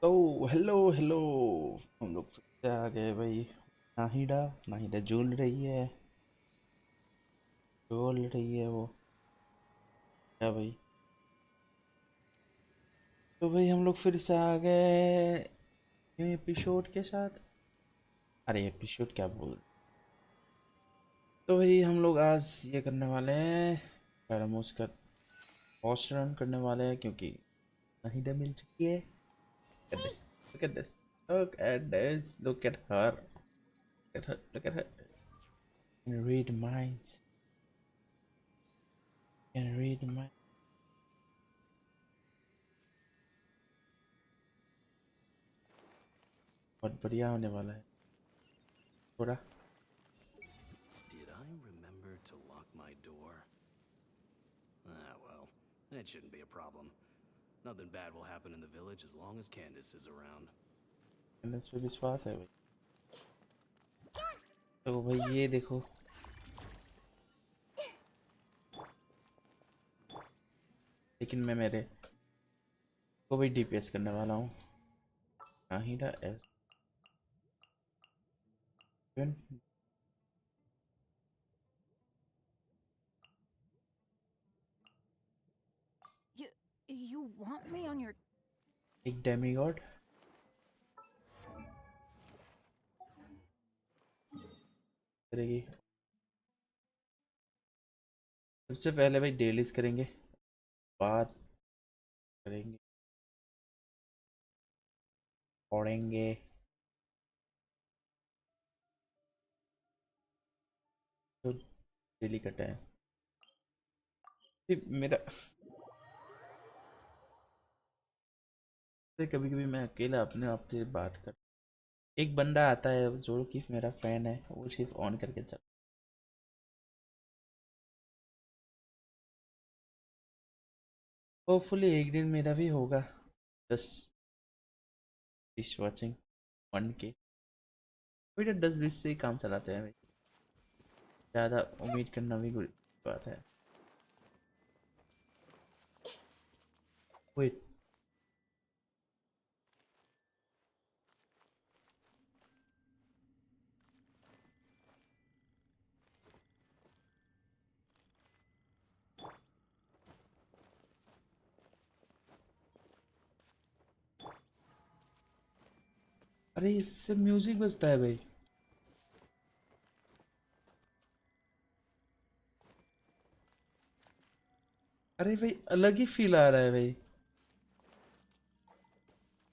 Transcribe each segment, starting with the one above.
तो hello hello. हम लोग फिर से आ गए भाई। नाहिदा नाहिदा झूल रही है वो। क्या भाई? तो भाई हम लोग फिर से आ गए न्यू एपिसोड के साथ। अरे एपिसोड क्या बोल। तो भाई हम लोग आज ये करने वाले हैं, पैरामोस का फर्स्ट रन करने वाले हैं क्योंकि नाहिदा मिल चुकी है। Look at this. Look at this. Look at this. Look at her. Look at her. Look at her. Can read minds. Can read minds. बहुत बढ़िया होने वाला है थोड़ा। Did I remember to lock my door? Ah, well, that shouldn't be a problem. Nothing bad will happen in the village as long as Candace is around. इस पे विश्वास है भाई। तो भाई ये देखो, लेकिन मैं मेरे को भी डीपीएस करने वाला हूँ। Nahida S You you want me on your एक डेमीगॉड करेगी। सबसे पहले भाई डेलीज करेंगे, बात करेंगे, पढ़ेंगे। तो डेली का टाइम मेरा कभी कभी मैं अकेला अपने आप से बात कर। एक बंदा आता है जो कि मेरा फैन है, वो सिर्फ ऑन करके चल। होपफुली एक दिन मेरा भी होगा। 10 वॉचिंग 1K। बेटा 10-20 से ही काम चलाते हैं भाई, ज़्यादा उम्मीद करना भी बुरी बात है। वेट, अरे इससे म्यूजिक बजता है भाई। अरे भाई अलग ही फील आ रहा है भाई।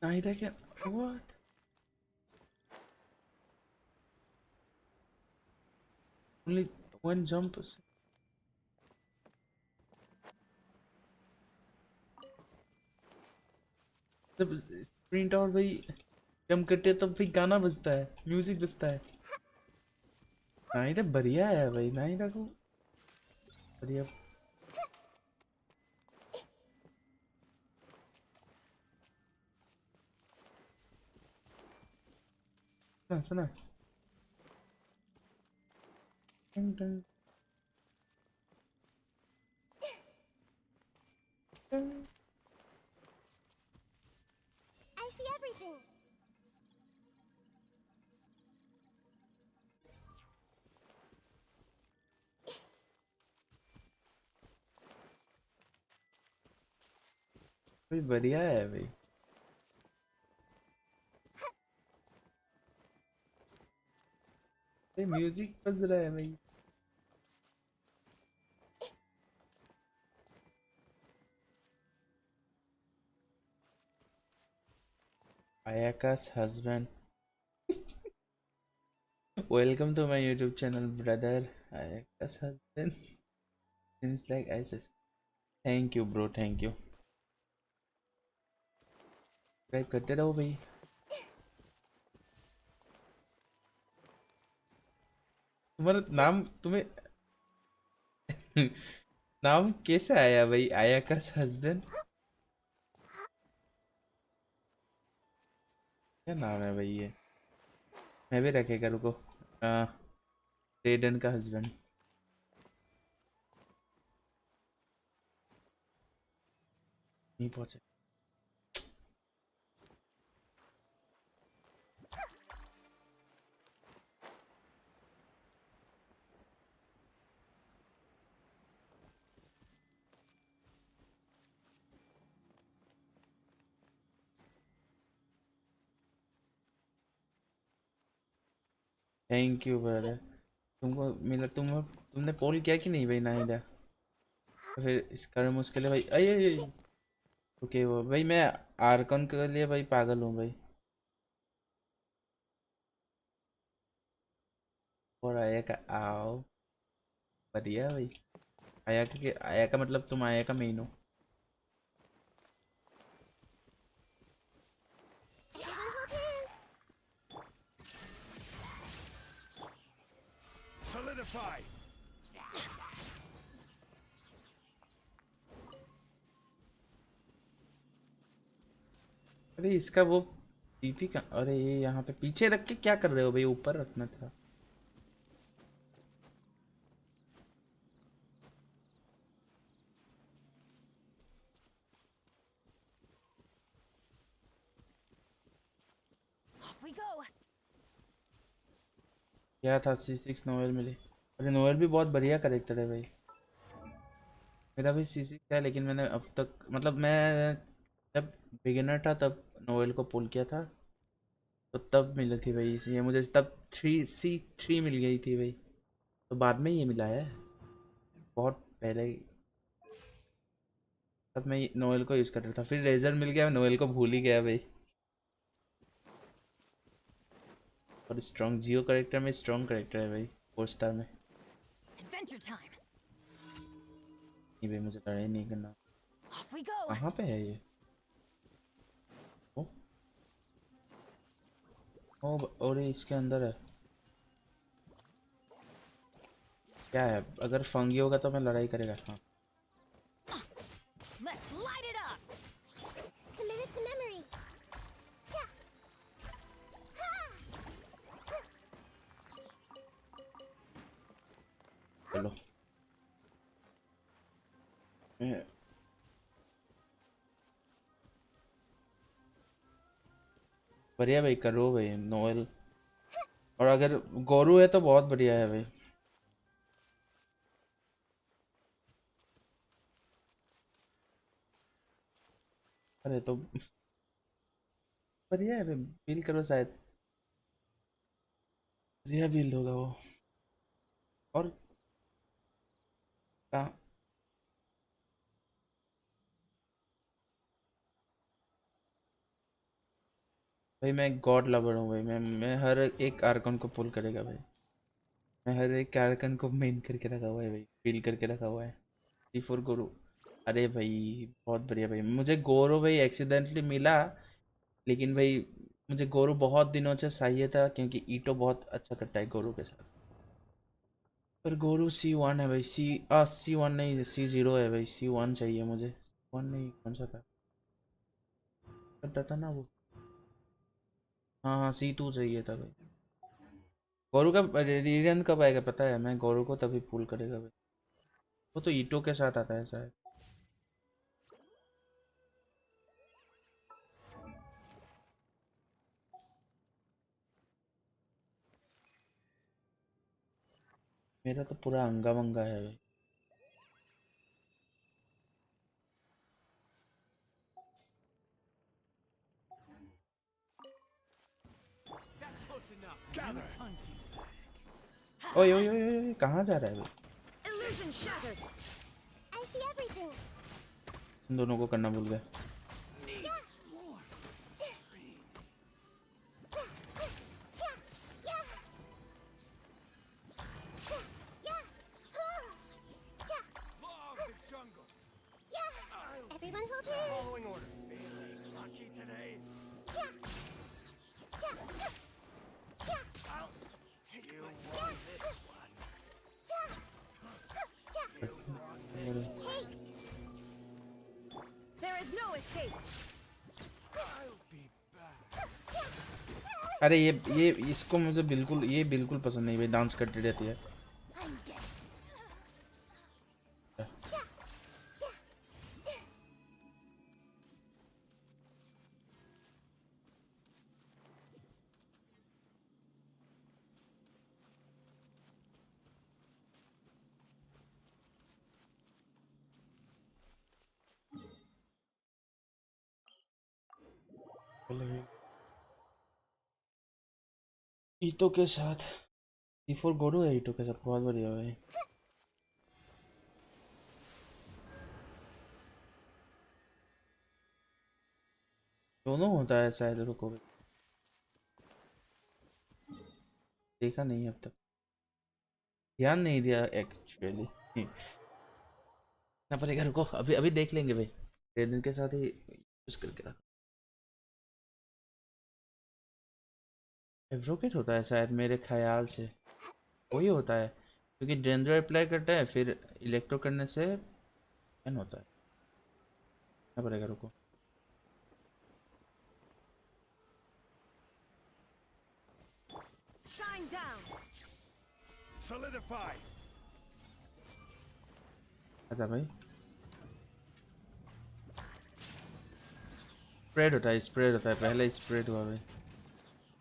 नाहिदा क्या? व्हाट? Only one jump. जब स्प्रिंट आउट भाई जंप करते हैं तब भाई गाना बजता है, म्यूजिक बजता है। नाहिदा बढ़िया है भाई, नाहिदा को बढ़िया। सुना सुना। टंग टंग टंग। I see everything. भाई बढ़िया है भाई। भाई म्यूजिक बज रहा है भाई। Ayaka's husband. Welcome to my YouTube channel, brother. Ayaka's husband. Seems like I just. Thank you, bro. Thank you. Subscribe करते रहो भाई। तुम्हारा नाम तुम्हें नाम कैसे आया भाई, आयाका's husband? क्या नाम है भाई ये? मैं भी रखेगा, रुको। रेडन का हस्बैंड। नहीं पहुंचे। Thank you brother. तुमको मिला, तुमने पोल किया कि नहीं भाई नाहिदा? तो फिर इसका मुश्किल है भाई। अये ओके वो भाई, मैं आर्कन के लिए भाई पागल हूँ भाई। और आया का आओ, बढ़िया भाई। आया का मतलब तुम आया का मेन हो। Everyone hold hands. Solidify! अरे इसका वो टीपी का, अरे ये यहाँ पे पीछे रख के क्या कर रहे हो भाई? ऊपर रखना था। Off we go. क्या था? C6 नोवेल मिली। अरे नोवेल भी बहुत बढ़िया करेक्टर है भाई। मेरा भी C6 है, लेकिन मैंने अब तक मतलब मैं जब बिगिनर था तब नोवेल को पुल किया था, तो तब मिली थी भाई ये मुझे, तब 3C3 मिल गई थी भाई। तो बाद में ये मिला है, बहुत पहले ही। तब मैं नोवेल को यूज़ कर रहा था, फिर रेजर मिल गया, नोवेल को भूल ही गया भाई। और स्ट्रॉन्ग जियो करेक्टर में स्ट्रॉन्ग करेक्टर है भाई, 4 स्टार में। Adventure time. नहीं भाई, मुझे लड़ाई नहीं करना। Off we go. कहाँ पे है ये? ओ, और ये इसके अंदर है। क्या है? अगर फंगी होगा तो मैं लड़ाई करेगा। हाँ Let's light it up. Committed to memory. Cha. Ha. चलो। मैं- बढ़िया भाई, करो भाई नोवेल। और अगर गोरू है तो बहुत बढ़िया है भाई। अरे तो बढ़िया है भाई, फील करो शायद। बढ़िया फील होगा वो। और कहाँ? भाई मैं गॉड लवर हूँ भाई, मैं हर एक आर्कन को पुल करेगा भाई। मैं हर एक आर्कन को मेन करके रखा हुआ है भाई, फील करके रखा हुआ है। C4 गोरू। अरे भाई बहुत बढ़िया भाई, मुझे गोरू भाई एक्सीडेंटली मिला, लेकिन भाई मुझे गोरू बहुत दिनों से चाहिए था, क्योंकि ईटो बहुत अच्छा करता है गोरू के साथ। पर गोरू C1 है भाई। C1 नहीं, C0 है भाई। C1 चाहिए मुझे। वन नहीं, कौन सा था करता था ना वो? हाँ हाँ, C2 चाहिए था भाई। गोरू का रीजन कब आएगा पता है? मैं गोरू को तभी पुल करेगा भाई। वो तो ईटो के साथ आता है शायद। मेरा तो पूरा अंगा मंगा है भाई। That's close enough. Gather! ओए ओए ओए ओए, कहाँ जा रहा है भाई? Illusion shattered. I see everything. इन दोनों को करना भूल गया। Yeah. Yeah. Yeah. Cha. Law of the jungle! Yeah. Everyone hold hands. Following orders. Feeling lucky today. Cha. Cha. Cha. I'll take you want this one. Cha. Cha. Hey. There is no escape. I'll be back. अरे ये इसको मुझे बिल्कुल, ये बिल्कुल पसंद नहीं भाई, डांस करती रहती है। I'm getting. ईटो के साथ C4 गोरू है हीटो के साथ, बहुत बढ़िया भाई। दोनों होता है शायद, रुको भाई, देखा नहीं अब तक, ध्यान नहीं दिया एक्चुअली। ना पड़ेगा, रुको अभी अभी देख लेंगे भाई, ट्रेनर के साथ ही यूज करके रखो। एवरोकेट होता है शायद मेरे ख्याल से, वही होता है, क्योंकि डेंजर अप्लाई करता है फिर इलेक्ट्रो करने से एन होता है। ना पड़ेगा, रुको। Shine down. Solidify. अच्छा भाई, स्प्रेड होता है, स्प्रेड होता है, पहले स्प्रेड हुआ भाई,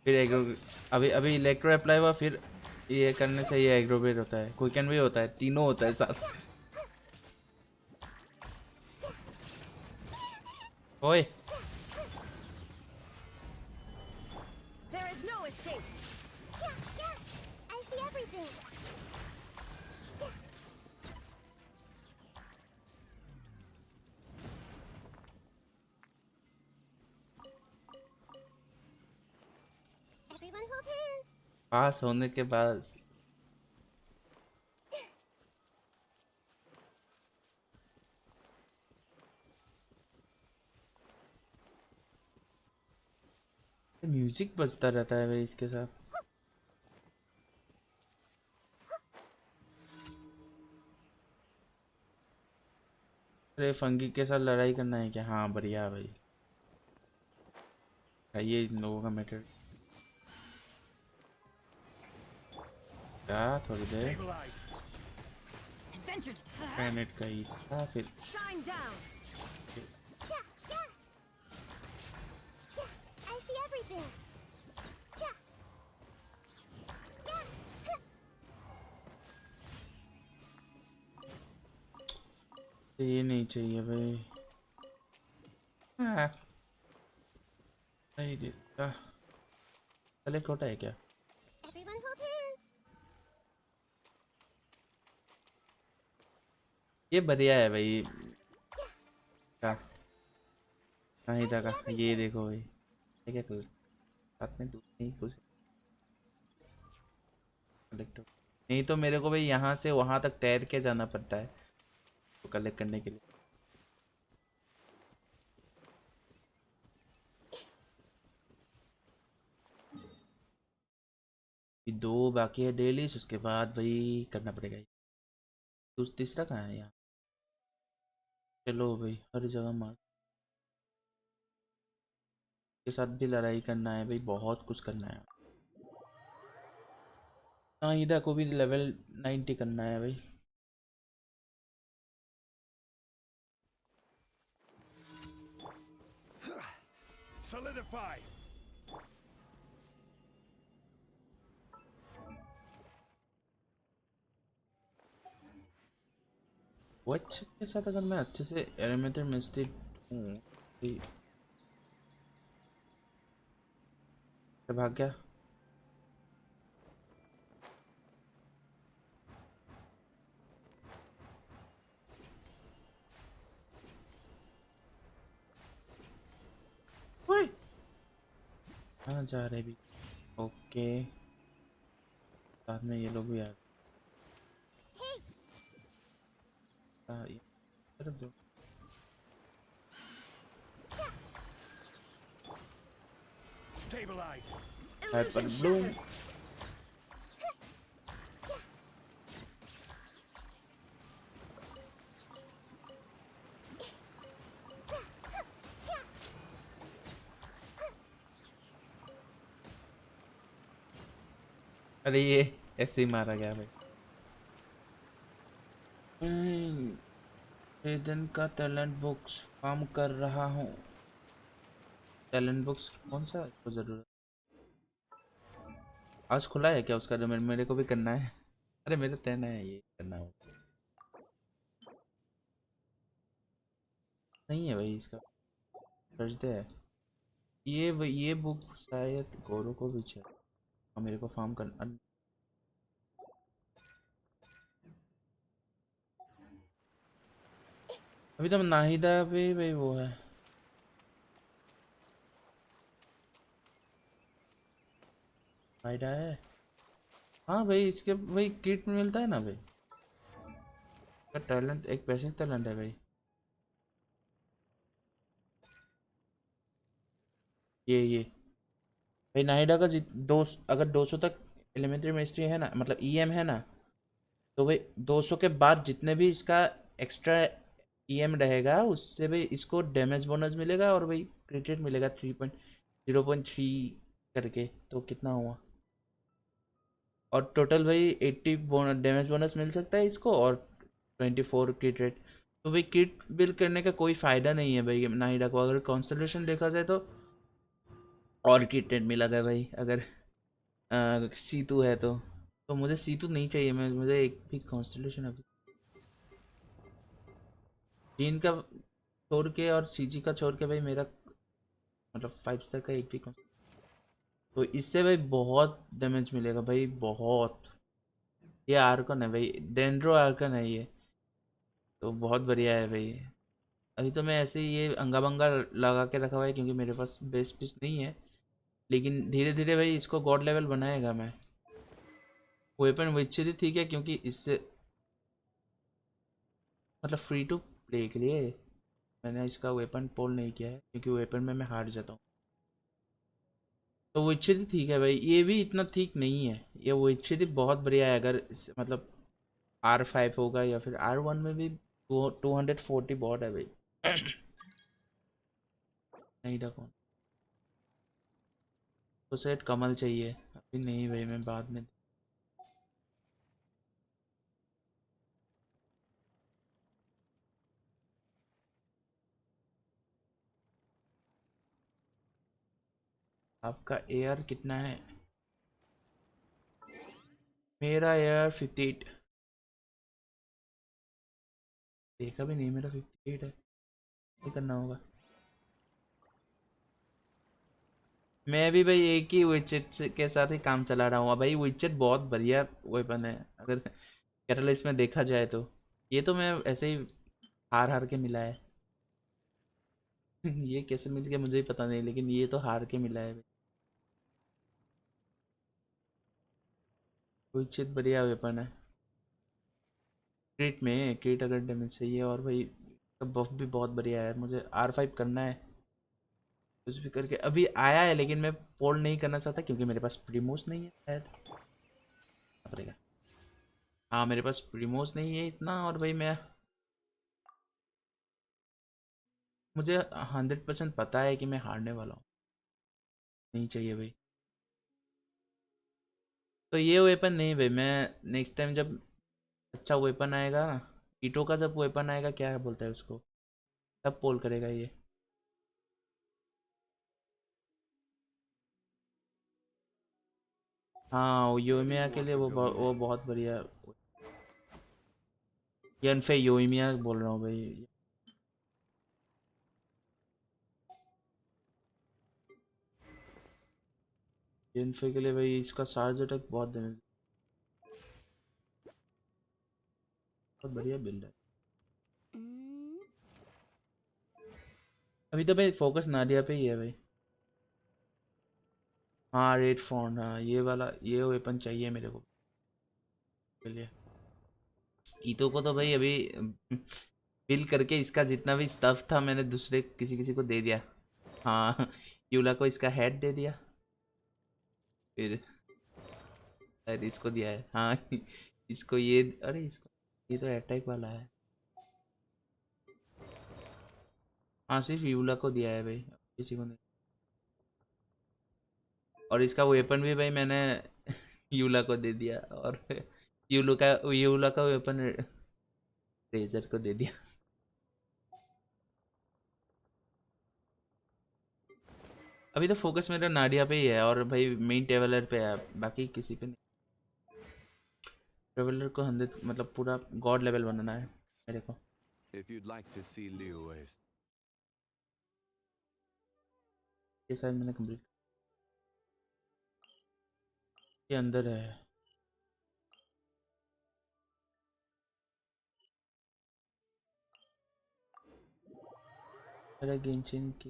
फिर एग्रो, अभी अभी इलेक्ट्रो अप्लाई हुआ, फिर ये करने से ये एग्रोवेट होता है, क्विकन भी होता है, तीनों होता है साथ। ओए There is no escape. Yeah, yeah. I see everything. Yeah. Everyone hold hands. पास होने के बाद म्यूजिक बजता रहता है भाई इसके साथ। अरे फंगी के साथ लड़ाई करना है क्या? हाँ बढ़िया भाई, ये इन लोगों का मैटर। क्या थोड़ी देर Stabilize. Adventure. ग्रेनेड का ही था फिर। Shine down. Yeah, yeah. Yeah, I see everything. Yeah. Yeah. ये नहीं चाहिए भाई। हाँ नहीं देता, पहले खोटा है क्या? Everyone hold hands. ये बढ़िया है भाई। क्या नहीं था का, ये देखो भाई, ये क्या कर साथ में, दूर नहीं कुछ कलेक्ट, नहीं तो मेरे को भाई यहाँ से वहां तक तैर के जाना पड़ता है तो कलेक्ट करने के लिए। दो बाकी है डेली, उसके बाद भाई करना पड़ेगा। तीसरा कहाँ है यहाँ? चलो भाई, हर जगह मार के साथ भी लड़ाई करना है भाई, बहुत कुछ करना है। हाँ ईदा को भी लेवल 90 करना है भाई। Solidify. वो अच्छे के साथ अगर मैं अच्छे से एलिमेंटर मिस्त्री हूँ भाई, तो भाग गया। ओए कहाँ जा रहे भी? ओके, साथ में ये लोग भी आ Hey, गए। ये तरफ दो। Stabilize. Hyper Illusion Bloom. shattered. अरे ये ऐसे ही मारा गया भाई। एडन का टैलेंट बुक्स काम कर रहा हूँ। टैलेंट बुक्स कौन सा इसको जरूरत? आज खुला है क्या उसका, जो मेरे को भी करना है? अरे मेरे तो कहना है ये करना हो, नहीं है भाई इसका, थर्सडे है। ये बुक शायद गोरो को भी चाहिए और मेरे को फार्म करना। अभी तो नाहिदा पे भाई वो है। फायदा है। हाँ भाई, इसके भाई किट में मिलता है ना भाई। का टैलेंट एक बेसिक टैलेंट है भाई। ये भाई नाहिदा का दो, अगर 200 तक एलिमेंट्री मिनिस्ट्री है ना, मतलब ईएम है ना, तो भाई 200 के बाद जितने भी इसका एक्स्ट्रा ईएम रहेगा उससे भाई इसको डैमेज बोनस मिलेगा और भाई क्रिटिट मिलेगा 3.0.3 करके, तो कितना हुआ। और टोटल भाई 80 डैमेज बोनस मिल सकता है इसको, और 24 किट रेट। तो भाई किट बिल्ड करने का कोई फ़ायदा नहीं है भाई नाहिदा को, अगर कॉन्स्टलेशन देखा जाए और किट रेट मिला था भाई, अगर C2 है तो मुझे C2 नहीं चाहिए, मैं मुझे एक भी कॉन्स्टलेशन अभी जीन का छोड़ के और CG का छोड़ के भाई मेरा मतलब 5 स्टार का एक भी तो इससे भाई बहुत डैमेज मिलेगा भाई, बहुत। ये आर्कन है भाई, डेंड्रो आर्कन है ये, तो बहुत बढ़िया है भाई। अभी तो मैं ऐसे ही ये अंगा बंगा लगा के रखा हुआ है क्योंकि मेरे पास बेस पीस नहीं है, लेकिन धीरे धीरे भाई इसको गॉड लेवल बनाएगा मैं। वेपन विचुअली ठीक है क्योंकि इससे मतलब फ्री टू प्ले के लिए मैंने इसका वेपन पोल नहीं किया है क्योंकि वेपन में मैं हार जाता हूँ। तो विचुअली ठीक है भाई, ये भी इतना ठीक नहीं है, ये विचुअली बहुत बढ़िया है। अगर मतलब R5 होगा या फिर R1 में भी 240 बॉट है भाई। नहीं रखो तो सेट कमल चाहिए, अभी नहीं भाई, मैं बाद में। आपका AR कितना है? मेरा AR 58। देखा भी नहीं, मेरा 58 है, ये करना होगा। मैं भी भाई एक ही विचेट के साथ ही काम चला रहा हूँ भाई, विचेट बहुत बढ़िया वेपन है अगर कैटलिस्ट में देखा जाए तो। ये तो मैं ऐसे ही हार हार के मिला है। ये कैसे मिल गया मुझे भी पता नहीं, लेकिन ये तो हार के मिला है। विचेट बढ़िया वेपन है। क्रिट में क्रिट अगर डैमेज चाहिए, और भाई बफ भी बहुत बढ़िया है। मुझे R5 करना है कुछ भी करके, अभी आया है लेकिन मैं पोल नहीं करना चाहता क्योंकि मेरे पास प्रीमोस नहीं है शायद। पड़ेगा। हाँ मेरे पास प्रीमोस नहीं है इतना, और भाई मैं मुझे 100% पता है कि मैं हारने वाला हूँ, नहीं चाहिए भाई। तो ये वेपन नहीं भाई, मैं नेक्स्ट टाइम जब अच्छा वेपन आएगा, ईटो का जब वेपन आएगा, क्या बोलता है उसको, तब पोल करेगा ये। हाँ वो Where do you योमिया के want लिए to वो go वो next? बहुत बढ़िया। यनफे योमिया बोल रहा हूँ भाई। यनफे के लिए भाई इसका चार्ज अटैक बहुत देने, बहुत बढ़िया बिल्ड है। Mm. अभी तो भाई फोकस नाडिया पे ही है भाई। हाँ रेड फॉन्ट, हाँ ये वाला ये वेपन चाहिए मेरे को के लिए। ईतो को तो भाई अभी बिल करके इसका जितना भी स्टफ था मैंने दूसरे किसी किसी को दे दिया। हाँ यूला को इसका हेड दे दिया, फिर शायद इसको दिया है, हाँ इसको ये, अरे इसको ये तो अटैक वाला है। हाँ सिर्फ यूला को दिया है भाई, किसी को नहीं। और इसका वेपन भी भाई मैंने यूला को दे दिया, और यूला का वेपन रेजर को दे दिया। अभी तो फोकस मेरा नाडिया पे ही है, और भाई मेन ट्रेवलर पे है, बाकी किसी पे नहीं। ट्रेवलर को 100 मतलब पूरा गॉड लेवल बनाना है मेरे को। If you'd like to see Liyue's ये शायद मैंने कंप्लीट, ये अंदर है। अरे गेंशिन की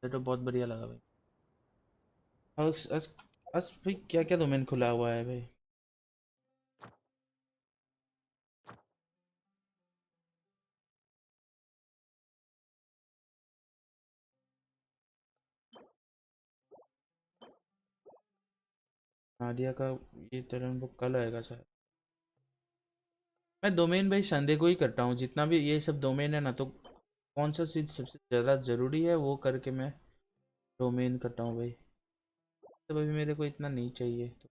ये तो बहुत बढ़िया लगा भाई। अस अस अस भाई क्या क्या डोमेन खुला हुआ है भाई। नादिया का ये टर्न बुक कल आएगा सर। मैं डोमेन भाई संडे को ही करता हूँ, जितना भी ये सब डोमेन है ना, तो कौन सा चीज़ सबसे ज़्यादा ज़रूरी है वो करके मैं डोमेन करता हूँ भाई। तो अभी मेरे को इतना नहीं चाहिए तो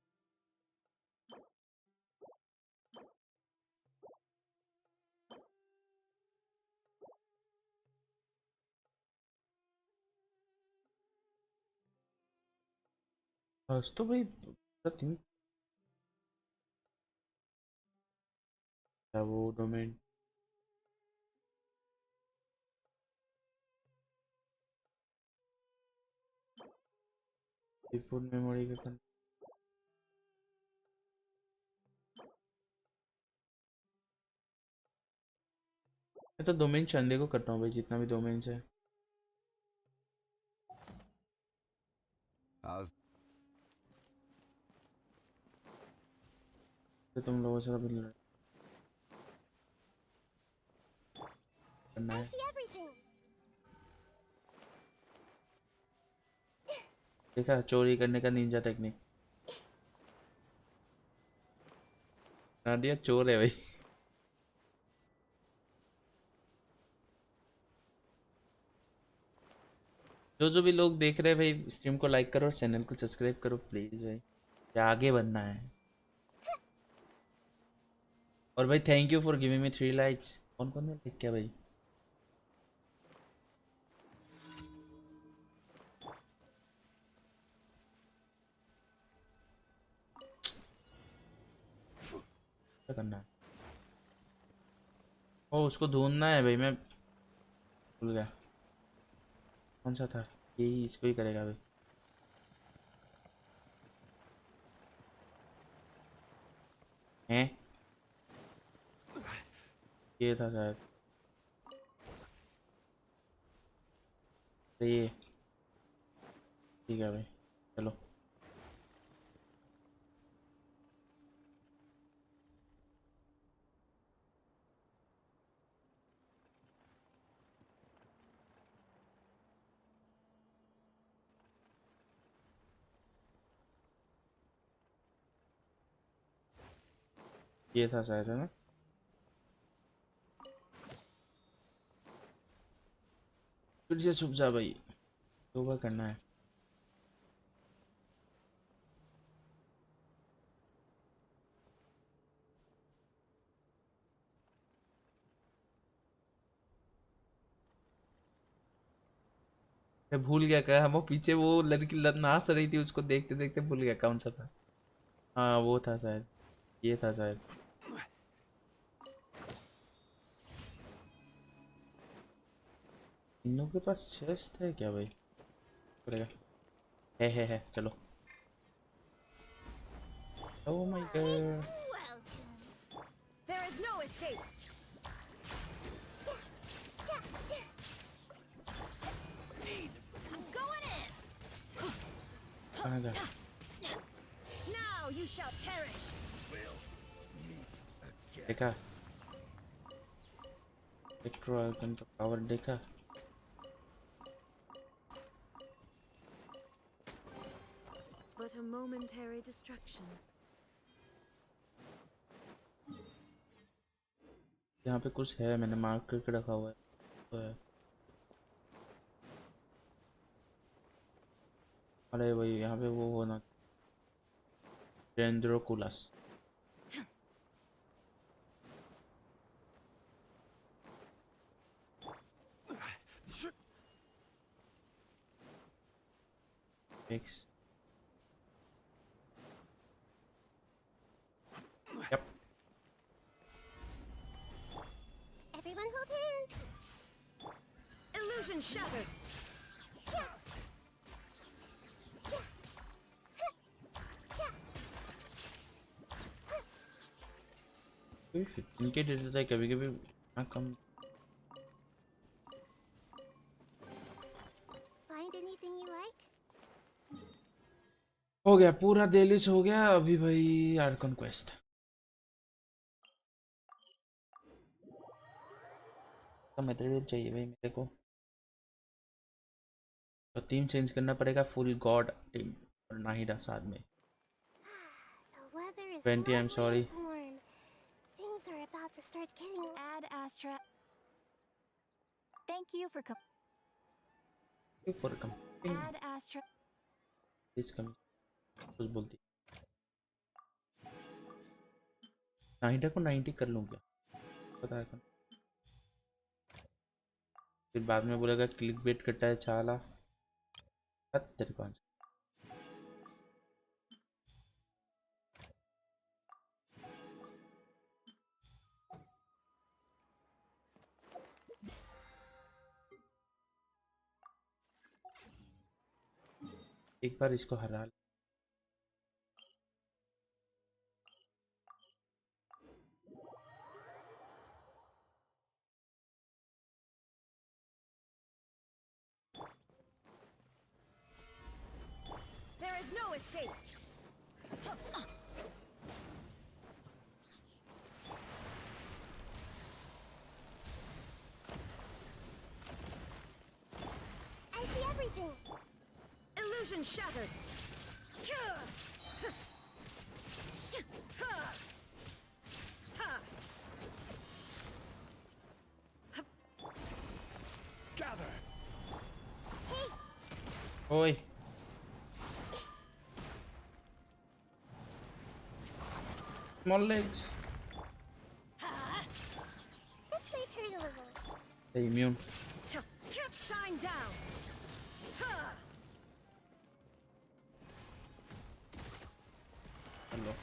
बस। तो भाई थिंक वो डोमेन रिपोर्ट मेमोरी का मैं तो डोमेन संडे को करता हूँ भाई, जितना भी डोमेन है। How's तो तुम लोगों से कभी लड़ करना I है। see everything. देखा चोरी करने का निंजा टेक्निक। नादिया चोर है भाई। जो जो भी लोग देख रहे हैं भाई, स्ट्रीम को लाइक करो और चैनल को सब्सक्राइब करो प्लीज भाई, क्या आगे बढ़ना है। और भाई thank you for giving me 3 likes. कौन कौन ने लाइक किया भाई? क्या करना है? ओ उसको ढूंढना है भाई, मैं भूल गया कौन सा था। यही इसको ही करेगा भाई। हैं? ये था शायद। तो ये ठीक है भाई, चलो। ये था शायद, है ना? फिर से छुप जा भाई, सुबह करना है। मैं भूल गया क्या, वो पीछे वो लड़की नाच रही थी, उसको देखते देखते भूल गया कौन सा था। हाँ वो था शायद, ये था शायद। इन लोगों के पास चेस्ट है क्या भाई? करेगा। है चलो। Oh my God. Welcome. There is no escape. I'm going in. कहाँ गया? Now you shall perish. देखा इलेक्ट्रो आइकन का पावर देखा। But a momentary distraction. यहाँ पे कुछ है, मैंने मार्क करके रखा हुआ है तो है। अरे भाई यहाँ पे वो होना, dendroculus. Fix. Yup. Everyone hold hands. Illusion shattered. इनके दे देता है कभी कभी ना कम। Find anything you like? हो गया पूरा डेलिस हो गया अभी भाई आर्कन क्वेस्ट। तो मटेरियल चाहिए भाई मेरे को, तो टीम चेंज करना पड़ेगा फुल गॉड टीम और नाहिदा साथ में। The weather is 20 I'm lovely sorry. and warm. Things are about to start getting. Ad Astra. Thank you for for coming Ad Astra. Please come कुछ बोलती। नाहिदा को 90 कर लूँ क्या पता है, फिर बाद में बोलेगा क्लिक बेट करता है चाला। तेरे को एक बार इसको हरा ले। There is no escape. I see everything. Illusion shattered. Gather! Hey, ओए small legs this might hurt a little. Immune. Shine down. Hello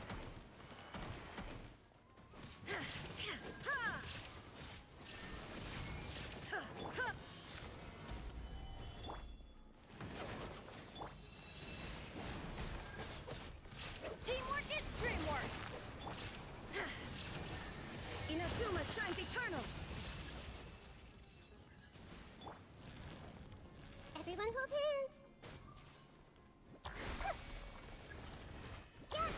Teamwork is dreamwork. Inazuma shines eternal. Everyone hold hands. Yeah.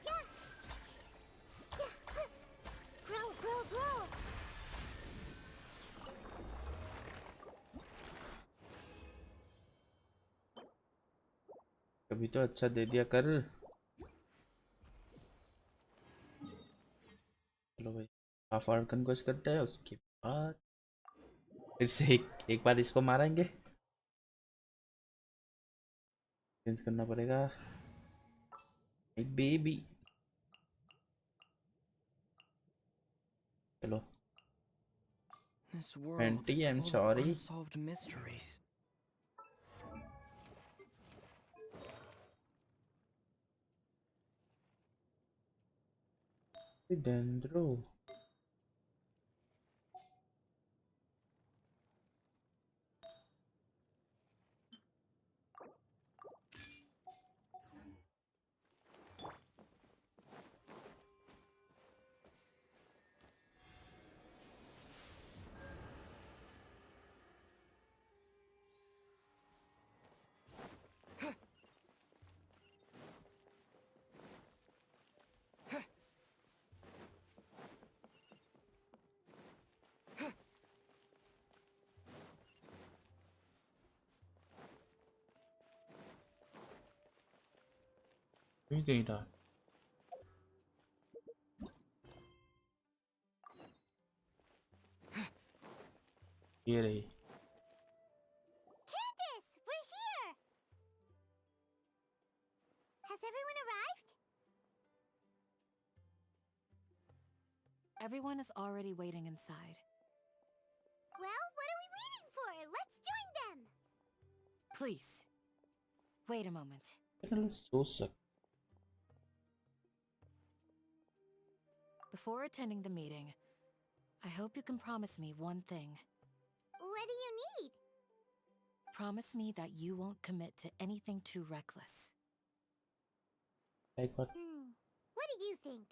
Yeah. Grow, grow, grow. कभी तो अच्छा दे दिया कर। चलो भाई half Arkan coach करते हैं उसके बाद फिर से एक बार इसको मारेंगे। चेंज करना पड़ेगा एक बेबी। चलो This world 20 is I'm full of sorry. unsolved mysteries. Dendro भी कहीं था। ये रही। Candace, we're here. Has everyone arrived? Everyone is already waiting inside. Well, what are we waiting for? Let's join them. Please, wait a moment. सोच सक Before attending the meeting, I hope you can promise me one thing. What do you need? Promise me that you won't commit to anything too reckless. Like what? What do you think?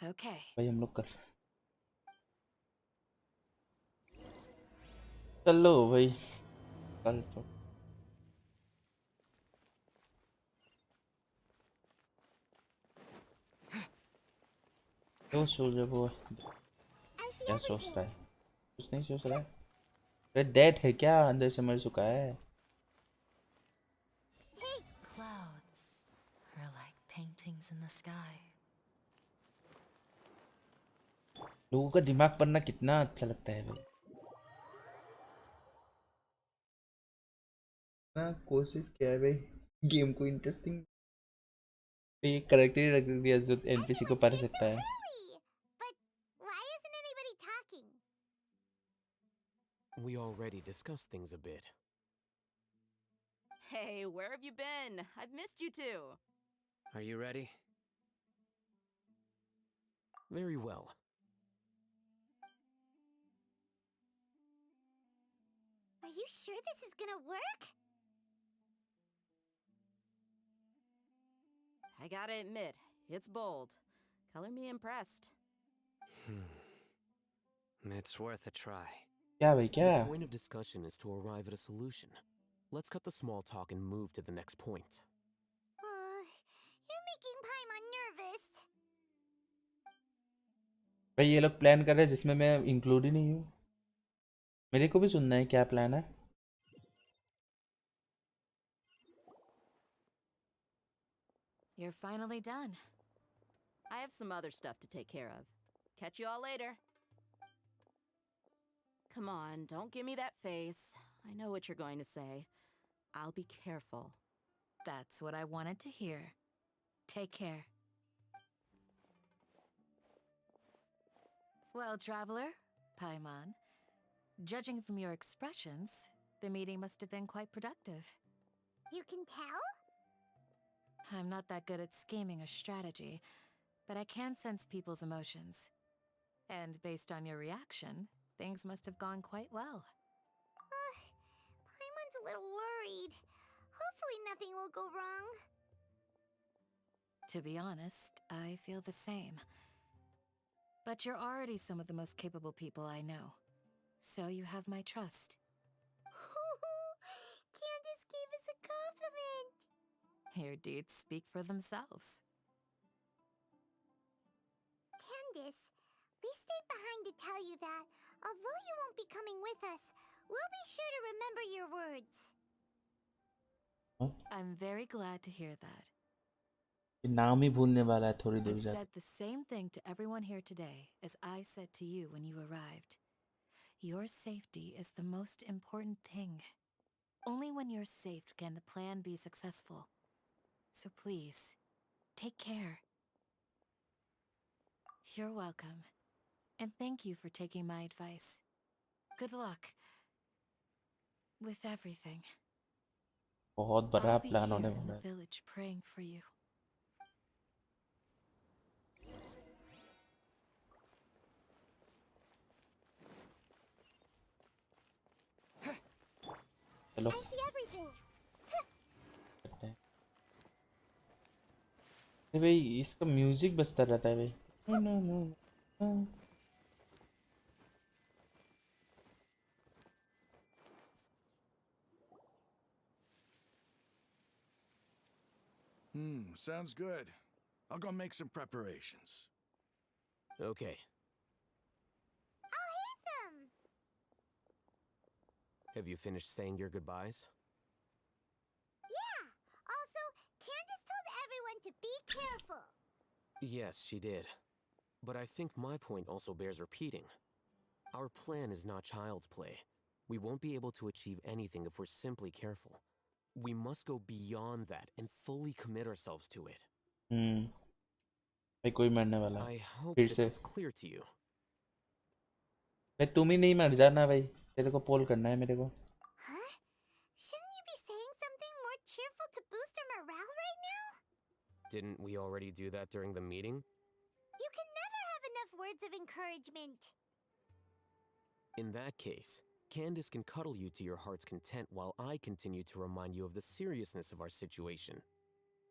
Okay. भाई हम लोग कर चलो भाई कल तो सोच रहे वो I see क्या सोच everything. रहा है? कुछ नहीं सोच रहा है। अरे डेट है क्या? अंदर से मर चुका है। Hey, Clouds are like paintings in the sky. लोगों का दिमाग पढ़ना कितना अच्छा लगता है भाई। ना कोशिश किया है भाई गेम को इंटरेस्टिंग। ये करेक्टर ही रख दिया जो एनपीसी को पढ़ everyone's here सकता so है। early. But why isn't anybody talking? We already discussed things a bit. Hey, where have you been? I've missed you too. Are you ready? Very well. Are you sure this is gonna work? I gotta admit, it's bold. Color me impressed. It's worth a try. क्या भाई क्या? The point of discussion is to arrive at a solution. Let's cut the small talk and move to the next point. You're making Paimon nervous. भाई ये लोग plan कर रहे हैं जिसमें मैं इंक्लूड ही नहीं हूँ। मेरे को भी सुनना है क्या प्लान है। You're finally done. I have some other stuff to take care of. Catch you all later. Come on, don't give me that face. I know what you're going to say. I'll be careful. That's what I wanted to hear. Take care. Well, traveler, Paimon, judging from your expressions, the meeting must have been quite productive. You can tell? I'm not that good at scheming or strategy, but I can sense people's emotions. And based on your reaction, things must have gone quite well. Paimon's a little worried. Hopefully nothing will go wrong. To be honest, I feel the same. But you're already some of the most capable people I know. So you have my trust. Candace gave us a compliment. Your deeds speak for themselves. Candace, we stayed behind to tell you that, although you won't be coming with us, we'll be sure to remember your words. I'm very glad to hear that. ये नाम ही भूलने वाला है थोड़ी देर I've जाके। said the same thing to everyone here today as I said to you when you arrived. Your safety is the most important thing. Only when you're safe can the plan be successful. So please, take care. You're welcome. And thank you for taking my advice. Good luck with everything. बहुत बड़ा I'll be plan here होने in वाला the है। village praying for you. चलो I see everything. करते हैं। अरे भाई इसका म्यूजिक बजता रहता है भाई। No no no no. Sounds good. I'll go make some preparations. Okay. I'll hit them. Have you finished saying your goodbyes? Yeah. Also, Candace told everyone to be careful. Yes, she did. But I think my point also bears repeating. Our plan is not child's play. We won't be able to achieve anything if we're simply careful. We must go beyond that and fully commit ourselves to it. भाई कोई मरने वाला है I hope फिर this से। is clear to you. भाई तुम ही नहीं मर जाना भाई। तेरे को पोल करना है मेरे को। Huh? Shouldn't you be saying something more cheerful to boost our morale right now? Didn't we already do that during the meeting? You can never have enough words of encouragement. In that case, Candace can cuddle you to your heart's content while I continue to remind you of the seriousness of our situation.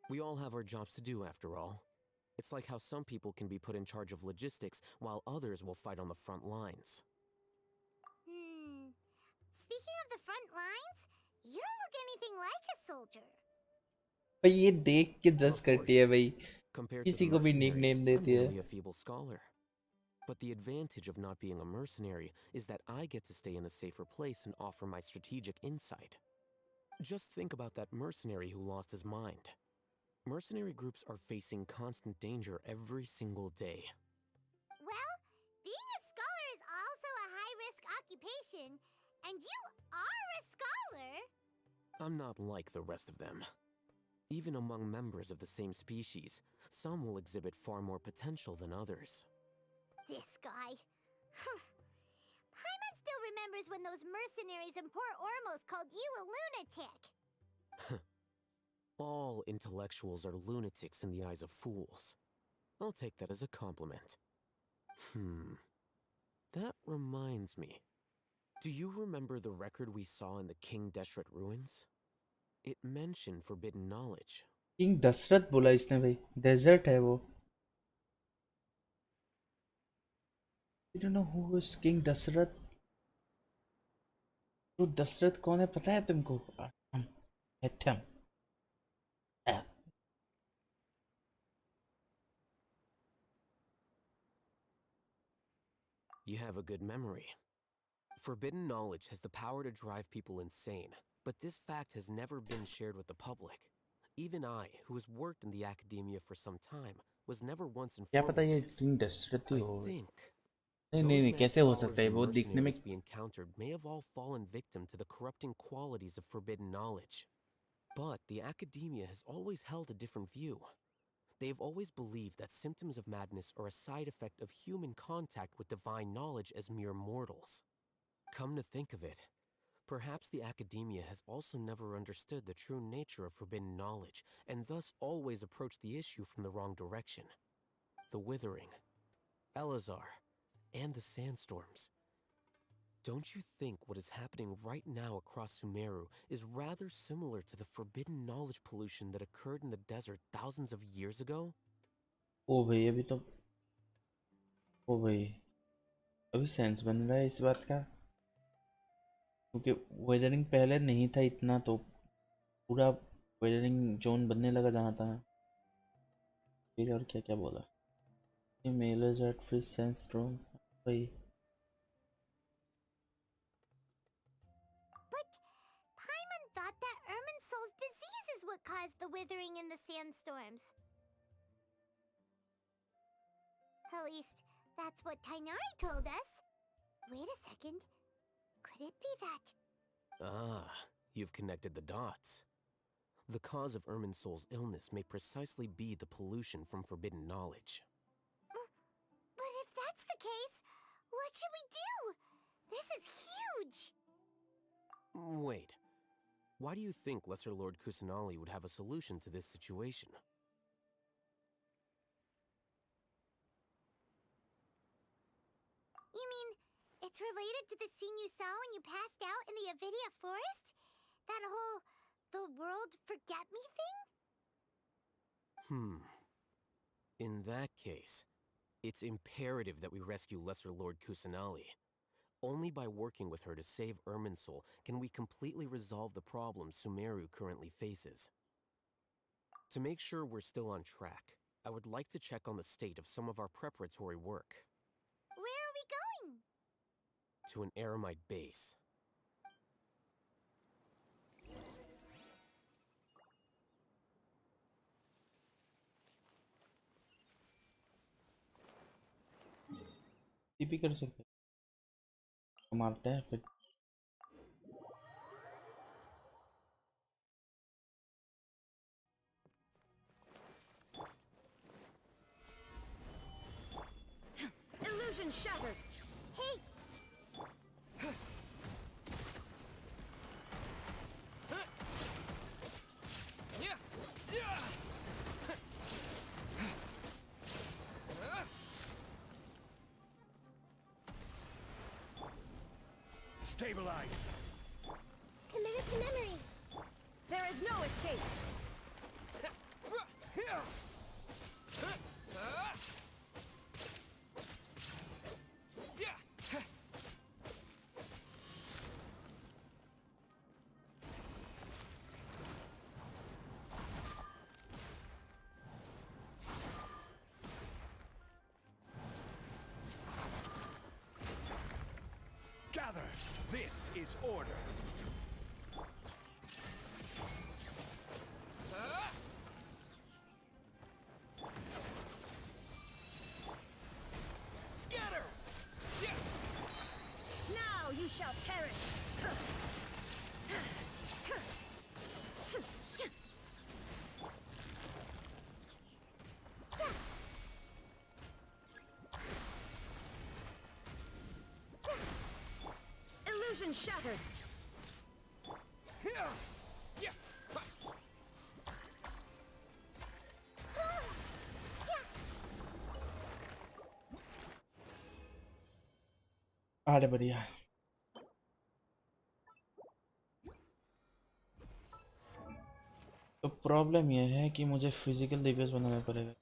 We all have our jobs to do, after all. It's like how some people can be put in charge of logistics while others will fight on the front lines. Speaking of the front lines, you don't look anything like a soldier. भाई ये देख के Of जज करती है course, भाई, compared to the किसी को भी निक mercenaries, नेम I'm देती है. merely a feeble scholar. But the advantage of not being a mercenary is that I get to stay in a safer place and offer my strategic insight. Just think about that mercenary who lost his mind. Mercenary groups are facing constant danger every single day. Well, being a scholar is also a high-risk occupation, and you are a scholar. I'm not like the rest of them. Even among members of the same species, some will exhibit far more potential than others. This guy. Paimon still remembers when those mercenaries in Port Ormos called you a lunatic. All intellectuals are lunatics in the eyes of fools. I'll take that as a compliment. That reminds me. Do you remember the record we saw in the King Deshret ruins? It mentioned forbidden knowledge. King Dashrath बोला इसने भाई, desert है वो. You don't know who is King Dasharath? तो दशरथ कौन है पता है तुमको? एथम. You have a good memory. Forbidden knowledge has the power to drive people insane, but this fact has never been shared with the public. Even I, who has worked in the academia for some time, was never once क्या informed पता of ये this. King Dashrath ही I हो. think नहीं, those mad कैसे हो scholars सकता है and वो दिखने में. mercenaries we encountered may have all fallen victim to the corrupting qualities of forbidden knowledge. But the academia has always held a different view. They've always believed that symptoms of madness are a side effect of human contact with divine knowledge as mere mortals. Come to think of it, perhaps the academia has also never understood the true nature of forbidden knowledge, and thus always approached the issue from the wrong direction. The Withering, Elazar, and the sandstorms. Don't you think what is happening right now across Sumeru is rather similar to the forbidden knowledge pollution that occurred in the desert thousands of years ago? ओ भाई अभी तो, ओ भाई अभी sense बन रहा है इस बात का, क्योंकि वेदरिंग पहले नहीं था इतना, तो पूरा वेदरिंग जोन बनने लगा जहाँ था. फिर और क्या क्या बोला, mailers at free sense storm भाई. Paimon thought that Irminsul's disease is what caused the withering in the sandstorms. At least, that's what Tainari told us. Wait a second. Could it be that? Ah, you've connected the dots. The cause of Irminsul's illness may precisely be the pollution from forbidden knowledge. But if that's the case, what should we do? This is huge! Wait. Why do you think Lesser Lord Kusanali would have a solution to this situation? You mean, it's related to the scene you saw when you passed out in the Avidia forest? That whole, the world forget me thing? In that case, it's imperative that we rescue Lesser Lord Kusanali. Only by working with her to save Irminsul can we completely resolve the problems Sumeru currently faces. To make sure we're still on track, I would like to check on the state of some of our preparatory work. Where are we going? To an Aramite base. TP कर सकते हैं, मारते हैं फिर. Illusion shattered! Hey! Stabilize! Committed to memory. There is no escape! Gather! This is order! Scatter! Now you shall perish! Illusion shattered! अरे बढ़िया। तो problem यह है कि मुझे फिजिकल डिवाइस बनाना पड़ेगा।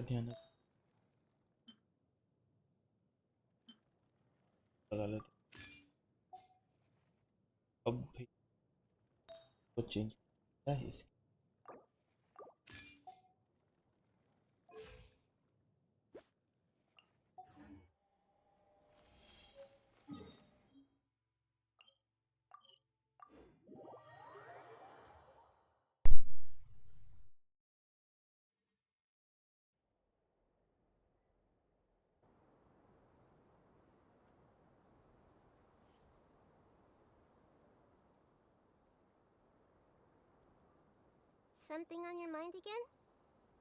ध्यान लगा लेते। अब भी कुछ चेंज है इसे। Something on your mind again?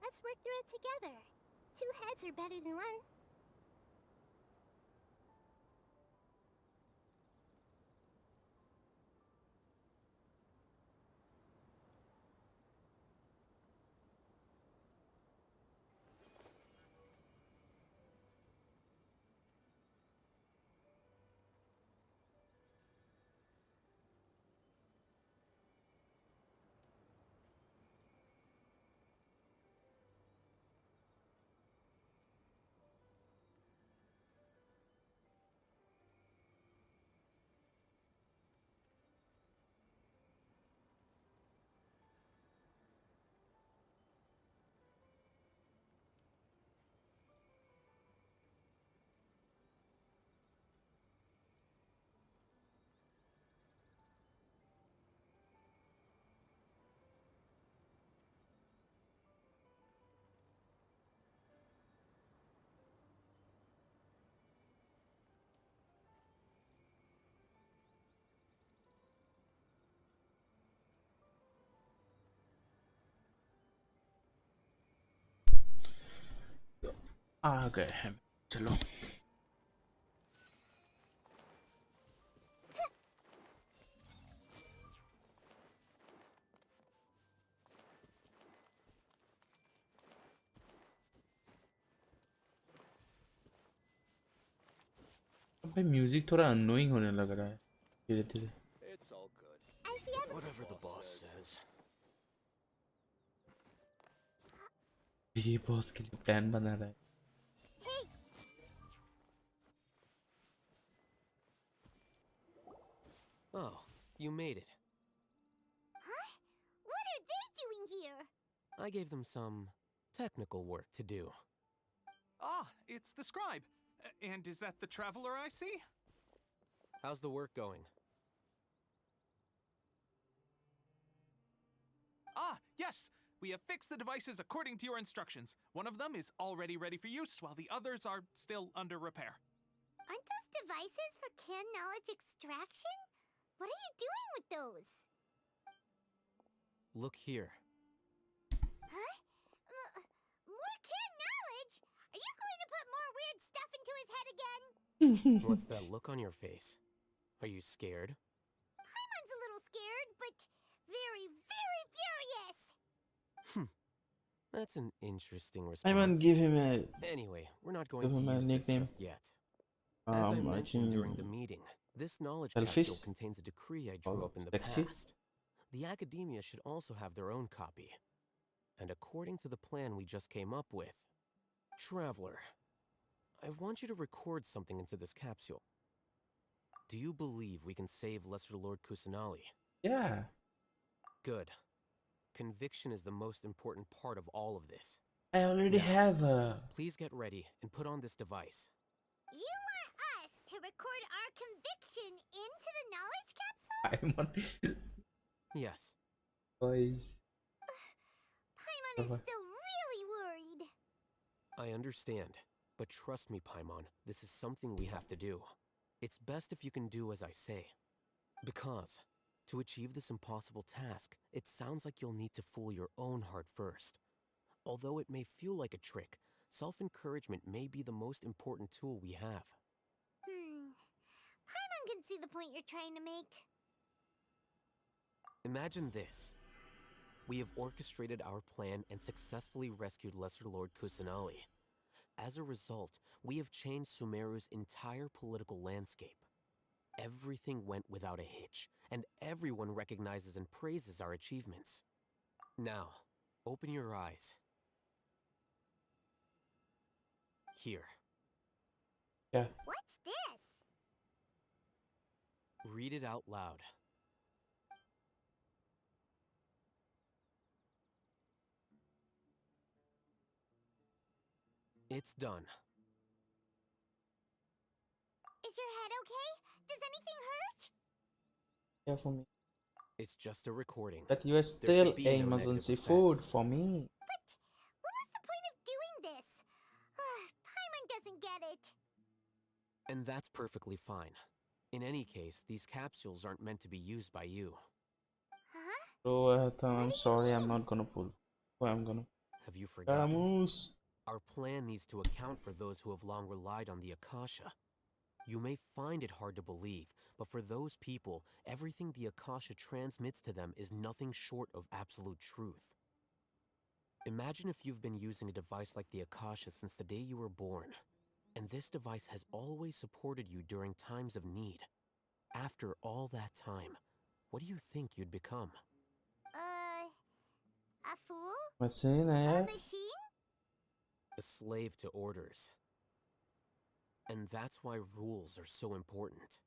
Let's work through it together. Two heads are better than one. आ गए हैं, चलो। भाई म्यूजिक थोड़ा अननोइंग होने लग रहा है धीरे धीरे। It's all good. I see everything. Whatever the boss says. ये बॉस के लिए प्लान बना रहा है। Hey, Oh, you made it. huh? What are they doing here? I gave them some technical work to do. Ah, it's the scribe. And is that the traveler I see? How's the work going? Ah, yes. We have fixed the devices according to your instructions. One of them is already ready for use, while the others are still under repair. Aren't those devices for can knowledge extraction? What are you doing with those? Look here. Huh? More can knowledge? Are you going to put more weird stuff into his head again? What's that look on your face? Are you scared? Paimon's a little scared, but very, very furious. That's an interesting I response. might give him a Anyway, we're not going give to him a use this nickname. just yet. As I I mentioned during think the meeting, this knowledge Selfish? capsule contains a decree I drew Oh, up in the sexy? past. The academia should also have their own copy. And according to the plan we just came up with, Traveler, I want you to record something into this capsule. Do you believe we can save Lesser Lord Kusanali? Yeah. Good. Conviction is the most important part of all of this. I already Now, have a. Please get ready and put on this device. You want us to record our conviction into the knowledge capsule? Paimon. Yes. Guys. Paimon is still really worried. I understand, but trust me, Paimon, this is something we have to do. It's best if you can do as I say. Because, to achieve this impossible task, it sounds like you'll need to fool your own heart first. Although it may feel like a trick, self-encouragement may be the most important tool we have. Paimon can see the point you're trying to make. Imagine this. We have orchestrated our plan and successfully rescued Lesser Lord Kusanali. As a result, we have changed Sumeru's entire political landscape. Everything went without a hitch, and everyone recognizes and praises our achievements. Now, open your eyes. Here. Yeah. What's this? Read it out loud. It's done. Is your head okay? Does anything hurt? Yeah, for me. It's just a recording. But you are There still should be no emergency negative food effects. for me. But what was the point of doing this? Paimon doesn't get it. And that's perfectly fine. In any case, these capsules aren't meant to be used by you. Huh? So I'm do you sorry, I'm mean? not gonna pull. Oh, I'm gonna. Have you forgotten? Scaramouche. Our plan needs to account for those who have long relied on the Akasha. You may find it hard to believe, but for those people, everything the Akasha transmits to them is nothing short of absolute truth. Imagine if you've been using a device like the Akasha since the day you were born, and this device has always supported you during times of need. After all that time, what do you think you'd become? A fool? Machine, A yeah. machine? A slave to orders. And that's why rules are so important.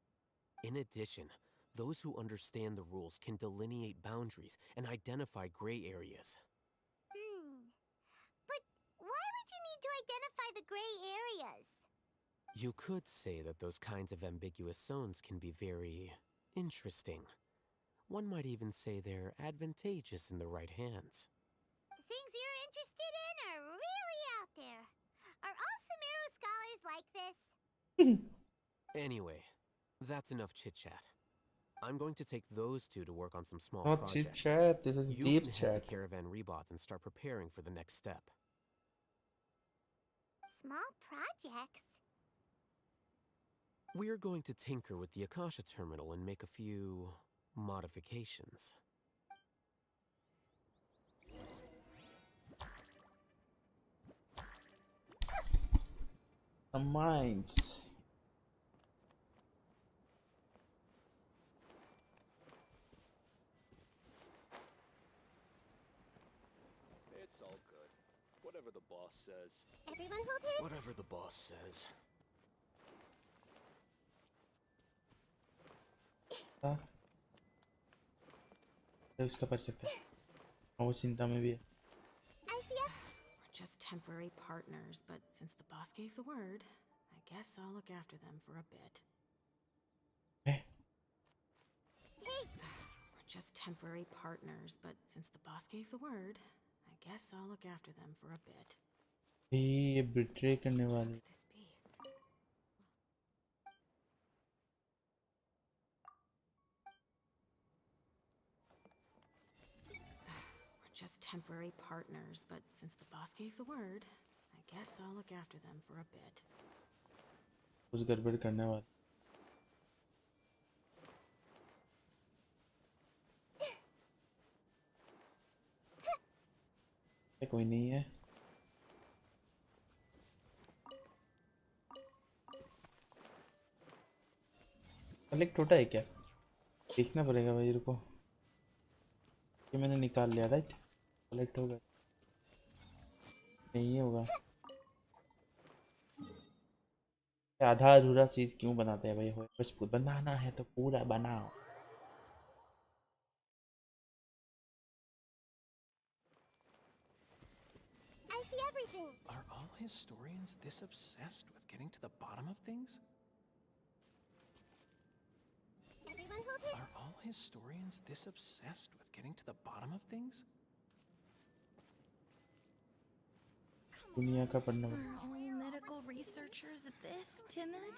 In addition, those who understand the rules can delineate boundaries and identify gray areas. But why would you need to identify the gray areas? You could say that those kinds of ambiguous zones can be very interesting. One might even say they're advantageous in the right hands. The things you're interested in are really out there. Are all Sumeru scholars like this? Anyway, that's enough chit-chat. I'm going to take those two to work on some small Not projects. chit chat, this is You deep can head chat. to Caravan Rebot and start preparing for the next step. Small projects? We're going to tinker with the Akasha terminal and make a few modifications. Some minds. It's all good. Whatever the boss says. Everyone hold his? Whatever the boss says. हाँ तो इसका कर सकते हैं वो चिंता में भी है We're just temporary partners, but since the boss gave the word, I guess I'll look after them for a bit. Hey. We're just temporary partners, but since the boss gave the word, I guess I'll look after them for a bit. ये betray करने वाले. Could this be? We're just temporary partners, but since the boss gave the word, I guess I'll look after them for a bit. कुछ गड़बड़ करने वाले. कोई नहीं है. कलेक्ट होता है क्या? देखना पड़ेगा भाई. रुको, ये मैंने निकाल लिया. राइट, कलेक्ट होगा. नहीं होगा. आधा अधूरा चीज क्यों बनाते हैं भाई? बस बनाना है तो पूरा बनाओ. I see everything. Are all historians this obsessed with getting to the bottom of things? Everyone hold it. Are all historians this obsessed with getting to the bottom of things? दुनिया का पढ़ना. Are all medical researchers this timid?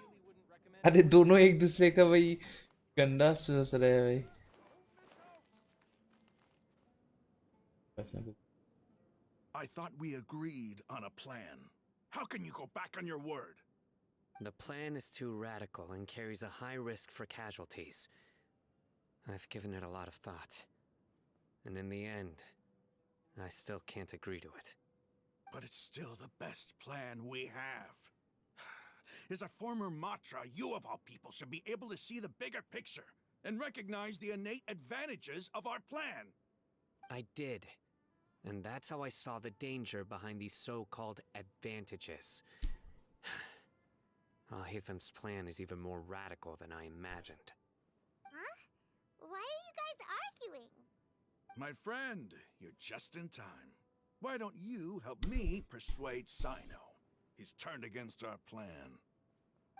अरे दोनों एक दूसरे का भाई गंदा सोच रहे हैं भाई. I thought we agreed on a plan. How can you go back on your word? The plan is too radical and carries a high risk for casualties. I've given it a lot of thought. And in the end, I still can't agree to it. But it's still the best plan we have. As a former Matra, you of all people should be able to see the bigger picture and recognize the innate advantages of our plan. I did. And that's how I saw the danger behind these so-called advantages. Al-Hitham's plan is even more radical than I imagined. Huh? Why are you guys arguing? My friend, you're just in time. Why don't you help me persuade Sino? He's turned against our plan.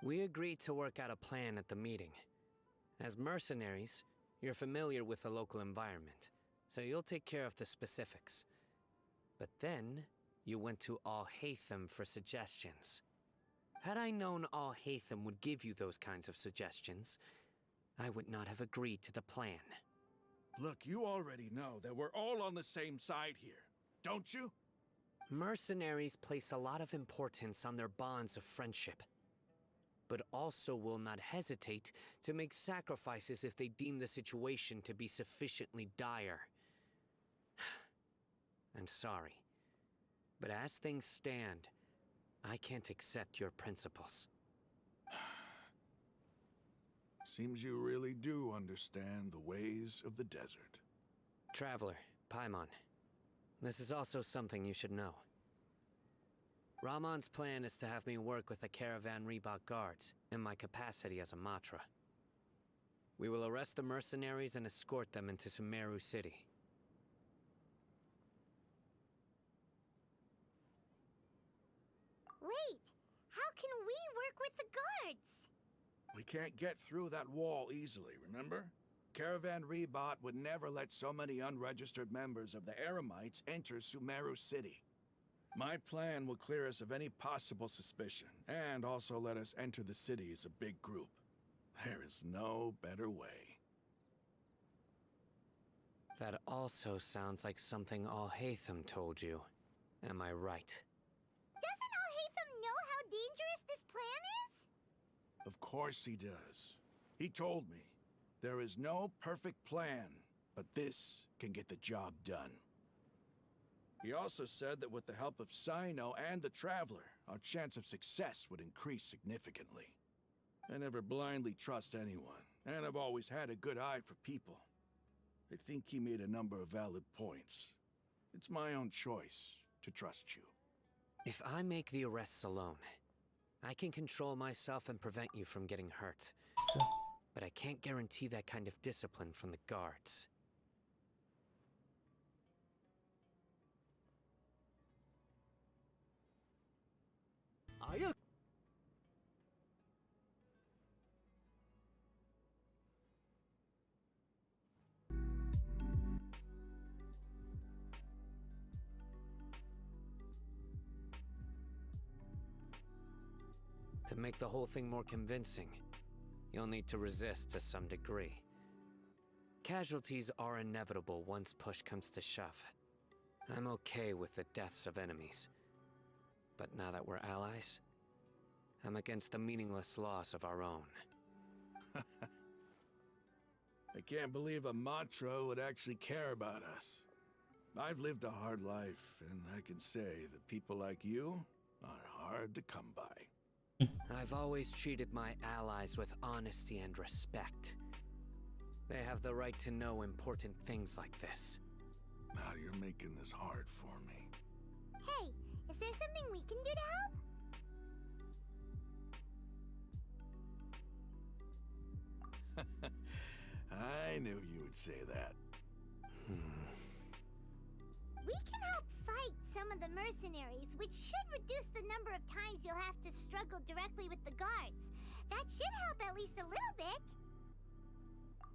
We agreed to work out a plan at the meeting. As mercenaries, you're familiar with the local environment, so you'll take care of the specifics. But then, you went to Al-Haytham for suggestions. Had I known Al-Haytham would give you those kinds of suggestions, I would not have agreed to the plan. Look, you already know that we're all on the same side here, don't you? Mercenaries place a lot of importance on their bonds of friendship, but also will not hesitate to make sacrifices if they deem the situation to be sufficiently dire. I'm sorry, but as things stand, I can't accept your principles. Seems you really do understand the ways of the desert. Traveler, Paimon, this is also something you should know. Rahman's plan is to have me work with the Caravan Reebok guards in my capacity as a Matra. We will arrest the mercenaries and escort them into Sumeru City. Wait, how can we work with the guards? We can't get through that wall easily, remember? Caravan Reebok would never let so many unregistered members of the Eremites enter Sumeru City. My plan will clear us of any possible suspicion, and also let us enter the city as a big group. There is no better way. That also sounds like something Al-Haytham told you. Am I right? Doesn't Al-Haytham know how dangerous this plan is? Of course he does. He told me, there is no perfect plan, but this can get the job done. He also said that with the help of Sino and the Traveler, our chance of success would increase significantly. I never blindly trust anyone, and I've always had a good eye for people. I think he made a number of valid points. It's my own choice to trust you. If I make the arrests alone, I can control myself and prevent you from getting hurt. But I can't guarantee that kind of discipline from the guards. To make the whole thing more convincing, you'll need to resist to some degree. Casualties are inevitable once push comes to shove. I'm okay with the deaths of enemies. But now that we're allies, I'm against the meaningless loss of our own. I can't believe a Matra would actually care about us. I've lived a hard life, and I can say that people like you are hard to come by. I've always treated my allies with honesty and respect. They have the right to know important things like this. Now you're making this hard for me. Hey, is there something we can do to help? I knew you would say that. We can help fight some of the mercenaries, which should reduce the number of times you'll have to struggle directly with the guards. That should help at least a little bit.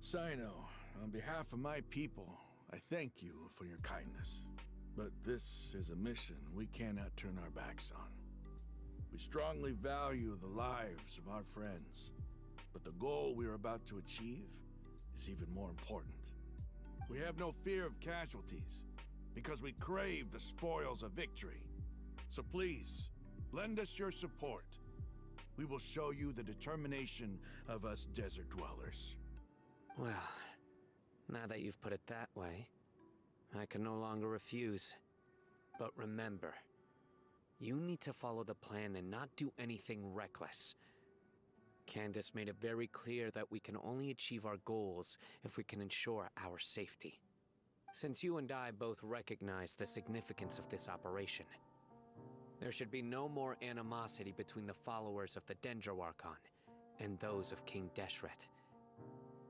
Sino, on behalf of my people, I thank you for your kindness. But this is a mission we cannot turn our backs on. We strongly value the lives of our friends, but the goal we are about to achieve is even more important. We have no fear of casualties, because we crave the spoils of victory. So please, lend us your support. We will show you the determination of us desert dwellers. Well, now that you've put it that way, I can no longer refuse. But remember, you need to follow the plan and not do anything reckless. Candace made it very clear that we can only achieve our goals if we can ensure our safety. Since you and I both recognize the significance of this operation, there should be no more animosity between the followers of the Dendro Archon and those of King Deshret.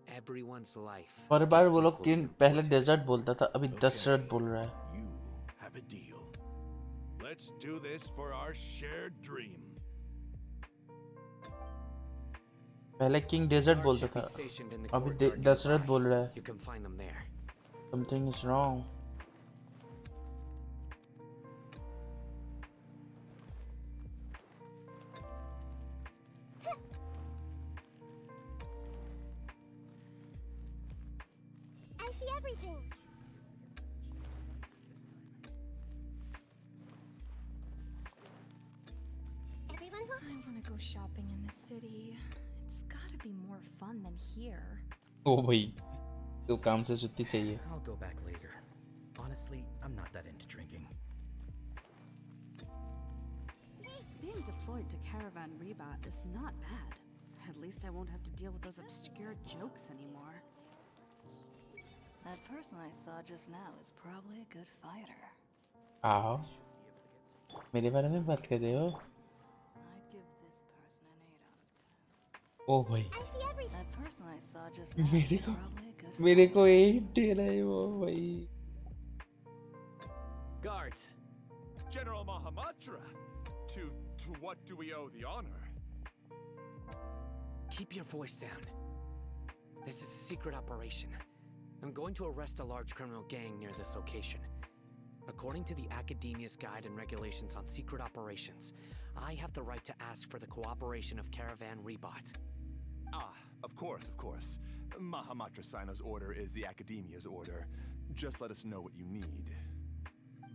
Everyone's life. और बार वो लोग किन पहले desert बोलता था अभी दशरथ बोल रहा है. You have a deal. Let's do this for our shared dream. पहले किंग डेजर्ट बोलता था अभी दशरथ बोल रहा है. You can find them there. Something is wrong. I see everything. Everyone will... I want to go shopping in the city. It's gotta be more fun than here. ओ भाई तो काम से छुट्टी चाहिए. I'll go back later. Honestly, I'm not that into drinking. Being deployed to Caravan Rebat is not bad. At least I won't have to deal with those obscure jokes anymore. That person I saw just now is probably a good fighter. आओ मेरे बारे में बात कर रहे हो. I'd give this person an 8 out of 10. ओ भाई I see everything. That person I saw just now is probably a good मेरे fighter. को 8 दे रहे हो भाई. Guards! General Mahamatra! To what do we owe the honor? Keep your voice down. This is a secret operation. I'm going to arrest a large criminal gang near this location. According to the Academia's Guide and Regulations on Secret Operations, I have the right to ask for the cooperation of Caravan Rebat. Ah, of course. Mahamatra Sino's order is the Academia's order. Just let us know what you need.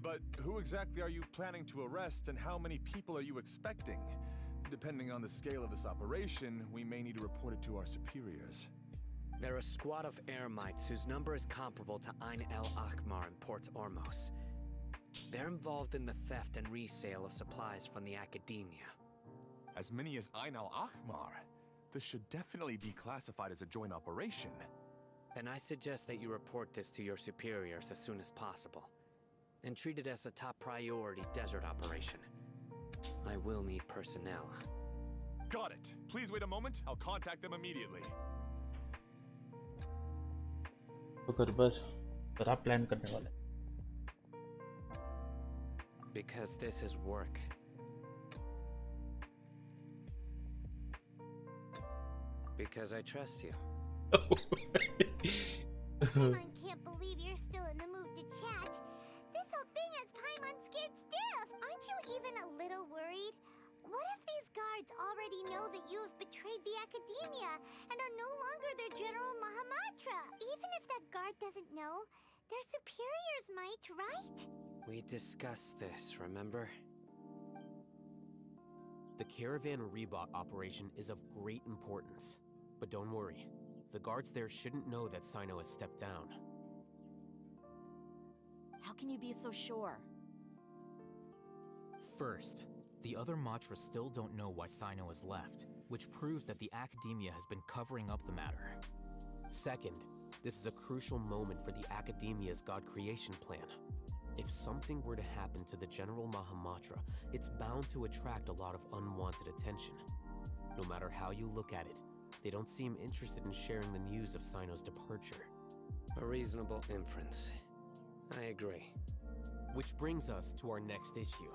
But who exactly are you planning to arrest, and how many people are you expecting? Depending on the scale of this operation, we may need to report it to our superiors. They're a squad of Eremites whose number is comparable to Ain el Akhmar in Port Ormos. They're involved in the theft and resale of supplies from the Academia. As many as Ain al Akhmar? This should definitely be classified as a joint operation. Then I suggest that you report this to your superiors as soon as possible, and treat it as a top priority desert operation. I will need personnel. Got it. Please wait a moment. I'll contact them immediately. तो गड़बड़ बड़ा plan करने वाले. Because this is work. Because I trust you. Paimon can't believe you're still in the mood to chat. This whole thing has Paimon scared stiff. Aren't you even a little worried? What if these guards already know that you have betrayed the Academia and are no longer their General Mahamatra? Even if that guard doesn't know, their superiors might, right? We discussed this, remember? The Caravan Rebot operation is of great importance. But don't worry, the guards there shouldn't know that Sino has stepped down. How can you be so sure? First, the other Matras still don't know why Sino has left, which proves that the Academia has been covering up the matter. Second, this is a crucial moment for the Academia's God creation plan. If something were to happen to the General Mahamatra, it's bound to attract a lot of unwanted attention. No matter how you look at it, they don't seem interested in sharing the news of Sino's departure. A reasonable inference. I agree. Which brings us to our next issue.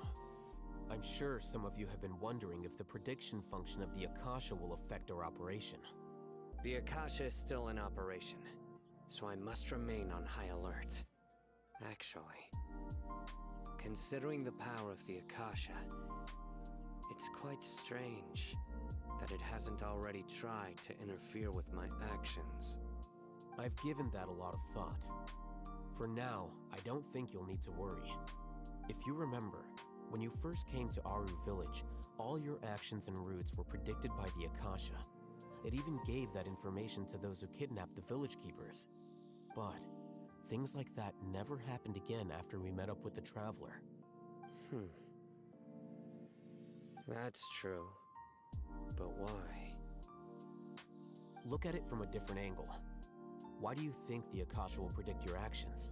I'm sure some of you have been wondering if the prediction function of the Akasha will affect our operation. The Akasha is still in operation, so I must remain on high alert. Actually, considering the power of the Akasha, it's quite strange that it hasn't already tried to interfere with my actions. I've given that a lot of thought. For now, I don't think you'll need to worry. If you remember, when you first came to Aru Village, all your actions and routes were predicted by the Akasha. It even gave that information to those who kidnapped the village keepers. But things like that never happened again after we met up with the Traveler. That's true. But why? Look at it from a different angle. Why do you think the Akasha will predict your actions?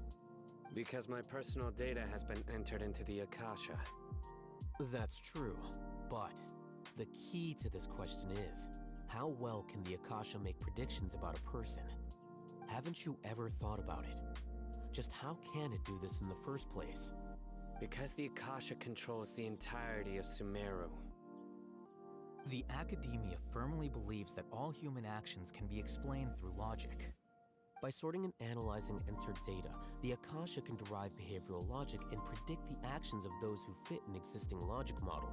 Because my personal data has been entered into the Akasha. That's true, but the key to this question is, how well can the Akasha make predictions about a person? Haven't you ever thought about it? Just how can it do this in the first place? Because the Akasha controls the entirety of Sumeru. The Academia firmly believes that all human actions can be explained through logic. By sorting and analyzing entered data, the Akasha can derive behavioral logic and predict the actions of those who fit an existing logic model.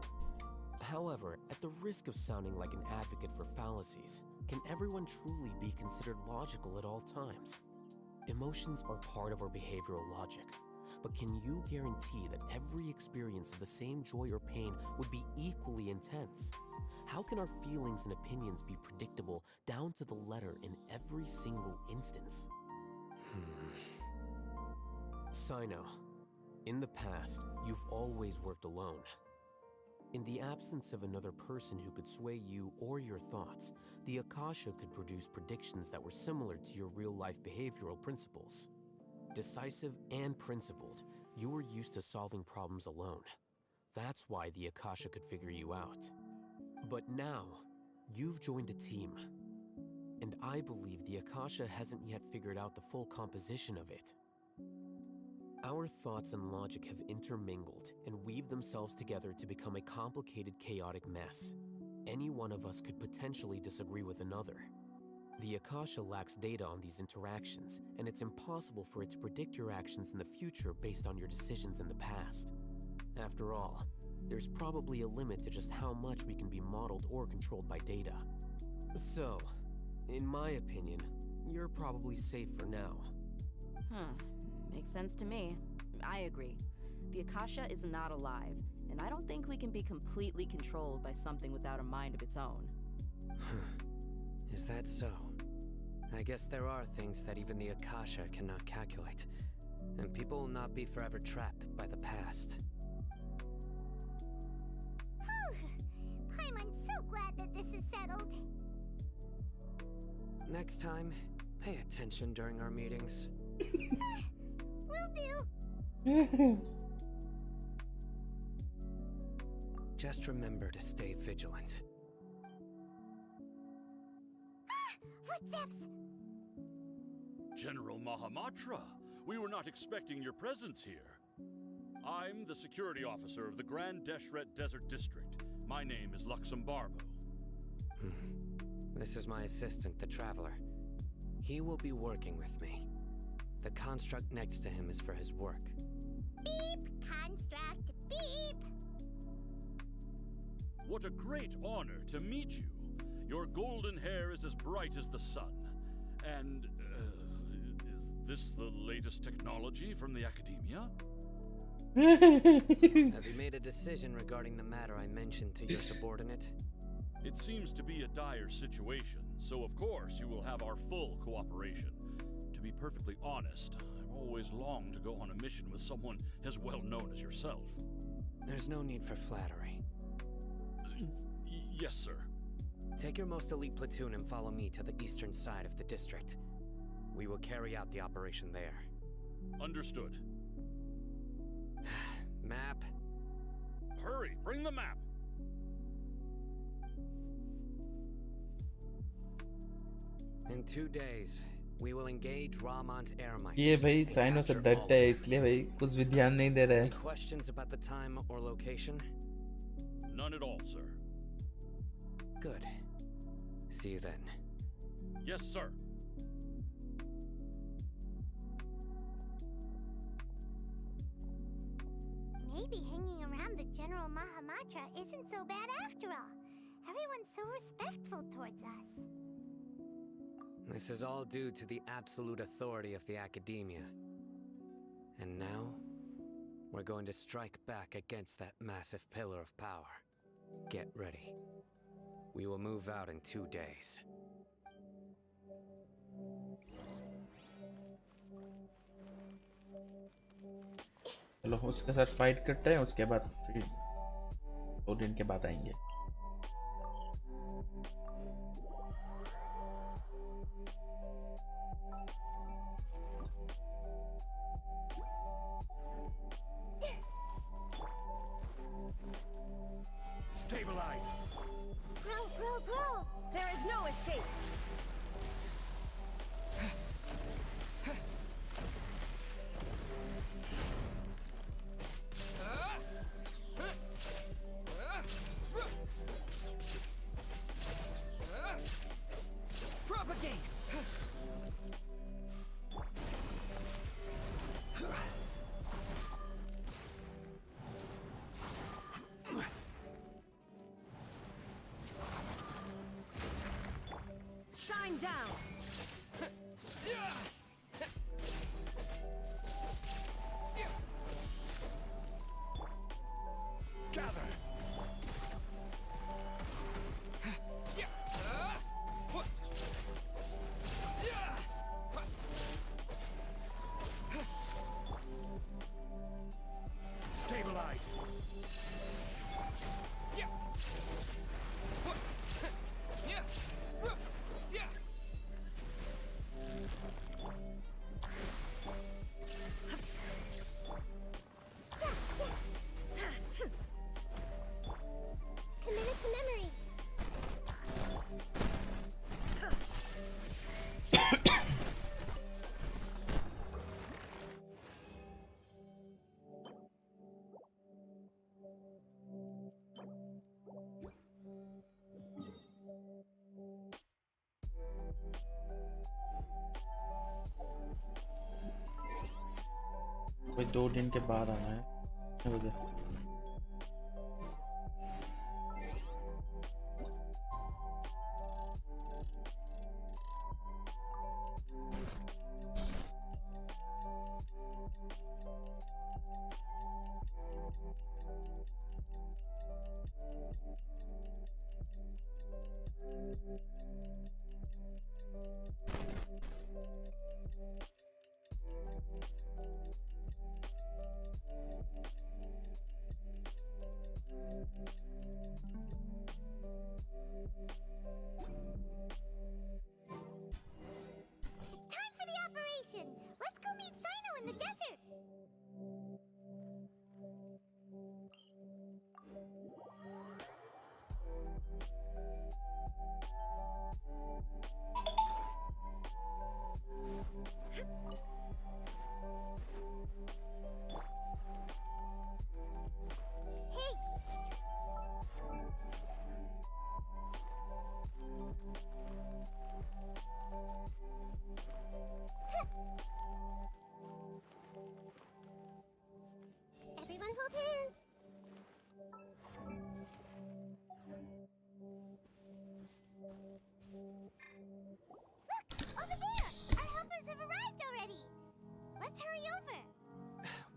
However, at the risk of sounding like an advocate for fallacies, can everyone truly be considered logical at all times? Emotions are part of our behavioral logic, but can you guarantee that every experience of the same joy or pain would be equally intense? How can our feelings and opinions be predictable down to the letter in every single instance? Sino, in the past, you've always worked alone. In the absence of another person who could sway you or your thoughts, the Akasha could produce predictions that were similar to your real-life behavioral principles. Decisive and principled, you were used to solving problems alone. That's why the Akasha could figure you out. But now, you've joined a team. And I believe the Akasha hasn't yet figured out the full composition of it. Our thoughts and logic have intermingled and weaved themselves together to become a complicated, chaotic mess. Any one of us could potentially disagree with another. The Akasha lacks data on these interactions, and it's impossible for it to predict your actions in the future based on your decisions in the past. After all, there's probably a limit to just how much we can be modeled or controlled by data. So, in my opinion, you're probably safe for now. Makes sense to me. I agree. The Akasha is not alive, and I don't think we can be completely controlled by something without a mind of its own. Is that so? I guess there are things that even the Akasha cannot calculate, and people will not be forever trapped by the past. Paimon's so glad that this is settled. Next time, pay attention during our meetings. Will do. Just remember to stay vigilant. Footsteps! General Mahamatra, we were not expecting your presence here. I'm the security officer of the Grand Deshret Desert District. My name is Luxembarbo. This is my assistant, the Traveler. He will be working with me. The construct next to him is for his work. Beep! Construct! Beep! What a great honor to meet you. Your golden hair is as bright as the sun. And, is this the latest technology from the Academia? Have you made a decision regarding the matter I mentioned to your subordinate? It seems to be a dire situation, so of course you will have our full cooperation. To be perfectly honest, I've always longed to go on a mission with someone as well known as yourself. There's no need for flattery. Yes, sir. Take your most elite platoon and follow me to the eastern side of the district. We will carry out the operation there. Understood. Map. Hurry, bring the map. In 2 days, we will engage Rahman's air mites. ये भाई cyano से डरता है इसलिए भाई कुछ भी ध्यान नहीं दे रहा है. Any questions about the time or location? None at all, sir. Good. See you then. Yes, sir. Maybe hanging around the General Mahamatra isn't so bad after all. Everyone's so respectful towards us. This is all due to the absolute authority of the Academia. And now, we're going to strike back against that massive pillar of power. Get ready. We will move out in 2 days. चलो उसके साथ fight करते हैं, उसके बाद फिर 2 दिन के बाद आएंगे. Stabilize. Grow. There is no escape. Propagate! Shine down. Gather! Stabilize. Commit it to memory. कोई 2 दिन के बाद आना है. मुझे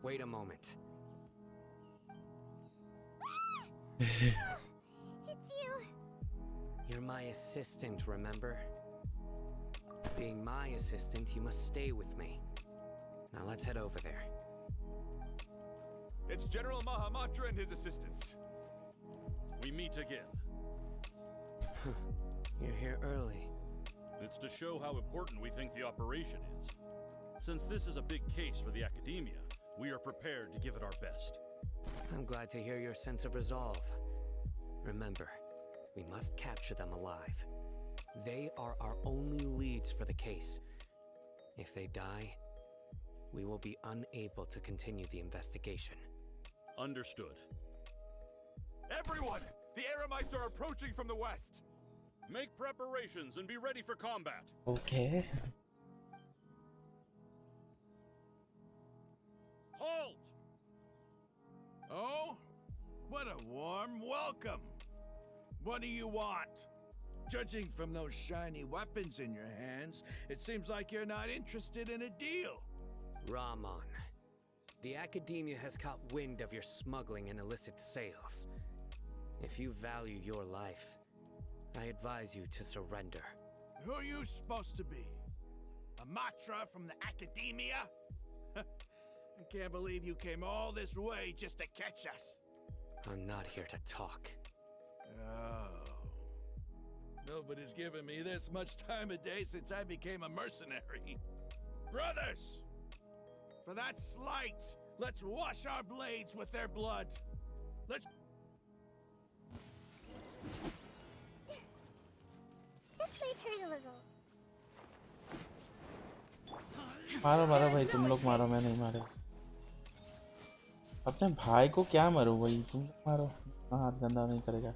Wait a moment. It's you. You're my assistant, remember? Being my assistant, you must stay with me. Now let's head over there. It's General Mahamatra and his assistants. We meet again. You're here early. It's to show how important we think the operation is. Since this is a big case for the Academia, we are prepared to give it our best. I'm glad to hear your sense of resolve. Remember, we must capture them alive. They are our only leads for the case. If they die, we will be unable to continue the investigation. Understood. Everyone! The Aramites are approaching from the west! Make preparations and be ready for combat. Okay. Halt! Oh? What a warm welcome. What do you want? Judging from those shiny weapons in your hands, it seems like you're not interested in a deal. Rahman, the Academia has caught wind of your smuggling and illicit sales. If you value your life, I advise you to surrender. Who are you supposed to be? A Matra from the Academia? I can't believe you came all this way just to catch us. I'm not here to talk. Oh. Nobody's given me this much time of day since I became a mercenary. Brothers! For that slight, let's wash our blades with their blood. Let's... This may hurt a little. मारो मारो भाई, तुम लोग मारो, मैं नहीं मारे। अपने भाई को क्या मारो भाई, तुम लोग मारो, हाथ गंदा नहीं करेगा।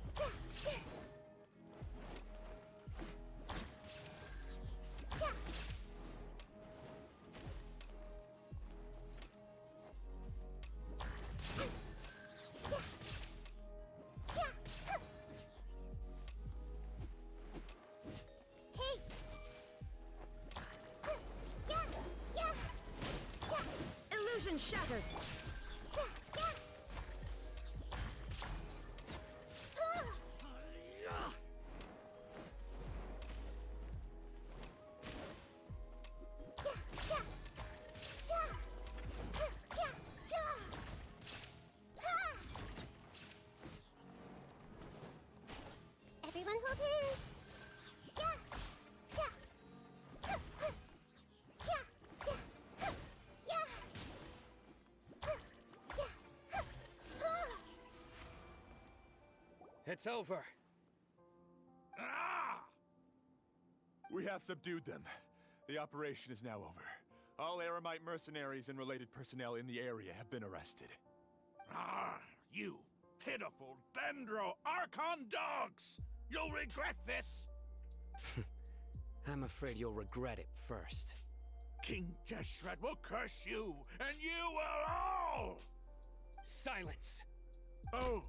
Illusion shattered. Everyone hold hands. It's over. We have subdued them. The operation is now over. All Aramite mercenaries and related personnel in the area have been arrested. Ah, you pitiful Dendro Archon dogs! You'll regret this! I'm afraid you'll regret it first. King Jeshret will curse you, and you will all! Silence! Oh,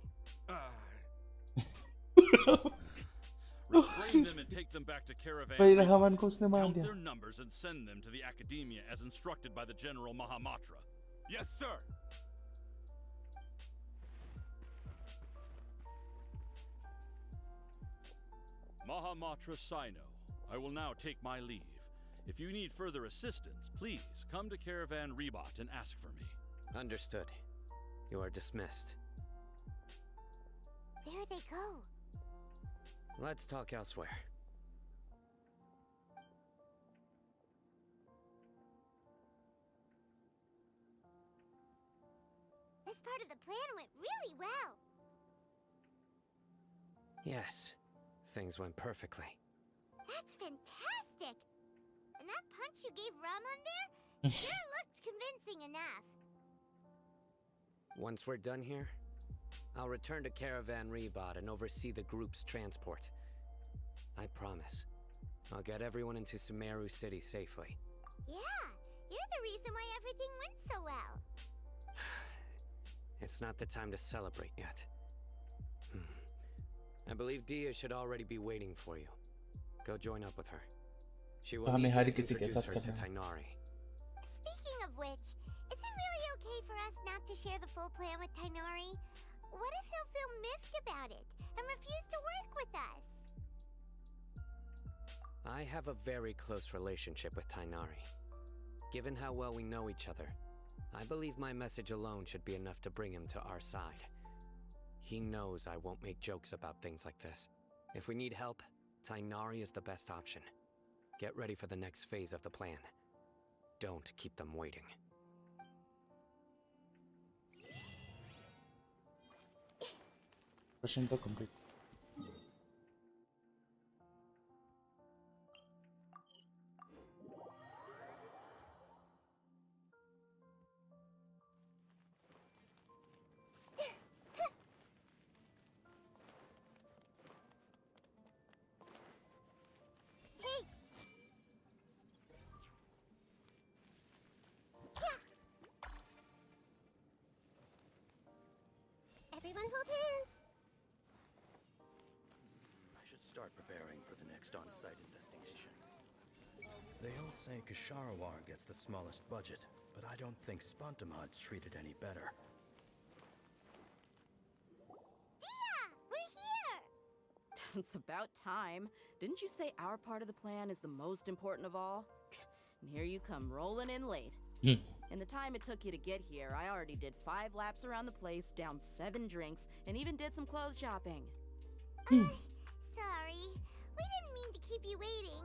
Restrain them and take them back to Caravan. Count their numbers and send them to the Academia as instructed by the General Mahamatra. Yes, sir! Mahamatra Sino, I will now take my leave. If you need further assistance, please come to Caravan Rebot and ask for me. Understood. You are dismissed. There they go. Let's talk elsewhere. This part of the plan went really well. Yes, things went perfectly. That's fantastic! And that punch you gave Rahman there sure looked convincing enough. Once we're done here, I'll return to Caravan Rebot and oversee the group's transport. I promise. I'll get everyone into Sumeru City safely. Yeah, you're the reason why everything went so well. It's not the time to celebrate yet. I believe Dia should already be waiting for you. Go join up with her. She will need you to introduce her to Tainari. Speaking of which, is it really okay for us not to share the full plan with Tainari? What if he'll feel miffed about it and refuse to work with us? I have a very close relationship with Tainari. Given how well we know each other, I believe my message alone should be enough to bring him to our side. He knows I won't make jokes about things like this. If we need help, Tainari is the best option. Get ready for the next phase of the plan. Don't keep them waiting. Question to complete. Everyone hold hands. I should start preparing for the next on-site investigation. They all say Ksharawar gets the smallest budget, but I don't think Spantamad's treated any better. Dia! We're here! It's about time. Didn't you say our part of the plan is the most important of all? And here you come rolling in late. In the time it took you to get here, I already did 5 laps around the place, downed 7 drinks, and even did some clothes shopping. Sorry. We didn't mean to keep you waiting.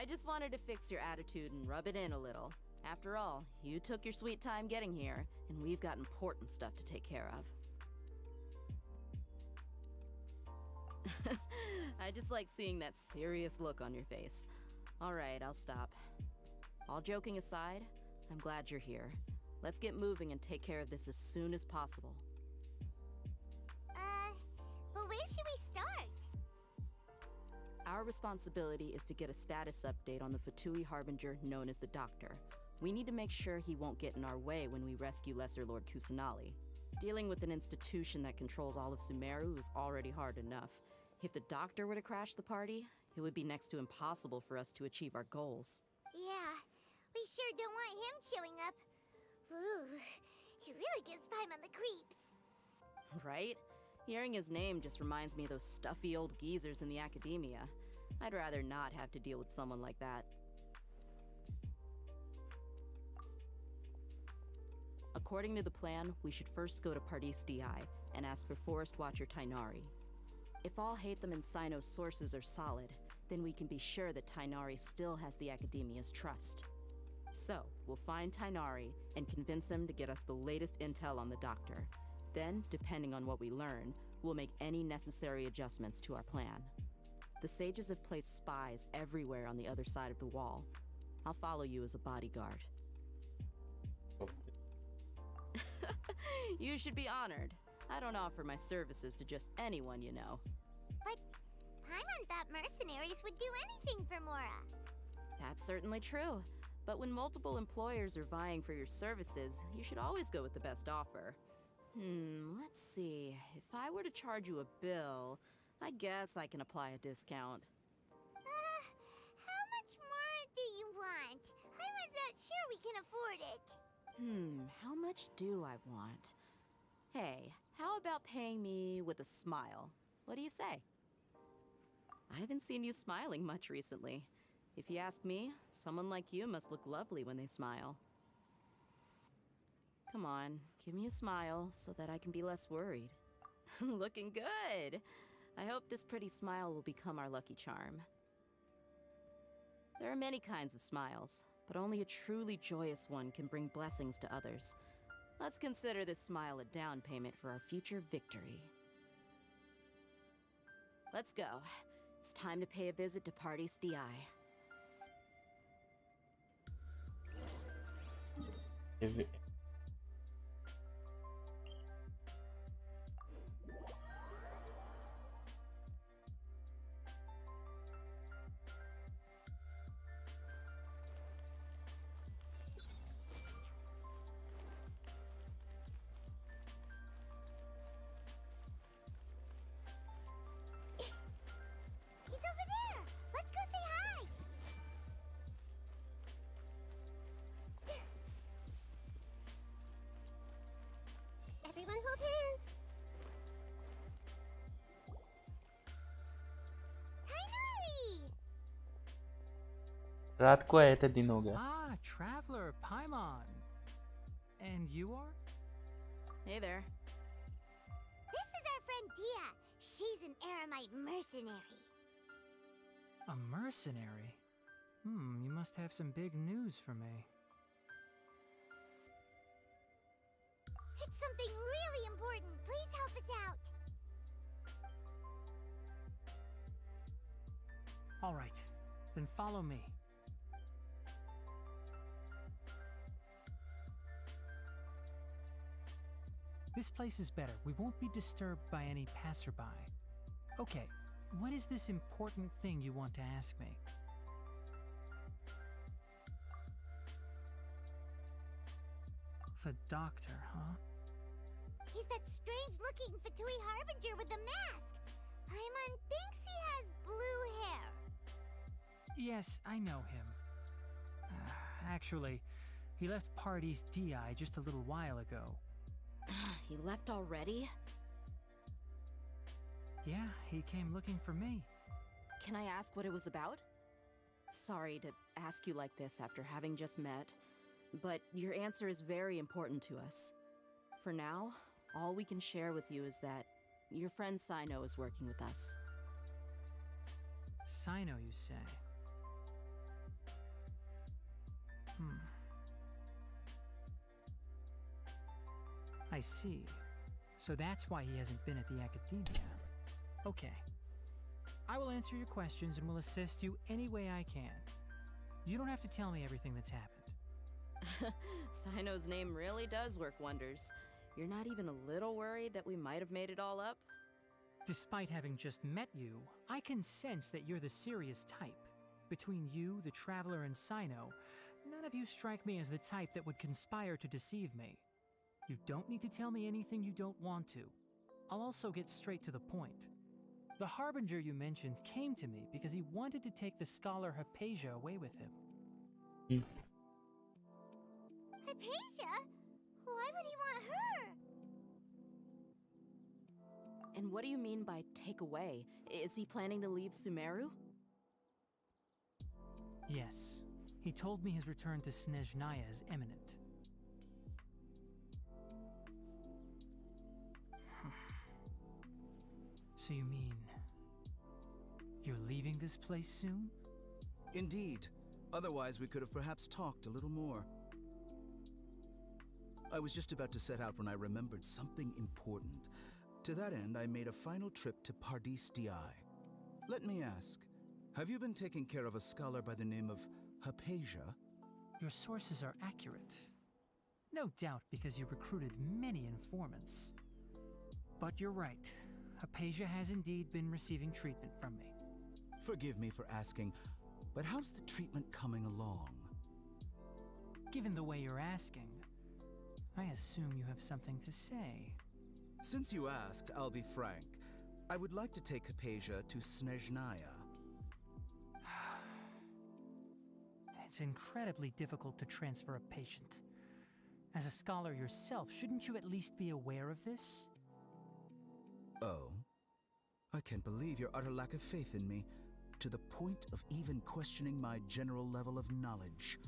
I just wanted to fix your attitude and rub it in a little. After all, you took your sweet time getting here, and we've got important stuff to take care of. I just like seeing that serious look on your face. Alright, I'll stop. All joking aside, I'm glad you're here. Let's get moving and take care of this as soon as possible. But where should we start? Our responsibility is to get a status update on the Fatui Harbinger known as the Doctor. We need to make sure he won't get in our way when we rescue Lesser Lord Kusanali. Dealing with an institution that controls all of Sumeru is already hard enough. If the Doctor were to crash the party, it would be next to impossible for us to achieve our goals. Yeah, we sure don't want him showing up. Ooh, he really gives Paimon the creeps. Right? Hearing his name just reminds me of those stuffy old geezers in the academia. I'd rather not have to deal with someone like that. According to the plan, we should first go to Pardis Di and ask for Forest Watcher Tainari. If all Hatham and Sino's sources are solid, then we can be sure that Tainari still has the Academia's trust. So, we'll find Tainari and convince him to get us the latest intel on the Doctor. Then, depending on what we learn, we'll make any necessary adjustments to our plan. The sages have placed spies everywhere on the other side of the wall. I'll follow you as a bodyguard. You should be honored. I don't offer my services to just anyone you know. But Paimon thought mercenaries would do anything for Mora. That's certainly true. But when multiple employers are vying for your services, you should always go with the best offer. Let's see. If I were to charge you a bill, I guess I can apply a discount. How much more do you want? Paimon's not sure we can afford it. How much do I want? Hey, how about paying me with a smile? What do you say? I haven't seen you smiling much recently. If you ask me, someone like you must look lovely when they smile. Come on, give me a smile so that I can be less worried. Looking good! I hope this pretty smile will become our lucky charm. There are many kinds of smiles, but only a truly joyous one can bring blessings to others. Let's consider this smile a down payment for our future victory. Let's go. It's time to pay a visit to Pardis Di. He's over there! Let's go say hi! रात को आए थे, दिन हो गया। Ah, traveler Paimon. And you are? Hey there. This is our friend Dia. She's an Aramite mercenary. A mercenary? You must have some big news for me. It's something really important. Please help us out. All right, then follow me. This place is better. We won't be disturbed by any passerby. Okay, what is this important thing you want to ask me? The doctor, huh? He's that strange-looking Fatui Harbinger with the mask. Paimon thinks he has blue hair. Yes, I know him. Actually, he left Party's DI just a little while ago. He left already? Yeah, he came looking for me. Can I ask what it was about? Sorry to ask you like this after having just met, but your answer is very important to us. For now, all we can share with you is that your friend Sino is working with us. Sino, you say? I see. So that's why he hasn't been at the academia. Okay. I will answer your questions and will assist you any way I can. You don't have to tell me everything that's happened. Sino's name really does work wonders. You're not even a little worried that we might have made it all up? Despite having just met you, I can sense that you're the serious type. Between you, the Traveler, and Sino, none of you strike me as the type that would conspire to deceive me. You don't need to tell me anything you don't want to. I'll also get straight to the point. The Harbinger you mentioned came to me because he wanted to take the scholar Hypatia away with him. Hypatia? Why would he want her? And what do you mean by take away? Is he planning to leave Sumeru? Yes. He told me his return to Snezhnaya is imminent. So you mean you're leaving this place soon? Indeed. Otherwise, we could have perhaps talked a little more. I was just about to set out when I remembered something important. To that end, I made a final trip to Pardis Di. Let me ask, have you been taking care of a scholar by the name of Hypatia? Your sources are accurate. No doubt because you recruited many informants. But you're right. Hypatia has indeed been receiving treatment from me. Forgive me for asking, but how's the treatment coming along? Given the way you're asking, I assume you have something to say. Since you asked, I'll be frank. I would like to take Hypatia to Snezhnaya. It's incredibly difficult to transfer a patient. As a scholar yourself, shouldn't you at least be aware of this? Oh? I can't believe your utter lack of faith in me, to the point of even questioning my general level of knowledge.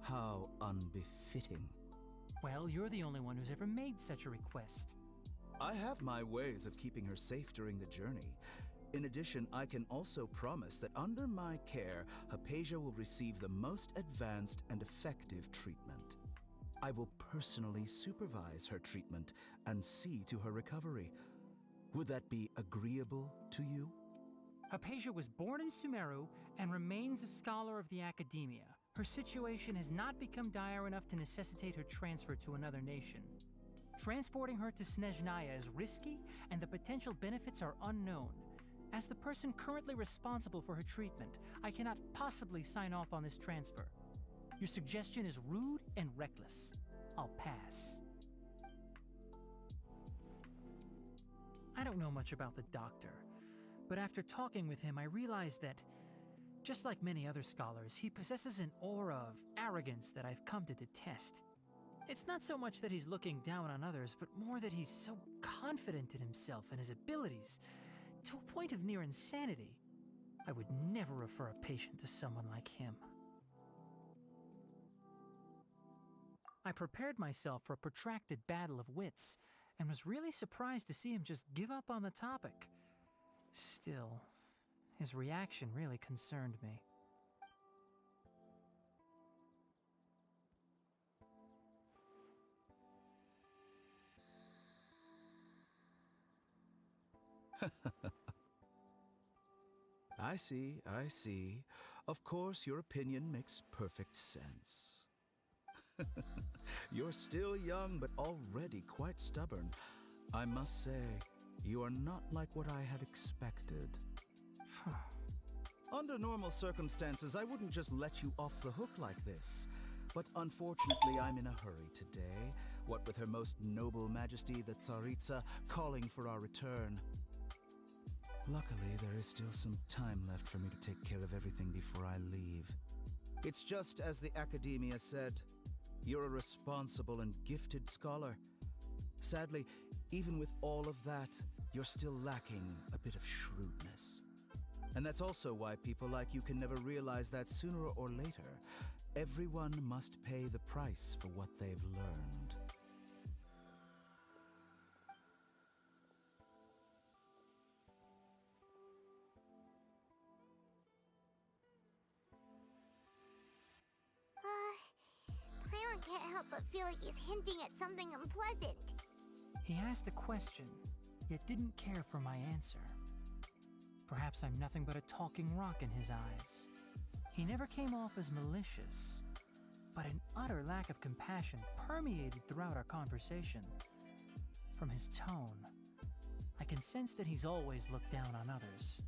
How unbefitting. Well, you're the only one who's ever made such a request. I have my ways of keeping her safe during the journey. In addition, I can also promise that under my care, Hypatia will receive the most advanced and effective treatment. I will personally supervise her treatment and see to her recovery. Would that be agreeable to you? Hypatia was born in Sumeru and remains a scholar of the academia. Her situation has not become dire enough to necessitate her transfer to another nation. Transporting her to Snezhnaya is risky, and the potential benefits are unknown. As the person currently responsible for her treatment, I cannot possibly sign off on this transfer. Your suggestion is rude and reckless. I'll pass. I don't know much about the doctor, but after talking with him, I realized that, just like many other scholars, he possesses an aura of arrogance that I've come to detest. It's not so much that he's looking down on others, but more that he's so confident in himself and his abilities, to a point of near insanity. I would never refer a patient to someone like him. I prepared myself for a protracted battle of wits, and was really surprised to see him just give up on the topic. Still, his reaction really concerned me. I see, I see. Of course, your opinion makes perfect sense. You're still young, but already quite stubborn. I must say, you are not like what I had expected. Under normal circumstances, I wouldn't just let you off the hook like this. But unfortunately, I'm in a hurry today, what with Her Most Noble Majesty the Tsaritsa calling for our return. Luckily, there is still some time left for me to take care of everything before I leave. It's just as the Academia said, you're a responsible and gifted scholar. Sadly, even with all of that, you're still lacking a bit of shrewdness. And that's also why people like you can never realize that sooner or later, everyone must pay the price for what they've learned. Paimon can't help but feel like he's hinting at something unpleasant. He asked a question, yet didn't care for my answer. Perhaps I'm nothing but a talking rock in his eyes. He never came off as malicious, but an utter lack of compassion permeated throughout our conversation. From his tone, I can sense that he's always looked down on others.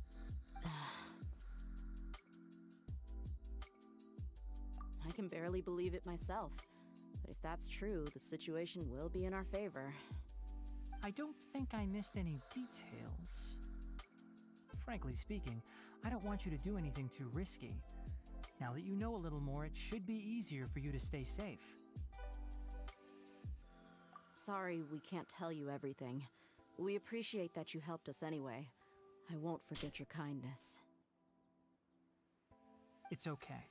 I can barely believe it myself. But if that's true, the situation will be in our favor. I don't think I missed any details. Frankly speaking, I don't want you to do anything too risky. Now that you know a little more, it should be easier for you to stay safe. Sorry we can't tell you everything. We appreciate that you helped us anyway. I won't forget your kindness. It's okay.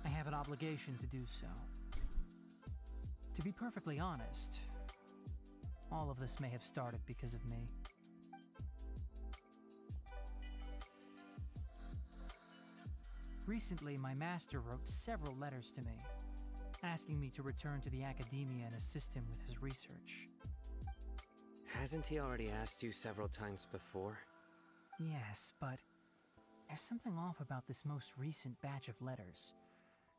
I have an obligation to do so. To be perfectly honest, all of this may have started because of me. Recently, my master wrote several letters to me, asking me to return to the Academia and assist him with his research. Hasn't he already asked you several times before? Yes, but there's something off about this most recent batch of letters.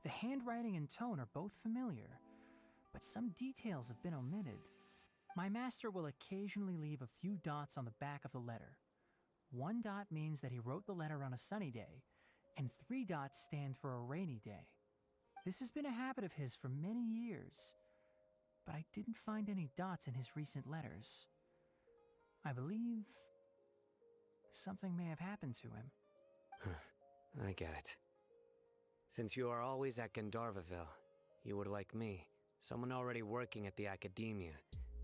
The handwriting and tone are both familiar, but some details have been omitted. My master will occasionally leave a few dots on the back of the letter. 1 dot means that he wrote the letter on a sunny day, and 3 dots stand for a rainy day. This has been a habit of his for many years, but I didn't find any dots in his recent letters. I believe something may have happened to him. I get it. Since you are always at Gandharvaville, you would like me, someone already working at the Academia,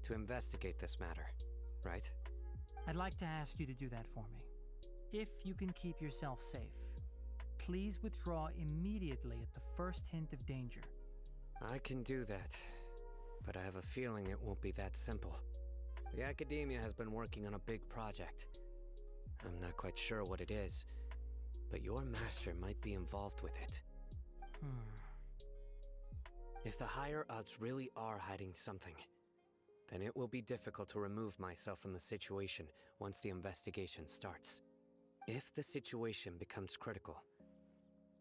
to investigate this matter, right? I'd like to ask you to do that for me. If you can keep yourself safe, please withdraw immediately at the first hint of danger. I can do that, but I have a feeling it won't be that simple. The Academia has been working on a big project. I'm not quite sure what it is, but your master might be involved with it. If the higher-ups really are hiding something, then it will be difficult to remove myself from the situation once the investigation starts. If the situation becomes critical,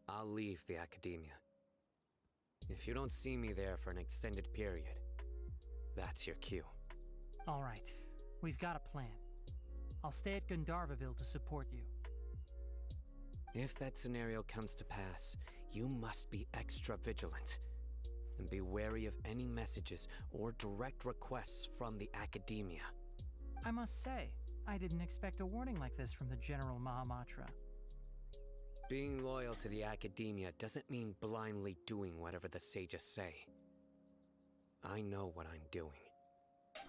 I'll leave the Academia. If you don't see me there for an extended period, that's your cue. All right, we've got a plan. I'll stay at Gandharvaville to support you. If that scenario comes to pass, you must be extra vigilant. And be wary of any messages or direct requests from the Academia. I must say, I didn't expect a warning like this from the General Mahamatra. Being loyal to the Academia doesn't mean blindly doing whatever the sages say. I know what I'm doing.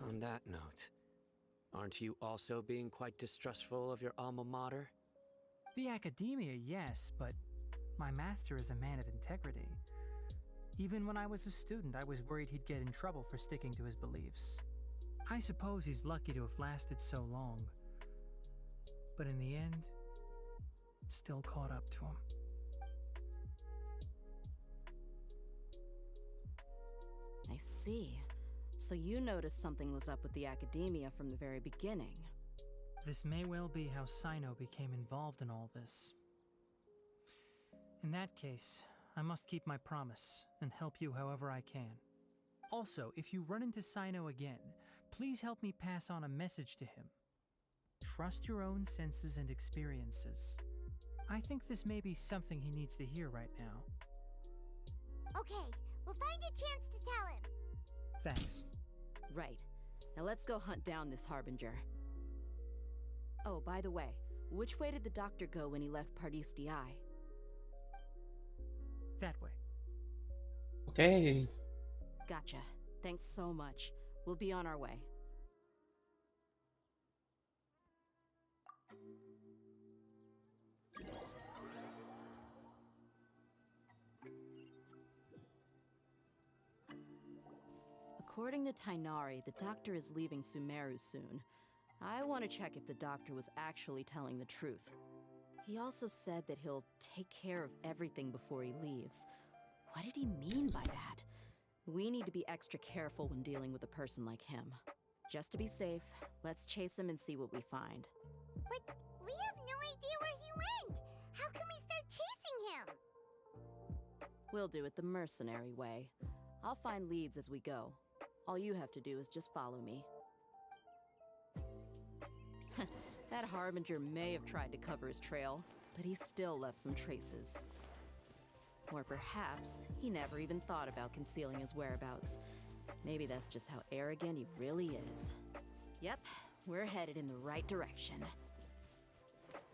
On that note, aren't you also being quite distrustful of your alma mater? The Academia, yes, but my master is a man of integrity. Even when I was a student, I was worried he'd get in trouble for sticking to his beliefs. I suppose he's lucky to have lasted so long. But in the end, it still caught up to him. I see. So you noticed something was up with the academia from the very beginning. This may well be how Sino became involved in all this. In that case, I must keep my promise and help you however I can. Also, if you run into Sino again, please help me pass on a message to him. Trust your own senses and experiences. I think this may be something he needs to hear right now. Okay, we'll find a chance to tell him. Thanks. Right. Now let's go hunt down this Harbinger. Oh, by the way, which way did the doctor go when he left Pardis Di? That way. Okay. Gotcha. Thanks so much. We'll be on our way. According to Tighnari, the doctor is leaving Sumeru soon. I want to check if the doctor was actually telling the truth. He also said that he'll take care of everything before he leaves. What did he mean by that? We need to be extra careful when dealing with a person like him. Just to be safe, let's chase him and see what we find. But we have no idea where he went! How can we start chasing him? We'll do it the mercenary way. I'll find leads as we go. All you have to do is just follow me. That Harbinger may have tried to cover his trail, but he still left some traces. Or perhaps he never even thought about concealing his whereabouts. Maybe that's just how arrogant he really is. Yep, we're headed in the right direction.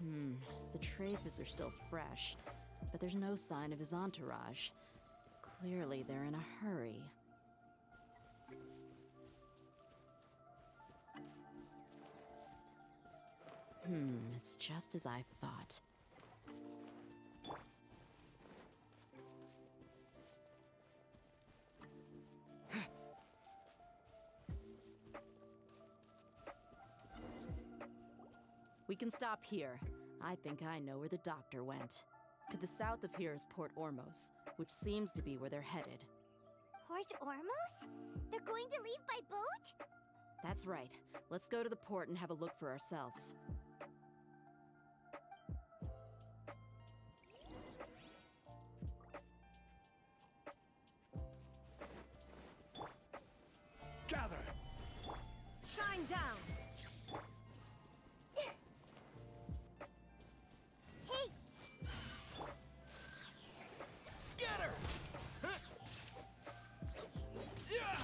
The traces are still fresh, but there's no sign of his entourage. Clearly they're in a hurry. It's just as I thought. We can stop here. I think I know where the doctor went. To the south of here is Port Ormos, which seems to be where they're headed. Port Ormos? They're going to leave by boat? That's right. Let's go to the port and have a look for ourselves. Gather! Shine down! Hey! Scatter! Yeah!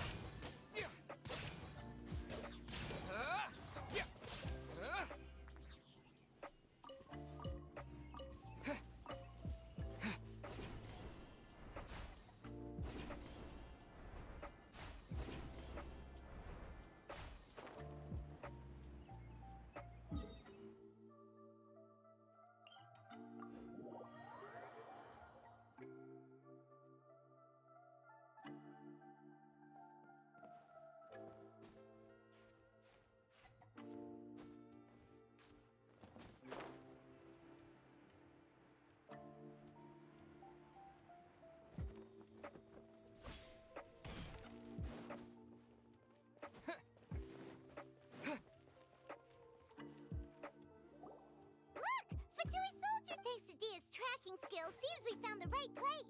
Skills seems we found the right place.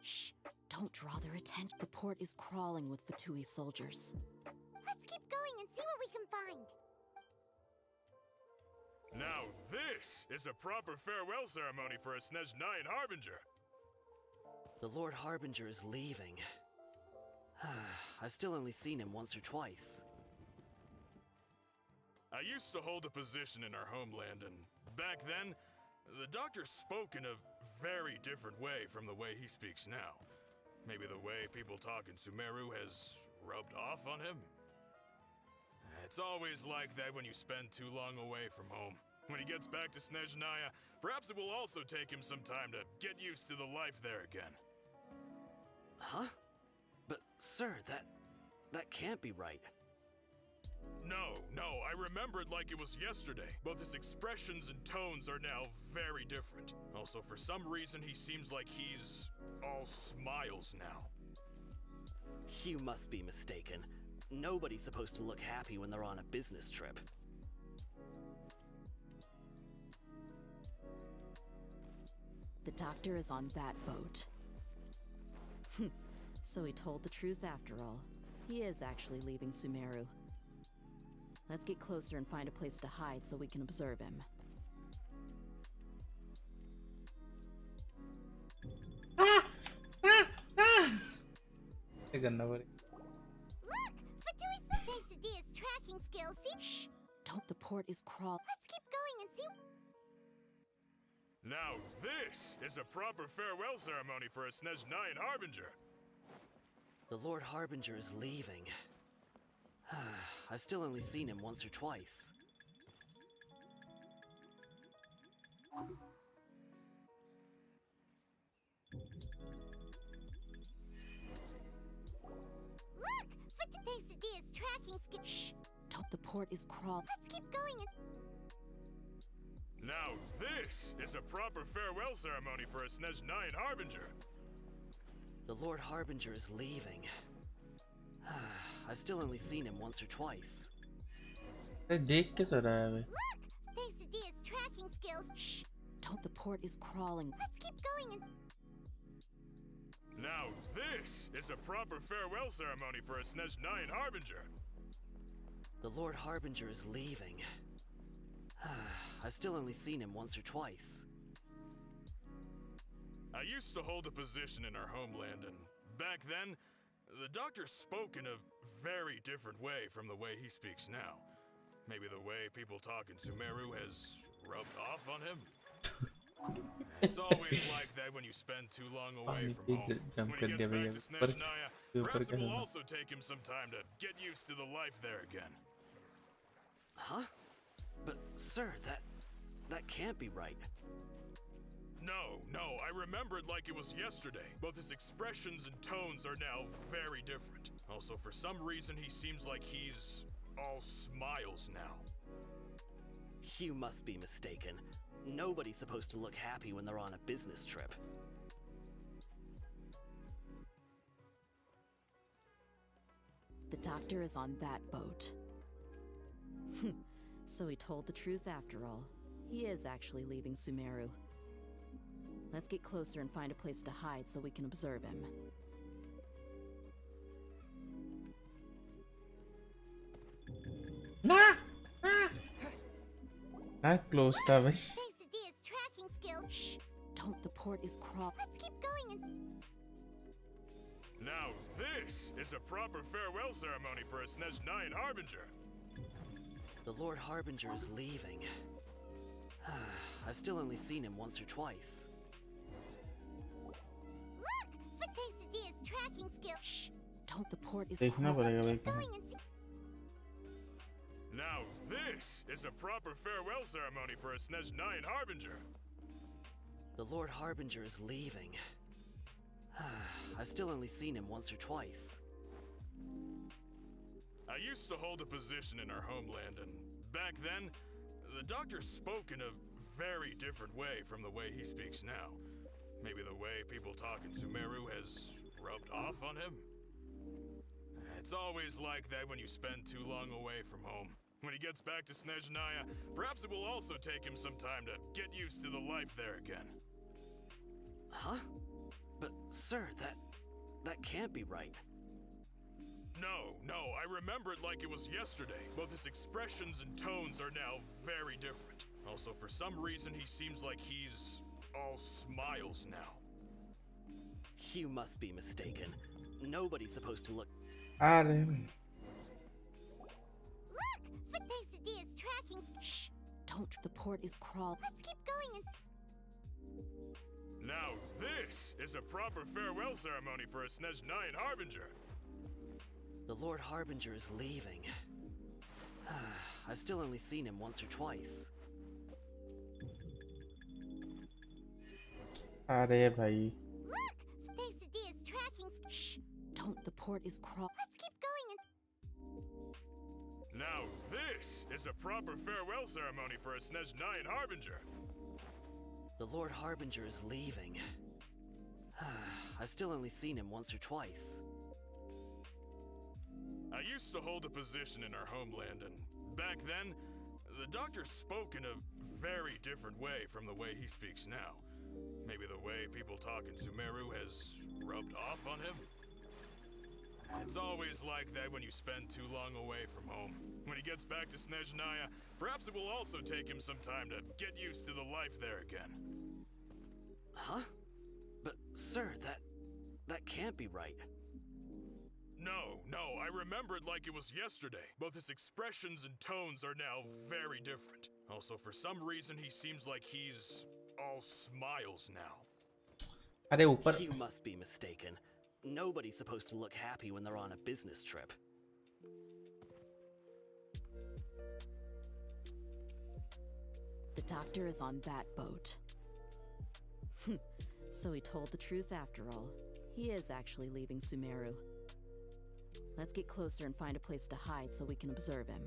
Shh! Don't draw their attention. The port is crawling with Fatui soldiers. Let's keep going and see what we can find. Now this is a proper farewell ceremony for a Snezhnayan Harbinger. The Lord Harbinger is leaving. I've still only seen him once or twice. I used to hold a position in our homeland, and back then, the doctor spoke in a very different way from the way he speaks now. Maybe the way people talk in Sumeru has rubbed off on him? It's always like that when you spend too long away from home. When he gets back to Snezhnaya, perhaps it will also take him some time to get used to the life there again. Huh? But, sir, that can't be right. No, I remembered like it was yesterday. Both his expressions and tones are now very different. Also, for some reason, he seems like he's all smiles now. You must be mistaken. Nobody's supposed to look happy when they're on a business trip. The doctor is on that boat. So he told the truth after all. He is actually leaving Sumeru. Let's get closer and find a place to hide so we can observe him. Look! Fatui thanks to Dia's tracking skills. See? Shh! Don't, the port is crawl. Let's keep going and see. Now this is a proper farewell ceremony for a Snej 9 Harbinger. The Lord Harbinger is leaving. I've still only seen him once or twice. Look! Thanks to Dia's tracking skills. Shh! Don't, the port is crawl. Let's keep going and... Now this is a proper farewell ceremony for a Snej 9 Harbinger. The Lord Harbinger is leaving. I've still only seen him once or twice. देख के तो रहा है भाई. Look! Thanks to Dia's tracking skills. Shh! Don't, the port is crawling. Let's keep going and... Now this is a proper farewell ceremony for a Snej 9 Harbinger. The Lord Harbinger is leaving. I've still only seen him once or twice. I used to hold a position in our homeland, and back then, the doctor spoke in a very different way from the way he speaks now. Maybe the way people talk in Sumeru has rubbed off on him? It's always like that when you spend too long away from home. When he gets back to Snezhnaya, perhaps it will also take him some time to get used to the life there again. Huh? But, sir, that can't be right. No, I remembered like it was yesterday. Both his expressions and tones are now very different. Also, for some reason, he seems like he's all smiles now. You must be mistaken. Nobody's supposed to look happy when they're on a business trip. The doctor is on that boat. So he told the truth after all. He is actually leaving Sumeru. Let's get closer and find a place to hide so we can observe him. Close था भाई. Thanks to Dia's tracking skills. Shh! Don't, the port is crawl. Let's keep going and... Now this is a proper farewell ceremony for a Snej 9 Harbinger. The Lord Harbinger is leaving. I've still only seen him once or twice. Look! Thanks to Dia's tracking skills. Shh! Don't, the port is देखना crawl. पड़ेगा भाई Keep going and see. Now this is a proper farewell ceremony for a Snej 9 Harbinger. The Lord Harbinger is leaving. I've still only seen him once or twice. I used to hold a position in our homeland, and back then, the doctor spoke in a very different way from the way he speaks now. Maybe the way people talk in Sumeru has rubbed off on him? It's always like that when you spend too long away from home. When he gets back to Snezhnaya, perhaps it will also take him some time to get used to the life there again. Huh? But, sir, that can't be right. No, I remembered like it was yesterday. Both his expressions and tones are now very different. Also, for some reason, he seems like he's all smiles now. You must be mistaken. Nobody's supposed to look... Look! Thanks to Dia's tracking... Shh! Don't, the port is crawl. Let's keep going and... Now this is a proper farewell ceremony for a Snej 9 Harbinger. The Lord Harbinger is leaving. I've still only seen him once or twice. अरे भाई. Look! Thanks to Dia's tracking... port is crawl. Let's keep going and Now this is a proper farewell ceremony for a Snezhnayan Harbinger. The Lord Harbinger is leaving. I've still only seen him once or twice. I used to hold a position in our homeland, and back then, the doctor spoke in a very different way from the way he speaks now. Maybe the way people talk in Sumeru has rubbed off on him? It's always like that when you spend too long away from home. When he gets back to Snezhnaya, perhaps it will also take him some time to get used to the life there again. Huh? But, sir, that can't be right. No, I remember it like it was yesterday. Both his expressions and tones are now very different. Also, for some reason, he seems like he's all smiles now. अरे ऊपर You must be mistaken. Nobody's supposed to look happy when they're on a business trip. The doctor is on that boat. So he told the truth after all. He is actually leaving Sumeru. Let's get closer and find a place to hide so we can observe him.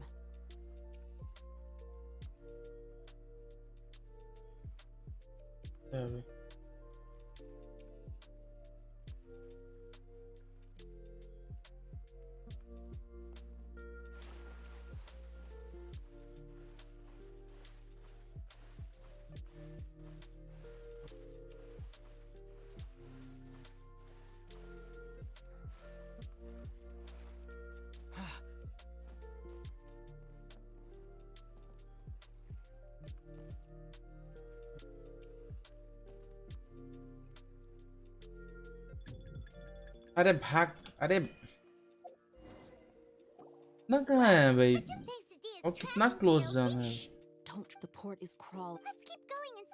अरे भाग अरे ना कहाँ है भाई और कितना close जाना है Don't. The port is crawl. let's keep going and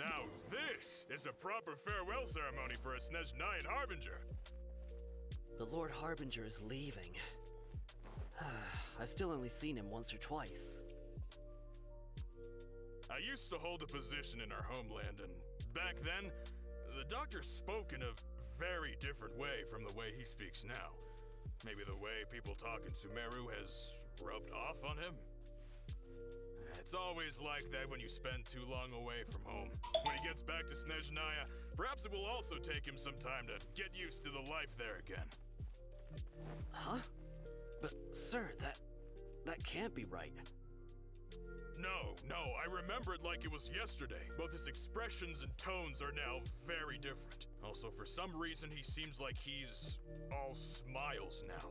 Now this is a proper farewell ceremony for a Snezhnayan Harbinger. The Lord Harbinger is leaving. I've still only seen him once or twice. I used to hold a position in our homeland, and back then, the doctor spoke in a very different way from the way he speaks now. Maybe the way people talk in Sumeru has rubbed off on him? It's always like that when you spend too long away from home. When he gets back to Snezhnaya, perhaps it will also take him some time to get used to the life there again. Huh? But, sir, that can't be right. No, I remember it like it was yesterday. Both his expressions and tones are now very different. Also, for some reason, he seems like he's all smiles now.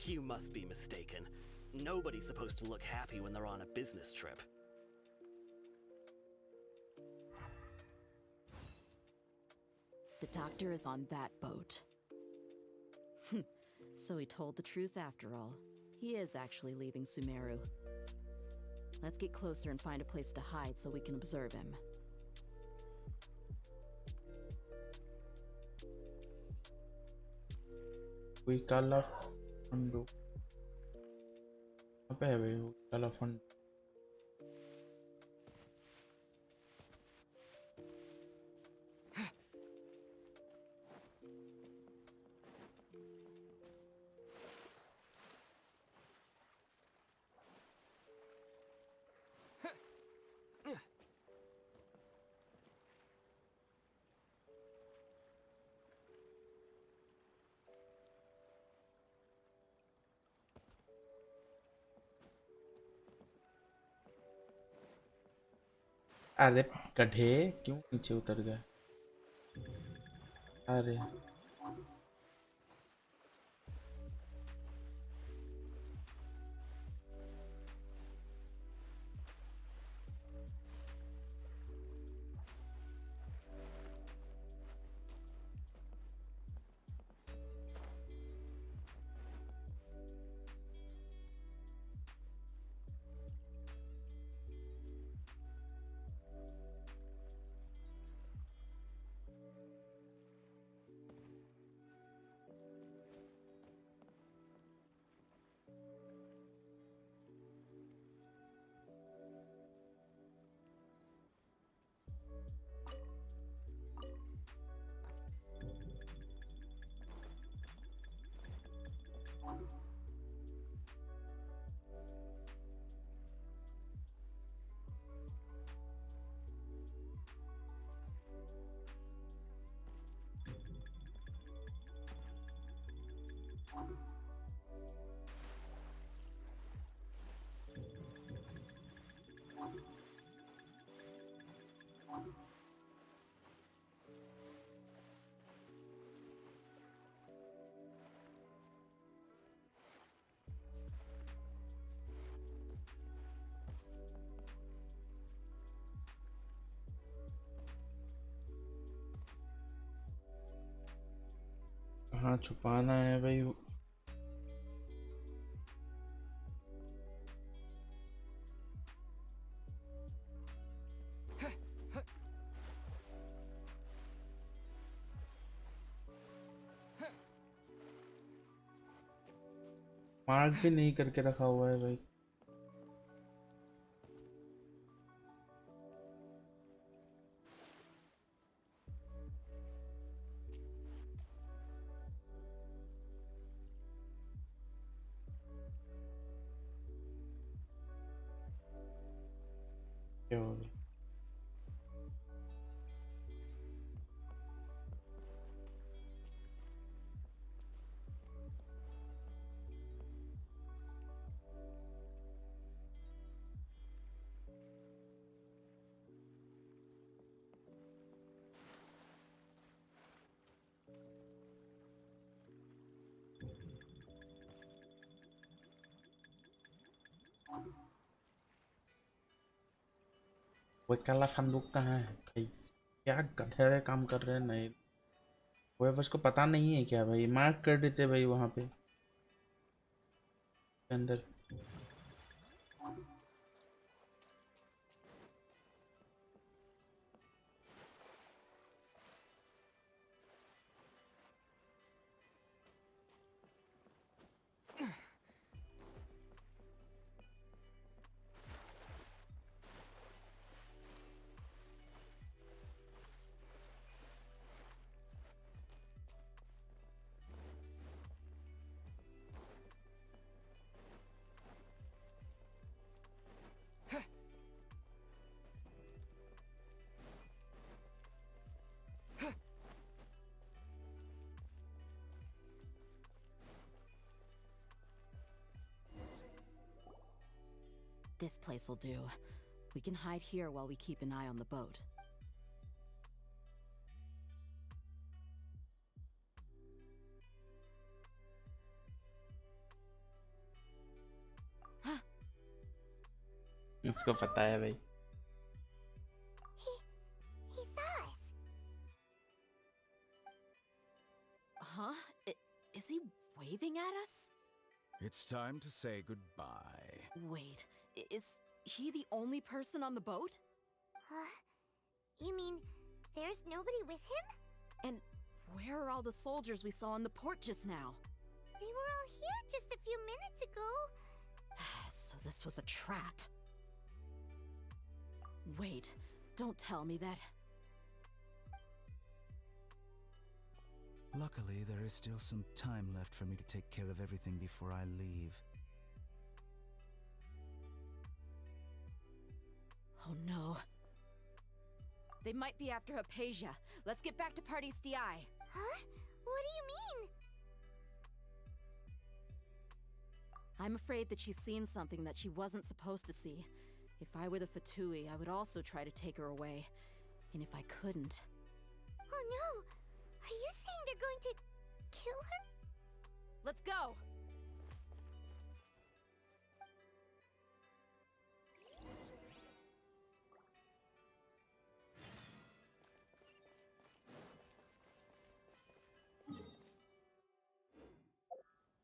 You must be mistaken. Nobody's supposed to look happy when they're on a business trip. The doctor is on that boat. So he told the truth after all. He is actually leaving Sumeru. Let's get closer and find a place to hide so we can observe him. कोई काला फंडो अबे है भाई वो काला fund अरे गधे क्यों नीचे उतर गए अरे कहाँ छुपाना है भाई? मार्क भी नहीं करके रखा हुआ है भाई। क्या हो गया? वो काला संदूक कहाँ है भाई? क्या गधेड़े काम कर रहे हैं? नहीं, वो बस को पता नहीं है क्या भाई? मार्क कर देते भाई वहां पे अंदर। This place will do. We can hide here while we keep an eye on the boat. इसको पता है भाई। He saw us. Huh? Is he waving at us? It's time to say goodbye. Wait, is he the only person on the boat? You mean there's nobody with him? And where are all the soldiers we saw in the port just now? They were all here just a few minutes ago. So this was a trap. Wait, don't tell me that. Luckily, there is still some time left for me to take care of everything before I leave. Oh no. They might be after Hypatia. Let's get back to Party's DI. Huh? What do you mean? I'm afraid that she's seen something that she wasn't supposed to see. If I were the Fatui, I would also try to take her away. And if I couldn't... Oh no! Are you saying they're going to kill her? Let's go!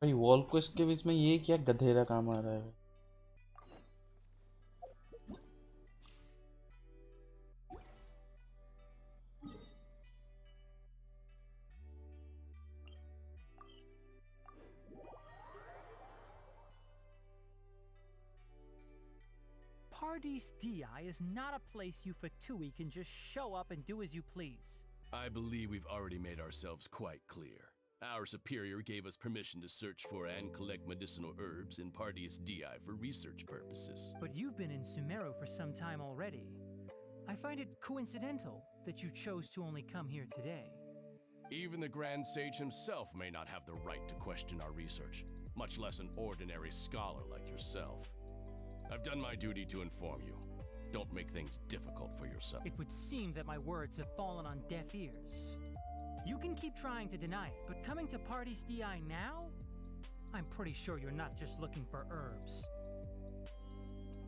भाई wall quest के बीच में ये क्या गधेरा काम आ रहा है? Party's DI is not a place you Fatui can just show up and do as you please. I believe we've already made ourselves quite clear. Our superior gave us permission to search for and collect medicinal herbs in Party's DI for research purposes. But you've been in Sumeru for some time already. I find it coincidental that you chose to only come here today. Even the Grand Sage himself may not have the right to question our research, much less an ordinary scholar like yourself. I've done my duty to inform you. Don't make things difficult for yourself. It would seem that my words have fallen on deaf ears. You can keep trying to deny it, but coming to Party's DI now? I'm pretty sure you're not just looking for herbs.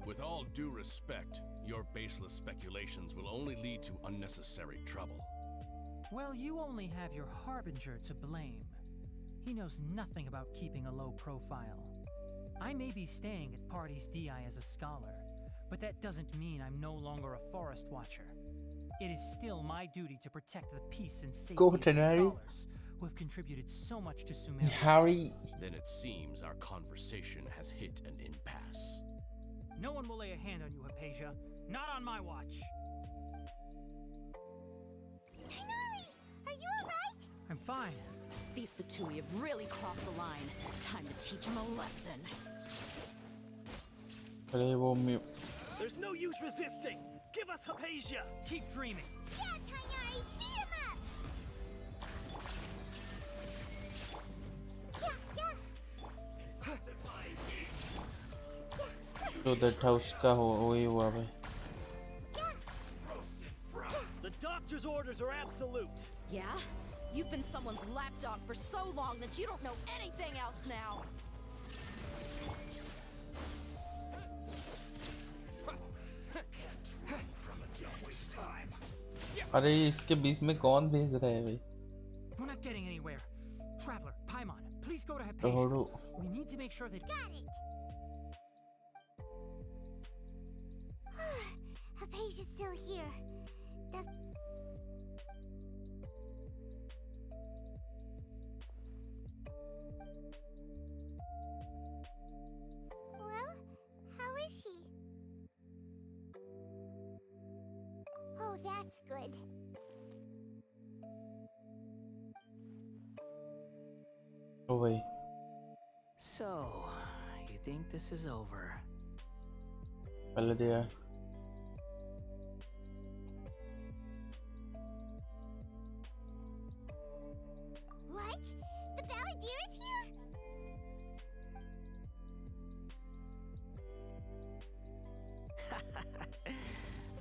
With all due respect, your baseless speculations will only lead to unnecessary trouble. Well, you only have your Harbinger to blame. He knows nothing about keeping a low profile. I may be staying at Party's DI as a scholar, but that doesn't mean I'm no longer a forest watcher. It is still my duty to protect the peace and safety of the scholars who have contributed so much to Sumeru. Harry. Then it seems our conversation has hit an impasse. No one will lay a hand on you, Hypatia. Not on my watch. Tighnari, are you alright? I'm fine. These Fatui have really crossed the line. Time to teach them a lesson. There's no use resisting. Give us Hypatia. Keep dreaming. Yeah, Tighnari, beat him up! तो that house का वही हुआ भाई. The doctor's orders are absolute. Yeah? You've been someone's lapdog for so long that you don't know anything else now. अरे इसके बीच में कौन भेज रहा है भाई? We're not getting anywhere. Traveler, Paimon, please go to Hypatia. We need to make sure that... Got it! Hypatia's still here. Well, how is she? Oh, that's good. Oh wait. So, you think this is over? Palladia. What? The Balladeer is here?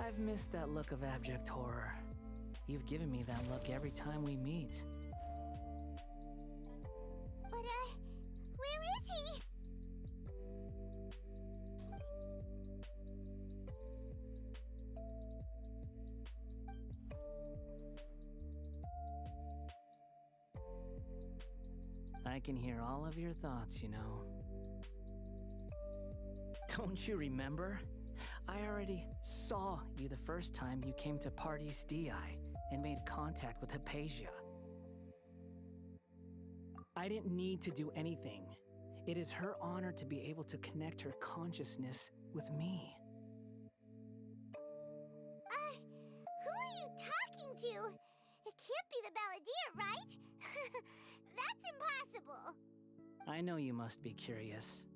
I've missed that look of abject horror. You've given me that look every time we meet. But, where is he? I can hear all of your thoughts, you know. Don't you remember? I already saw you the first time you came to Party's DI and made contact with Hypatia. I didn't need to do anything. It is her honor to be able to connect her consciousness with me. Who are you talking to? It can't be the Balladeer, right? That's impossible. I know you must be curious.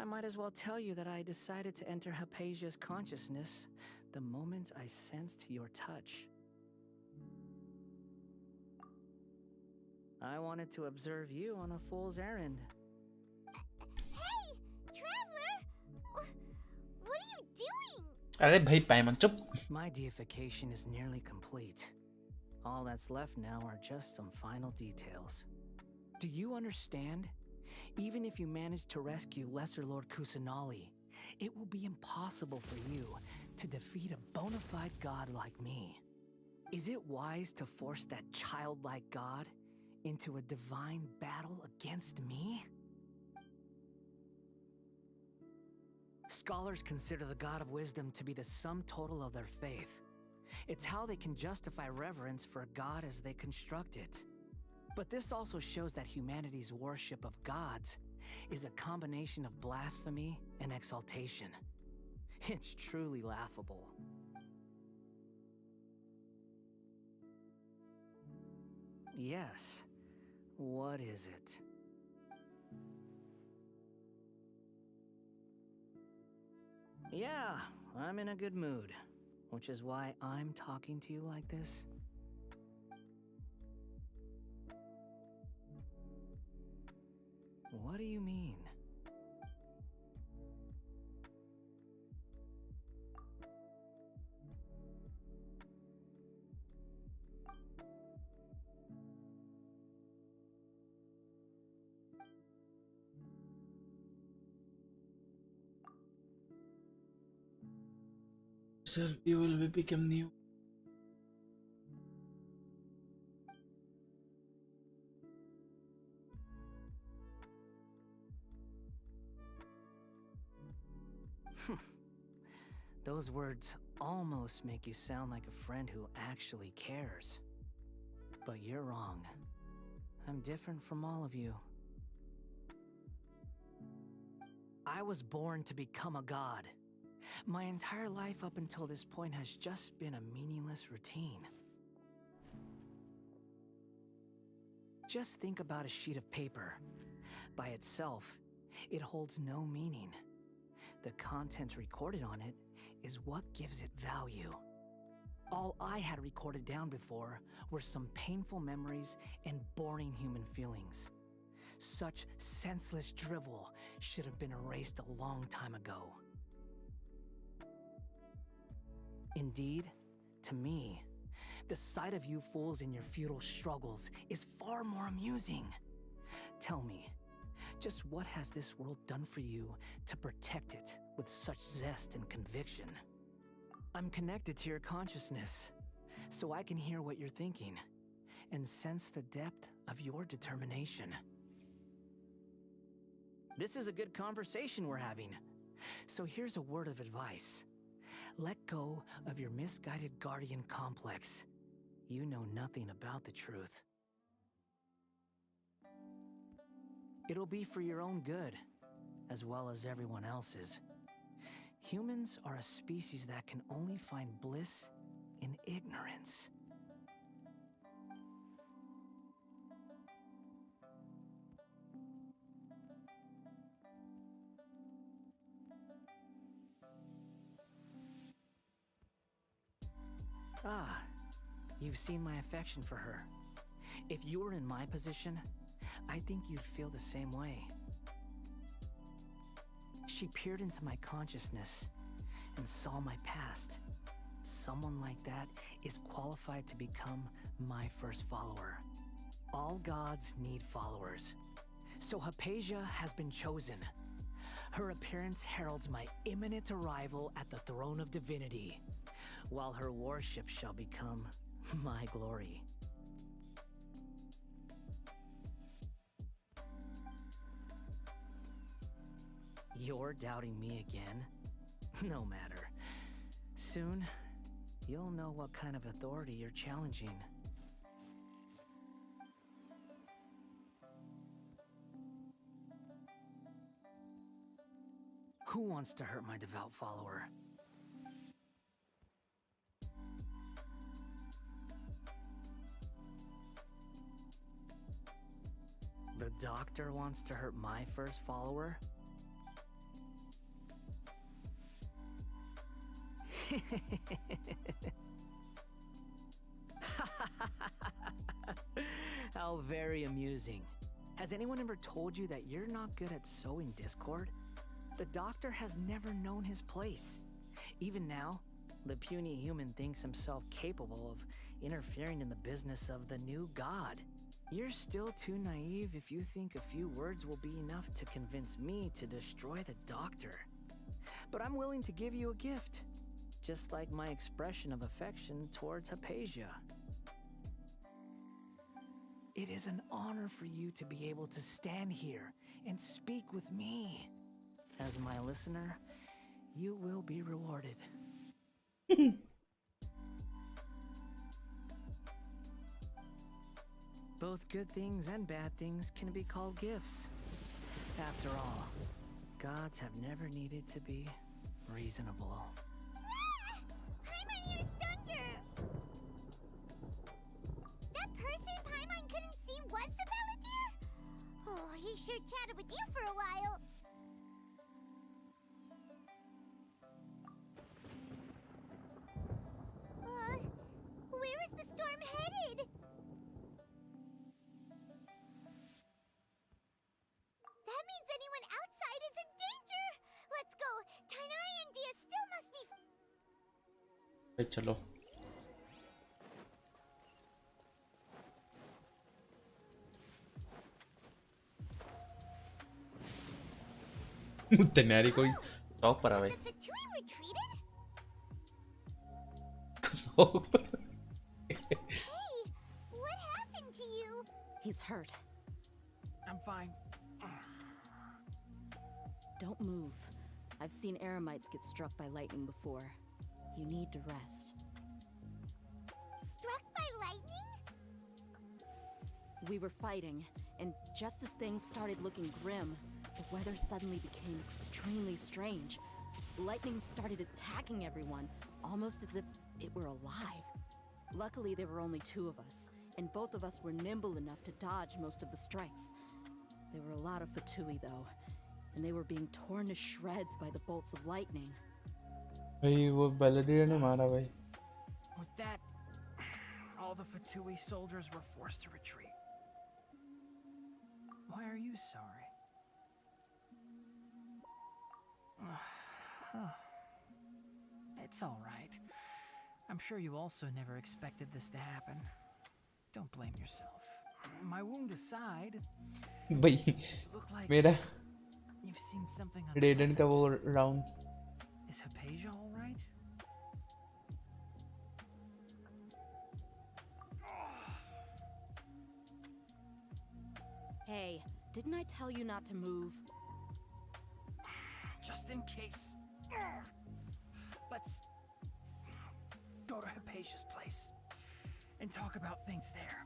I might as well tell you that I decided to enter Hypatia's consciousness the moment I sensed your touch. I wanted to observe you on a fool's errand. Hey, Traveler! What are you doing? अरे भाई पाइमन चुप. My deification is nearly complete. All that's left now are just some final details. Do you understand? Even if you manage to rescue Lesser Lord Kusanali, it will be impossible for you to defeat a bona fide god like me. Is it wise to force that childlike god into a divine battle against me? Scholars consider the god of wisdom to be the sum total of their faith. It's how they can justify reverence for a god as they construct it. But this also shows that humanity's worship of gods is a combination of blasphemy and exaltation. It's truly laughable. Yes. What is it? Yeah, I'm in a good mood, which is why I'm talking to you like this. What do you mean? Yourself, you will become new. Those words almost make you sound like a friend who actually cares. But you're wrong. I'm different from all of you. I was born to become a god. My entire life up until this point has just been a meaningless routine. Just think about a sheet of paper. By itself, it holds no meaning. The content recorded on it is what gives it value. All I had recorded down before were some painful memories and boring human feelings. Such senseless drivel should have been erased a long time ago. Indeed, to me, the sight of you fools in your futile struggles is far more amusing. Tell me, just what has this world done for you to protect it with such zest and conviction? I'm connected to your consciousness, so I can hear what you're thinking and sense the depth of your determination. This is a good conversation we're having, so here's a word of advice. Let go of your misguided guardian complex. You know nothing about the truth. It'll be for your own good, as well as everyone else's. Humans are a species that can only find bliss in ignorance. Ah, you've seen my affection for her. If you were in my position, I think you'd feel the same way. She peered into my consciousness and saw my past. Someone like that is qualified to become my first follower. All gods need followers. So Hypatia has been chosen. Her appearance heralds my imminent arrival at the throne of divinity, while her worship shall become my glory. You're doubting me again? No matter. Soon, you'll know what kind of authority you're challenging. Who wants to hurt my devout follower? The doctor wants to hurt my first follower? How very amusing. Has anyone ever told you that you're not good at sowing discord? The doctor has never known his place. Even now, the puny human thinks himself capable of interfering in the business of the new god. You're still too naive if you think a few words will be enough to convince me to destroy the doctor. But I'm willing to give you a gift, just like my expression of affection towards Hypatia. It is an honor for you to be able to stand here and speak with me. As my listener, you will be rewarded. Both good things and bad things can be called gifts. After all, gods have never needed to be reasonable. Paimon, here's Thunder! That person Paimon couldn't see was the Balladeer? Oh, he sure chatted with you for a while. Where is the storm headed? That means anyone outside is in danger! Let's go! Tighnari and Dia still must be... चलो Tenari कोई top पर आवे. The Fatui retreated? So Hey, what happened to you? He's hurt. I'm fine. Don't move. I've seen eremites get struck by lightning before. You need to rest. Struck by lightning? We were fighting, and just as things started looking grim, the weather suddenly became extremely strange. Lightning started attacking everyone, almost as if it were alive. Luckily, there were only two of us, and both of us were nimble enough to dodge most of the strikes. There were a lot of Fatui, though, and they were being torn to shreds by the bolts of lightning. भाई वो बैलेडियर ने मारा भाई. With that, all the Fatui soldiers were forced to retreat. Why are you sorry? It's all right. I'm sure you also never expected this to happen. Don't blame yourself. My wound aside, भाई you look like मेरा you've seen something रेडन का वो unpleasant. Round. Is Hypatia all right? Hey, didn't I tell you not to move? Just in case. Let's go to Hypatia's place and talk about things there.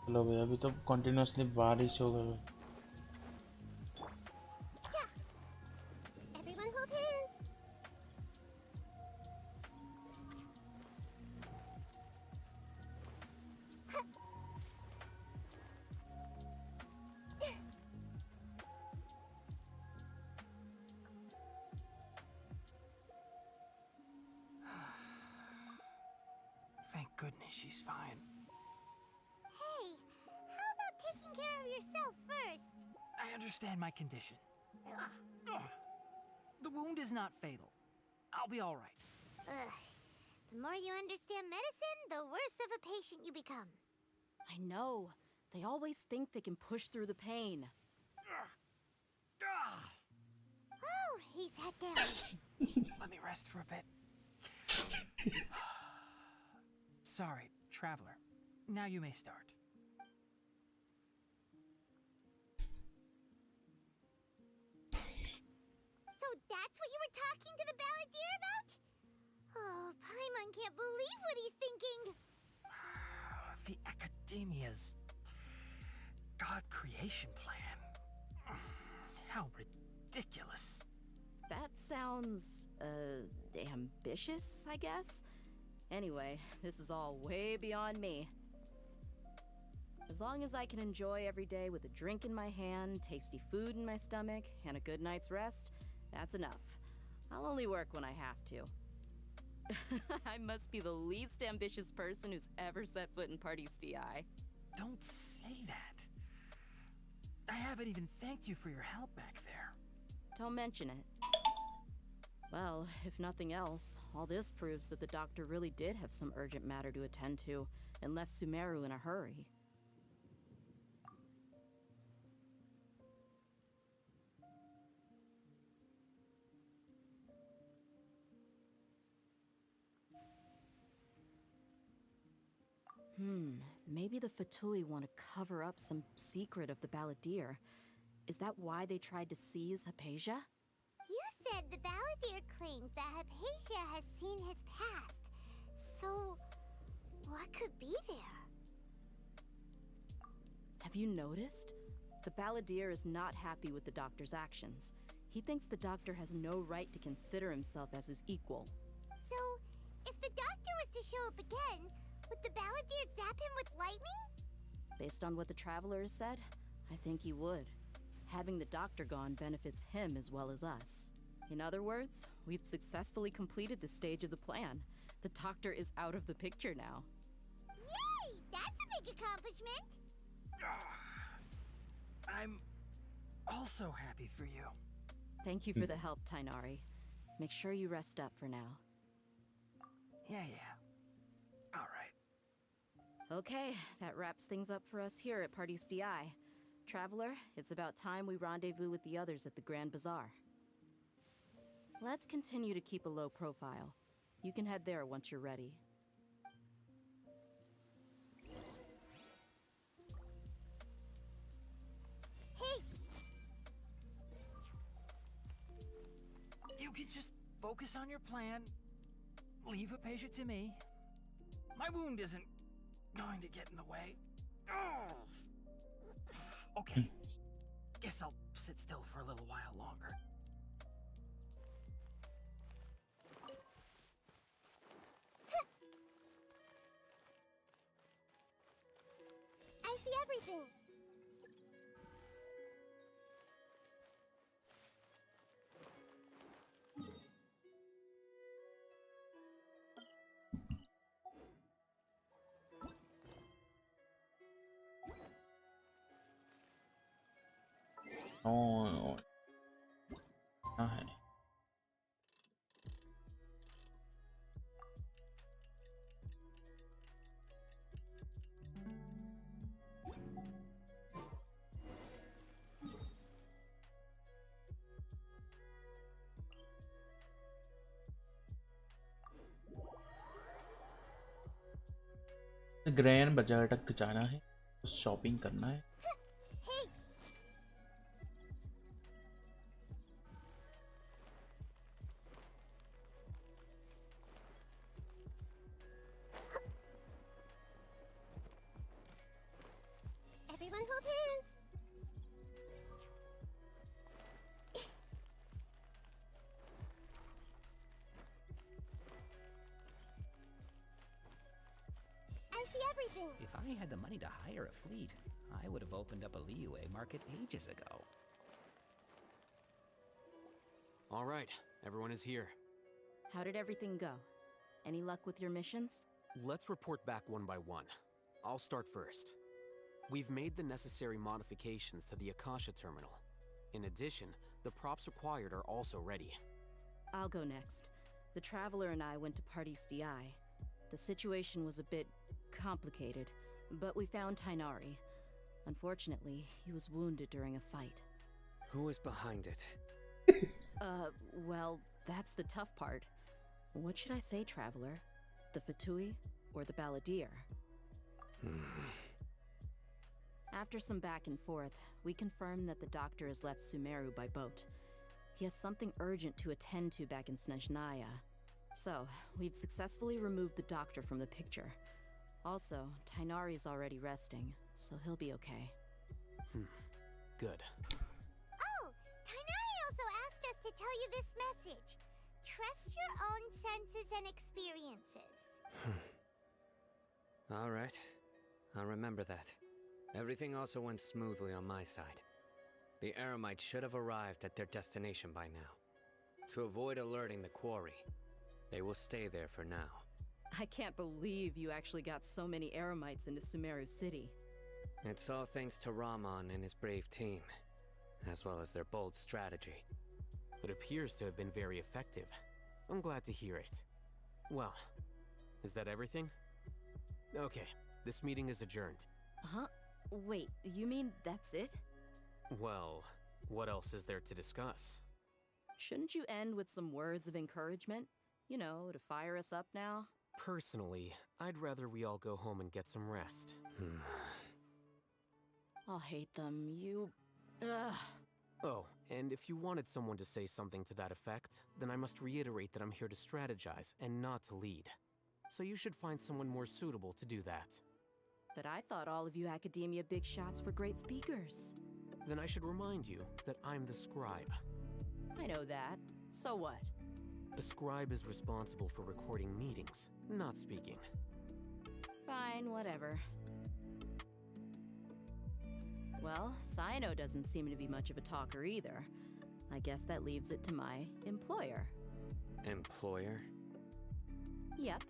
चलो भाई अभी तो continuously बारिश हो गई. Everyone hold hands. Thank goodness she's fine. Hey, how about taking care of yourself first? I understand my condition. The wound is not fatal. I'll be all right. Ugh. The more you understand medicine, the worse of a patient you become. I know. They always think they can push through the pain. Oh, he sat down. Let me rest for a bit. Sorry, traveler. Now you may start. So that's what you were talking to the balladeer about? Oh, Paimon can't believe what he's thinking. The Academia's God creation plan. How ridiculous. That sounds, ambitious, I guess? Anyway, this is all way beyond me. As long as I can enjoy every day with a drink in my hand, tasty food in my stomach, and a good night's rest, that's enough. I'll only work when I have to. I must be the least ambitious person who's ever set foot in Party's DI. Don't say that. I haven't even thanked you for your help back there. Don't mention it. Well, if nothing else, all this proves that the doctor really did have some urgent matter to attend to and left Sumeru in a hurry. Maybe the Fatui want to cover up some secret of the balladeer. Is that why they tried to seize Hypatia? You said the balladeer claimed that Hypatia has seen his past. So, what could be there? Have you noticed? The balladeer is not happy with the doctor's actions. He thinks the doctor has no right to consider himself as his equal. So, if the doctor was to show up again, would the balladeer zap him with lightning? Based on what the traveler has said, I think he would. Having the doctor gone benefits him as well as us. In other words, we've successfully completed this stage of the plan. The doctor is out of the picture now. Yay! That's a big accomplishment! I'm also happy for you. Thank you for the help, Tainari. Make sure you rest up for now. Yeah. All right. Okay, that wraps things up for us here at Party's DI. Traveler, it's about time we rendezvous with the others at the Grand Bazaar. Let's continue to keep a low profile. You can head there once you're ready. Hey! You can just focus on your plan. Leave Hypatia to me. My wound isn't going to get in the way. Okay. Guess I'll sit still for a little while longer. I see everything. क्या है? Grand बाजार तक जाना है, shopping करना है. Everyone hold hands. I see everything. If I had the money to hire a fleet, I would have opened up a Liyue market ages ago. All right, everyone is here. How did everything go? Any luck with your missions? Let's report back one by one. I'll start first. We've made the necessary modifications to the Akasha terminal. In addition, the props required are also ready. I'll go next. The Traveler and I went to Party's DI. The situation was a bit complicated, but we found Tainari. Unfortunately, he was wounded during a fight. Who was behind it? Well, that's the tough part. What should I say, Traveler? The Fatui or the Balladeer? After some back and forth, we confirmed that the doctor has left Sumeru by boat. He has something urgent to attend to back in Snezhnaya. So, we've successfully removed the doctor from the picture. Also, Tainari's already resting, so he'll be okay. Good. Oh, Tainari also asked us to tell you this message. Trust your own senses and experiences. All right. I'll remember that. Everything also went smoothly on my side. The Eremites should have arrived at their destination by now. To avoid alerting the quarry, they will stay there for now. I can't believe you actually got so many Eremites into Sumeru City. It's all thanks to Rahman and his brave team, as well as their bold strategy. It appears to have been very effective. I'm glad to hear it. Well, is that everything? Okay, this meeting is adjourned. Huh? Wait, you mean that's it? Well, what else is there to discuss? Shouldn't you end with some words of encouragement? You know, to fire us up now? Personally, I'd rather we all go home and get some rest. I'll hate them. Ugh. Oh, and if you wanted someone to say something to that effect, then I must reiterate that I'm here to strategize and not to lead. So you should find someone more suitable to do that. But I thought all of you Academia big shots were great speakers. Then I should remind you that I'm the scribe. I know that. So what? A scribe is responsible for recording meetings, not speaking. Fine, whatever. Well, Sino doesn't seem to be much of a talker either. I guess that leaves it to my employer. Employer? Yep,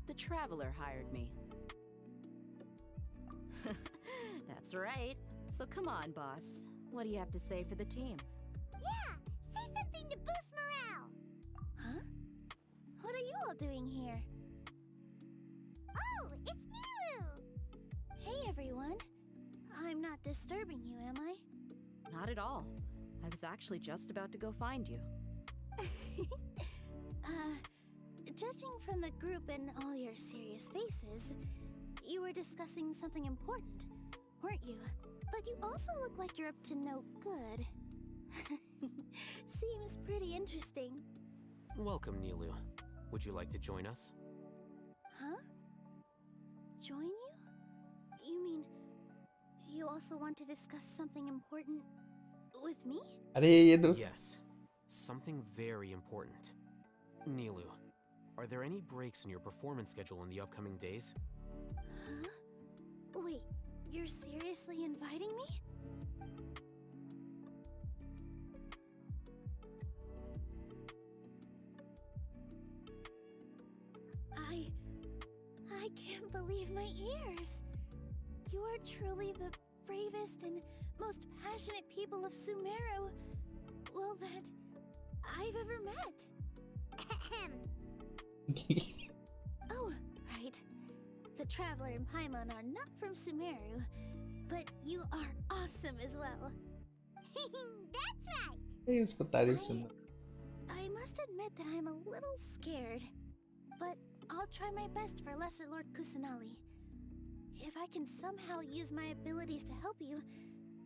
the Traveler hired me. That's right. So come on, boss. What do you have to say for the team? Yeah, say something to boost morale. Huh? What are you all doing here? Oh, it's Nilu! Hey, everyone. I'm not disturbing you, am I? Not at all. I was actually just about to go find you. Judging from the group and all your serious faces, you were discussing something important, weren't you? But you also look like you're up to no good. Seems pretty interesting. Welcome, Nilu. Would you like to join us? Huh? Join you? You mean you also want to discuss something important with me? Yes, something very important. Nilu, are there any breaks in your performance schedule in the upcoming days? Huh? Wait, you're seriously inviting me? I can't believe my ears. You are truly the bravest and most passionate people of Sumeru, well, that I've ever met. Oh, right. The Traveler and Paimon are not from Sumeru, but you are awesome as well. That's right. उसको तारीफ सुनना. I must admit that I'm a little scared, but I'll try my best for Lesser Lord Kusanali. If I can somehow use my abilities to help you,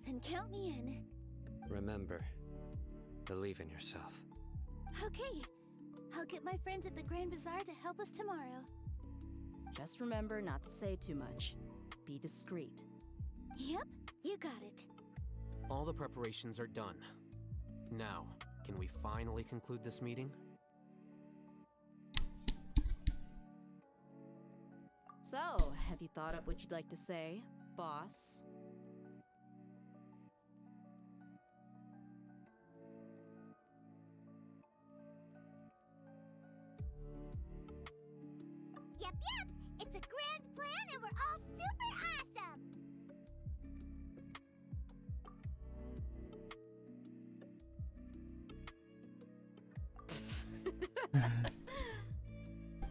then count me in. Remember, believe in yourself. Okay, I'll get my friends at the Grand Bazaar to help us tomorrow. Just remember not to say too much. Be discreet. Yep, you got it. All the preparations are done. Now, can we finally conclude this meeting? So, have you thought up what you'd like to say, boss? Yep, it's a grand plan and we're all super awesome!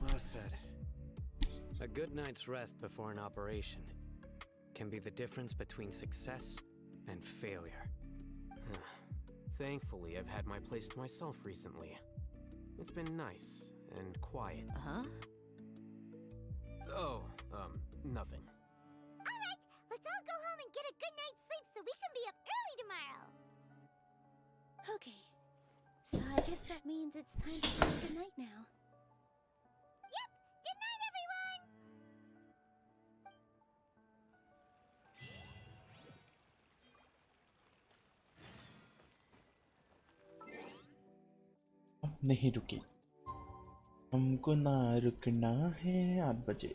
Well said. A good night's rest before an operation can be the difference between success and failure. Thankfully, I've had my place to myself recently. It's been nice and quiet. Uh-huh. Oh, nothing. Alright, let's all go home and get a good night's sleep so we can be up early tomorrow! Okay, so I guess that means it's time to say goodnight now. Yep, good night everyone! अब नहीं रुकी. हमको ना रुकना है 8 बजे.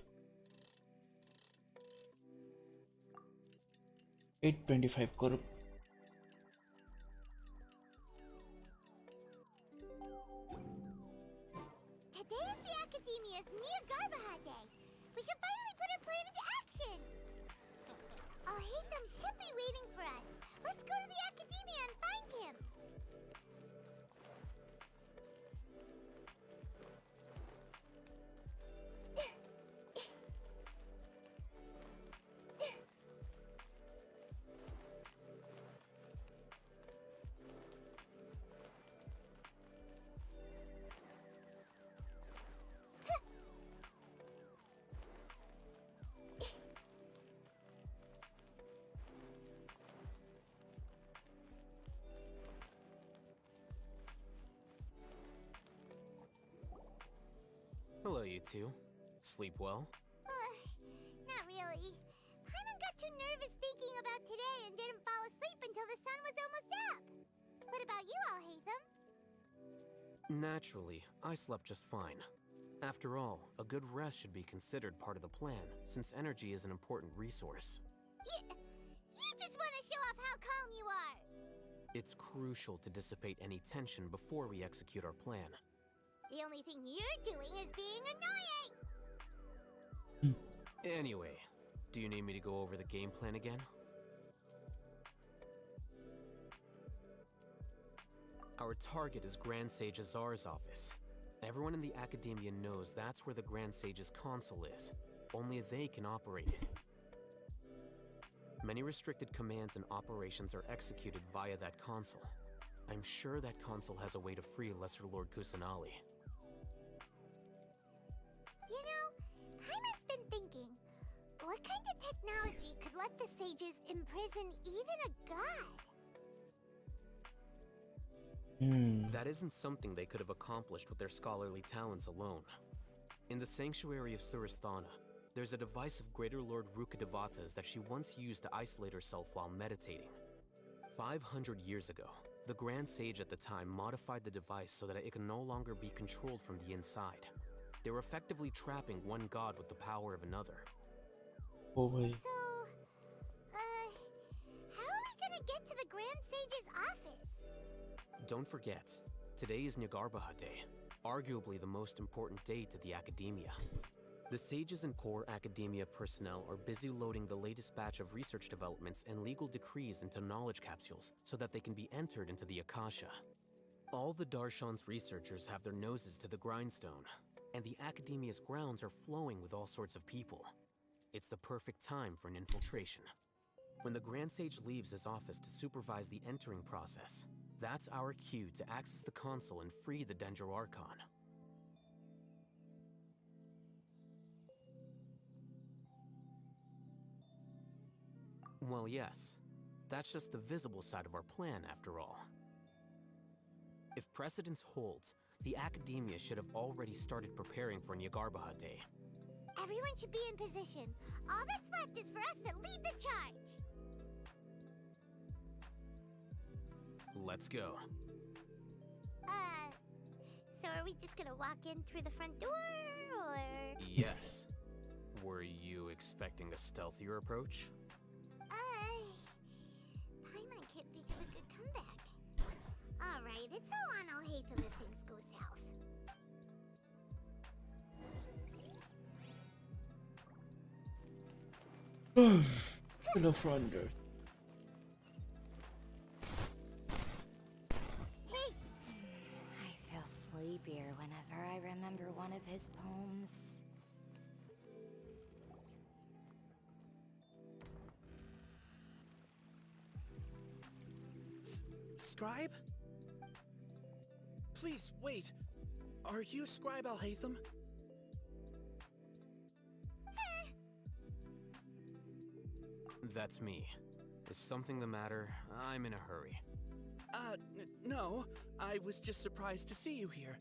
8:25 को रुक. Today is the Academia's Niagarbaha Day. We can finally put our plan into action. Al-Haytham should be waiting for us. Let's go to the Academia and find him. Hello, you two. Sleep well? Not really. Paimon got too nervous thinking about today and didn't fall asleep until the sun was almost up. What about you, Al-Haytham? Naturally, I slept just fine. After all, a good rest should be considered part of the plan, since energy is an important resource. You just want to show off how calm you are! It's crucial to dissipate any tension before we execute our plan. The only thing you're doing is being annoying! Anyway, do you need me to go over the game plan again? Our target is Grand Sage Azar's office. Everyone in the Academia knows that's where the Grand Sage's console is. Only they can operate it. Many restricted commands and operations are executed via that console. I'm sure that console has a way to free Lesser Lord Kusanali. What kind of technology could let the sages imprison even a god? That isn't something they could have accomplished with their scholarly talents alone. In the sanctuary of Suristhana, there's a device of Greater Lord Rukkhadevata's that she once used to isolate herself while meditating. 500 years ago, the Grand Sage at the time modified the device so that it could no longer be controlled from the inside. They were effectively trapping one god with the power of another. Oh boy. So, how are we gonna get to the Grand Sage's office? Don't forget, today is Nyagarbha Day, arguably the most important day to the academia. The sages and core academia personnel are busy loading the latest batch of research developments and legal decrees into knowledge capsules so that they can be entered into the Akasha. All the Darshan's researchers have their noses to the grindstone, and the academia's grounds are flowing with all sorts of people. It's the perfect time for an infiltration. When the Grand Sage leaves his office to supervise the entering process, that's our cue to access the console and free the Dendro Archon. Well, yes. That's just the visible side of our plan, after all. If precedence holds, the academia should have already started preparing for Nyagarbha Day. Everyone should be in position. All that's left is for us to lead the charge. Let's go. So are we just gonna walk in through the front door, or? Yes. Were you expecting a stealthier approach? Paimon can't think of a good comeback. Alright, it's all on Alhaitham if things go south. To the front door. Hey! I feel sleepier whenever I remember one of his poems. Scribe? Please, wait. Are you Scribe Alhaitham? That's me. Is something the matter? I'm in a hurry. No. I was just surprised to see you here.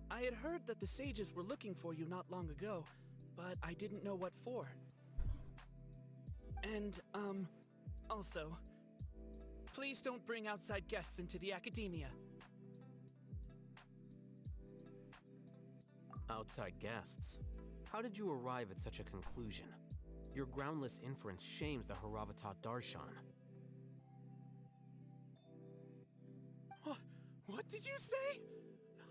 I had heard that the sages were looking for you not long ago, but I didn't know what for. And, also, please don't bring outside guests into the academia. Outside guests? How did you arrive at such a conclusion? Your groundless inference shames the Haravatat Darshan. What did you say?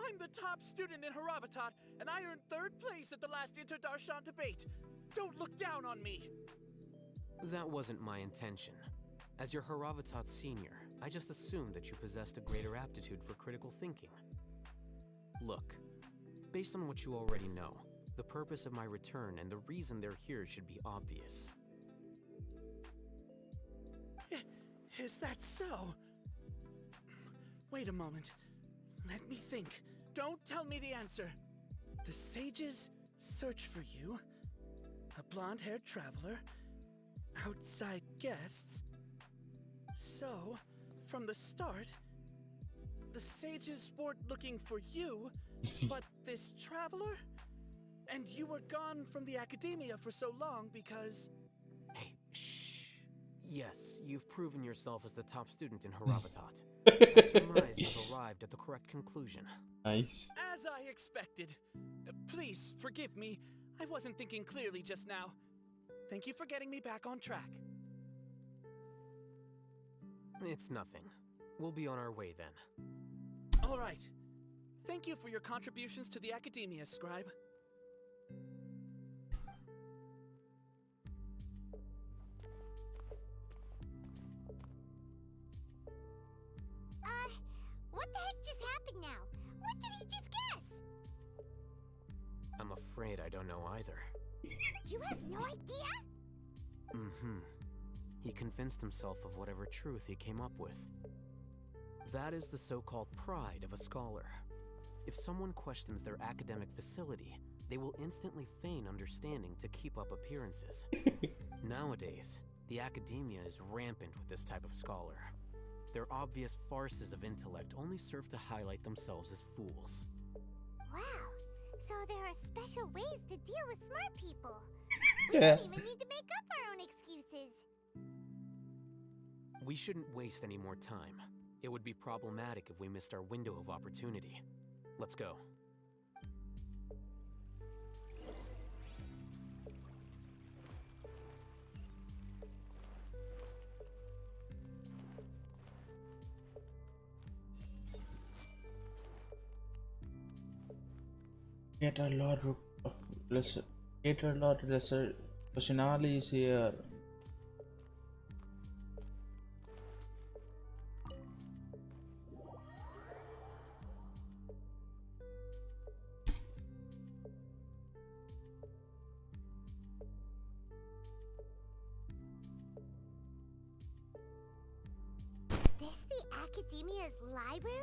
I'm the top student in Haravatat, and I earned 3rd place at the last Inter-Darshan debate. Don't look down on me! That wasn't my intention. As your Haravatat senior, I just assumed that you possessed a greater aptitude for critical thinking. Look, based on what you already know, the purpose of my return and the reason they're here should be obvious. Is that so? Wait a moment. Let me think. Don't tell me the answer. The sages search for you. A blonde-haired traveler. Outside guests. So, from the start, the sages weren't looking for you, but this traveler? And you were gone from the academia for so long because... Hey, shh. Yes, you've proven yourself as the top student in Haravatat. I surmise you've arrived at the correct conclusion. Nice. As I expected. Please, forgive me. I wasn't thinking clearly just now. Thank you for getting me back on track. It's nothing. We'll be on our way then. All right. Thank you for your contributions to the academia, Scribe. What the heck just happened now? What did he just guess? I'm afraid I don't know either. You have no idea? Mm-hmm. He convinced himself of whatever truth he came up with. That is the so-called pride of a scholar. If someone questions their academic facility, They will instantly feign understanding to keep up appearances. Nowadays, the academia is rampant with this type of scholar. Their obvious farces of intellect only serve to highlight themselves as fools. Wow, so there are special ways to deal with smart people. We don't even need to make up our own excuses. We shouldn't waste any more time. It would be problematic if we missed our window of opportunity. Let's go. Yet our Lord Lesser Personality is here. Is this the Academia's library?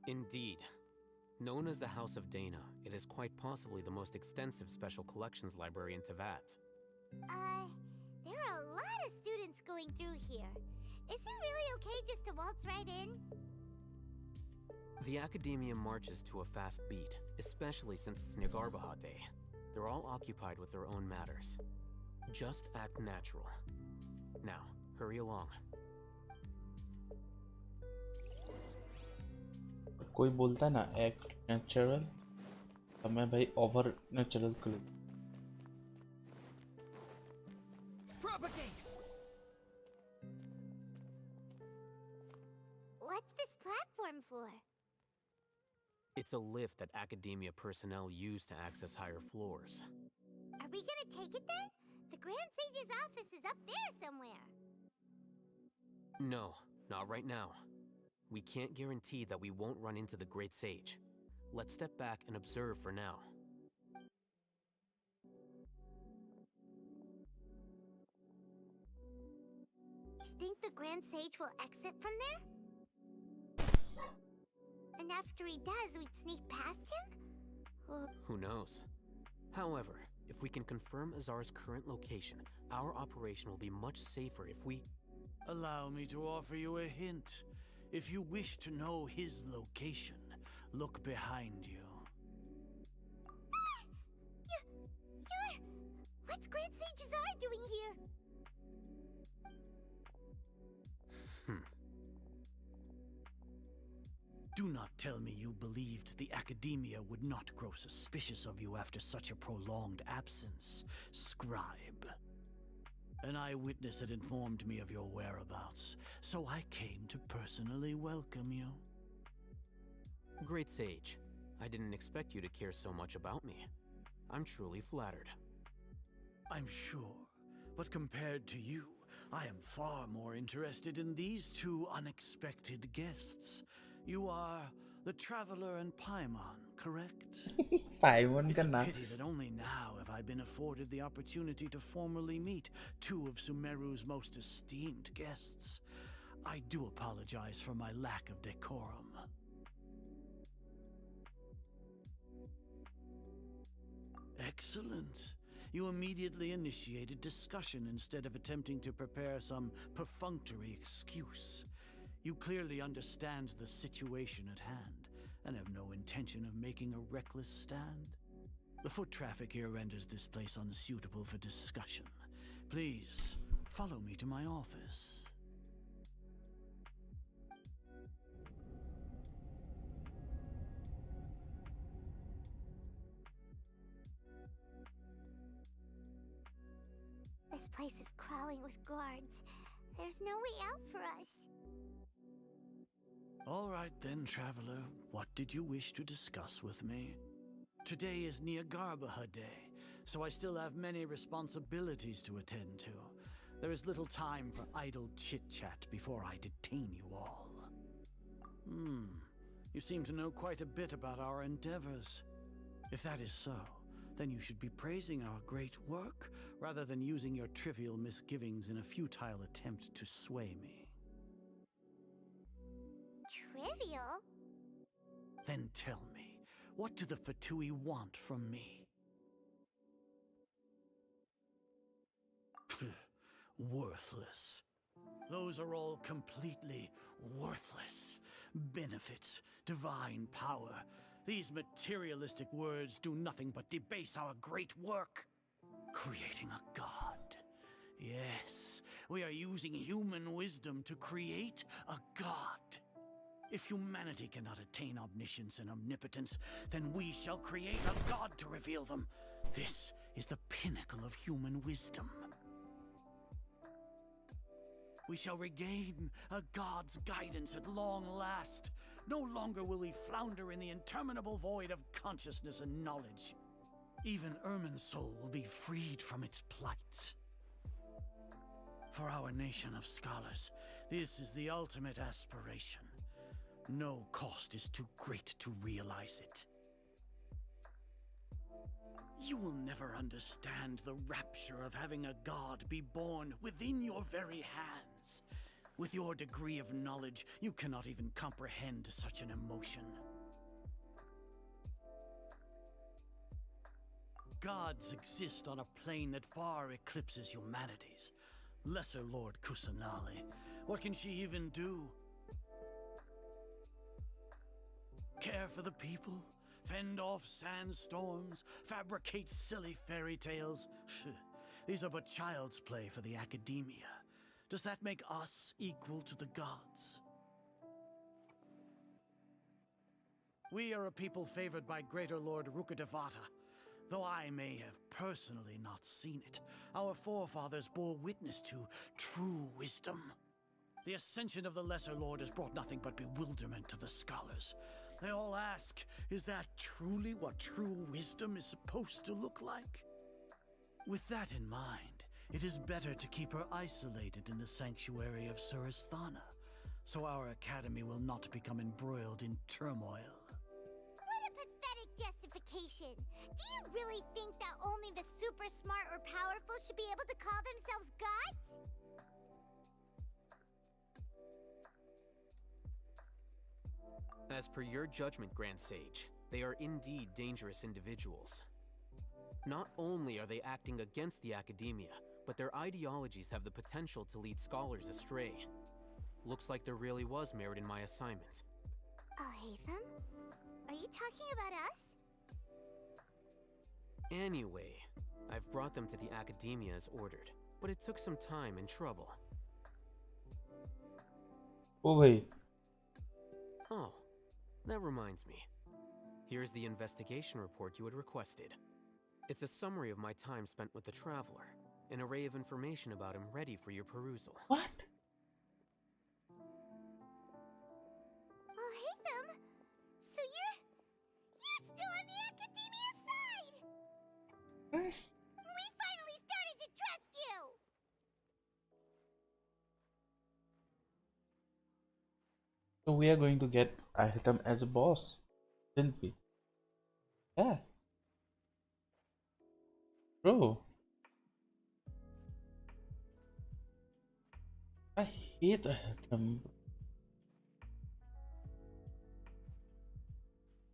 Indeed. Known as the House of Dana, it is quite possibly the most extensive special collections library in Teyvat. There are a lot of students going through here. Is it really okay just to waltz right in? The Academia marches to a fast beat, especially since it's Nigarbaha Day. They're all occupied with their own matters. Just act natural. Now, hurry along. कोई बोलता है ना act natural, तो मैं भाई over natural कर लूँ. Propagate! What's this platform for? It's a lift that Academia personnel use to access higher floors. Are we gonna take it then? The Grand Sage's office is up there somewhere. No, not right now. We can't guarantee that we won't run into the Great Sage. Let's step back and observe for now. You think the Grand Sage will exit from there? And after he does, we'd sneak past him? Who knows? However, if we can confirm Azar's current location, our operation will be much safer if we... Allow me to offer you a hint. If you wish to know his location, look behind you. What's Grand Sage Azar doing here? Do not tell me you believed the Academia would not grow suspicious of you after such a prolonged absence, scribe. An eyewitness had informed me of your whereabouts, so I came to personally welcome you. Great Sage, I didn't expect you to care so much about me. I'm truly flattered. I'm sure, but compared to you, I am far more interested in these two unexpected guests. You are the Traveler and Paimon, correct? Paimon It's का a नाम. pity that only now have I been afforded the opportunity to formally meet two of Sumeru's most esteemed guests. I do apologize for my lack of decorum. Excellent. You immediately initiated discussion instead of attempting to prepare some perfunctory excuse. You clearly understand the situation at hand and have no intention of making a reckless stand. The foot traffic here renders this place unsuitable for discussion. Please, follow me to my office. This place is crawling with guards. There's no way out for us. All right then, Traveler. What did you wish to discuss with me? Today is Niagarbaha Day, so I still have many responsibilities to attend to. There is little time for idle chit-chat before I detain you all. You seem to know quite a bit about our endeavors. If that is so, then you should be praising our great work rather than using your trivial misgivings in a futile attempt to sway me. Trivial? Then tell me, what do the Fatui want from me? Worthless. Those are all completely worthless. Benefits, divine power. These materialistic words do nothing but debase our great work. Creating a god. Yes, we are using human wisdom to create a god. If humanity cannot attain omniscience and omnipotence, then we shall create a god to reveal them. This is the pinnacle of human wisdom. We shall regain a god's guidance at long last. No longer will we flounder in the interminable void of consciousness and knowledge. Even Irminsul will be freed from its plight. For our nation of scholars, this is the ultimate aspiration. No cost is too great to realize it. You will never understand the rapture of having a god be born within your very hands. With your degree of knowledge, you cannot even comprehend such an emotion. Gods exist on a plane that far eclipses humanity's. Lesser Lord Kusanali, what can she even do? Care for the people? Fend off sandstorms? Fabricate silly fairy tales? These are but child's play for the academia. Does that make us equal to the gods? We are a people favored by Greater Lord Rukkhadevata. Though I may have personally not seen it, our forefathers bore witness to true wisdom. The ascension of the Lesser Lord has brought nothing but bewilderment to the scholars. They all ask, is that truly what true wisdom is supposed to look like? With that in mind, it is better to keep her isolated in the sanctuary of Surasthana, so our academy will not become embroiled in turmoil. What a pathetic justification! Do you really think that only the super smart or powerful should be able to call themselves gods? As per your judgment, Grand Sage, they are indeed dangerous individuals. Not only are they acting against the academia, but their ideologies have the potential to lead scholars astray. Looks like there really was merit in my assignment. Hatham? Are you talking about us? Anyway, I've brought them to the academia as ordered, but it took some time and trouble. Oh, wait. Oh, that reminds me. Here's the investigation report you had requested. It's a summary of my time spent with the Traveler, an array of information about him ready for your perusal. What? Oh, Hatham! So you're still on the academia side! We finally started to trust you! So we are going to get Ahitam as a boss, didn't we? Yeah. Bro. I hate Ahitam.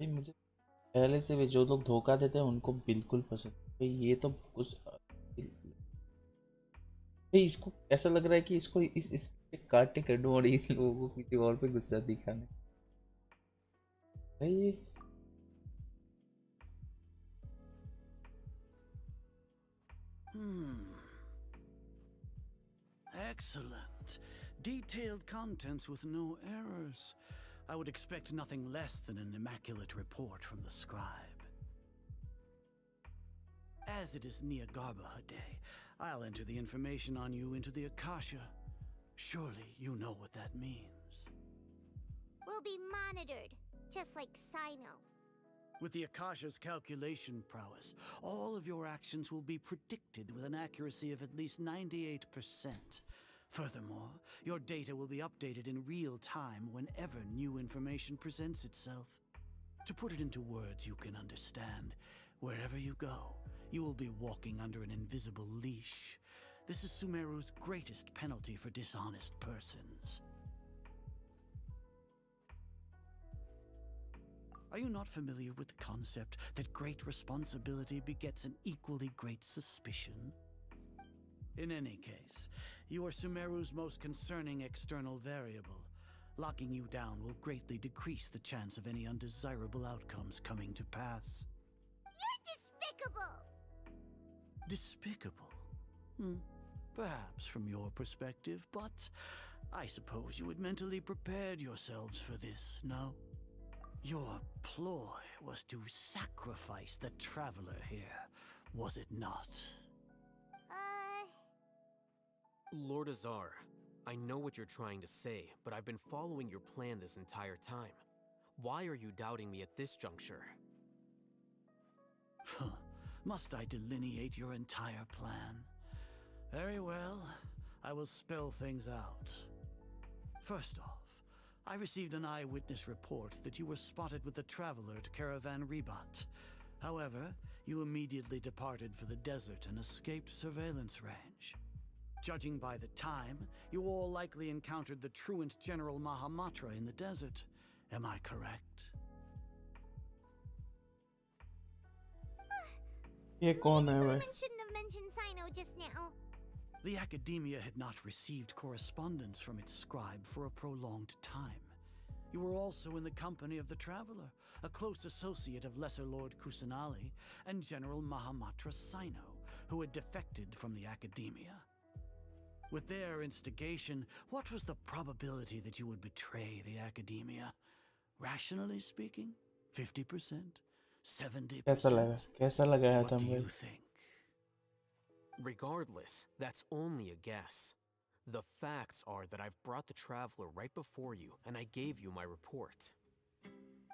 मुझे पहले से भी जो लोग धोखा देते हैं उनको बिल्कुल पसंद भाई ये तो कुछ भाई इसको ऐसा लग रहा है कि इसको इस काटने कर दूं और इन लोगों को किसी और पे गुस्सा दिखाने भाई Excellent. Detailed contents with no errors. I would expect nothing less than an immaculate report from the scribe. As it is Niagarbaha Day, I'll enter the information on you into the Akasha. Surely you know what that means. We'll be monitored, just like Sino. With the Akasha's calculation prowess, all of your actions will be predicted with an accuracy of at least 98%. Furthermore, your data will be updated in real time whenever new information presents itself. To put it into words you can understand, wherever you go, you will be walking under an invisible leash. This is Sumeru's greatest penalty for dishonest persons. Are you not familiar with the concept that great responsibility begets an equally great suspicion? In any case, you are Sumeru's most concerning external variable. Locking you down will greatly decrease the chance of any undesirable outcomes coming to pass. You're despicable! Despicable? Perhaps from your perspective, but I suppose you had mentally prepared yourselves for this, no? Your ploy was to sacrifice the traveler here, was it not? Lord Azar, I know what you're trying to say, but I've been following your plan this entire time. Why are you doubting me at this juncture? Must I delineate your entire plan? Very well, I will spell things out. First off, I received an eyewitness report that you were spotted with the traveler at Caravan Rebat. However, you immediately departed for the desert and escaped surveillance range. Judging by the time, you all likely encountered the truant General Mahamatra in the desert. Am I correct? ये कौन है भाई? Shouldn't have mentioned Sino just now. The Academia had not received correspondence from its scribe for a prolonged time. You were also in the company of the Traveler, a close associate of Lesser Lord Kusanali and General Mahamatra Sino, who had defected from the Academia. With their instigation, what was the probability that you would betray the Academia? Rationally speaking, 50%? 70%? कैसा लगा What do you think? Regardless, that's only a guess. The facts are that I've brought the Traveler right before you, and I gave you my report.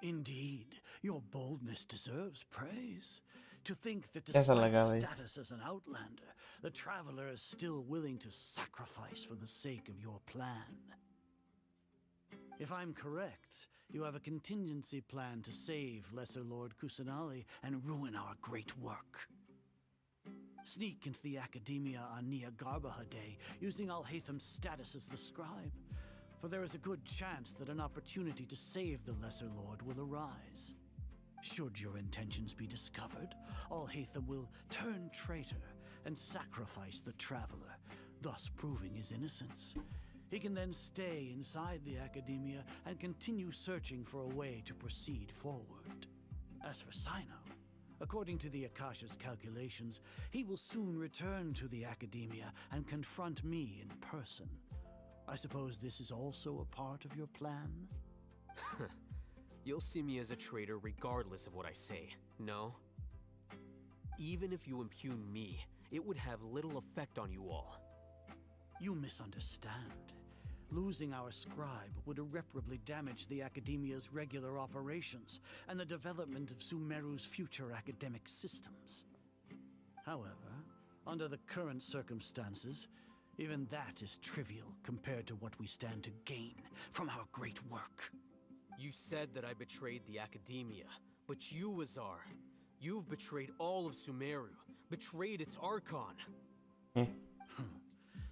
Indeed, your boldness deserves praise. To think that despite status as an outlander, the Traveler is still willing to sacrifice for the sake of your plan. If I'm correct, you have a contingency plan to save Lesser Lord Kusanali and ruin our great work. Sneak into the Academia on Nia Garbaha Day, using Alhaitham's status as the scribe, for there is a good chance that an opportunity to save the Lesser Lord will arise. Should your intentions be discovered, Alhaitham will turn traitor and sacrifice the Traveler, thus proving his innocence. He can then stay inside the Academia and continue searching for a way to proceed forward. As for Sino, according to the Akasha's calculations, he will soon return to the Academia and confront me in person. I suppose this is also a part of your plan? You'll see me as a traitor regardless of what I say, no? Even if you impugn me, it would have little effect on you all. You misunderstand. Losing our scribe would irreparably damage the Academia's regular operations and the development of Sumeru's future academic systems. However, under the current circumstances, even that is trivial compared to what we stand to gain from our great work. You said that I betrayed the Academia, but you, Azar, you've betrayed all of Sumeru, betrayed its Archon.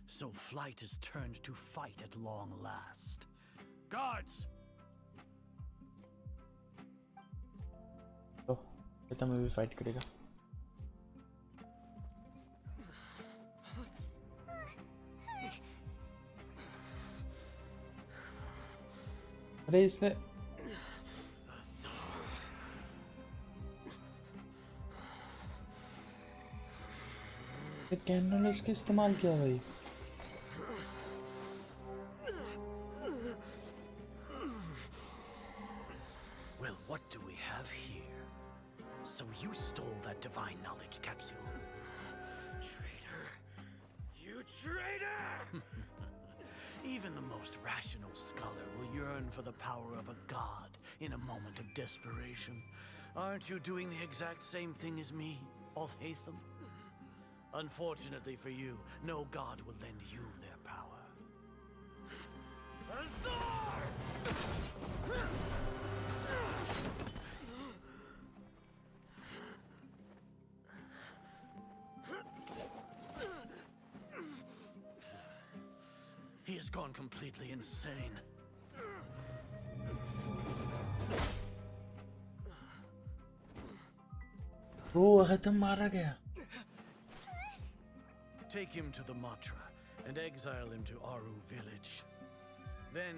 So flight has turned to fight at long last. Guards! तो ये मैं भी fight करेगा. अरे इसने cannon इसके इस्तेमाल किया भाई. Well, what do we have here? So you stole that divine knowledge capsule. Traitor! You traitor! Even the most rational scholar will yearn for the power of a god in a moment of desperation. Aren't you doing the exact same thing as me, Alhaitham? Unfortunately for you, no god will lend you their power. Azar! He has gone completely insane. वो खत्म मारा गया. Take him to the Matra and exile him to Aru village. Then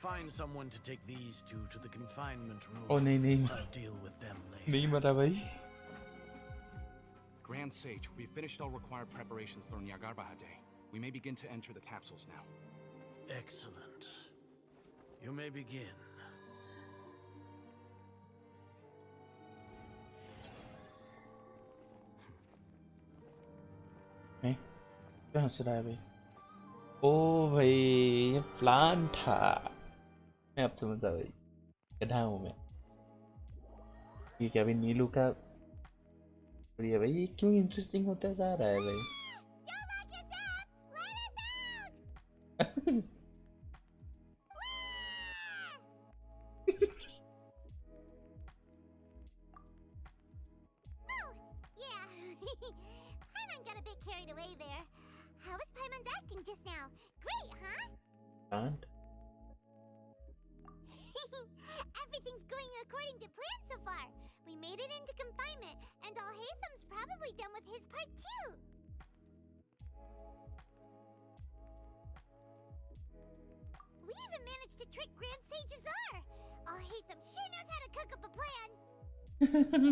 find someone to take these two to the confinement room. Oh, नहीं. I'll deal with them later. नहीं मरा भाई. Grand Sage, we've finished all required preparations for Nyagarbha Day. We may begin to enter the capsules now. Excellent. You may begin. क्या हंस रहा है भाई? ओ भाई ये प्लान था. मैं अब समझा भाई. गधा हूँ मैं. ये क्या भाई नीलू का बढ़िया भाई. ये क्यों इंटरेस्टिंग होता जा रहा है भाई? Paimon got a bit carried away there. How was Paimon acting just now? Great, huh? And Everything's going according to plan so far. We made it into confinement, and Alhaitham's probably done with his part too. We even managed to trick Grand Sage Azar. Alhaitham sure knows how to cook up a plan.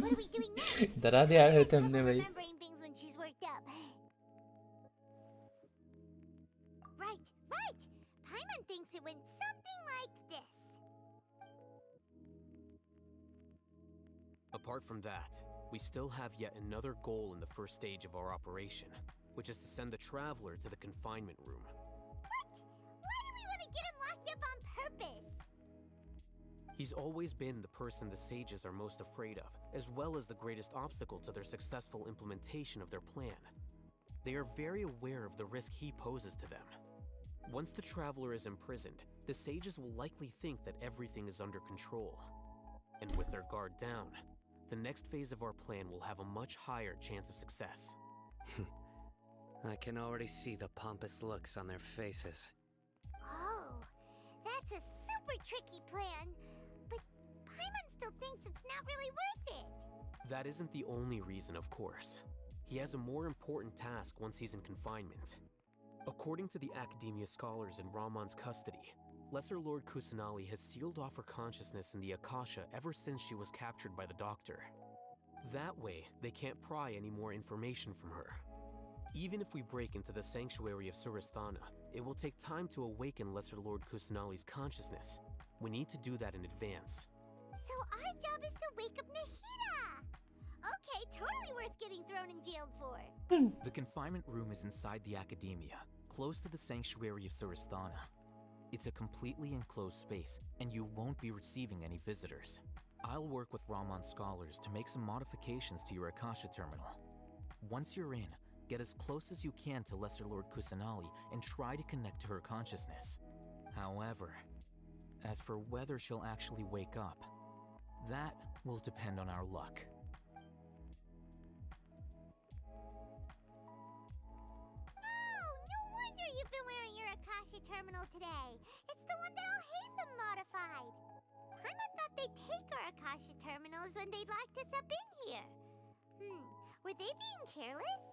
What are we doing next? डरा दिया है तुमने भाई. Remembering things when she's worked up. Right. Paimon thinks it went something like this. Apart from that, we still have yet another goal in the first stage of our operation, which is to send the Traveler to the confinement room. What? Why do we want to get him locked up on purpose? He's always been the person the sages are most afraid of, as well as the greatest obstacle to their successful implementation of their plan. They are very aware of the risk he poses to them. Once the Traveler is imprisoned, the sages will likely think that everything is under control. And with their guard down, the next phase of our plan will have a much higher chance of success. I can already see the pompous looks on their faces. Oh, that's a super tricky plan. But Paimon still thinks it's not really worth it. That isn't the only reason, of course. He has a more important task once he's in confinement. According to the Academia scholars in Ramon's custody, Lesser Lord Kusanali has sealed off her consciousness in the Akasha ever since she was captured by the Doctor. That way, they can't pry any more information from her. Even if we break into the sanctuary of Surasthana, it will take time to awaken Lesser Lord Kusanali's consciousness. We need to do that in advance. So our job is to wake up Nahida! Okay, totally worth getting thrown in jail for. The confinement room is inside the Academia, close to the sanctuary of Surasthana. It's a completely enclosed space, and you won't be receiving any visitors. I'll work with Ramon's scholars to make some modifications to your Akasha terminal. Once you're in, get as close as you can to Lesser Lord Kusanali and try to connect to her consciousness. However, as for whether she'll actually wake up, that will depend on our luck. No wonder you've been wearing your Akasha terminal today. It's the one that Alhaitham modified. Paimon thought they'd take our Akasha terminals when they locked us up in here. Were they being careless?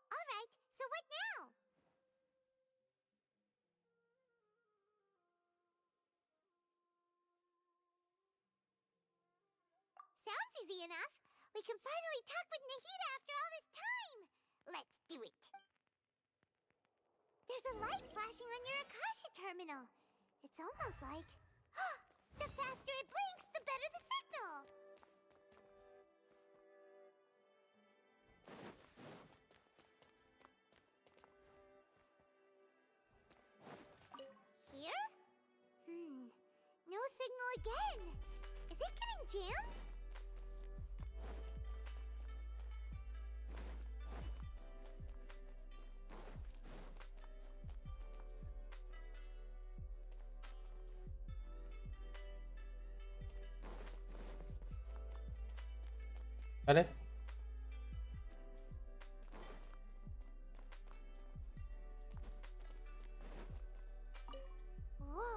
Alright, so what now? Sounds easy enough. We can finally talk with Nahida after all this time. Let's do it. There's a light flashing on your Akasha terminal. It's almost like... The faster it blinks, the better the signal. Here? No signal again. Is it getting jammed? अरे Whoa.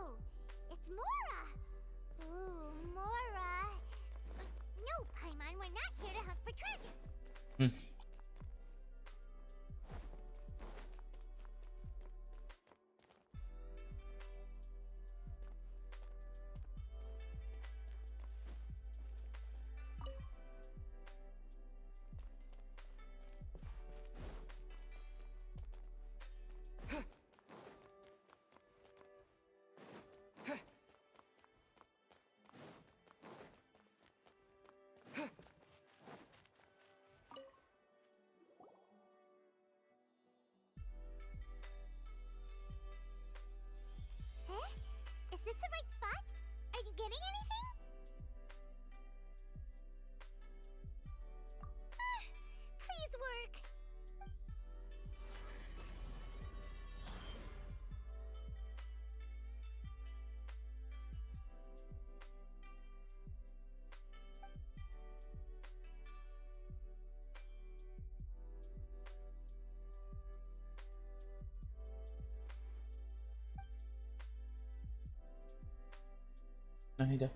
नहीं था।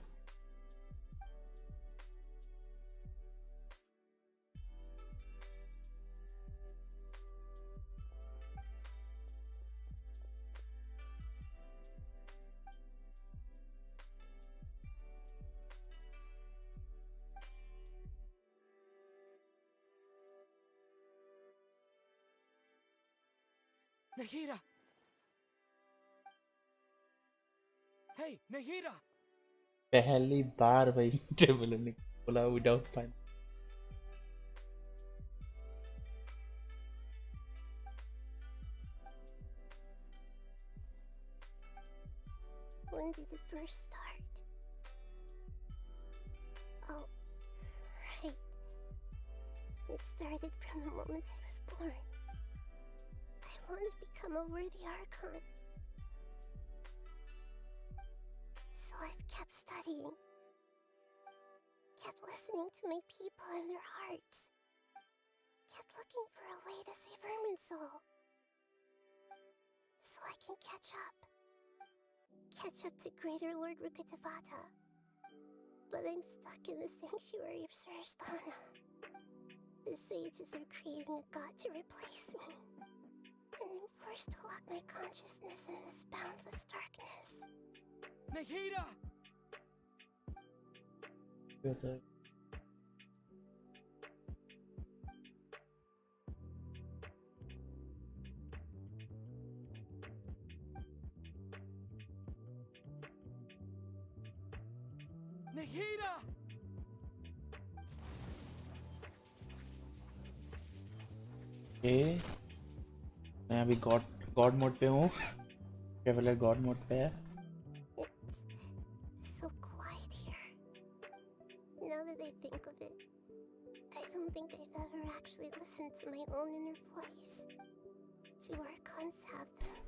Nahida! Hey, Nahida! पहली बार भाई traveller ने बोला without fine. When did it first start? Oh, right. It started from the moment I was born. I want to become a worthy Archon. So I've kept studying. Kept listening to my people and their hearts. Kept looking for a way to save Irminsul. So I can catch up. Catch up to Greater Lord Rukkhadevata. But I'm stuck in the sanctuary of Sarasthana. The sages are creating a god to replace me. And I'm forced to lock my consciousness in this boundless darkness. Nahida! Nahida! मैं अभी God mode पे हूँ। Traveller God mode पे है। So quiet here. Now that I think of it, I don't think I've ever actually listened to my own inner voice. Do Archons have them?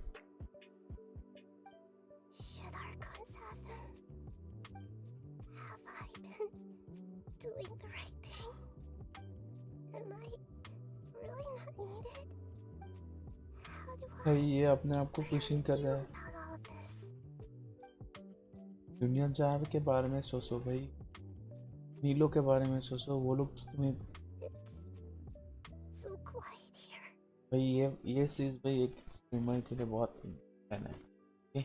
Should Archons have them? Have I been doing the right thing? Am I really not needed? How do I ये अपने आप को question कर रहा है। about all of this? दुनिया jar के बारे में सोचो भाई, नीलो के बारे में सोचो। वो लोग तुम्हें So quiet here. भाई ये चीज भाई एक स्ट्रीमर के लिए बहुत फैन है। ओके,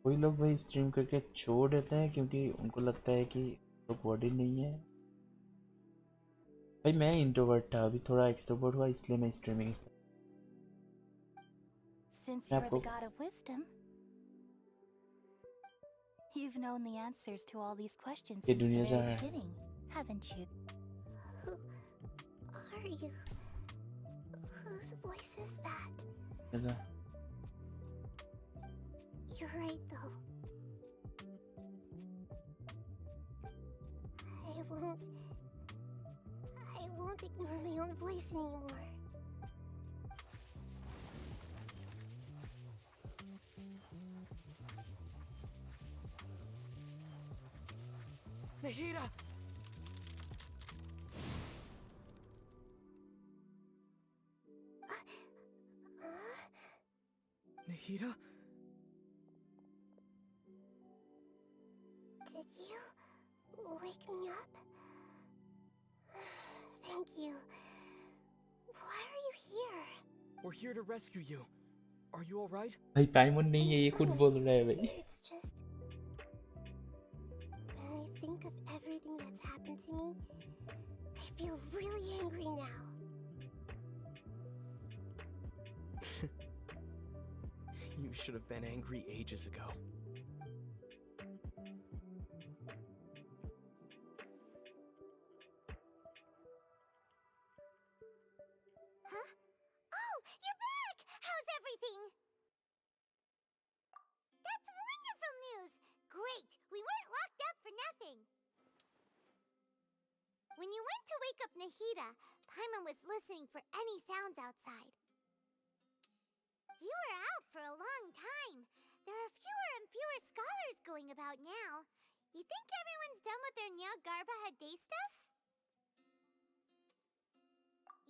कोई लोग भाई स्ट्रीम करके छोड़ देते हैं क्योंकि उनको लगता है कि तो बॉडी नहीं है। भाई मैं इंट्रोवर्ट था, अभी थोड़ा एक्सट्रोवर्ट हुआ इसलिए मैं streaming. Since you're the god of wisdom, you've known the answers to all these questions ये since the दुनिया very जार है। beginning, haven't you? Who are you? Whose voice is that? ऐसा You're right, though. I won't ignore my own voice anymore. Nahida! Nahida? Did you wake me up? Thank you. Why are you here? We're here to rescue you. Are you alright? भाई पाइमन नहीं है, ये खुद बोल रहा है भाई। It's just when I think of everything that's happened to me, I feel really angry now. You should have been angry ages ago. Huh? Oh, you're back! How's everything? That's wonderful news! Great! We weren't locked up for nothing. When you went to wake up Nahida, Paimon was listening for any sounds outside. You were out for a long time. There are fewer and fewer scholars going about now. You think everyone's done with their Nyagarbaha Day stuff?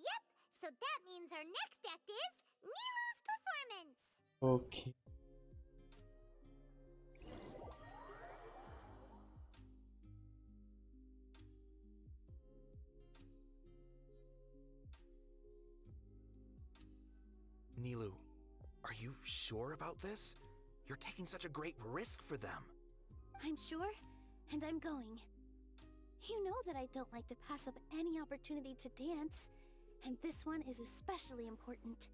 Yep, so that means our next act is Nilu's performance. Okay. you sure about this? You're taking such a great risk for them. I'm sure, and I'm going. You know that I don't like to pass up any opportunity to dance, and this one is especially important.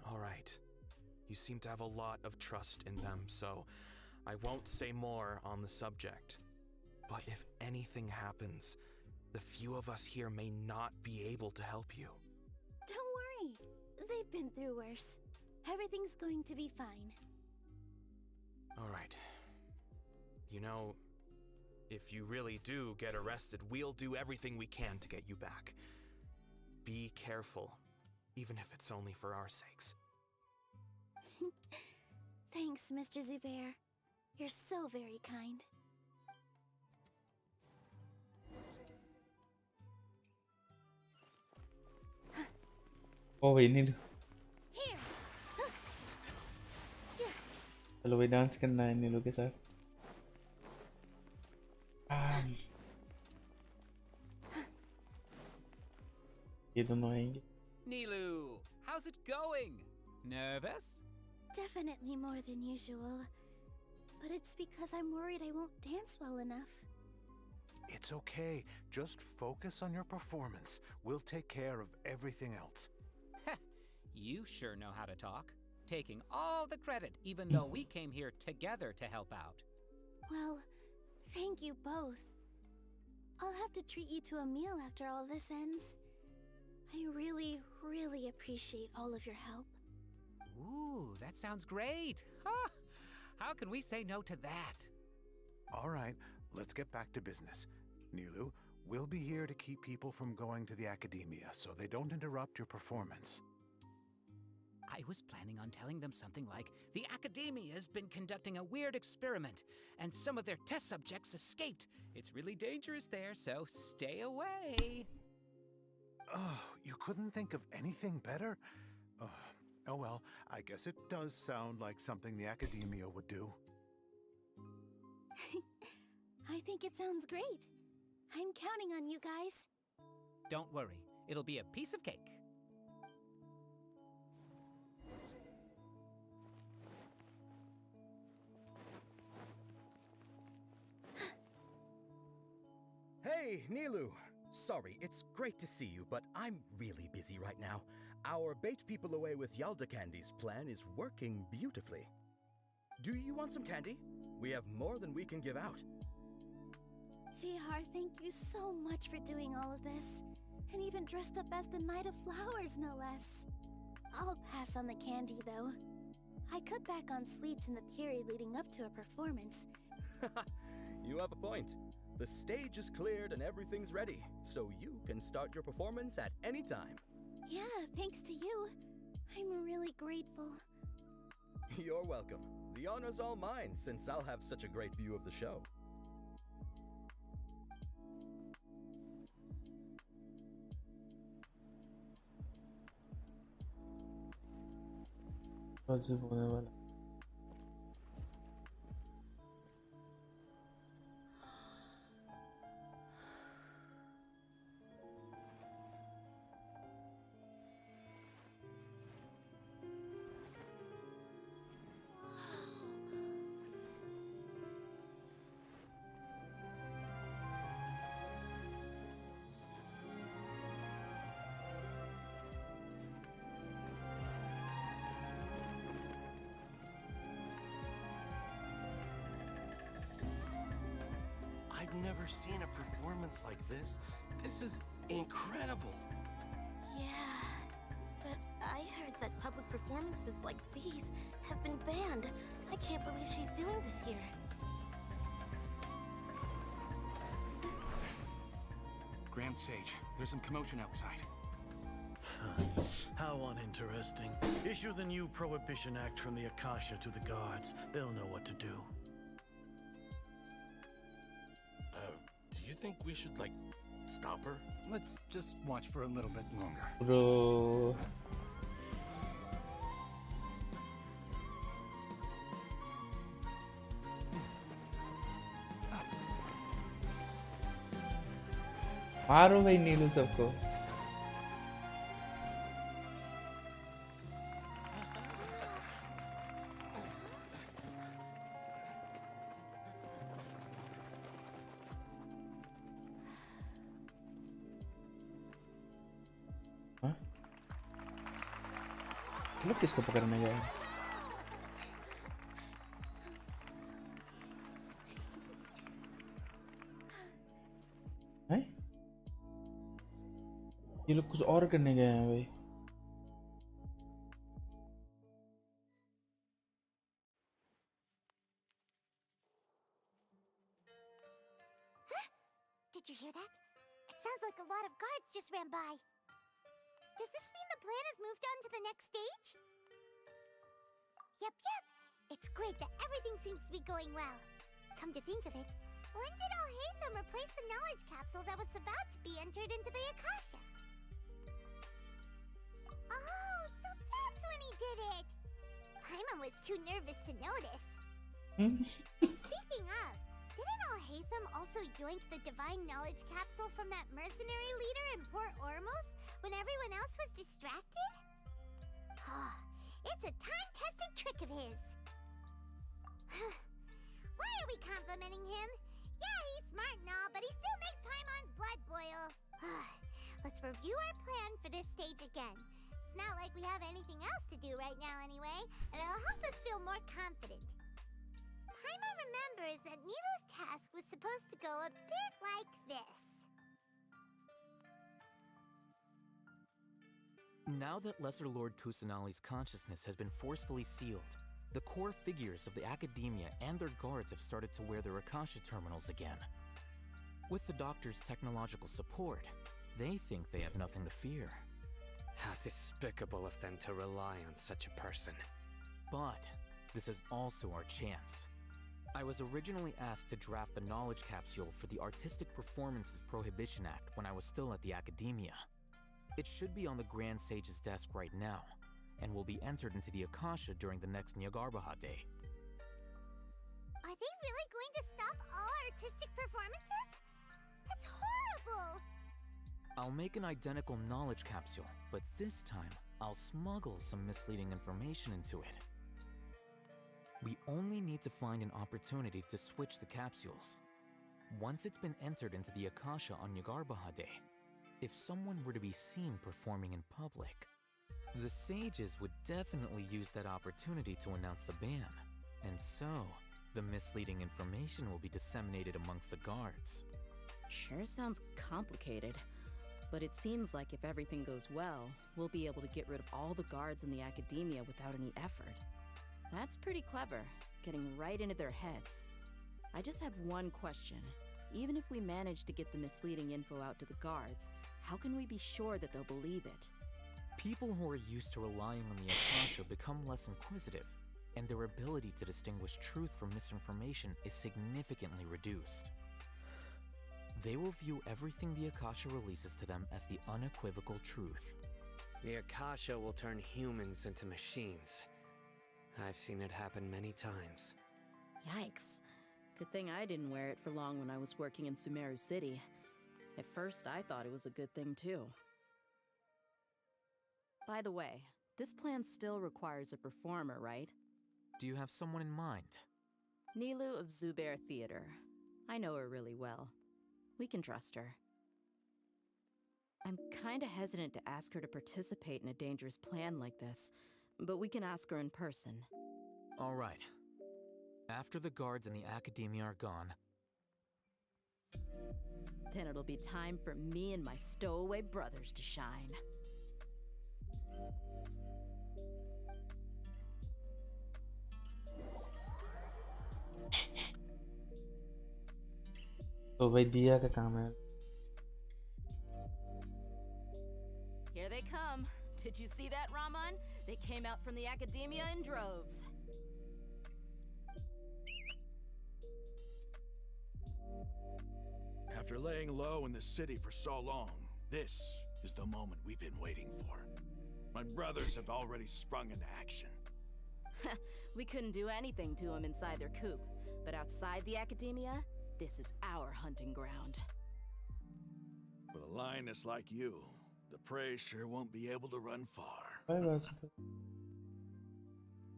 All right. You seem to have a lot of trust in them, so I won't say more on the subject. But if anything happens, the few of us here may not be able to help you. Don't worry. They've been through worse. Everything's going to be fine. All right. You know, if you really do get arrested, we'll do everything we can to get you back. Be careful, even if it's only for our sakes. Thanks, Mr. Zubair. You're so very kind. ओ भाई नीलू, Here. चलो भाई dance करना है नीलू के साथ। ये दोनों आएंगे। Nilu, how's it going? Nervous? Definitely more than usual. But it's because I'm worried I won't dance well enough. It's okay. Just focus on your performance. We'll take care of everything else. You sure know how to talk. Taking all the credit, even though we came here together to help out. Well, thank you both. I'll have to treat you to a meal after all this ends. I really, really appreciate all of your help. Ooh, that sounds great. Huh? How can we say no to that? All right, let's get back to business. Nilu, we'll be here to keep people from going to the academia so they don't interrupt your performance. I was planning on telling them something like, the Academia's been conducting a weird experiment, and some of their test subjects escaped. It's really dangerous there, so stay away. Oh, you couldn't think of anything better? Oh well, I guess it does sound like something the Academia would do. I think it sounds great. I'm counting on you guys. Don't worry, it'll be a piece of cake. Hey, Nilu! Sorry, it's great to see you, but I'm really busy right now. Our Bait People Away with Yalda Candies plan is working beautifully. Do you want some candy? We have more than we can give out. Vihar, thank you so much for doing all of this. And even dressed up as the Knight of Flowers, no less. I'll pass on the candy, though. I cut back on sweets in the period leading up to a performance. You have a point. The stage is cleared and everything's ready, so you can start your performance at any time. Yeah, thanks to you. I'm really grateful. You're welcome. The honor's all mine, since I'll have such a great view of the show. होने वाला। I've never seen a performance like this. This is incredible. Yeah, but I heard that public performances like these have been banned. I can't believe she's doing this here. Grand Sage, there's some commotion outside. How uninteresting. Issue the new Prohibition Act from the Akasha to the guards. They'll know what to do. Do you think we should, like, stop her? Let's just watch for a little bit longer. Bro. मारो भाई नीलू सबको। हाँ मतलब किसको पकड़ने गया है? हैं? ये लोग कुछ और करने गए हैं भाई। Did you hear that? It sounds like a lot of guards just ran by. Does this mean the plan has moved on to the next stage? Yep. It's great that everything seems to be going well. Come to think of it, when did Alhaitham replace the knowledge capsule that was about to be entered into the Akasha? Oh, so that's when he did it! Paimon was too nervous to notice. Speaking of, didn't Alhaitham also yoink the divine knowledge capsule from that mercenary leader in Port Ormos when everyone else was distracted? It's a time-tested trick of his. Why are we complimenting him? Yeah, he's smart and all, but he still makes Paimon's blood boil. Let's review our plan for this stage again. It's not like we have anything else to do right now anyway, and it'll help us feel more confident. Paimon remembers that Nilu's task was supposed to go a bit like this. Now that Lesser Lord Kusanali's consciousness has been forcefully sealed, the core figures of the Academia and their guards have started to wear their Akasha terminals again. With the Doctor's technological support, they think they have nothing to fear. How despicable of them to rely on such a person. But this is also our chance. I was originally asked to draft the knowledge capsule for the Artistic Performances Prohibition Act when I was still at the Academia. It should be on the Grand Sage's desk right now, and will be entered into the Akasha during the next Nyargarbaha Day. Are they really going to stop all artistic performances? That's horrible! I'll make an identical knowledge capsule, but this time, I'll smuggle some misleading information into it. We only need to find an opportunity to switch the capsules. Once it's been entered into the Akasha on Nyargarbaha Day, if someone were to be seen performing in public, the sages would definitely use that opportunity to announce the ban, and so the misleading information will be disseminated amongst the guards. Sure sounds complicated, but it seems like if everything goes well, we'll be able to get rid of all the guards in the Academia without any effort. That's pretty clever, getting right into their heads. I just have one question. Even if we manage to get the misleading info out to the guards, how can we be sure that they'll believe it? People who are used to relying on the Akasha become less inquisitive, and their ability to distinguish truth from misinformation is significantly reduced. They will view everything the Akasha releases to them as the unequivocal truth. The Akasha will turn humans into machines. I've seen it happen many times. Yikes. Good thing I didn't wear it for long when I was working in Sumeru City. At first, I thought it was a good thing too. By the way, this plan still requires a performer, right? Do you have someone in mind? Nilu of Zubair Theater. I know her really well. We can trust her. I'm kinda hesitant to ask her to participate in a dangerous plan like this, but we can ask her in person. All right. After the guards and the Academia are gone, then it'll be time for me and my stowaway brothers to shine. तो भाई दिया का काम है. Here they come. Did you see that, Raman? They came out from the Academia in droves. After laying low in the city for so long, this is the moment we've been waiting for. My brothers have already sprung into action. We couldn't do anything to them inside their coop, but outside the Academia, this is our hunting ground. With a lioness like you, the prey sure won't be able to run far.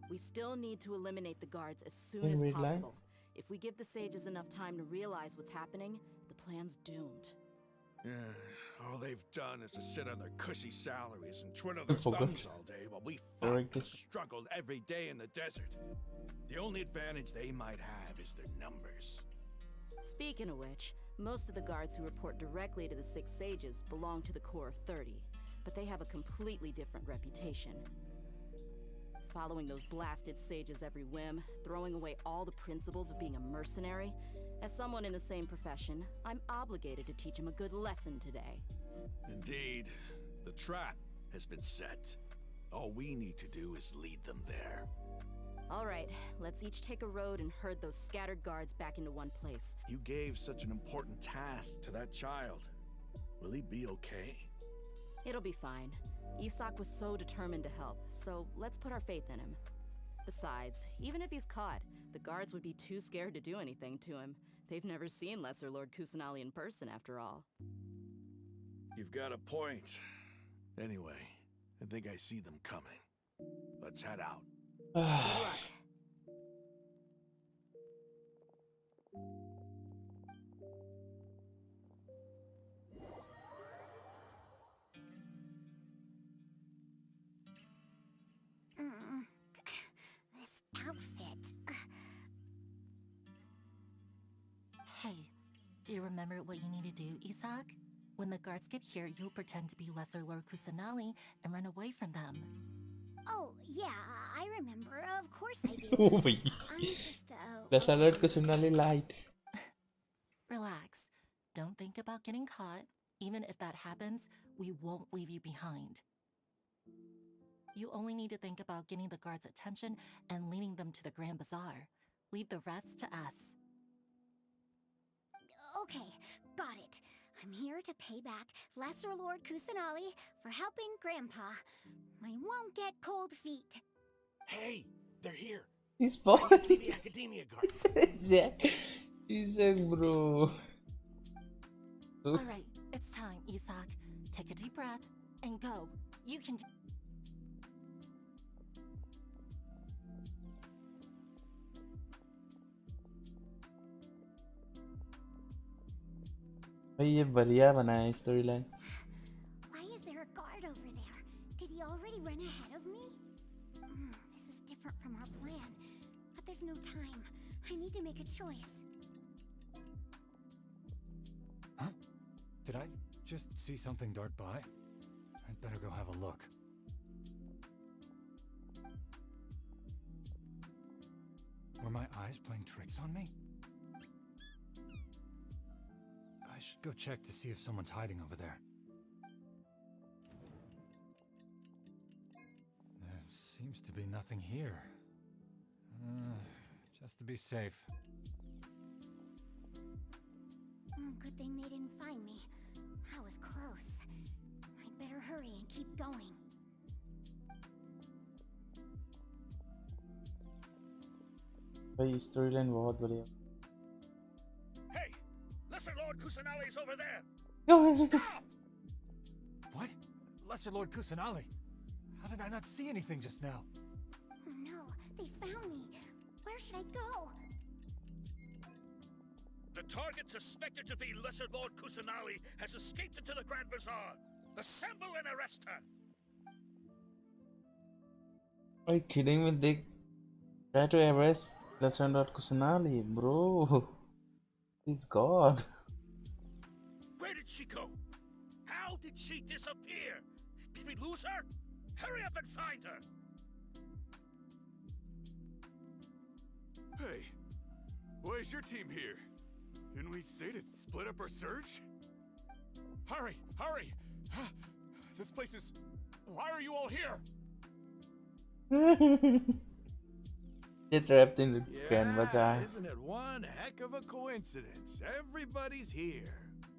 We still need to eliminate the guards as soon as possible. If we give the sages enough time to realize what's happening, the plan's doomed. All they've done is to sit on their cushy salaries and twiddle their Forgot. thumbs all day while we fought Correct. and struggled every day in the desert. The only advantage they might have is their numbers. Speaking of which, most of the guards who report directly to the Six Sages belong to the Corps of 30, but they have a completely different reputation. Following those blasted sages every whim, throwing away all the principles of being a mercenary. As someone in the same profession, I'm obligated to teach him a good lesson today. Indeed, the trap has been set. All we need to do is lead them there. All right, let's each take a road and herd those scattered guards back into one place. You gave such an important task to that child. Will he be okay? It'll be fine. Isak was so determined to help, so let's put our faith in him. Besides, even if he's caught, the guards would be too scared to do anything to him. They've never seen Lesser Lord Kusanali in person, after all. You've got a point. Anyway, I think I see them coming. Let's head out. Good luck. This outfit. Hey, do you remember what you need to do, Isak? When the guards get here, you'll pretend to be Lesser Lord Kusanali and run away from them. Oh, yeah, I remember. Of course I do. Oh my. I'm just, Lesser Lord Kusanali light. Relax. Don't think about getting caught. Even if that happens, we won't leave you behind. You only need to think about getting the guards' attention and leading them to the Grand Bazaar. Leave the rest to us. Okay, got it. I'm here to pay back Lesser Lord Kusanali for helping Grandpa. I won't get cold feet. Hey, they're here. He's I can boss. see the academia guards. Isak, bro. Alright, it's time, Isak. Take a deep breath and go. You can do. भाई ये बढ़िया बनाया है story line. Why is there a guard over there? Did he already run ahead of me? This is different from our plan. But there's no time. I need to make a choice. Huh? Did I just see something dart by? I'd better go have a look. Were my eyes playing tricks on me? I should go check to see if someone's hiding over there. There seems to be nothing here. Just to be safe. Good thing they didn't find me. I was close. I'd better hurry and keep going. भाई story line बहुत बढ़िया. Hey, Lesser Lord Kusanali's over there. Stop! What? Lesser Lord Kusanali? How did I not see anything just now? Oh no, they found me. Where should I go? The target suspected to be Lesser Lord Kusanali has escaped into the Grand Bazaar. Assemble and arrest her. Are you kidding me? They try to arrest Lesser Lord Kusanali, bro. He's God. Where did she go? How did she disappear? Did we lose her? Hurry up and find her. Hey, why is your team here? Didn't we say to split up our search? Hurry, hurry! This place is... Why are you all here? They trapped in the Grand Bazaar. Isn't it one heck of a coincidence? Everybody's here.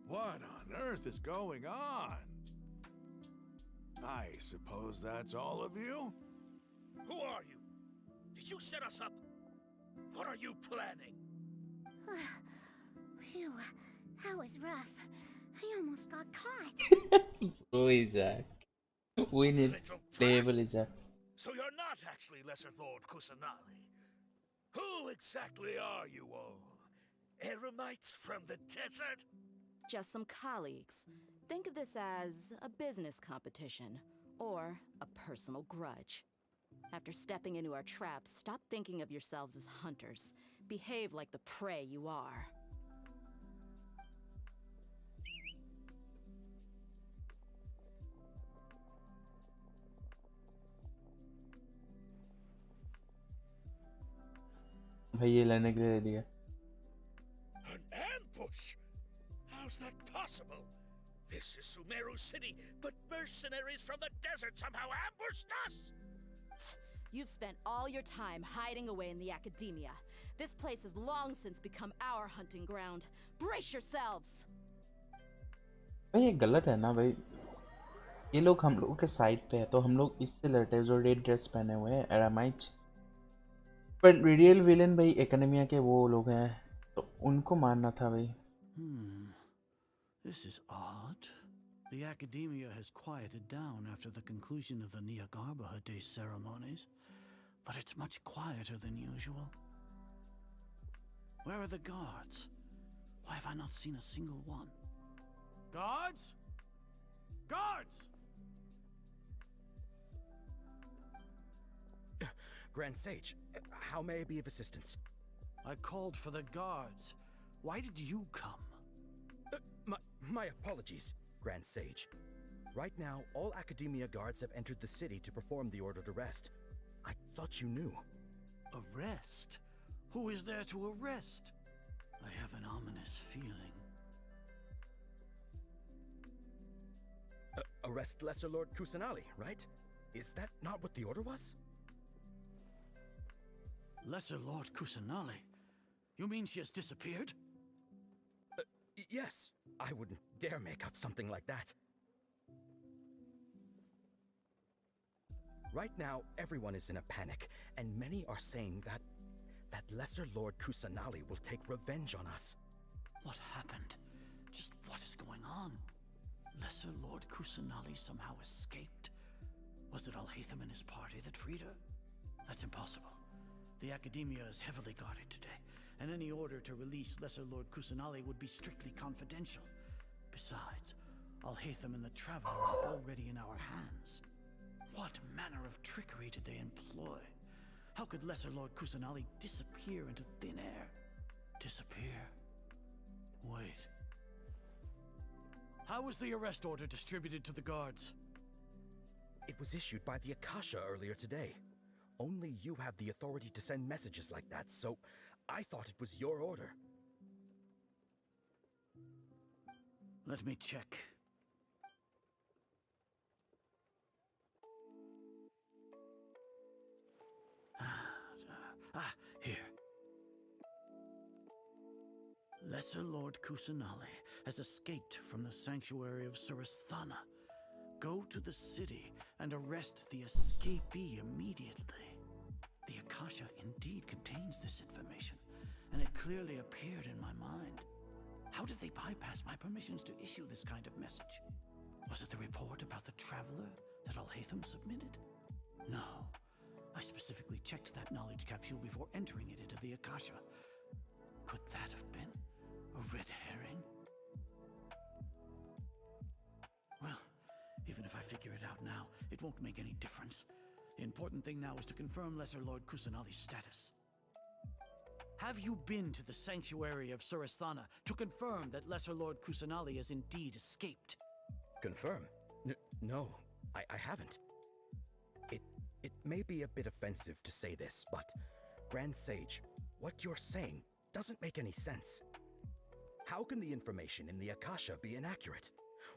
What on earth is going on? I suppose that's all of you? Who are you? Did you set us up? What are you planning? Phew, that was rough. I almost got caught. Bro, Isaac. We need playable Isaac. So you're not actually Lesser Lord Kusanali. Who exactly are you all? Eremites from the desert? just some colleagues. Think of this as a business competition or a personal grudge. After stepping into our traps, stop thinking of yourselves as hunters. Behave like the prey you are. भाई ये लेने के लिए दे दिया. An ambush? How's that possible? This is Sumeru City, but mercenaries from the desert somehow ambushed us! You've spent all your time hiding away in the academia. This place has long since become our hunting ground. Brace yourselves! भाई ये गलत है ना भाई. ये लोग हम लोगों के साइड पे है तो हम लोग इससे लड़ते हैं जो रेड ड्रेस पहने हुए हैं एरामाइट. पर रियल विलेन भाई एकेडमिया के वो लोग हैं तो उनको मारना था भाई. This is odd. The academia has quieted down after the conclusion of the Niagarbaha Day ceremonies, but it's much quieter than usual. Where are the guards? Why have I not seen a single one? Guards? Guards! Grand Sage, how may I be of assistance? I called for the guards. Why did you come? My apologies, Grand Sage. Right now, all Academia guards have entered the city to perform the ordered arrest. I thought you knew. Arrest? Who is there to arrest? I have an ominous feeling. Arrest Lesser Lord Kusanali, right? Is that not what the order was? Lesser Lord Kusanali? You mean she has disappeared? Yes. I wouldn't dare make up something like that. Right now, everyone is in a panic, and many are saying that Lesser Lord Kusanali will take revenge on us. What happened? Just what is going on? Lesser Lord Kusanali somehow escaped? Was it Alhaitham and his party that freed her? That's impossible. The Academia is heavily guarded today, and any order to release Lesser Lord Kusanali would be strictly confidential. Besides, Alhaitham and the Traveler are already in our hands. What manner of trickery did they employ? How could Lesser Lord Kusanali disappear into thin air? Disappear? Wait. How was the arrest order distributed to the guards? It was issued by the Akasha earlier today. Only you have the authority to send messages like that, so I thought it was your order. Let me check. Here. Lesser Lord Kusanali has escaped from the sanctuary of Surasthana. Go to the city and arrest the escapee immediately. The Akasha indeed contains this information, and it clearly appeared in my mind. How did they bypass my permissions to issue this kind of message? Was it the report about the Traveler that Alhaitham submitted? No. I specifically checked that knowledge capsule before entering it into the Akasha. Could that have been a red herring? Well, even if I figure it out now, it won't make any difference. The important thing now is to confirm Lesser Lord Kusanali's status. Have you been to the sanctuary of Surasthana to confirm that Lesser Lord Kusanali has indeed escaped? Confirm? No, I haven't. It may be a bit offensive to say this, but Grand Sage, what you're saying doesn't make any sense. How can the information in the Akasha be inaccurate?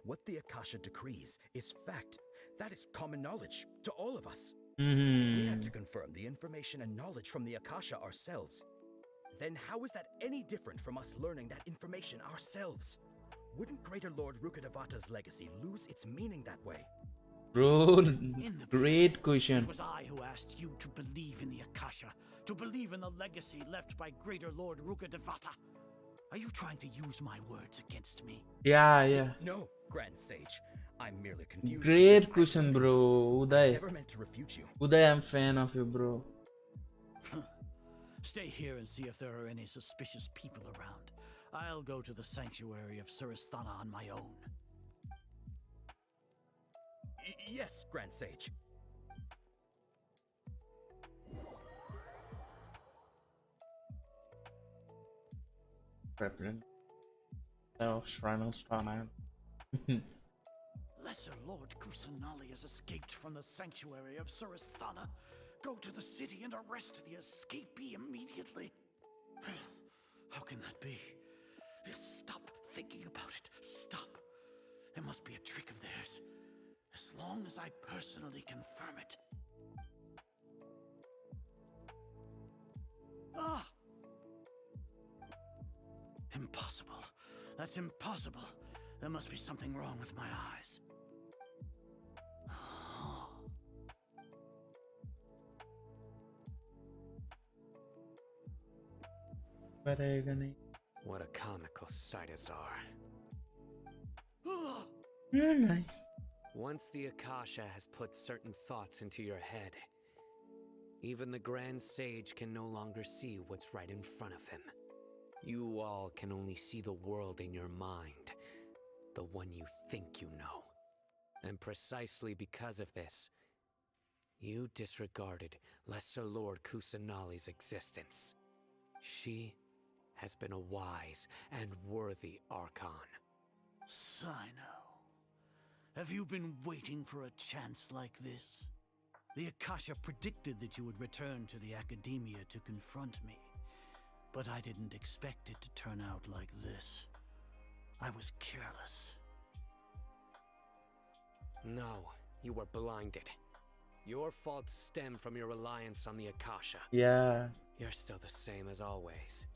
What the Akasha decrees is fact. That is common knowledge to all of us. If we have to confirm the information and knowledge from the Akasha ourselves, then how is that any different from us learning that information ourselves? Wouldn't Greater Lord Rukkhadevata's legacy lose its meaning that way? Bro, great question. It was I who asked you to believe in the Akasha, to believe in the legacy left by Greater Lord Rukkhadevata. Are you trying to use my words against me? Yeah. No, Grand Sage. I'm merely confused. Great question, bro. Uday. I never meant to refute you. Uday, I'm fan of you, bro. Stay here and see if there are any suspicious people around. I'll go to the sanctuary of Suristhana on my own. Yes, Grand Sage. Reverend. Oh, Shrine of Starman. Lesser Lord Kusanali has escaped from the sanctuary of Suristhana. Go to the city and arrest the escapee immediately. How can that be? Stop thinking about it. Stop. It must be a trick of theirs. As long as I personally confirm it. Ah! Impossible. That's impossible. There must be something wrong with my eyes. What a comical sight is are. Very nice. Once the Akasha has put certain thoughts into your head, even the Grand Sage can no longer see what's right in front of him. You all can only see the world in your mind, the one you think you know. And precisely because of this, you disregarded Lesser Lord Kusanali's existence. She has been a wise and worthy Archon. Sino, have you been waiting for a chance like this? The Akasha predicted that you would return to the Academia to confront me. But I didn't expect it to turn out like this. I was careless. No, you were blinded. Your faults stem from your reliance on the Akasha. Yeah. You're still the same as always.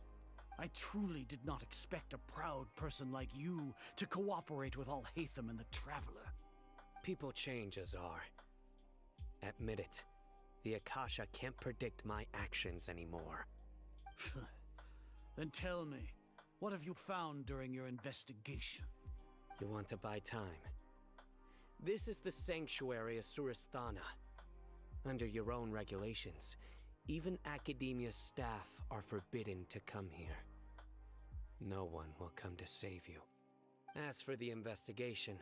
I truly did not expect a proud person like you to cooperate with Alhaitham and the Traveler. People change, Azar. Admit it. The Akasha can't predict my actions anymore. Then tell me, what have you found during your investigation? You want to buy time? This is the sanctuary of Suristhana. Under your own regulations, even Academia staff are forbidden to come here. No one will come to save you. As for the investigation,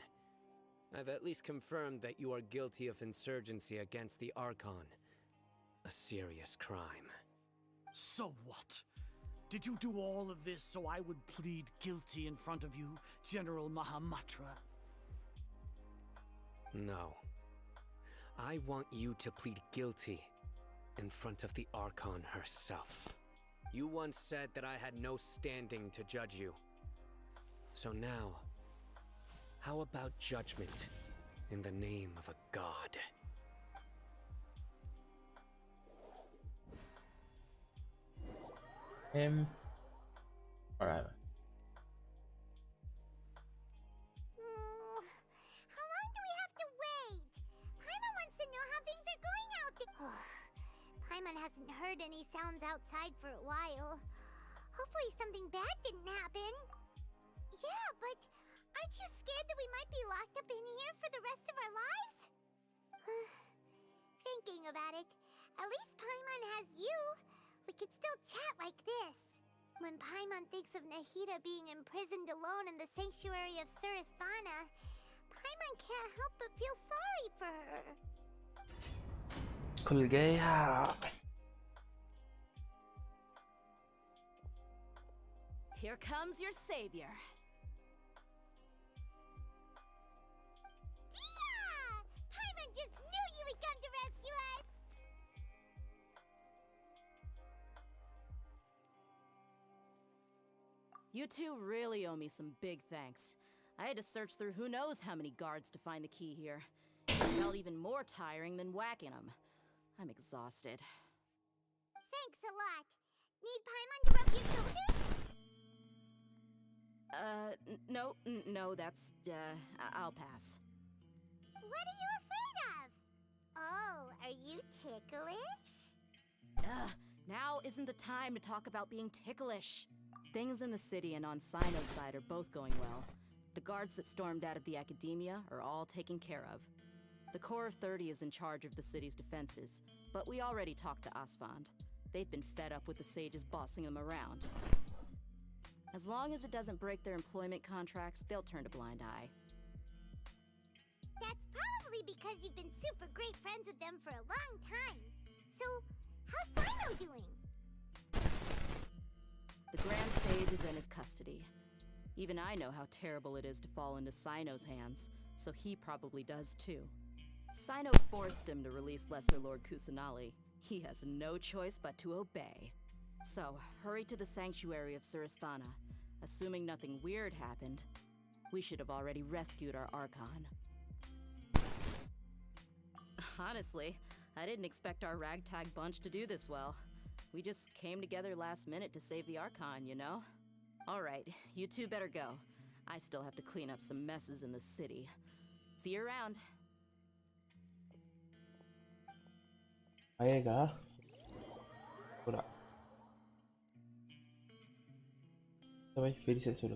I've at least confirmed that you are guilty of insurgency against the Archon. A serious crime. So what? Did you do all of this so I would plead guilty in front of you, General Mahamatra? No. I want you to plead guilty in front of the Archon herself. You once said that I had no standing to judge you. So now, how about judgment in the name of a god? Alright. How long do we have to wait? Paimon wants to know how things are going out there. Paimon hasn't heard any sounds outside for a while. Hopefully something bad didn't happen. Yeah, but aren't you scared that we might be locked up in here for the rest of our lives? Thinking about it, at least Paimon has you. We could still chat like this. When Paimon thinks of Nahida being imprisoned alone in the sanctuary of Suristhana, Paimon can't help but feel sorry for her. खुल गया. Here comes your savior. Yeah! Paimon just knew you would come to rescue us! You two really owe me some big thanks. I had to search through who knows how many guards to find the key here. It felt even more tiring than whacking them. I'm exhausted. Thanks a lot. Need Paimon to rub your shoulders? No, that's, I'll pass. What are you afraid of? Oh, are you ticklish? Now isn't the time to talk about being ticklish. Things in the city and on Sino's side are both going well. The guards that stormed out of the Academia are all taken care of. The Corps of 30 is in charge of the city's defenses, but we already talked to Asfand. They've been fed up with the sages bossing them around. As long as it doesn't break their employment contracts, they'll turn a blind eye. That's probably because you've been super great friends with them for a long time. So, how's Sino doing? The Grand Sage is in his custody. Even I know how terrible it is to fall into Sino's hands, so he probably does too. Sino forced him to release Lesser Lord Kusanali. He has no choice but to obey. So, hurry to the sanctuary of Suristhana. Assuming nothing weird happened, we should have already rescued our Archon. Honestly, I didn't expect our ragtag bunch to do this well. We just came together last minute to save the Archon, you know? Alright, you two better go. I still have to clean up some messes in the city. See you around. आएगा पूरा तो भाई फिर से शुरू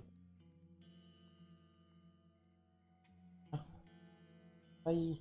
भाई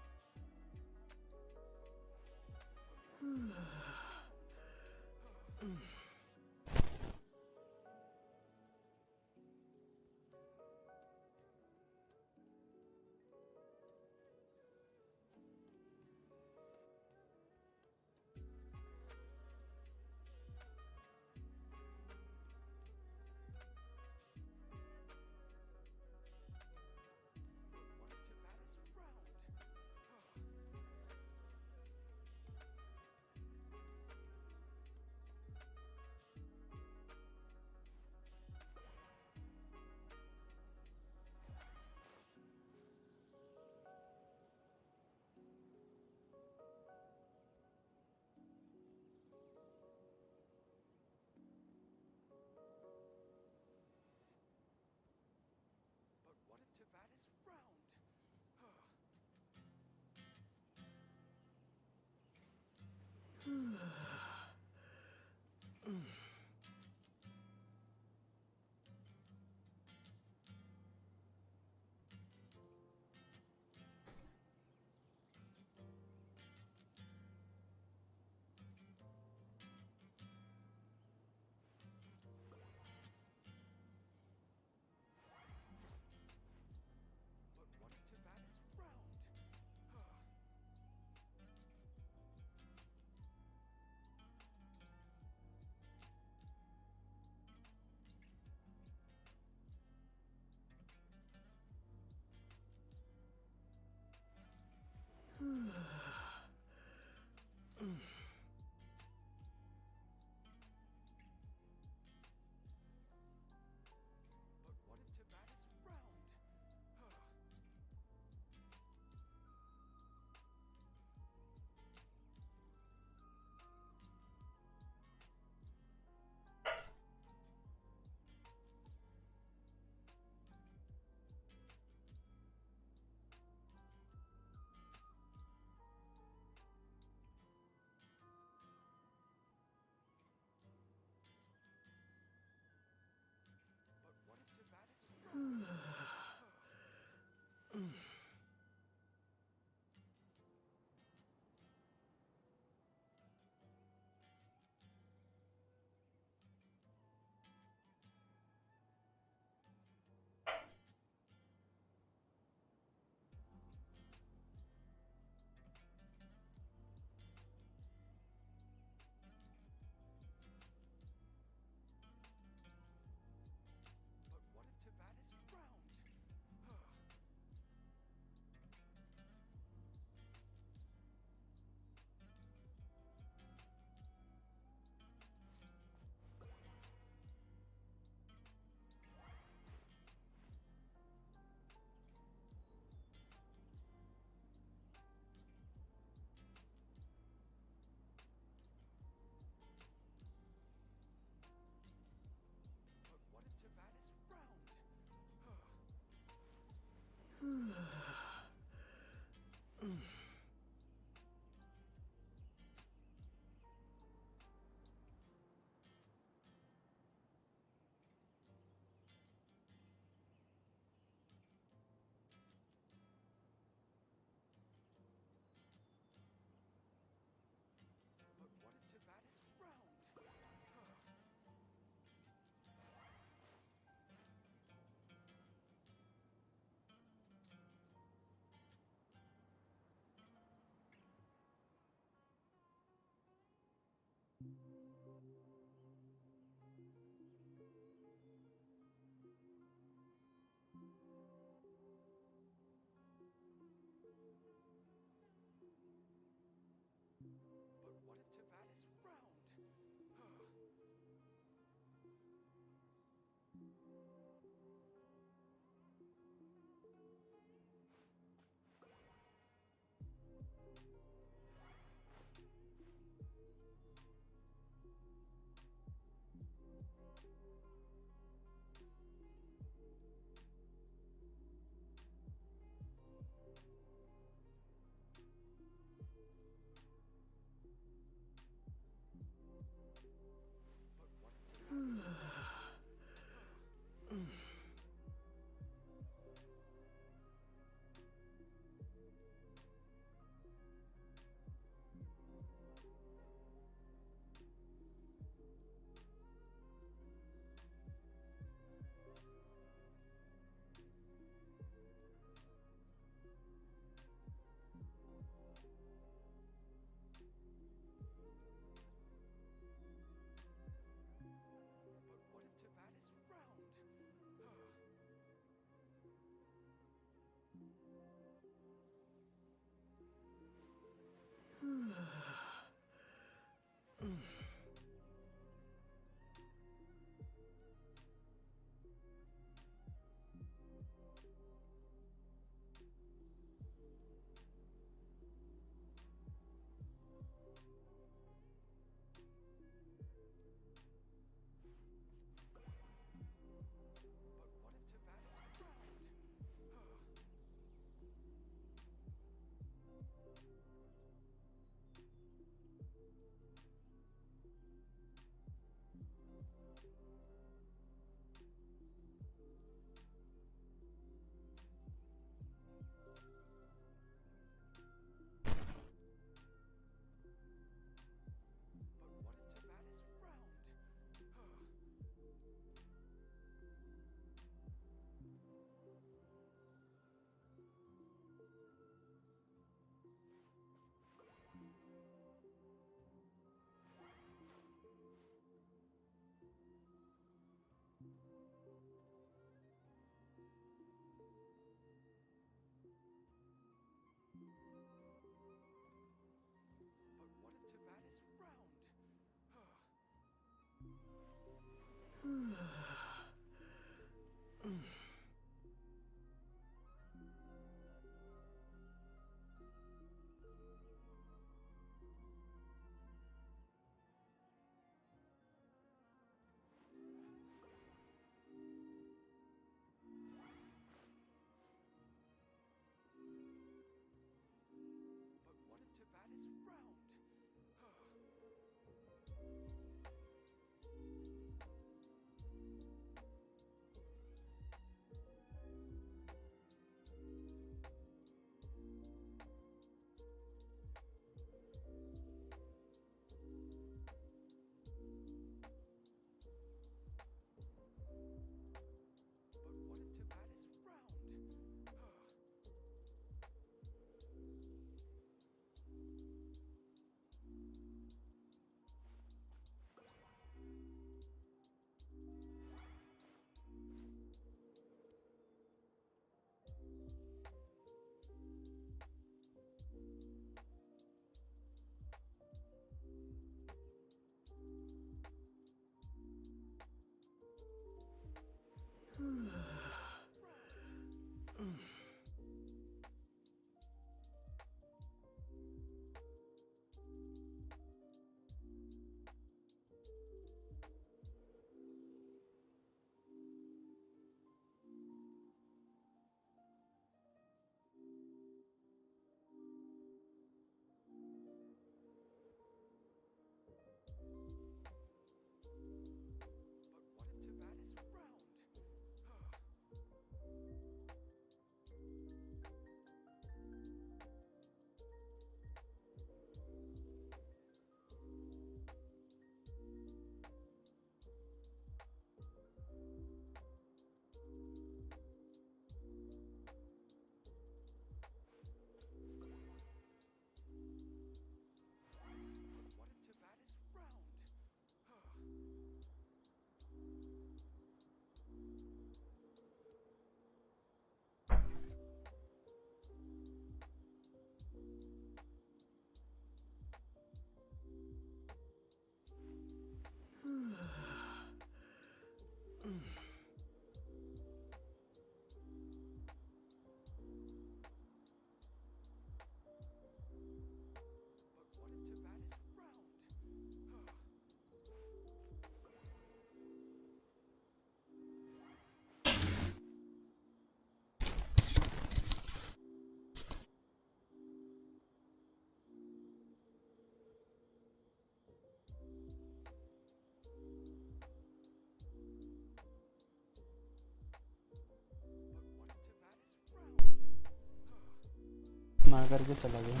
बना करके चला गया।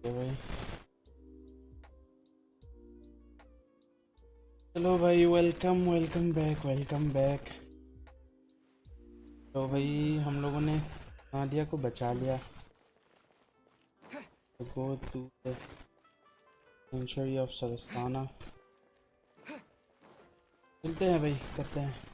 भाई चलो भाई, welcome welcome back, welcome back. तो भाई हम लोगों ने नादिया को बचा लिया। तो go to the sanctuary of Surasthana, चलते हैं भाई, करते हैं।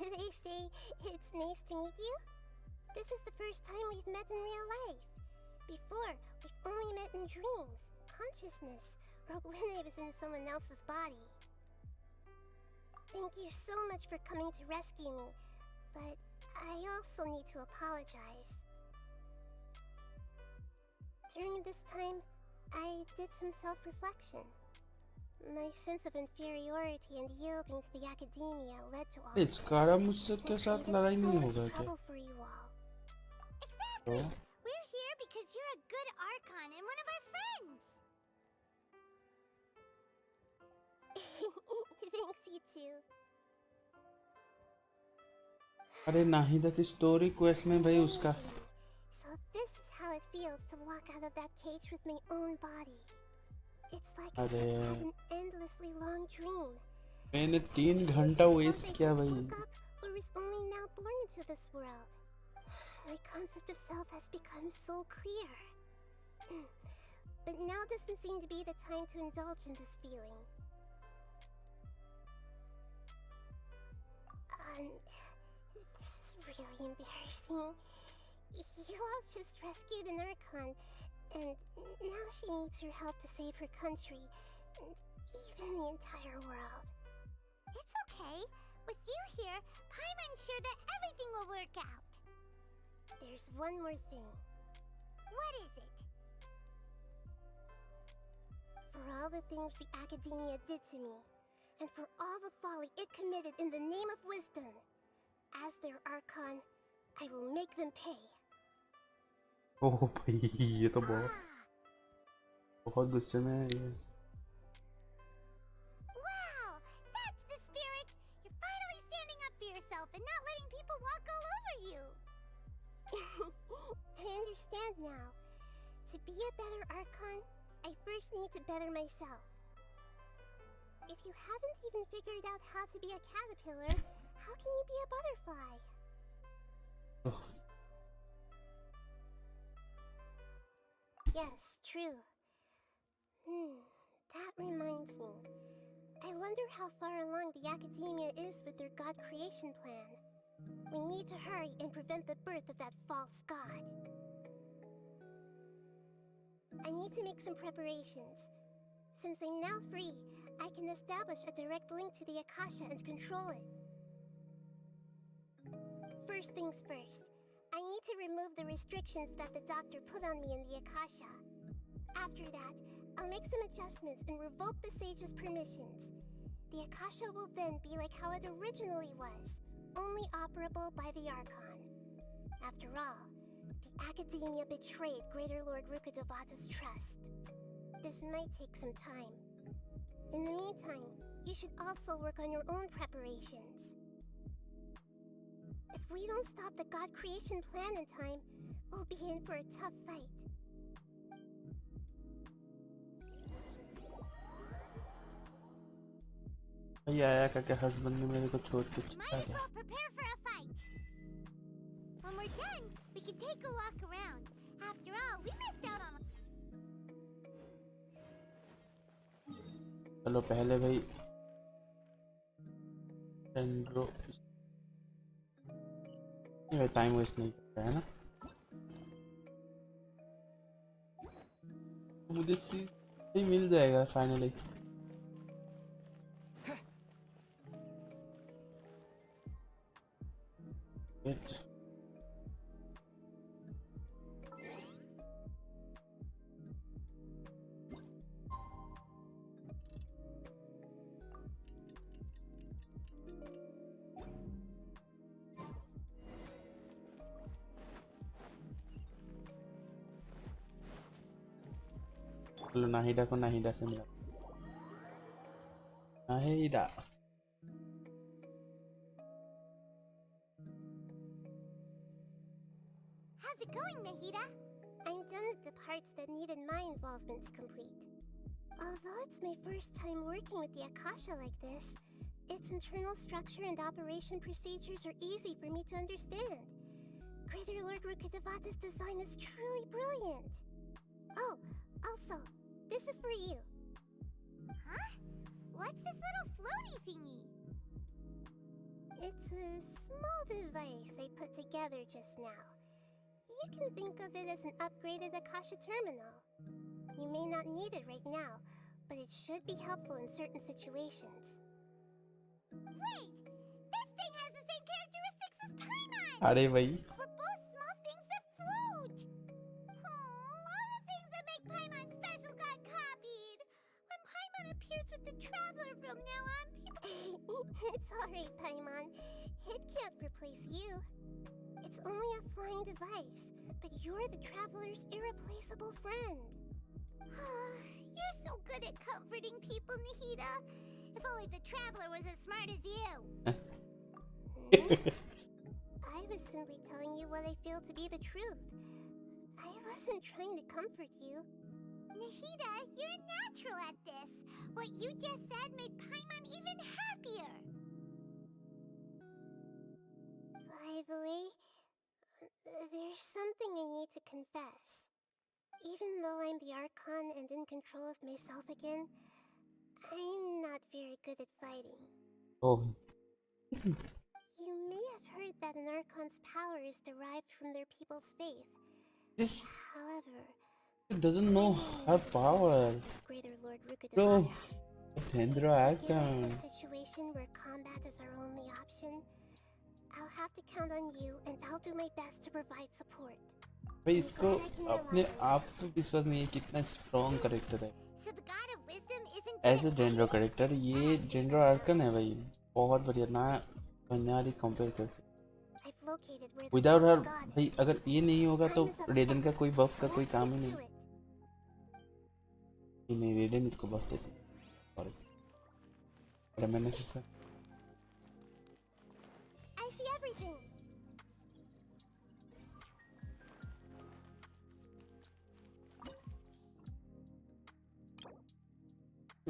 Should I say it's nice to meet you? This is the first time we've met in real life. Before, we've only met in dreams, consciousness, or when I was in someone else's body. Thank you so much for coming to rescue me, but I also need to apologize. During this time, I did some self-reflection. My sense of inferiority and yielding to the academia led to all this. SCARAMOUCHE के साथ लड़ाई नहीं होगा क्या? Trouble for you all. Exactly. We're here because you're a good Archon and one of our friends. Thanks, you too. अरे नाहिदा की story quest में भाई उसका So this is how it feels to walk out of that cage with my own body. It's like I just had an endlessly long dream. मैंने 3 घंटा waste किया भाई। Or was only now born into this world. My concept of self has become so clear. But now doesn't seem to be the time to indulge in this feeling. This is really embarrassing. You all just rescued an Archon, and now she needs your help to save her country, and even the entire world. It's okay. With you here, Paimon's sure that everything will work out. There's one more thing. What is it? For all the things the academia did to me, and for all the folly it committed in the name of wisdom, as their Archon, I will make them pay. ओह भाई ये तो बहुत गुस्से में है ये। Wow, that's the spirit. You're finally standing up for yourself and not letting people walk all over you. I understand now. To be a better Archon, I first need to better myself. If you haven't even figured out how to be a caterpillar, how can you be a butterfly? Yes, true. That reminds me. I wonder how far along the academia is with their god creation plan. We need to hurry and prevent the birth of that false god. I need to make some preparations. Since I'm now free, I can establish a direct link to the Akasha and control it. First things first, I need to remove the restrictions that the doctor put on me in the Akasha. After that, I'll make some adjustments and revoke the sage's permissions. The Akasha will then be like how it originally was, only operable by the Archon. After all, the academia betrayed Greater Lord Rukkhadevata's trust. This might take some time. In the meantime, you should also work on your own preparations. If we don't stop the god creation plan in time, we'll be in for a tough fight. भैया आया क्या husband ने मेरे को छोड़ के चला Might as गया। well prepare for a fight. When we're done, we can take a walk around. After all, we missed out on. चलो पहले भाई एंड्रो ये टाइम वेस्ट नहीं करता है ना। मुझे सीज मिल जाएगा फाइनली। चलो नाहिदा को नाहिदा से मिला। Nahida How's it going, Nahida? I'm done with the parts that needed my involvement to complete. Although it's my first time working with the Akasha like this, its internal structure and operation procedures are easy for me to understand. Greater Lord Rukkhadevata's design is truly brilliant. Oh, also, this is for you. Huh? What's this little floaty thingy? It's a small device I put together just now. You can think of it as an upgraded Akasha terminal. You may not need it right now, but it should be helpful in certain situations. Wait! This thing has the same characteristics as Paimon! अरे भाई We're both small things that float! All the things that make Paimon special got copied! When Paimon appears with the Traveler from now on, people... It's alright, Paimon. It can't replace you. It's only a flying device, but you're the Traveler's irreplaceable friend. You're so good at comforting people, Nahida. If only the Traveler was as smart as you. I was simply telling you what I feel to be the truth. I wasn't trying to comfort you. Nahida, you're natural at this. What you just said made Paimon even happier. By the way, there's something I need to confess. Even though I'm the Archon and in control of myself again, I'm not very good at fighting. Oh. You may have heard that an Archon's power is derived from their people's faith. This However, doesn't know her power. Greater Lord No, Rukkhadevata. Dendro Given Archon. a situation where combat is our only option, I'll have to count on you, and I'll do my best to provide support. भाई इसको अपने आप पे विश्वास नहीं है कितना strong character है एज ए डेंड्रो कैरेक्टर। ये डेंड्रो आर्कन है भाई, बहुत बढ़िया ना कन्यारी कंपेयर कर सकते। विदाउट हर भाई अगर ये नहीं होगा तो रेडन का कोई बफ का कोई काम ही नहीं। ये नहीं रेडन इसको बफ देते। सॉरी मैंने सोचा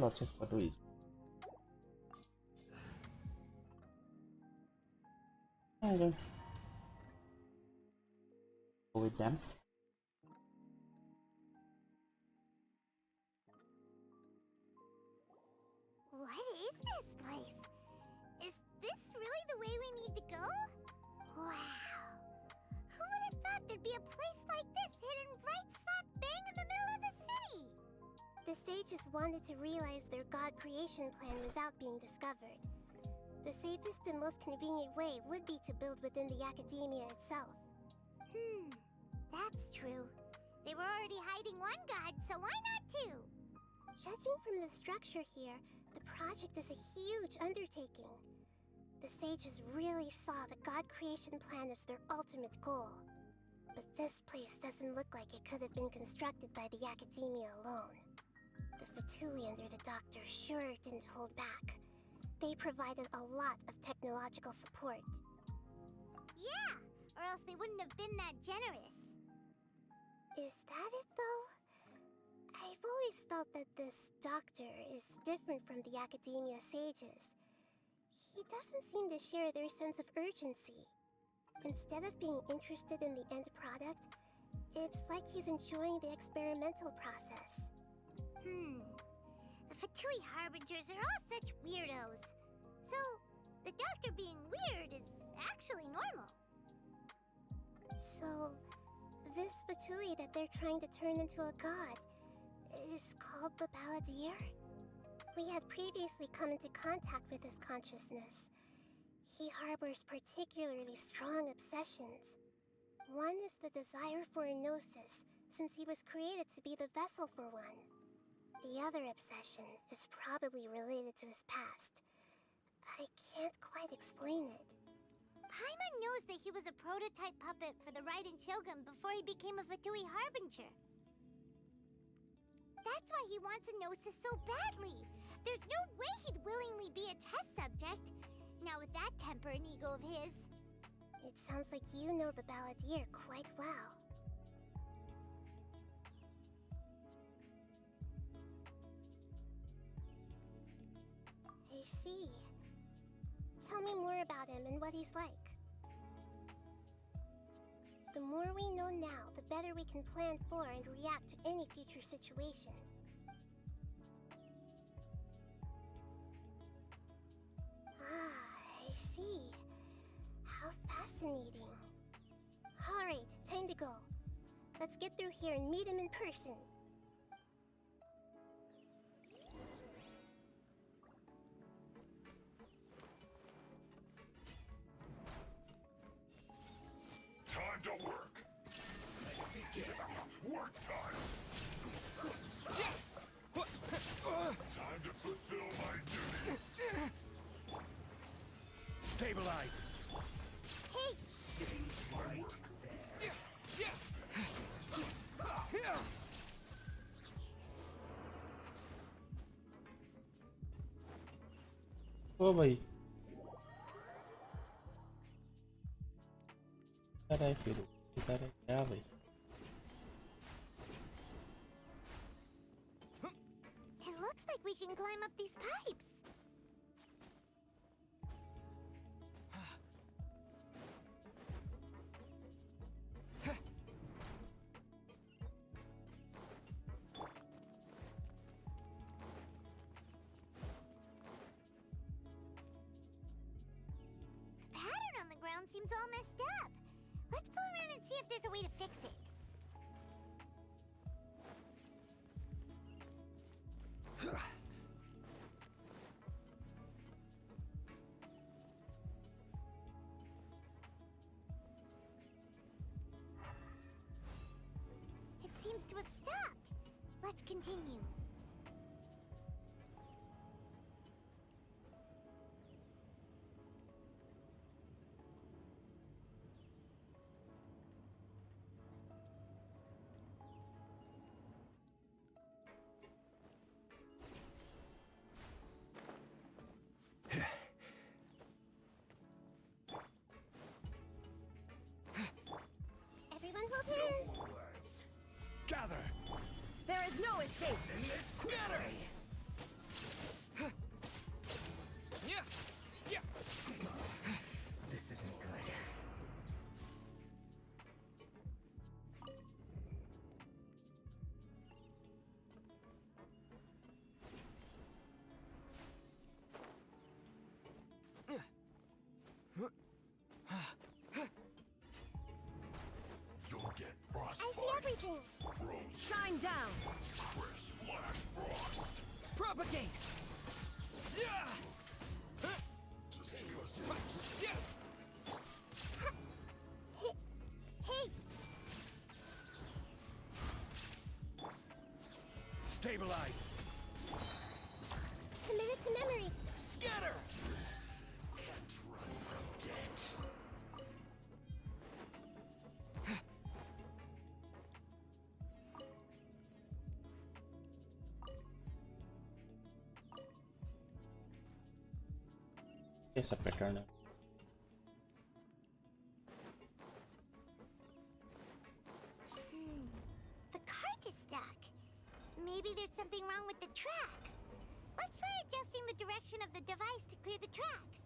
lots of photos. I don't go with them. What is this place? Is this really the way we need to go? Wow. Who would have thought there'd be a place like this hidden right slap bang in the middle of the city? The sages wanted to realize their god creation plan without being discovered. The safest and most convenient way would be to build within the academia itself. That's true. They were already hiding one god, so why not two? Judging from the structure here, the project is a huge undertaking. The sages really saw the god creation plan as their ultimate goal. But this place doesn't look like it could have been constructed by the academia alone. The Fatui under the Doctor sure didn't hold back. They provided a lot of technological support. Yeah, or else they wouldn't have been that generous. Is that it, though? I've always felt that this Doctor is different from the Academia sages. He doesn't seem to share their sense of urgency. Instead of being interested in the end product, it's like he's enjoying the experimental process. The Fatui Harbingers are all such weirdos. So, the Doctor being weird is actually normal. So, this Fatui that they're trying to turn into a god is called the Balladeer? We had previously come into contact with his consciousness. He harbors particularly strong obsessions. One is the desire for a gnosis, since he was created to be the vessel for one. The other obsession is probably related to his past. I can't quite explain it. Paimon knows that he was a prototype puppet for the Raiden Shogun before he became a Fatui Harbinger. That's why he wants a Gnosis so badly. There's no way he'd willingly be a test subject. Now with that temper and ego of his. It sounds like you know the Balladeer quite well. I see. Tell me more about him and what he's like. The more we know now, the better we can plan for and react to any future situation. Ah, I see. How fascinating. Alright, time to go. Let's get through here and meet him in person. Time to work. Let's begin. Work time. Time to fulfill my duty. Stabilize. Hey! Stay right there. ओ भाई अरे फिर अरे क्या भाई It looks like we can climb up these pipes. The pattern on the ground seems all messed up. Let's go around and see if there's a way to fix it. It seems to have stopped. Let's continue. Everyone hold hands. Gather. There is no escape. Scatter. This isn't good. You'll get I frostbite. see everything. Frozen. Shine down. Crisp flash frost. Propagate. Hey! Stabilize. Committed to memory. Scatter. Can't run from death. कैसा pattern है The cart is stuck. Maybe there's something wrong with the tracks. Let's try adjusting the direction of the device to clear the tracks.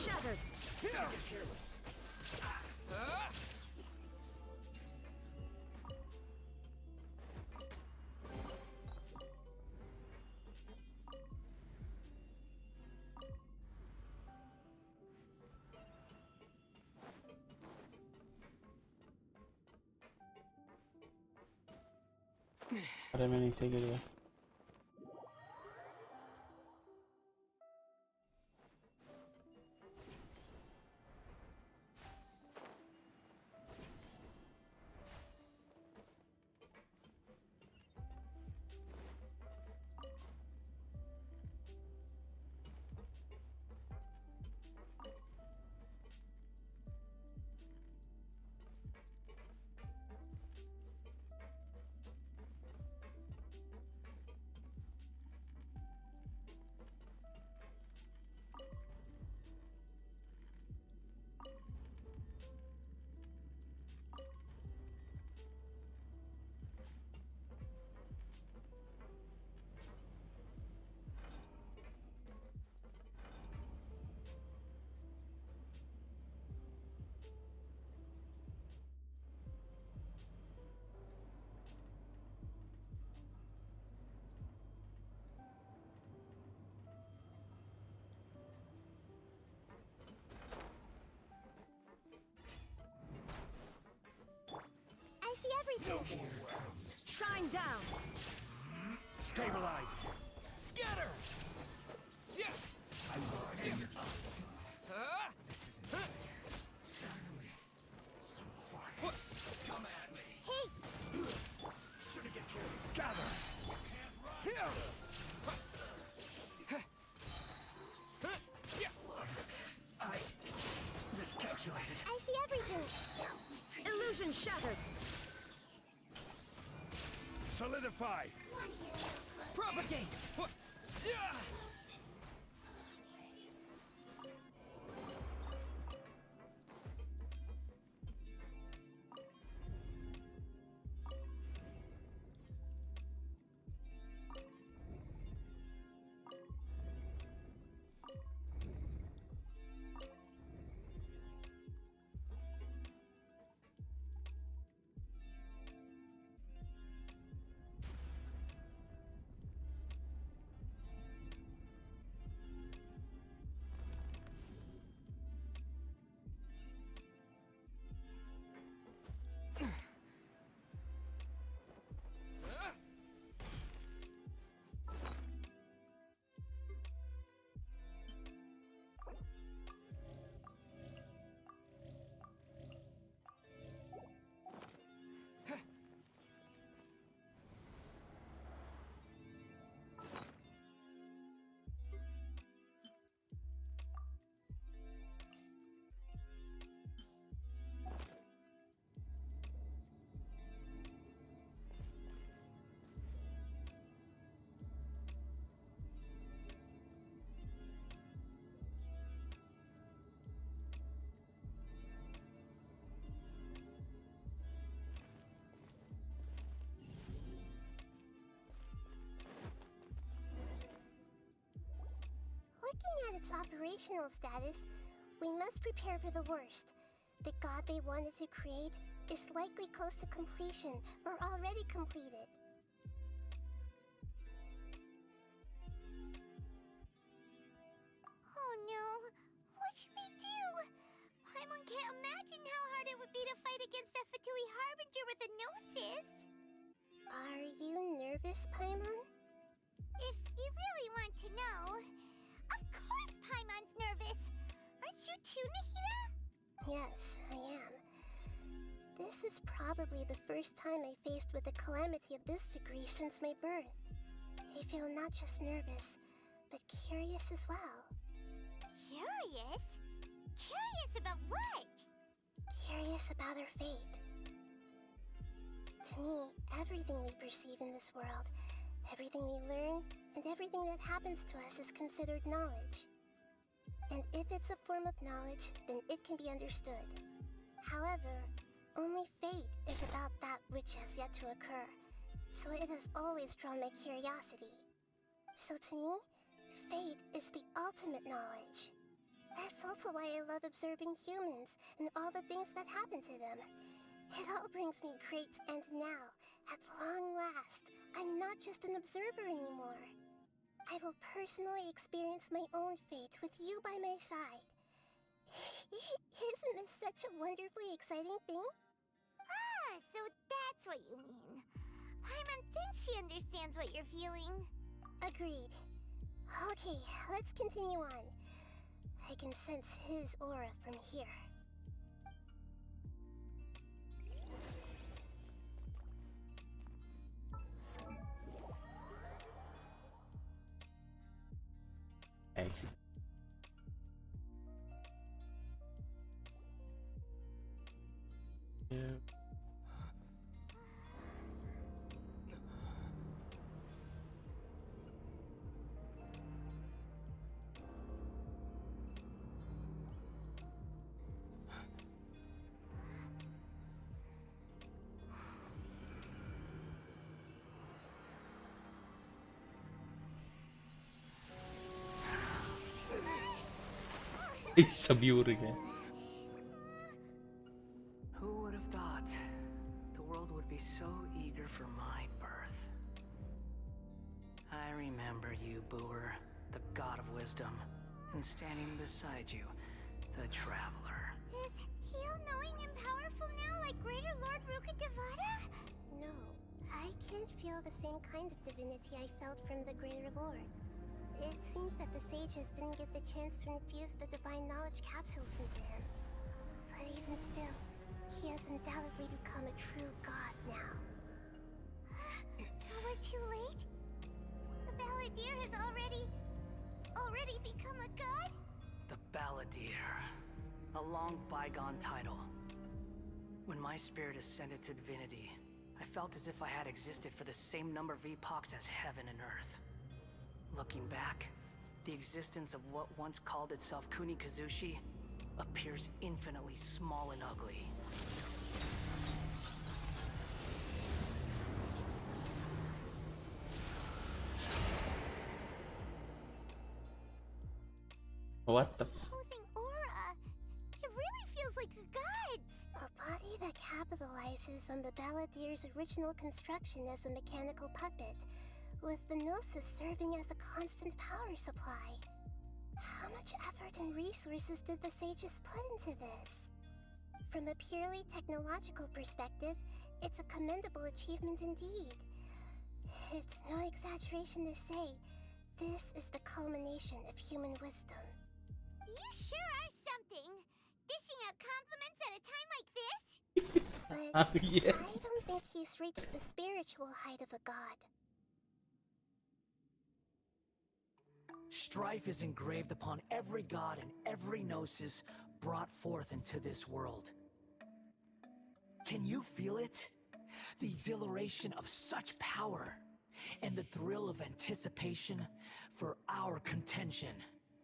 shattered! Careless. अरे मैं नीचे गिर गया। I see everything. Shine down! Stabilize. Scatter. Yeah. Come at me. Hey! Shouldn't get carried. Gather. Here. I miscalculated. I see everything. Illusion shattered! Solidify. Propagate! Yeah. Looking at its operational status, we must prepare for the worst. The god they wanted to create is likely close to completion or already completed. Oh no! What should we do? Paimon can't imagine how hard it would be to fight against a Fatui Harbinger with a Gnosis. Are you nervous, Paimon? If you really want to know, of course Paimon's nervous! Aren't you too, Nahida? Yes, I am. This is probably the first time I faced with a calamity of this degree since my birth. I feel not just nervous, but curious as well. Curious? Curious about what? Curious about our fate. To me, everything we perceive in this world, everything we learn, and everything that happens to us is considered knowledge. And if it's a form of knowledge, then it can be understood. However, only fate is about that which has yet to occur, so it has always drawn my curiosity. So to me, fate is the ultimate knowledge. That's also why I love observing humans and all the things that happen to them. It all brings me great, and now, at long last, I'm not just an observer anymore. I will personally experience my own fate with you by my side. Isn't this such a wonderfully exciting thing? Ah, so that's what you mean. Paimon thinks she understands what you're feeling. Agreed. Okay, let's continue on. I can sense his aura from here. Exit. Yeah. सभी हो रही है. Who would have thought the world would be so eager for my birth? I remember you, Booer, the god of wisdom, and standing beside you, the traveler. Is he all-knowing and powerful now like Greater Lord Rukkhadevata? No, I can't feel the same kind of divinity I felt from the Greater Lord. It seems that the sages didn't get the chance to infuse the divine knowledge capsules into him. But even still, he has undoubtedly become a true god now. So we're too late? The Balladeer has already become a god? The Balladeer. A long bygone title. When my spirit ascended to divinity, I felt as if I had existed for the same number of epochs as heaven and earth. Looking back, the existence of what once called itself Kunikazushi appears infinitely small and ugly. What the? Opposing aura. It really feels like a god's. A body that capitalizes on the Balladeer's original construction as a mechanical puppet, with the Gnosis serving as a constant power supply. How much effort and resources did the sages put into this? From a purely technological perspective, it's a commendable achievement indeed. It's no exaggeration to say, this is the culmination of human wisdom. You sure are something. Dishing out compliments at a time like this? But Yes. I don't think he's reached the spiritual height of a god. Strife is engraved upon every god and every gnosis brought forth into this world. Can you feel it? The exhilaration of such power, and the thrill of anticipation for our contention.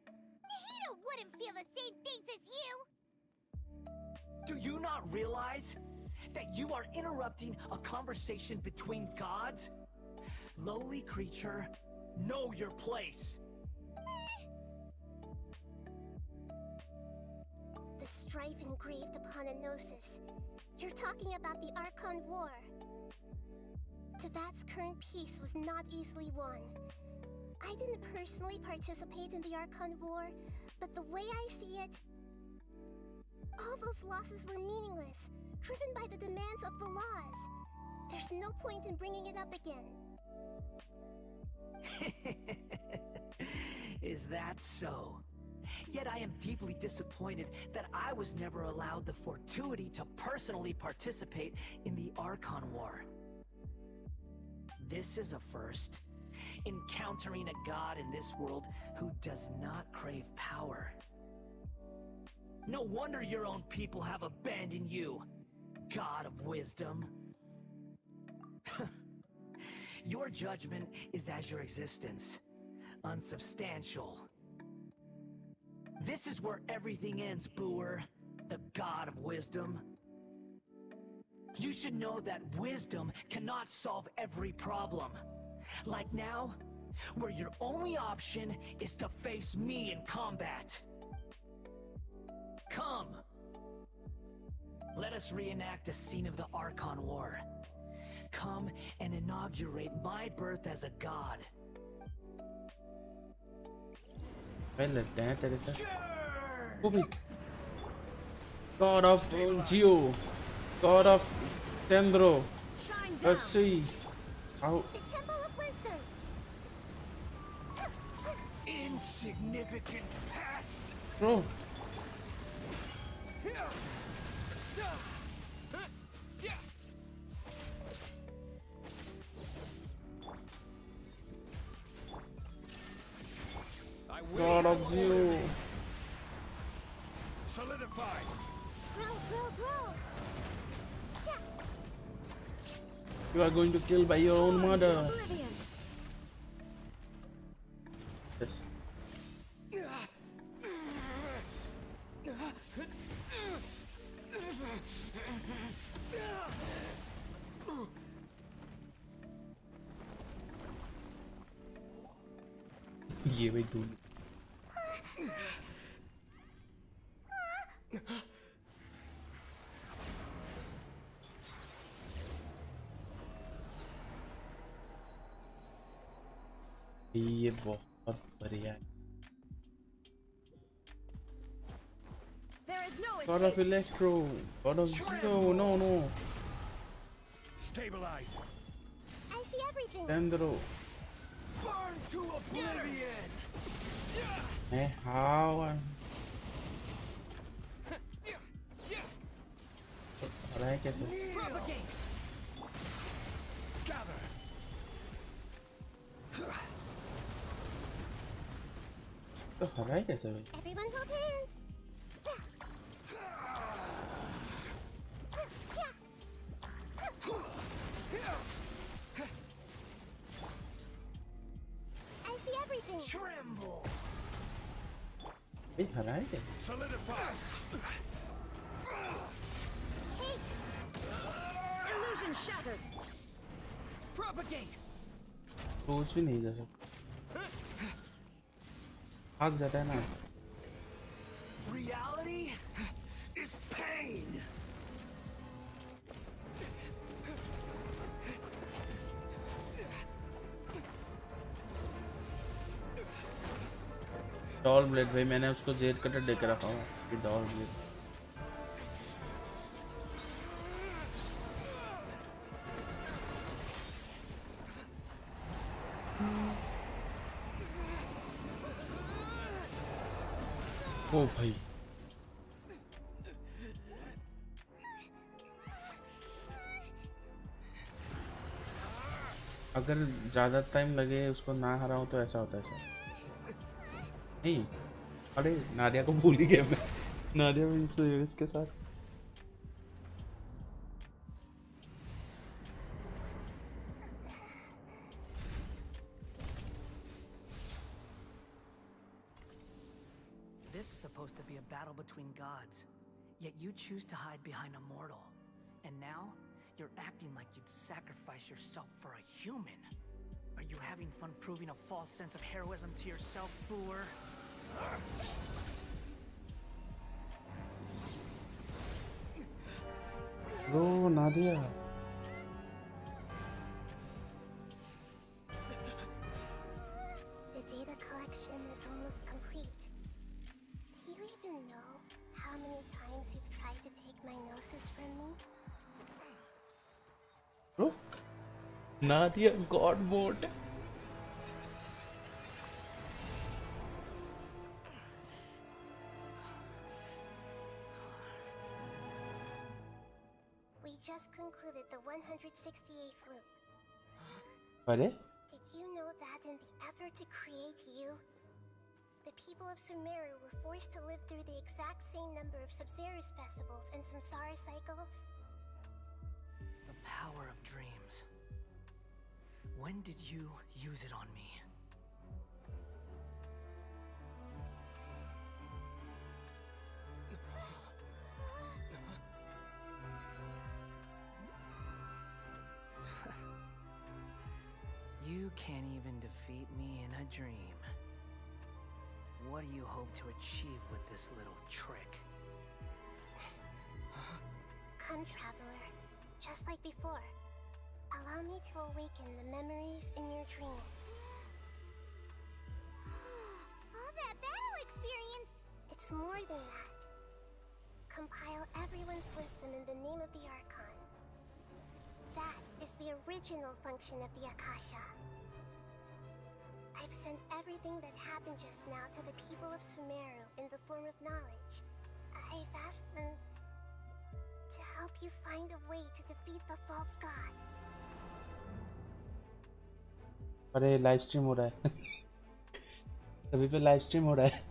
Nahida wouldn't feel the same things as you! Do you not realize that you are interrupting a conversation between gods? Lowly creature, know your place. The strife engraved upon a gnosis. You're talking about the Archon War. Tevat's current peace was not easily won. I didn't personally participate in the Archon War, but the way I see it, all those losses were meaningless, driven by the demands of the laws. There's no point in bringing it up again. Is that so? Yet I am deeply disappointed that I was never allowed the fortuity to personally participate in the Archon War. This is a first. Encountering a god in this world who does not crave power. No wonder your own people have abandoned you, god of wisdom. Your judgment is as your existence, unsubstantial. This is where everything ends, Booer, the god of wisdom. You should know that wisdom cannot solve every problem. Like now, where your only option is to face me in combat. Come! Let us reenact a scene of the Archon War. Come and inaugurate my birth as a god. लेते हैं तेरे से वो भी God of Geo, God of Tendro. Let's see how. The Temple of Wisdom. Insignificant past. Bro. God of Geo. Solidify. Grow. You are going to kill by your own mother. Yes. ये भाई दूर ये बहुत बढ़िया है God of Electro, God of Geo, no. Stabilize. I see everything. Tendro. Burn to oblivion. How? Alright, get it. Propagate. Gather. तो हराई कैसे भाई? Everyone hold hands. I see everything. Tremble. भाई हराई कैसे? Solidify. Illusion shattered. Propagate. सोच भी नहीं जा सकता भाग जाता है ना Reality is pain. Doll blade भाई मैंने उसको जेड कटर देके रखा हुआ है डॉल ब्लेड ओ भाई अगर ज्यादा टाइम लगे उसको ना हराऊं तो ऐसा होता है सर नहीं अरे नादिया को भूल ही गया मैं नादिया भी इसके साथ This is supposed to be a battle between gods, yet you choose to hide behind a mortal. And now, you're acting like you'd sacrifice yourself for a human. Are you having fun proving a false sense of heroism to yourself, Boor? Bro, Nadia. The data collection is almost complete. Do you even know how many times you've tried to take my gnosis from me? Bro, Nadia God mode. We just concluded the 168th loop. What? Did you know that in the effort to create you, the people of Sumeru were forced to live through the exact same number of Subzerus festivals and Samsara cycles? The power of dreams. When did you use it on me? You can't even defeat me in a dream. What do you hope to achieve with this little trick? Come, traveler. Just like before. Allow me to awaken the memories in your dreams. All that battle experience! It's more than that. Compile everyone's wisdom in the name of the Archon. That is the original function of the Akasha. I've sent everything that happened just now to the people of Sumeru in the form of knowledge. I've asked them to help you find a way to defeat the false god. अरे live stream हो रहा है सभी पे live stream हो रहा है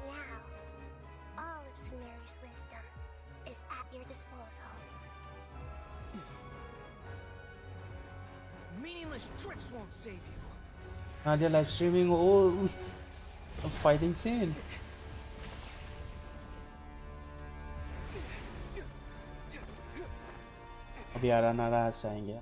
Now, all of Sumeru's wisdom is at your disposal. Meaningless tricks won't save you. Nadia live streaming all fighting scene. अभी आरा नारा से आएंगे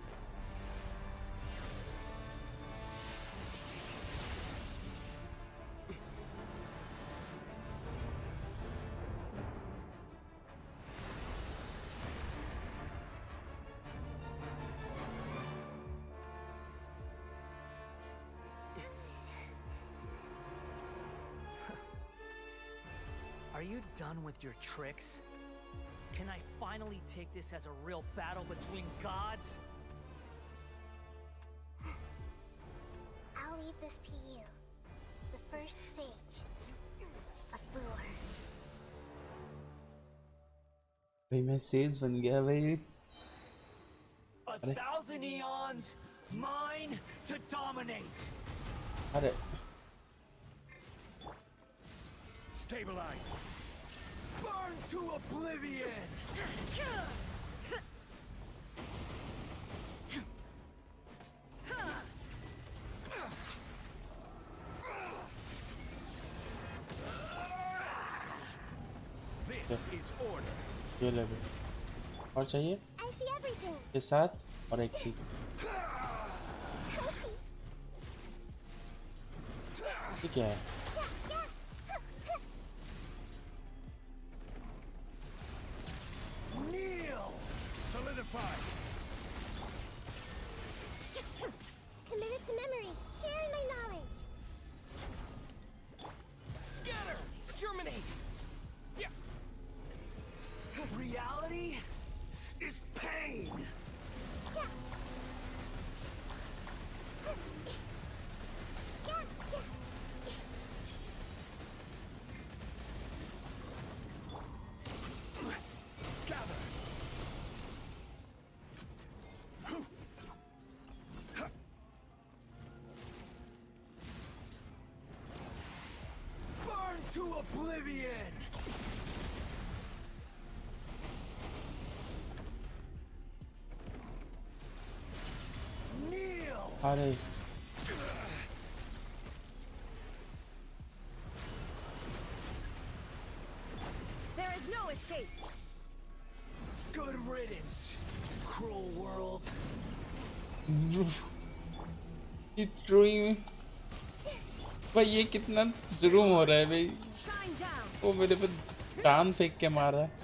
Are you done with your tricks? Can I finally take this as a real battle between gods? I'll leave this to you, the first sage of Boor. भाई मैं says बन गया भाई 1,000 eons, mine to dominate. अरे Stabilize. Burn to oblivion. This is order. ये ले और चाहिए I see everything. के साथ और एक चीज ये क्या है Kneel. Solidify. Committed to memory, sharing my knowledge. Scatter. Germinate. Reality is pain. Burn to oblivion. Kneel. अरे There is no escape. Good riddance, cruel world. It's throwing भाई ये कितना जुर्म हो रहा है भाई Shine down. वो मेरे पे कान फेंक के मार रहा है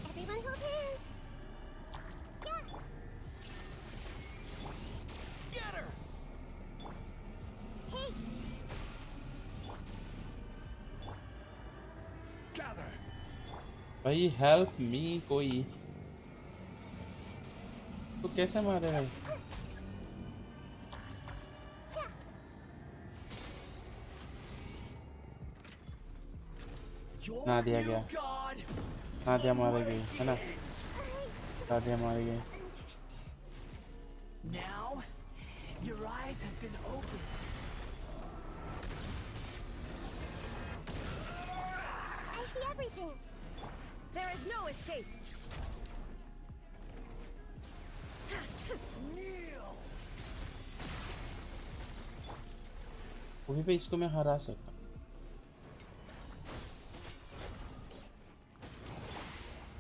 Everyone hold hands. Scatter. Hey, Gather. भाई हेल्प मी कोई तो कैसे मारे भाई ना दिया गया ना दिया मारे गई है ना ना दिया मारे गई Now, your eyes have been opened. I see everything. There is no escape. Kneel. वहीं पे इसको मैं हरा सकता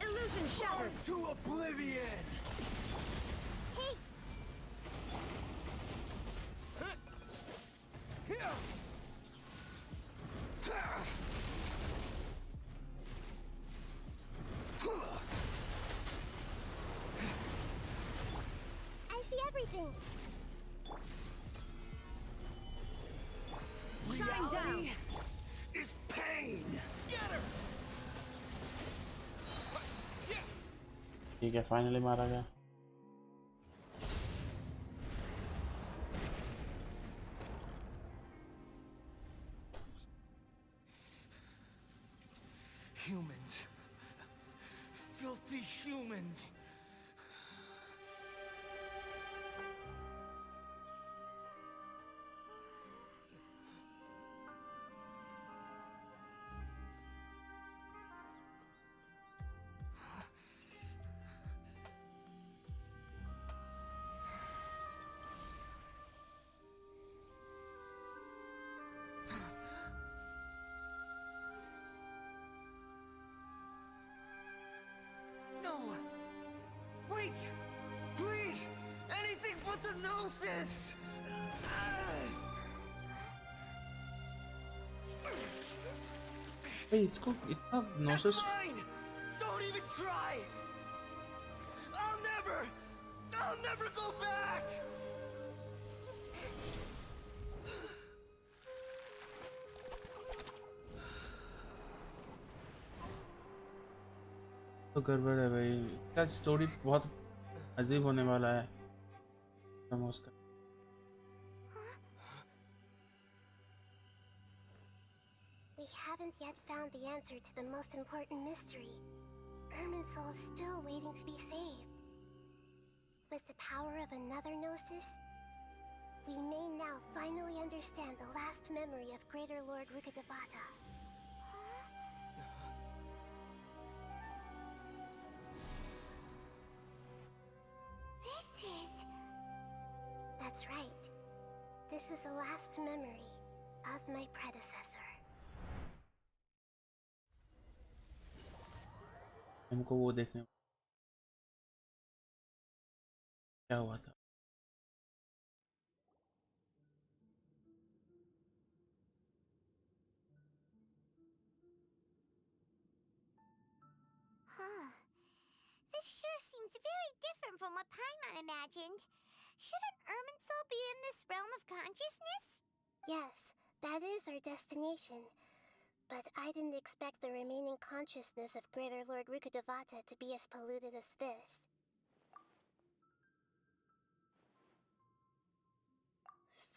Illusion To oblivion! Hey! I see everything! Shine down! Is pain! Scatter! ठीक है, फाइनली मारा गया. Humans. Filthy humans. No! Wait! Please! Anything but the gnosis! भाई इसको इतना नोसिस. Fine! Don't even try! I'll never go back! तो गड़बड़ है भाई. इसका स्टोरी बहुत अजीब होने वाला है. उसका We haven't yet found the answer to the most important mystery. Irminsul is still waiting to be saved. With the power of another gnosis, we may now finally understand the last memory of Greater Lord Rukkhadevata. That's right. This is the last memory of my predecessor. हमको वो देखने क्या हुआ था. Huh. This sure seems very different from what Paimon imagined. Shouldn't Irminsul be in this realm of consciousness? Yes, that is our destination. But I didn't expect the remaining consciousness of Greater Lord Rukkhadevata to be as polluted as this.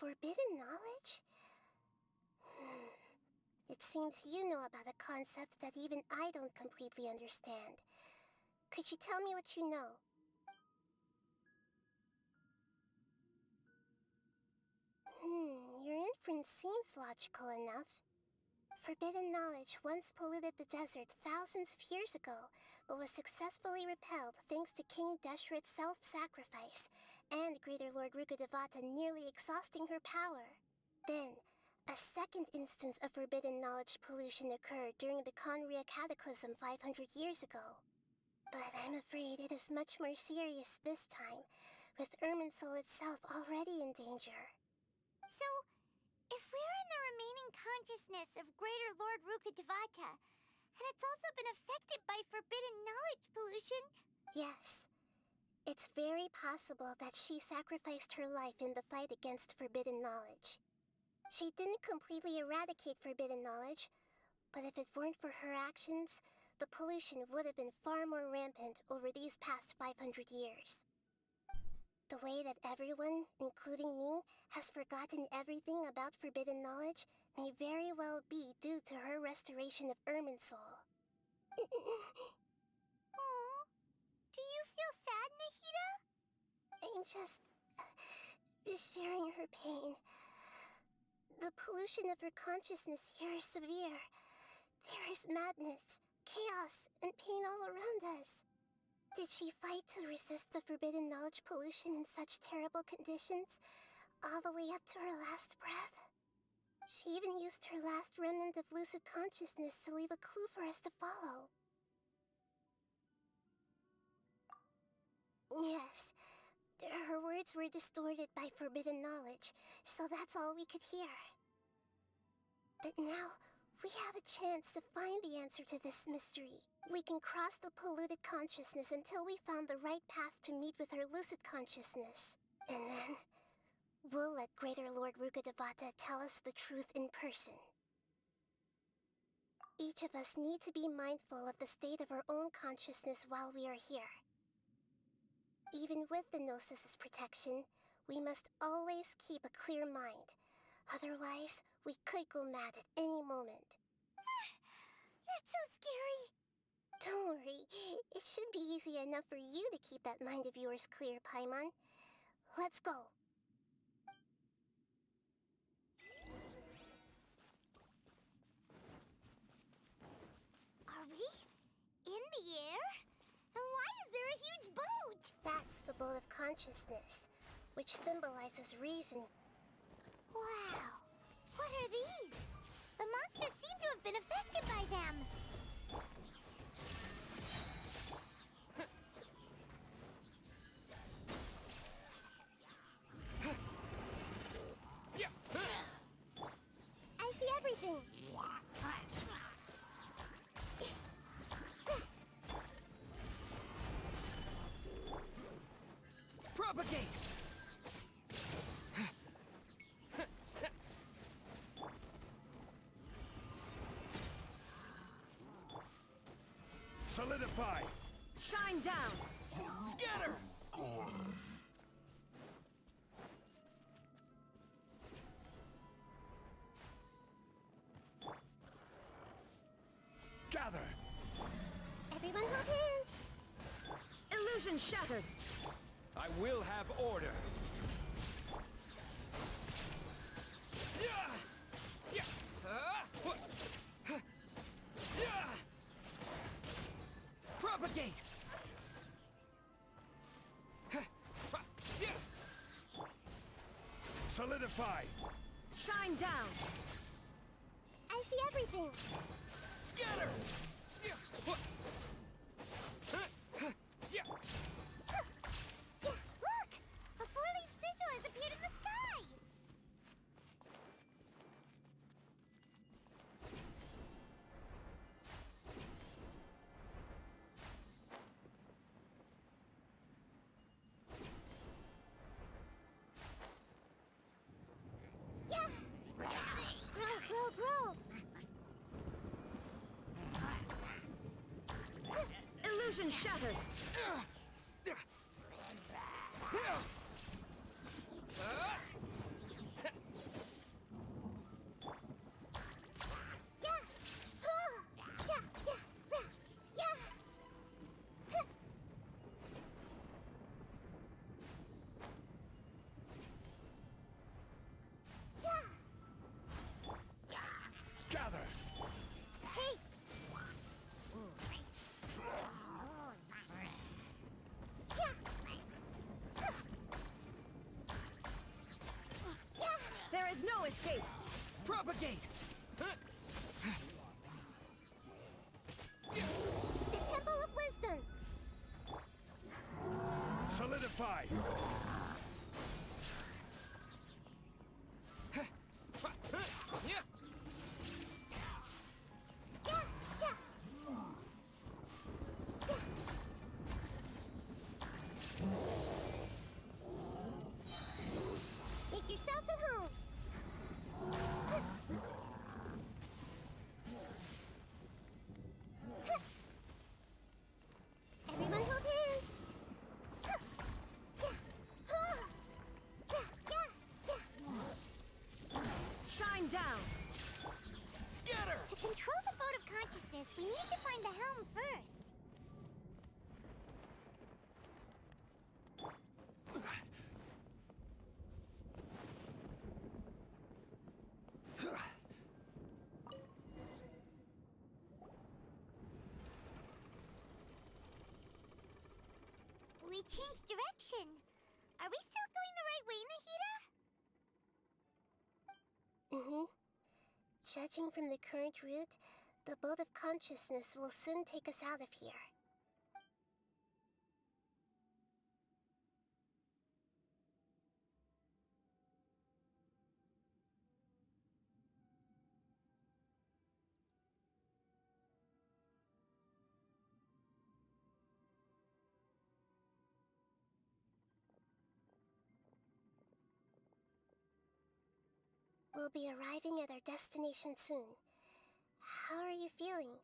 Forbidden knowledge? It seems you know about a concept that even I don't completely understand. Could you tell me what you know? Your inference seems logical enough. Forbidden knowledge once polluted the desert thousands of years ago, but was successfully repelled thanks to King Deshret's self-sacrifice, and Greater Lord Rukkhadevata nearly exhausting her power. Then, a second instance of forbidden knowledge pollution occurred during the Conria Cataclysm 500 years ago. But I'm afraid it is much more serious this time, with Irminsul itself already in danger. So, if we're in the remaining consciousness of Greater Lord Rukkhadevata, and it's also been affected by forbidden knowledge pollution... Yes. It's very possible that she sacrificed her life in the fight against forbidden knowledge. She didn't completely eradicate forbidden knowledge, but if it weren't for her actions, the pollution would have been far more rampant over these past 500 years. The way that everyone, including me, has forgotten everything about forbidden knowledge may very well be due to her restoration of Irminsul. Aww. Do you feel sad, Nahida? I'm just sharing her pain. The pollution of her consciousness here is severe. There is madness, chaos, and pain all around us. Did she fight to resist the forbidden knowledge pollution in such terrible conditions, all the way up to her last breath? She even used her last remnant of lucid consciousness to leave a clue for us to follow. Yes. Her words were distorted by forbidden knowledge, so that's all we could hear. But now, we have a chance to find the answer to this mystery. We can cross the polluted consciousness until we found the right path to meet with her lucid consciousness. And then, we'll let Greater Lord Rukkhadevata tell us the truth in person. Each of us need to be mindful of the state of our own consciousness while we are here. Even with the Gnosis' protection, we must always keep a clear mind. Otherwise, we could go mad at any moment. That's so scary. Don't worry, it should be easy enough for you to keep that mind of yours clear, Paimon. Let's go. Are we in the air? And why is there a huge boat? That's the boat of consciousness, which symbolizes reason. Wow. What are these? The monsters seem to have been affected by them. I see everything. Propagate! Solidify! Shine down! Scatter! Gather! Everyone hold hands! Illusion shattered! I will have order! Propagate! Solidify! Shine down! I see everything! Scatter! Look! A four-leaf sigil has appeared in the sky! Yeah! Grow, grow, grow! Illusion shattered! Gather! Hey! There is no escape! Propagate! The Temple of Wisdom! Solidify! Make yourselves at home! Everyone hold hands! Shine down! Scatter! To control the boat of consciousness, we need to find the helm first. We changed direction. Are we still going the right way, Nahida? Mm-hmm. Judging from the current route, the boat of consciousness will soon take us out of here. We'll be arriving at our destination soon. How are you feeling?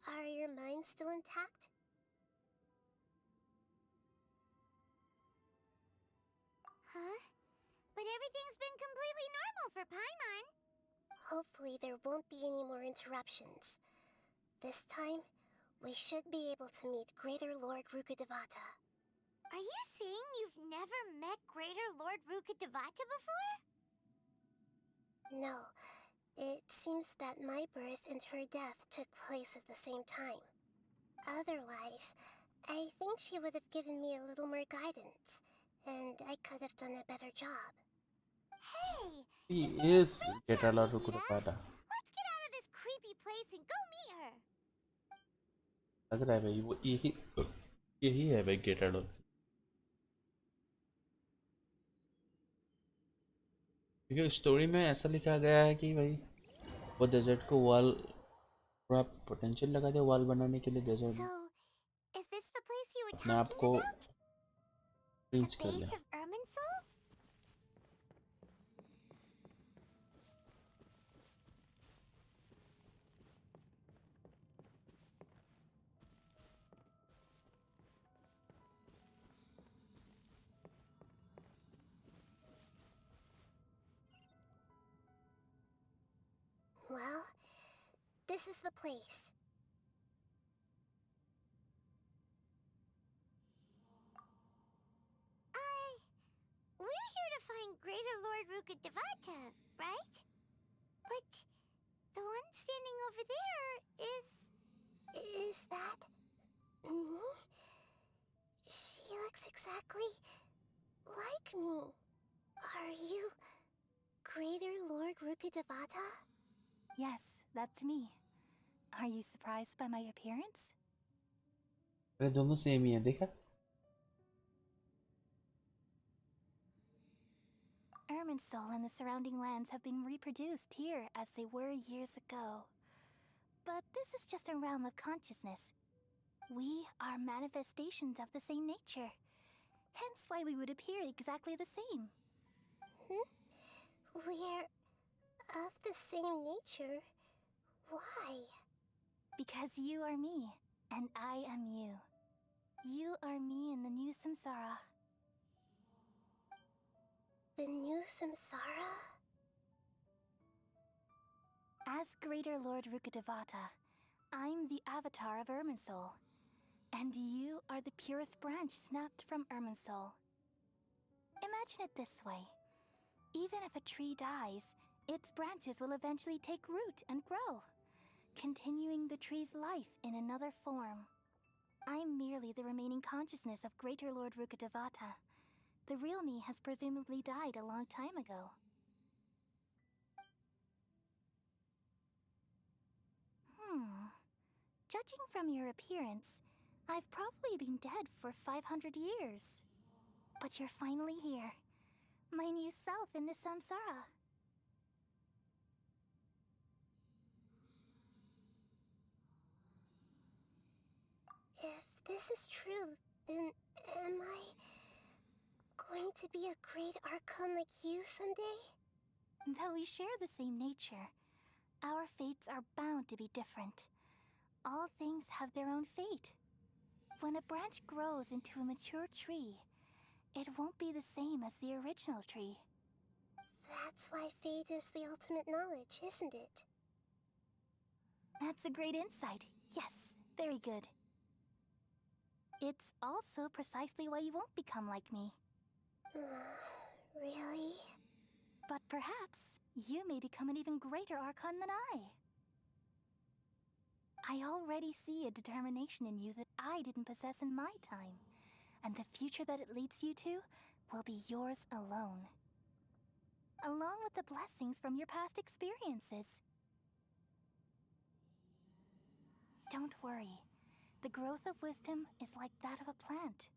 Are your minds still intact? Huh? But everything's been completely normal for Paimon. Hopefully there won't be any more interruptions. This time, we should be able to meet Greater Lord Rukkhadevata. Are you saying you've never met Greater Lord Rukkhadevata before? No. It seems that my birth and her death took place at the same time. Otherwise, I think she would have given me a little more guidance, and I could have done a better job. Hey! He is Getala Rukkhadevata. Let's get out of this creepy place and go meet her! लग रहा है भाई वो यही है भाई गेटाडो। क्योंकि story में ऐसा लिखा गया है कि भाई वो डेजर्ट को वॉल पूरा पोटेंशियल लगा दिया वॉल बनाने के लिए डेजर्ट में। Is this the place you were अपने आप talking को about? फ्रीज The कर base लिया। of Irminsul? Well, this is the place. We're here to find Greater Lord Rukkhadevata, right? But the one standing over there is... Is that me? She looks exactly like me. Are you Greater Lord Rukkhadevata? Yes, that's me. Are you surprised by my appearance? अरे दोनों same ही है देखा। Irminsul and the surrounding lands have been reproduced here as they were years ago. But this is just a realm of consciousness. We are manifestations of the same nature. Hence why we would appear exactly the same. We're of the same nature? Why? Because you are me, and I am you. You are me in the new samsara. The new samsara? As Greater Lord Rukkhadevata, I'm the avatar of Irminsul. And you are the purest branch snapped from Irminsul. Imagine it this way. Even if a tree dies, its branches will eventually take root and grow, continuing the tree's life in another form. I'm merely the remaining consciousness of Greater Lord Rukkhadevata. The real me has presumably died a long time ago. Judging from your appearance, I've probably been dead for 500 years. But you're finally here. My new self in the samsara. If this is true, then am I going to be a great Archon like you someday? Though we share the same nature, our fates are bound to be different. All things have their own fate. When a branch grows into a mature tree, it won't be the same as the original tree. That's why fate is the ultimate knowledge, isn't it? That's a great insight. Yes, very good. It's also precisely why you won't become like me. Really? But perhaps you may become an even greater Archon than I. I already see a determination in you that I didn't possess in my time, and the future that it leads you to will be yours alone. Along with the blessings from your past experiences. Don't worry. The growth of wisdom is like that of a plant.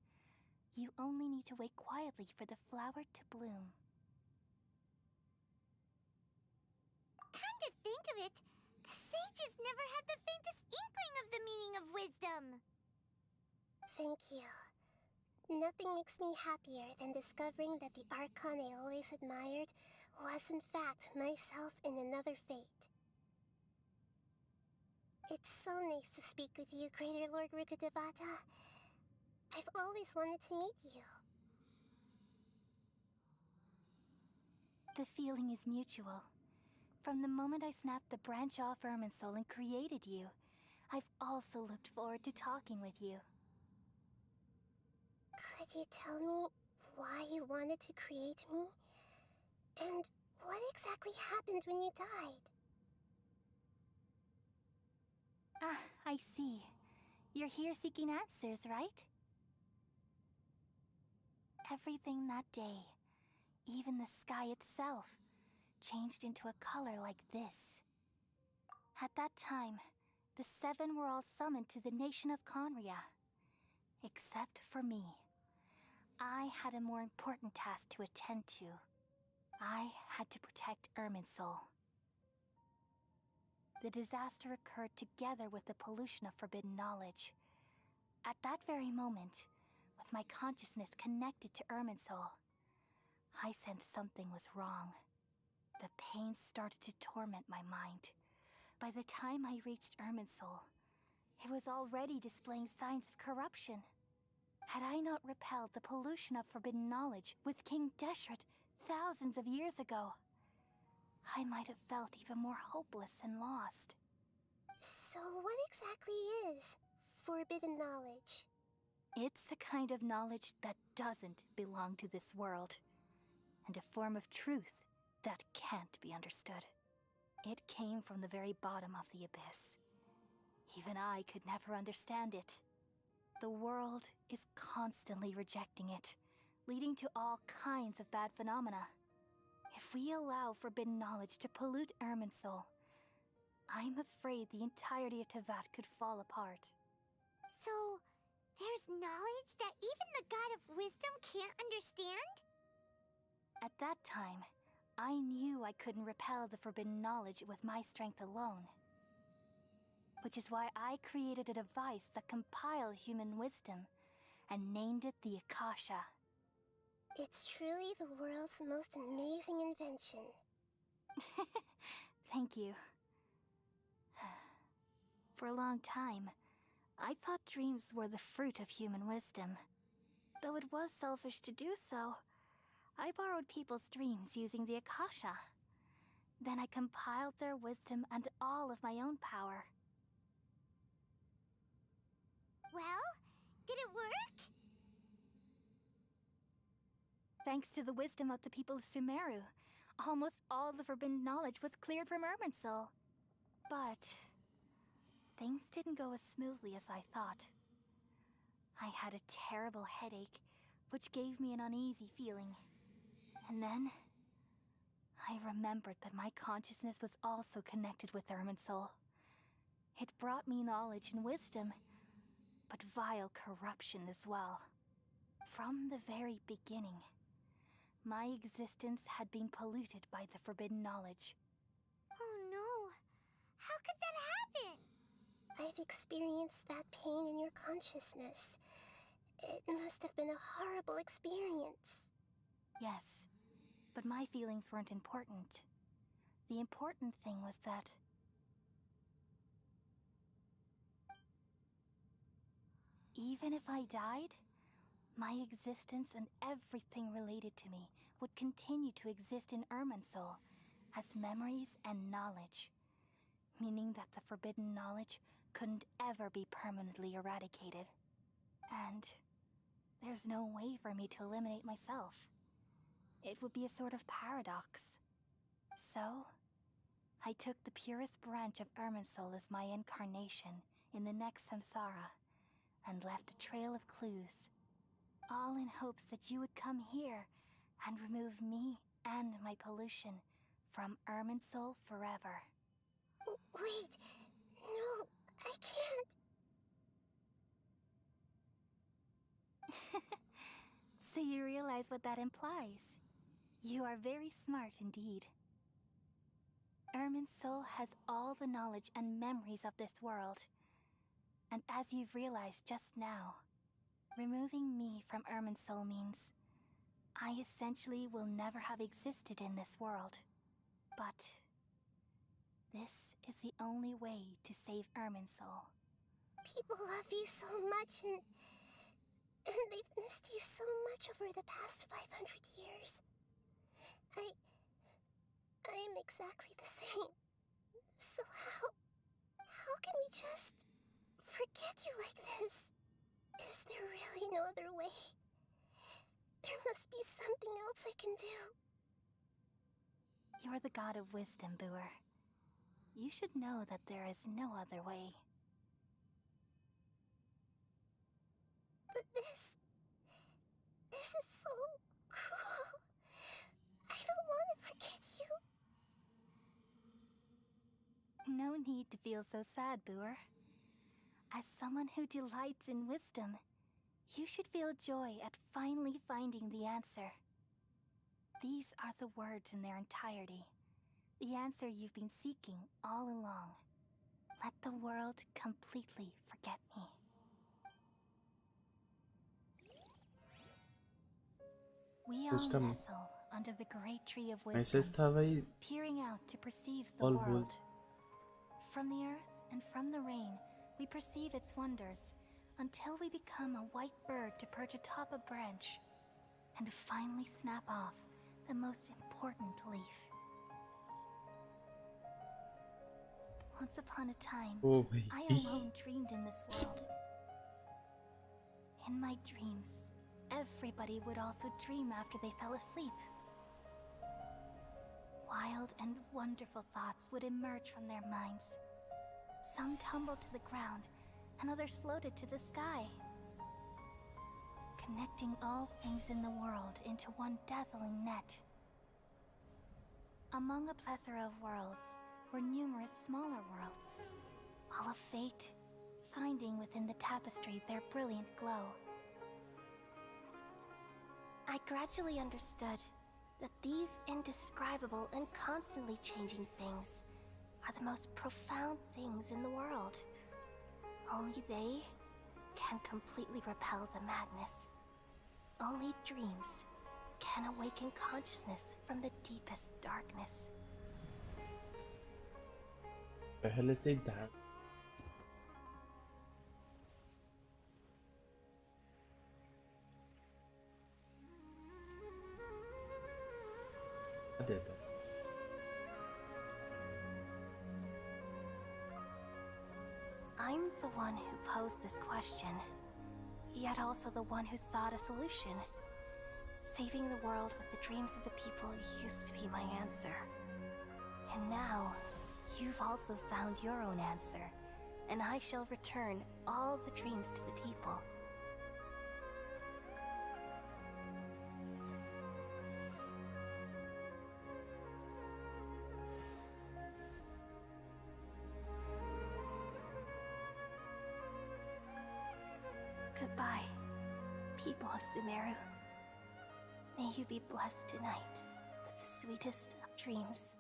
You only need to wait quietly for the flower to bloom. Come to think of it, the sages never had the faintest inkling of the meaning of wisdom. Thank you. Nothing makes me happier than discovering that the Archon I always admired was in fact myself in another fate. It's so nice to speak with you, Greater Lord Rukkhadevata. I've always wanted to meet you. The feeling is mutual. From the moment I snapped the branch off Irminsul and created you, I've also looked forward to talking with you. Could you tell me why you wanted to create me? And what exactly happened when you died? Ah, I see. You're here seeking answers, right? Everything that day, even the sky itself, changed into a color like this. At that time, the seven were all summoned to the nation of Conria. Except for me. I had a more important task to attend to. I had to protect Irminsul. The disaster occurred together with the pollution of forbidden knowledge. At that very moment, with my consciousness connected to Irminsul, I sensed something was wrong. The pain started to torment my mind. By the time I reached Irminsul, it was already displaying signs of corruption. Had I not repelled the pollution of forbidden knowledge with King Deshret thousands of years ago, I might have felt even more hopeless and lost. So what exactly is forbidden knowledge? It's a kind of knowledge that doesn't belong to this world, and a form of truth that can't be understood. It came from the very bottom of the abyss. Even I could never understand it. The world is constantly rejecting it, leading to all kinds of bad phenomena. If we allow forbidden knowledge to pollute Irminsul, I'm afraid the entirety of Teyvat could fall apart. So, there's knowledge that even the God of Wisdom can't understand? At that time, I knew I couldn't repel the forbidden knowledge with my strength alone. Which is why I created a device that compiled human wisdom and named it the Akasha. It's truly the world's most amazing invention. Thank you. For a long time, I thought dreams were the fruit of human wisdom. Though it was selfish to do so, I borrowed people's dreams using the Akasha. Then I compiled their wisdom and all of my own power. Well, did it work? Thanks to the wisdom of the people of Sumeru, almost all the forbidden knowledge was cleared from Irminsul. But things didn't go as smoothly as I thought. I had a terrible headache, which gave me an uneasy feeling. And then I remembered that my consciousness was also connected with Irminsul. It brought me knowledge and wisdom, but vile corruption as well. From the very beginning, my existence had been polluted by the forbidden knowledge. Oh no! How could that happen? I've experienced that pain in your consciousness. It must have been a horrible experience. Yes, but my feelings weren't important. The important thing was that even if I died, my existence and everything related to me would continue to exist in Irminsul as memories and knowledge, meaning that the forbidden knowledge couldn't ever be permanently eradicated. And there's no way for me to eliminate myself. It would be a sort of paradox. So, I took the purest branch of Irminsul as my incarnation in the next samsara, and left a trail of clues, all in hopes that you would come here and remove me and my pollution from Irminsul forever. Wait, no, I can't. So you realize what that implies. You are very smart indeed. Irminsul has all the knowledge and memories of this world. And as you've realized just now, removing me from Irminsul means I essentially will never have existed in this world. But this is the only way to save Irminsul. People love you so much, and they've missed you so much over the past 500 years. I am exactly the same. So how can we just forget you like this? Is there really no other way? There must be something else I can do. You're the god of wisdom, Boer. You should know that there is no other way. But this is so cruel. I don't want to forget you. No need to feel so sad, Boer. As someone who delights in wisdom, you should feel joy at finally finding the answer. These are the words in their entirety. The answer you've been seeking all along. Let the world completely forget me. We all Busca- nestle under the great tree of Ese wisdom, estaba ahí. peering out to perceive the All world. good. From the earth and from the rain, we perceive its wonders, until we become a white bird to perch atop a branch, and finally snap off the most important leaf. Once upon a time, Oh, I baby. alone dreamed in this world. In my dreams, everybody would also dream after they fell asleep. Wild and wonderful thoughts would emerge from their minds. Some tumbled to the ground, and others floated to the sky, connecting all things in the world into one dazzling net. Among a plethora of worlds were numerous smaller worlds, all of fate, finding within the tapestry their brilliant glow. I gradually understood that these indescribable and constantly changing things are the most profound things in the world. Only they can completely repel the madness. Only dreams can awaken consciousness from the deepest darkness. पहले से ही dark. देता. I'm the one who posed this question, yet also the one who sought a solution. Saving the world with the dreams of the people used to be my answer. And now, you've also found your own answer, and I shall return all the dreams to the people. Goodbye, people of Sumeru. May you be blessed tonight with the sweetest of dreams.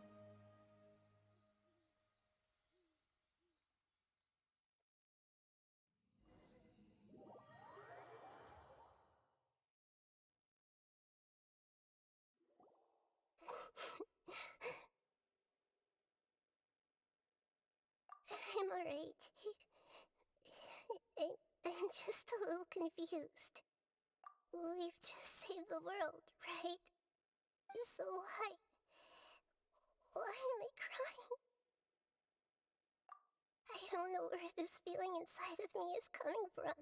I'm alright. I'm just a little confused. We've just saved the world, right? So why am I crying? I don't know where this feeling inside of me is coming from,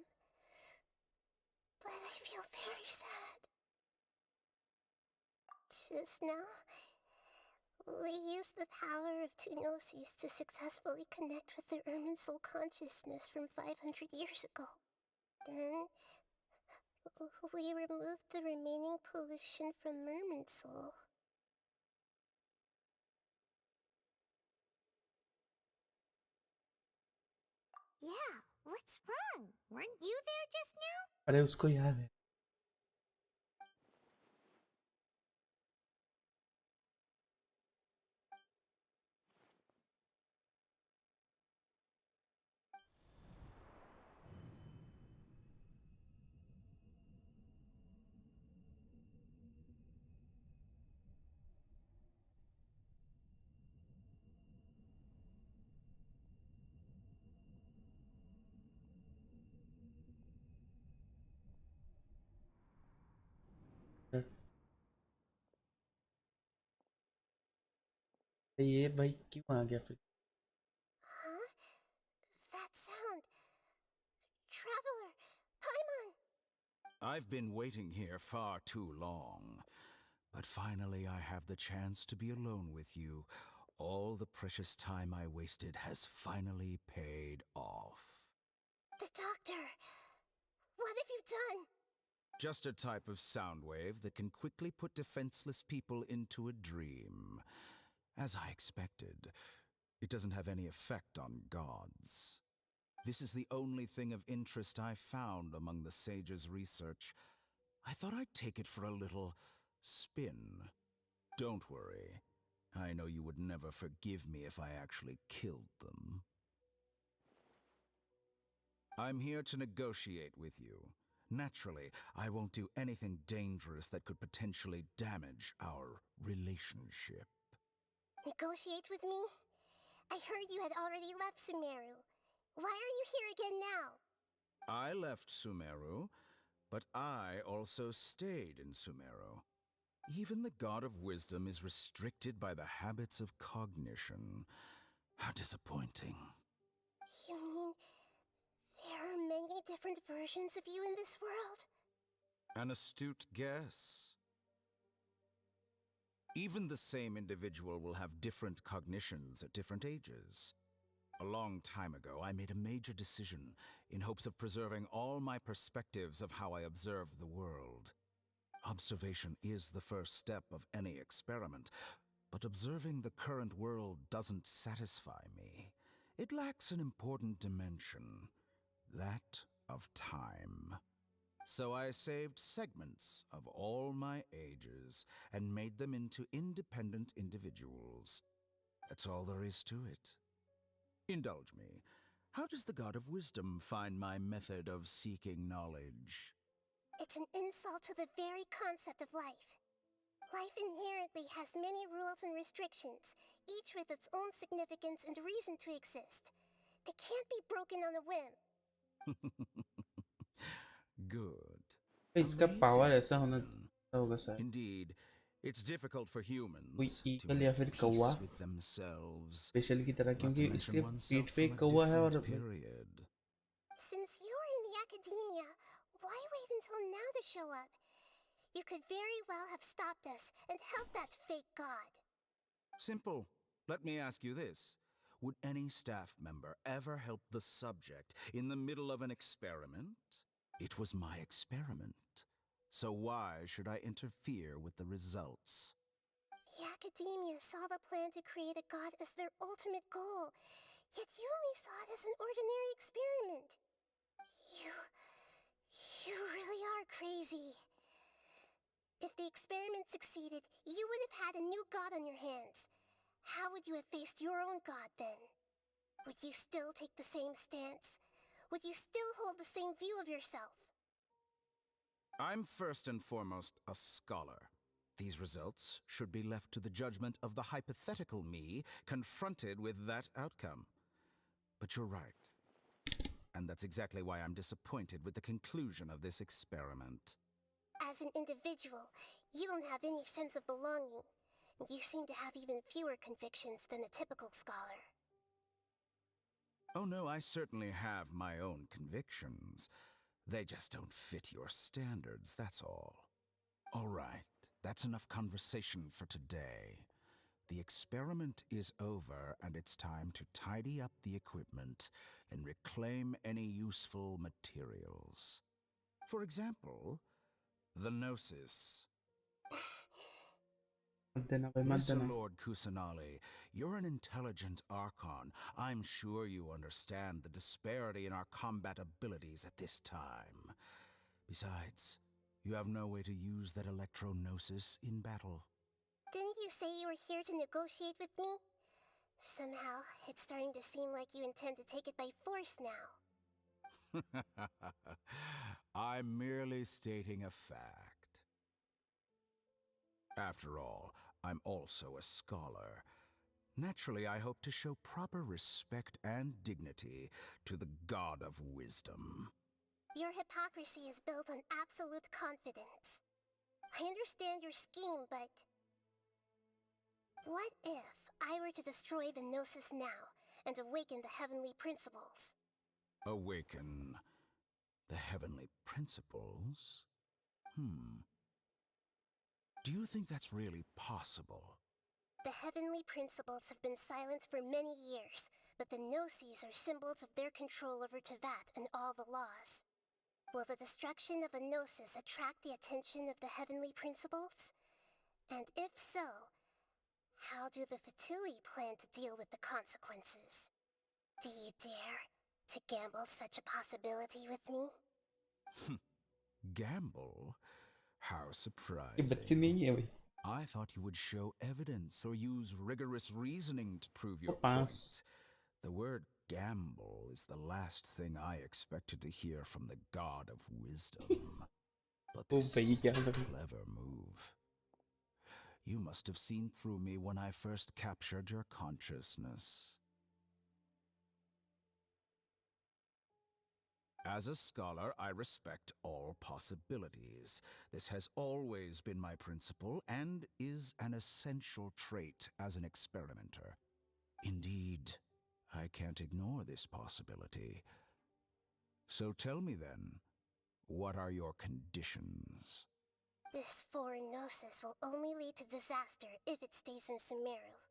but I feel very sad. Just now, we used the power of two gnosis to successfully connect with the Irminsul consciousness from 500 years ago. Then, we removed the remaining pollution from Irminsul. Yeah, what's wrong? Weren't you there just now? अरे उसको याद है. ये भाई क्यों आ गया फिर? Huh? That sound. Traveler! Paimon! I've been waiting here far too long. But finally I have the chance to be alone with you. All the precious time I wasted has finally paid off. The doctor! What have you done? Just a type of sound wave that can quickly put defenseless people into a dream. As I expected, it doesn't have any effect on gods. This is the only thing of interest I found among the sage's research. I thought I'd take it for a little spin. Don't worry. I know you would never forgive me if I actually killed them. I'm here to negotiate with you. Naturally, I won't do anything dangerous that could potentially damage our relationship. Negotiate with me? I heard you had already left Sumeru. Why are you here again now? I left Sumeru, but I also stayed in Sumeru. Even the God of Wisdom is restricted by the habits of cognition. How disappointing. You mean there are many different versions of you in this world? An astute guess. Even the same individual will have different cognitions at different ages. A long time ago, I made a major decision in hopes of preserving all my perspectives of how I observed the world. Observation is the first step of any experiment, but observing the current world doesn't satisfy me. It lacks an important dimension, that of time. So I saved segments of all my ages and made them into independent individuals. That's all there is to it. Indulge me. How does the God of Wisdom find my method of seeking knowledge? It's an insult to the very concept of life. Life inherently has many rules and restrictions, each with its own significance and reason to exist. They can't be broken on a whim. Good. इसका power ऐसा होना होगा शायद. Indeed, it's difficult for कोई humans to eagle या make फिर peace कौवा with themselves. Special की तरह, Not क्योंकि to mention इसके oneself पीठ पे from एक a कौवा है और different period. Since you're in the academia, why wait until now to show up? You could very well have stopped us and helped that fake god. Simple. Let me ask you this. Would any staff member ever help the subject in the middle of an experiment? It was my experiment. So why should I interfere with the results? The academia saw the plan to create a god as their ultimate goal, yet you only saw it as an ordinary experiment. You really are crazy. If the experiment succeeded, you would have had a new god on your hands. How would you have faced your own god then? Would you still take the same stance? Would you still hold the same view of yourself? I'm first and foremost a scholar. These results should be left to the judgment of the hypothetical me confronted with that outcome. But you're right. And that's exactly why I'm disappointed with the conclusion of this experiment. As an individual, you don't have any sense of belonging. You seem to have even fewer convictions than a typical scholar. Oh no, I certainly have my own convictions. They just don't fit your standards, that's all. All right, that's enough conversation for today. The experiment is over, and it's time to tidy up the equipment and reclaim any useful materials. For example, the Gnosis. Lesser Lord Kusanali, you're an intelligent Archon. I'm sure you understand the disparity in our combat abilities at this time. Besides, you have no way to use that electro-gnosis in battle. Didn't you say you were here to negotiate with me? Somehow, it's starting to seem like you intend to take it by force now. I'm merely stating a fact. After all, I'm also a scholar. Naturally, I hope to show proper respect and dignity to the God of Wisdom. Your hypocrisy is built on absolute confidence. I understand your scheme, but... What if I were to destroy the Gnosis now and awaken the heavenly principles? Awaken the heavenly principles? Do you think that's really possible? The heavenly principles have been silent for many years, but the Gnosis are symbols of their control over Teyvat and all the laws. Will the destruction of a Gnosis attract the attention of the heavenly principles? And if so, how do the Fatui plan to deal with the consequences? Do you dare to gamble such a possibility with me? Gamble? How ये surprising. बच्चे नहीं है भाई. I thought you would show evidence or use rigorous reasoning to prove your pass. point. The word gamble is the last thing I expected to hear from the god of wisdom. But this भाई, is क्या a करूं? clever move. You must have seen through me when I first captured your consciousness. As a scholar, I respect all possibilities. This has always been my principle and is an essential trait as an experimenter. Indeed, I can't ignore this possibility. So tell me then, what are your conditions? This foreign Gnosis will only lead to disaster if it stays in Sumeru.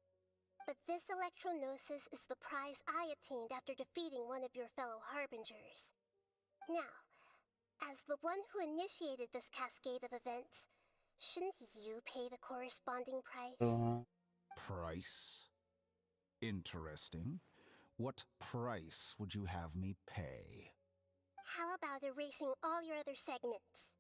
But this Electro-Gnosis is the prize I obtained after defeating one of your fellow Harbingers. Now, as the one who initiated this cascade of events, shouldn't you pay the corresponding price? Price? Interesting. What price would you have me pay? How about erasing all your other segments?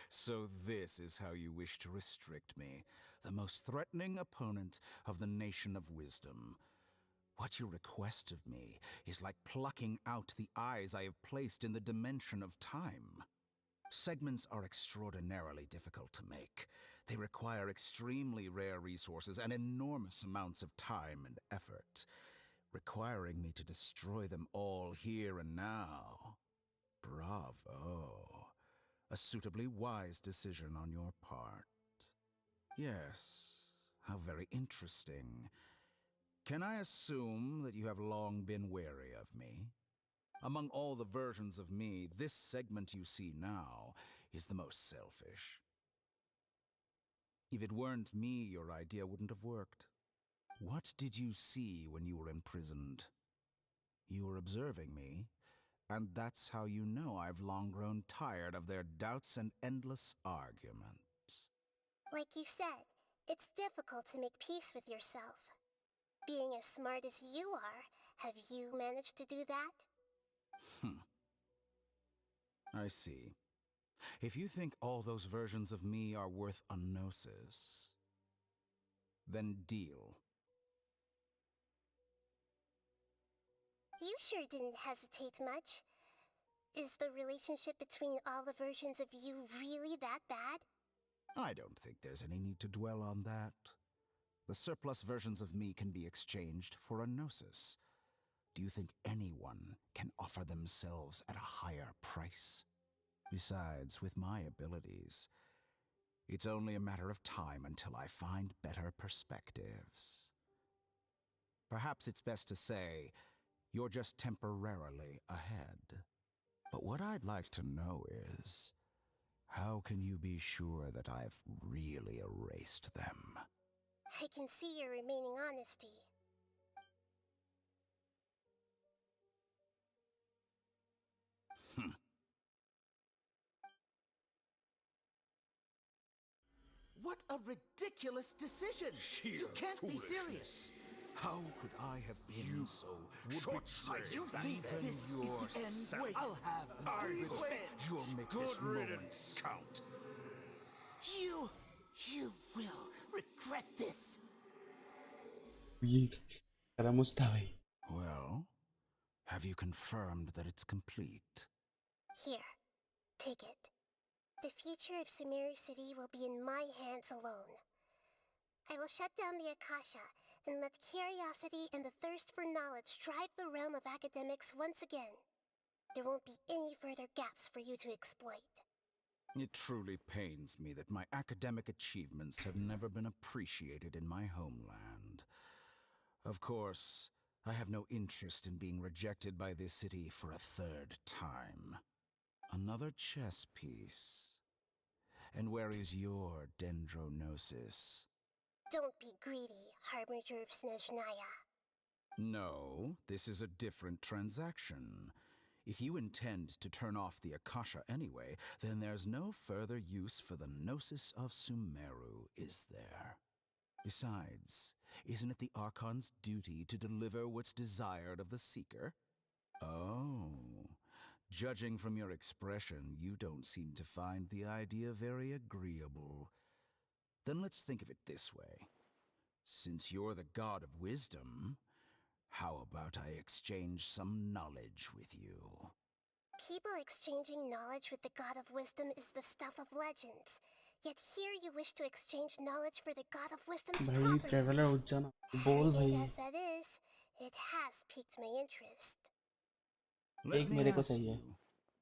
So this is how you wish to restrict me, the most threatening opponent of the Nation of Wisdom. What you request of me is like plucking out the eyes I have placed in the dimension of time. Segments are extraordinarily difficult to make. They require extremely rare resources and enormous amounts of time and effort, requiring me to destroy them all here and now. Bravo. A suitably wise decision on your part. Yes, how very interesting. Can I assume that you have long been wary of me? Among all the versions of me, this segment you see now is the most selfish. If it weren't me, your idea wouldn't have worked. What did you see when you were imprisoned? You were observing me, and that's how you know I've long grown tired of their doubts and endless arguments. Like you said, it's difficult to make peace with yourself. Being as smart as you are, have you managed to do that? I see. If you think all those versions of me are worth a gnosis, then deal. You sure didn't hesitate much. Is the relationship between all the versions of you really that bad? I don't think there's any need to dwell on that. The surplus versions of me can be exchanged for a gnosis. Do you think anyone can offer themselves at a higher price? Besides, with my abilities, it's only a matter of time until I find better perspectives. Perhaps it's best to say, you're just temporarily ahead. But what I'd like to know is, how can you be sure that I've really erased them? I can see your remaining honesty. What a ridiculous decision! You can't be serious! How could I have been so short-sighted? You think this is the end? Wait, I'll have You'll make this moment count. You will regret this. ये SCARAMOUCHE था भाई. Well, have you confirmed that it's complete? Here, take it. The future of Sumeru City will be in my hands alone. I will shut down the Akasha and let curiosity and the thirst for knowledge drive the realm of academics once again. There won't be any further gaps for you to exploit. It truly pains me that my academic achievements have never been appreciated in my homeland. Of course, I have no interest in being rejected by this city for a third time. Another chess piece. And where is your dendronosis? Don't be greedy, Harbinger of Snezhnaya. No, this is a different transaction. If you intend to turn off the Akasha anyway, then there's no further use for the Gnosis of Sumeru, is there? Besides, isn't it the Archon's duty to deliver what's desired of the Seeker? Oh, judging from your expression, you don't seem to find the idea very agreeable. Then let's think of it this way. Since you're the god of wisdom, how about I exchange some knowledge with you? People exchanging knowledge with the god of wisdom is the stuff of legends. Yet here you wish to exchange knowledge for the god of wisdom's भाई property. Traveller उठ जाना बोल भाई Arrogant as that is, it has piqued my interest. Let me मेरे को ask चाहिए you,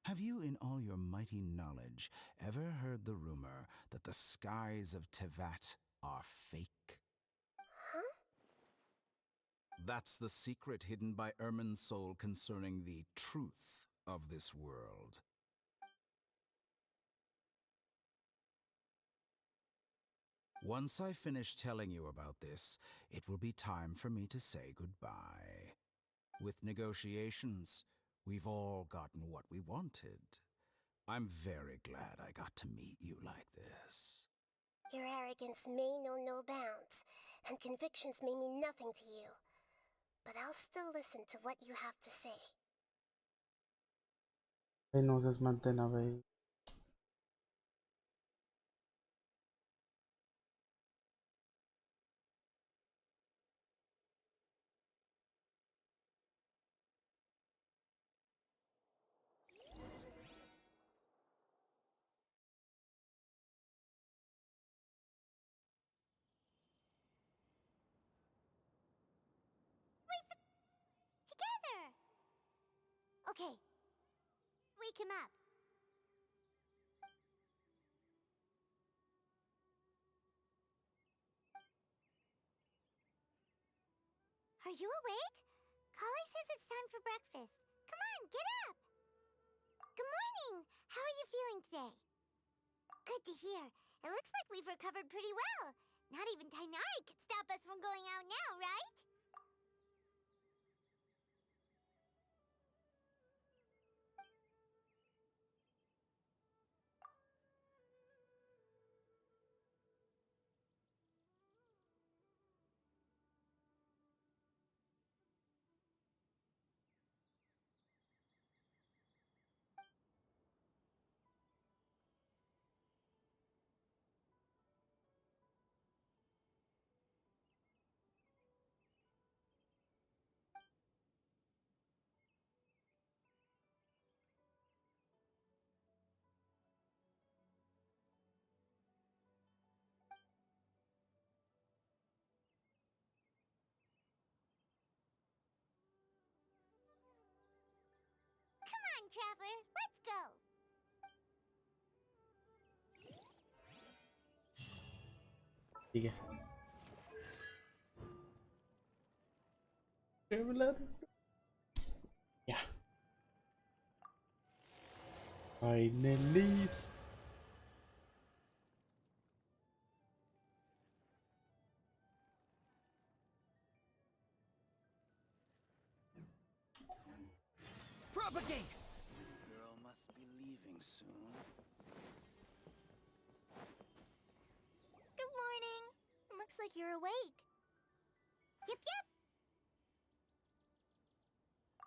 have you in all your mighty knowledge ever heard the rumor that the skies of Tevat are fake? Huh? That's the secret hidden by Ermin's soul concerning the truth of this world. Once I finish telling you about this, it will be time for me to say goodbye. With negotiations, we've all gotten what we wanted. I'm very glad I got to meet you like this. Your arrogance may know no bounds, and convictions may mean nothing to you. But I'll still listen to what you have to say. भाई नोसेस मत देना भाई Together! Okay. Wake him up. Are you awake? Kali says it's time for breakfast. Come on, get up! Good morning! How are you feeling today? Good to hear. It looks like we've recovered pretty well. Not even Tainari could stop us from going out now, right? Come on, Traveler, let's go! ठीक है traveller या finally Propagate! Girl must be leaving soon. Good morning. Looks like you're awake. Yep, yep.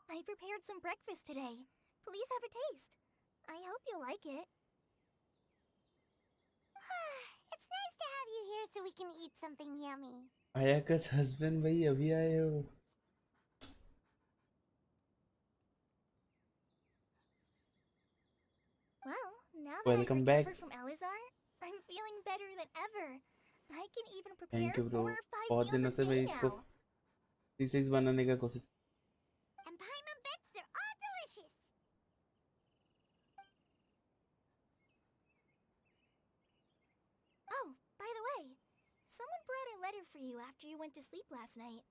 I prepared some breakfast today. Please have a taste. I hope you like it. It's nice to have you here so we can eat something yummy. आयाका's husband भाई अभी आए हो Well, now that Welcome I've back. recovered from Alizar, I'm feeling better than ever. I can even Thank prepare you bro 4 or 5 बहुत meals दिनों a से मैं day इसको now. C6 बनाने का कोशिश And Paimon bets they're all delicious. went to sleep last night.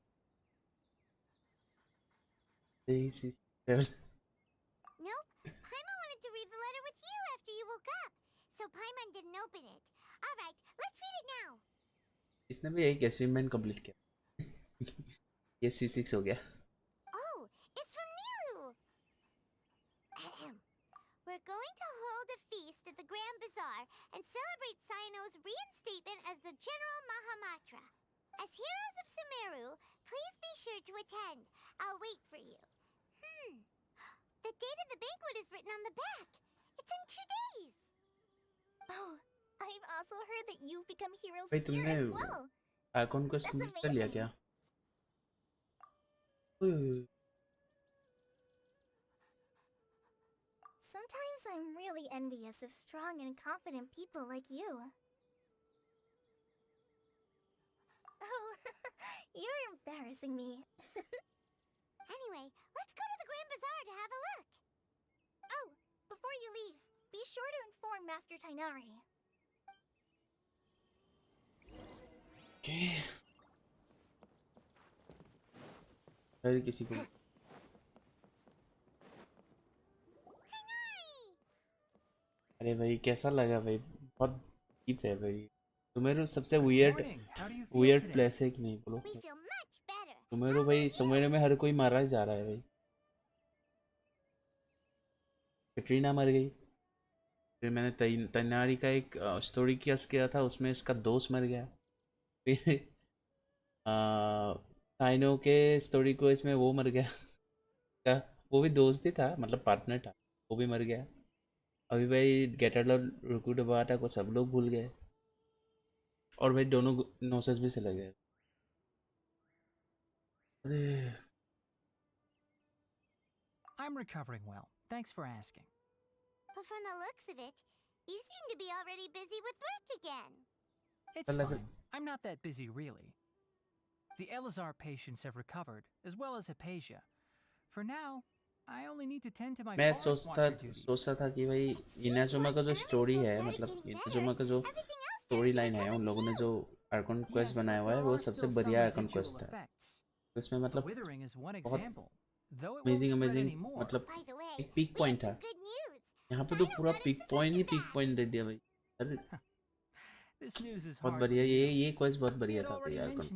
This is Nope. Paimon wanted to read the letter with you after you woke up, so Paimon didn't open it. All right, let's read it now. इसने भी एक assignment complete किया ये C6 हो गया Oh, it's from Nilu. We're going to hold a feast at the Grand Bazaar and celebrate Cyano's reinstatement as the General Mahamatra. As heroes of Sumeru, please be sure to attend. I'll wait for you. The date of the banquet is written on the back. It's in 2 days. Oh, I've also heard that you've become heroes भाई here तुमने as well. Arcon को complete कर लिया क्या Sometimes I'm really envious of strong and confident people like you. Oh, you're embarrassing me. Anyway, let's go to the Grand Bazaar to have a look. Oh, before you leave, be sure to inform Master Tainari. Okay. हर किसी को अरे भाई कैसा लगा भाई बहुत deep है भाई सुमेरु सबसे वियर्ड प्लेस है कि नहीं बोलो सुमेरु भाई सुमेरु में हर कोई मारा जा रहा है भाई कैटरीना मर गई फिर मैंने तैनारी का एक स्टोरी किया था उसमें इसका दोस्त मर गया फिर साइनो के स्टोरी को इसमें वो मर गया वो भी दोस्त ही था मतलब पार्टनर था वो भी मर गया अभी भाई गेटर और रुकुड बाटा को सब लोग भूल गए और भाई दोनों नोसेस भी चले गए अरे I'm recovering well. Thanks for asking. But from the looks of it, you seem to be already busy with work again. It's fine. I'm not that busy, really. The Elazar patients have recovered, as well as Hypatia. For now, I only need to tend to my forest watcher duties. सोचता था कि भाई Inazuma का जो story है मतलब Inazuma का जो स्टोरी लाइन है उन लोगों ने जो आर्कन क्वेस्ट बनाया हुआ है वो सबसे बढ़िया आर्कन क्वेस्ट है उसमें मतलब बहुत अमेजिंग मतलब एक पीक पॉइंट था यहाँ पे तो पूरा पीक पॉइंट दे दिया भाई अरे बहुत बढ़िया ये क्वेस्ट बहुत बढ़िया था भाई Arkan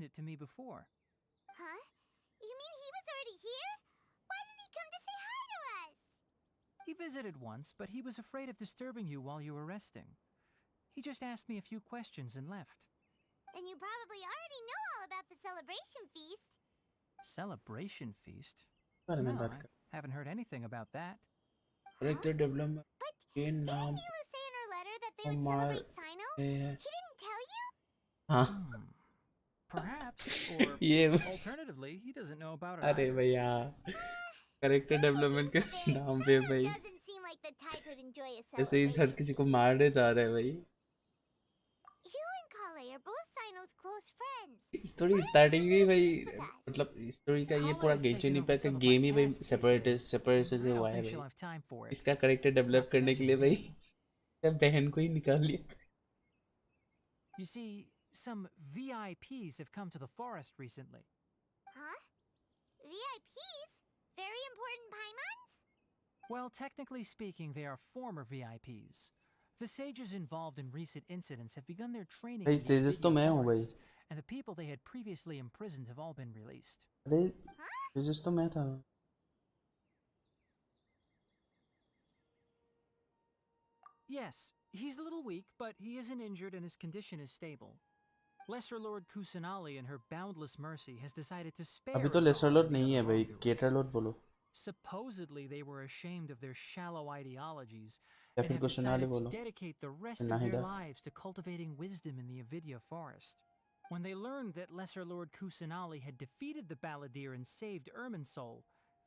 He visited once, but he was afraid of disturbing you while you were resting. He just asked me a few questions and left. Then you probably already know all about the celebration feast. Celebration feast? No, I haven't heard anything about that. Character development. Didn't Nilu say in her letter that they would celebrate Sino? He didn't tell you? Perhaps, or alternatively, he doesn't know about it. अरे भैया character development के नाम पे भाई ऐसे ही हर किसी को मारने जा रहे हैं भाई स्टोरी स्टार्टिंग ही भाई मतलब स्टोरी का ये पूरा गेंशिन इम्पैक्ट का गेम ही भाई सेपरेट से हुआ है भाई इसका कैरेक्टर डेवलप करने के लिए भाई सब बहन को ही निकाल लिया You see, some VIPs have come to the forest recently. Huh? VIPs? Very important Paimons? Well, technically speaking, they are former VIPs. The sages involved in recent incidents have begun their training in the forest, and the people they had previously imprisoned have all been released. Sages तो मैं था. Yes, he's a little weak, but he isn't injured and his condition is stable. Lesser Lord Kusanali, in her boundless mercy, has decided to spare अभी तो Lesser Lord नहीं है भाई, Greater Lord बोलो. Supposedly, they were ashamed of their shallow ideologies या and फिर have decided to बोलो. dedicate the rest of their lives to cultivating wisdom in the Avidya forest. When they learned that Lesser Lord Kusanali had defeated the Balladeer and saved Irminsul,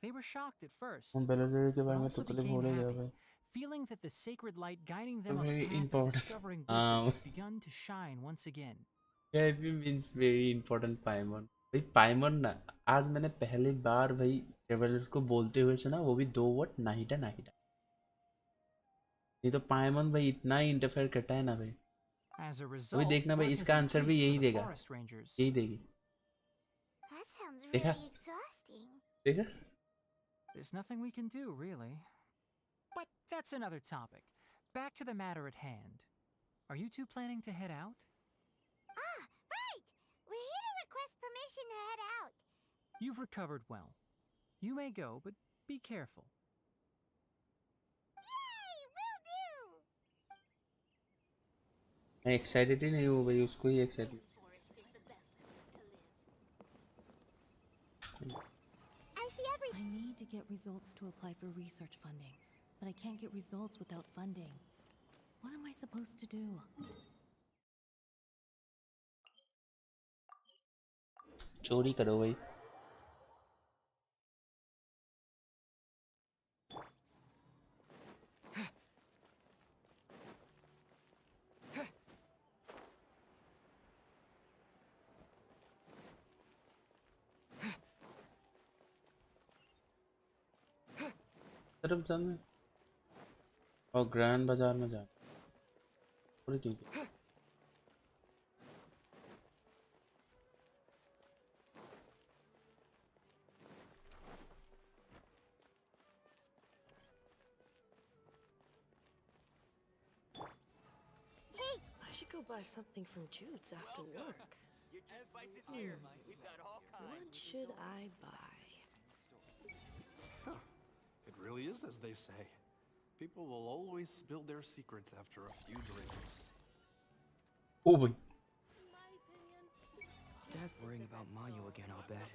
they were shocked at first, but also became happy, feeling that the sacred light guiding them on the path of discovering wisdom had begun to shine once again. Happy means very important Paimon. भाई पाइमन ना आज मैंने पहली बार भाई traveller को बोलते हुए सुना वो भी 2 वर्ड नाहिटा नहीं तो पाइमन भाई इतना ही इंटरफेयर करता है ना भाई अभी देखना भाई इसका आंसर भी यही देगी sounds देखा really exhausting. देखा There's nothing we can do, really. But that's another topic. Back to the matter at hand. Are you two planning to head out? Ah, right! We're here to request permission to head out. You've recovered well. You may go, but be careful. Yay! Will do! मैं excited ही नहीं हूँ भाई उसको ही excited I need to get results to apply for research funding, but I can't get results without funding. What am I supposed to do? चोरी करो भाई तरफ जाना है और ग्रैंड बाजार में जाना पूरी ठीक है I should go buy something from Jude's after work. What should I buy? It really is as they say. People will always spill their secrets after a few drinks. Oh boy. Dad's worrying about Mayu again, I'll bet.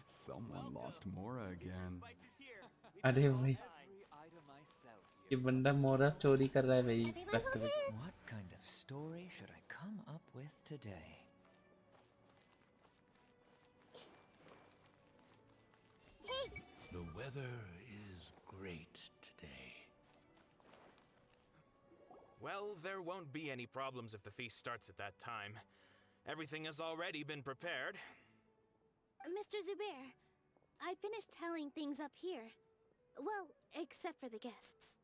Someone lost Mora again. अरे भाई ये बंदा मोरा चोरी कर रहा है भाई रास्ते में What kind of story should I come up with today? The weather is great today. Well, there won't be any problems if the feast starts at that time. Everything has already been prepared. Mr. Zubair, I finished tallying things up here. Well, except for the guests.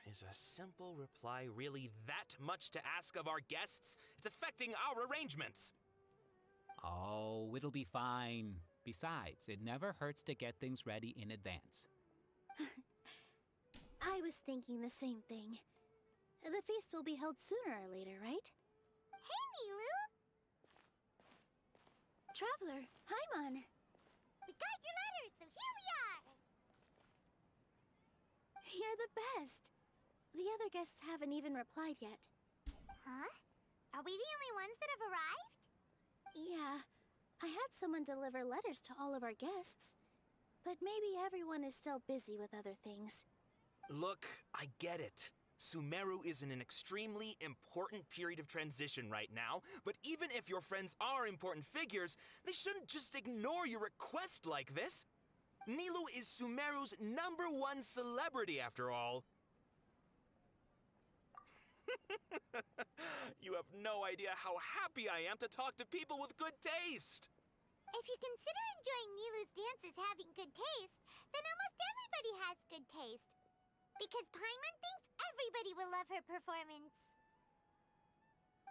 Is a simple reply really that much to ask of our guests? It's affecting our arrangements. Oh, it'll be fine. Besides, it never hurts to get things ready in advance. I was thinking the same thing. The feast will be held sooner or later, right? Hey, Nilu! Traveler, Paimon! We got your letter, so here we are! You're the best! The other guests haven't even replied yet. Huh? Are we the only ones that have arrived? Yeah, I had someone deliver letters to all of our guests. But maybe everyone is still busy with other things. Look, I get it. Sumeru is in an extremely important period of transition right now, but even if your friends are important figures, they shouldn't just ignore your request like this. Nilu is Sumeru's #1 celebrity after all. You have no idea how happy I am to talk to people with good taste. If you consider enjoying Nilu's dances having good taste, then almost everybody has good taste. Because Paimon thinks everybody will love her performance.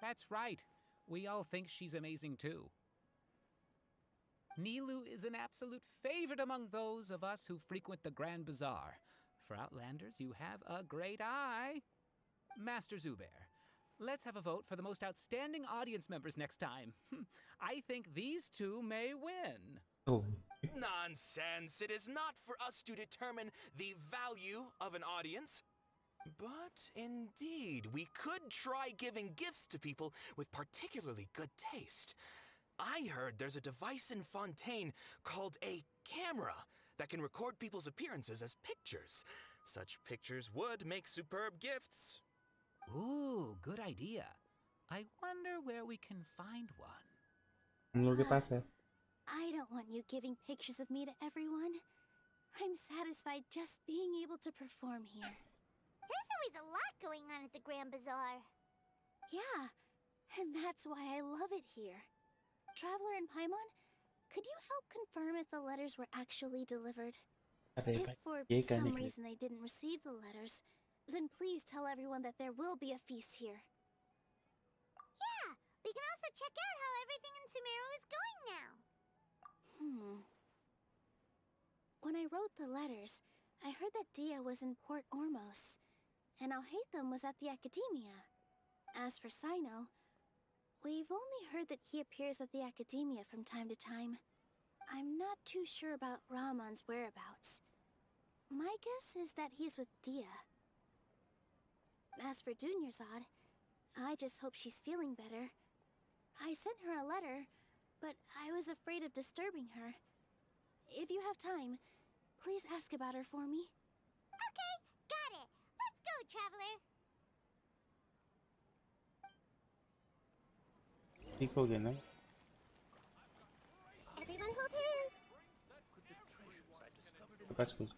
That's right. We all think she's amazing too. Nilu is an absolute favorite among those of us who frequent the Grand Bazaar. For Outlanders, you have a great eye. Master Zubair, let's have a vote for the most outstanding audience members next time. I think these two may win. Oh. Nonsense! It is not for us to determine the value of an audience. But indeed, we could try giving gifts to people with particularly good taste. I heard there's a device in Fontaine called a camera that can record people's appearances as pictures. Such pictures would make superb gifts. Ooh, good idea. I wonder where we can find one. हम लोग के पास है I don't want you giving pictures of me to everyone. I'm satisfied just being able to perform here. There's always a lot going on at the Grand Bazaar. Yeah, and that's why I love it here. Traveler and Paimon, could you help confirm if the letters were actually delivered? अरे If भाई for ये कहने some के लिए reason they didn't receive the letters, then please tell everyone that there will be a feast here. Yeah, we can also check out how everything in Sumeru is going now. When I wrote the letters, I heard that Dia was in Port Ormos, and Alhaitham was at the Academia. As for Sino, we've only heard that he appears at the Academia from time to time. I'm not too sure about Rahman's whereabouts. My guess is that he's with Dia. As for Dunyarzad, I just hope she's feeling better. I sent her a letter, but I was afraid of disturbing her. If you have time, please ask about her for me. Okay, got it. Let's go, Traveler. ठीक हो गया ना Everyone hold hands. बस कुछ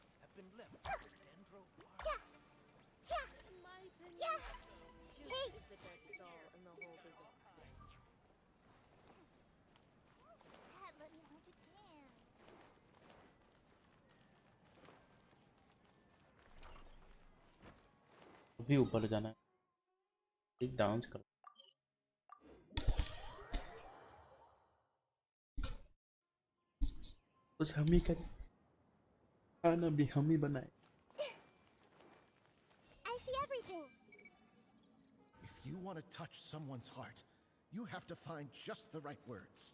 Yeah. Yeah. Yeah. Hey. Is the best doll in the whole visit. Dad, let me learn to dance. अभी ऊपर जाना है एक डांस कर कुछ हम ही करें खाना भी हम ही बनाए I see everything. If you want to touch someone's heart, you have to find just the right words.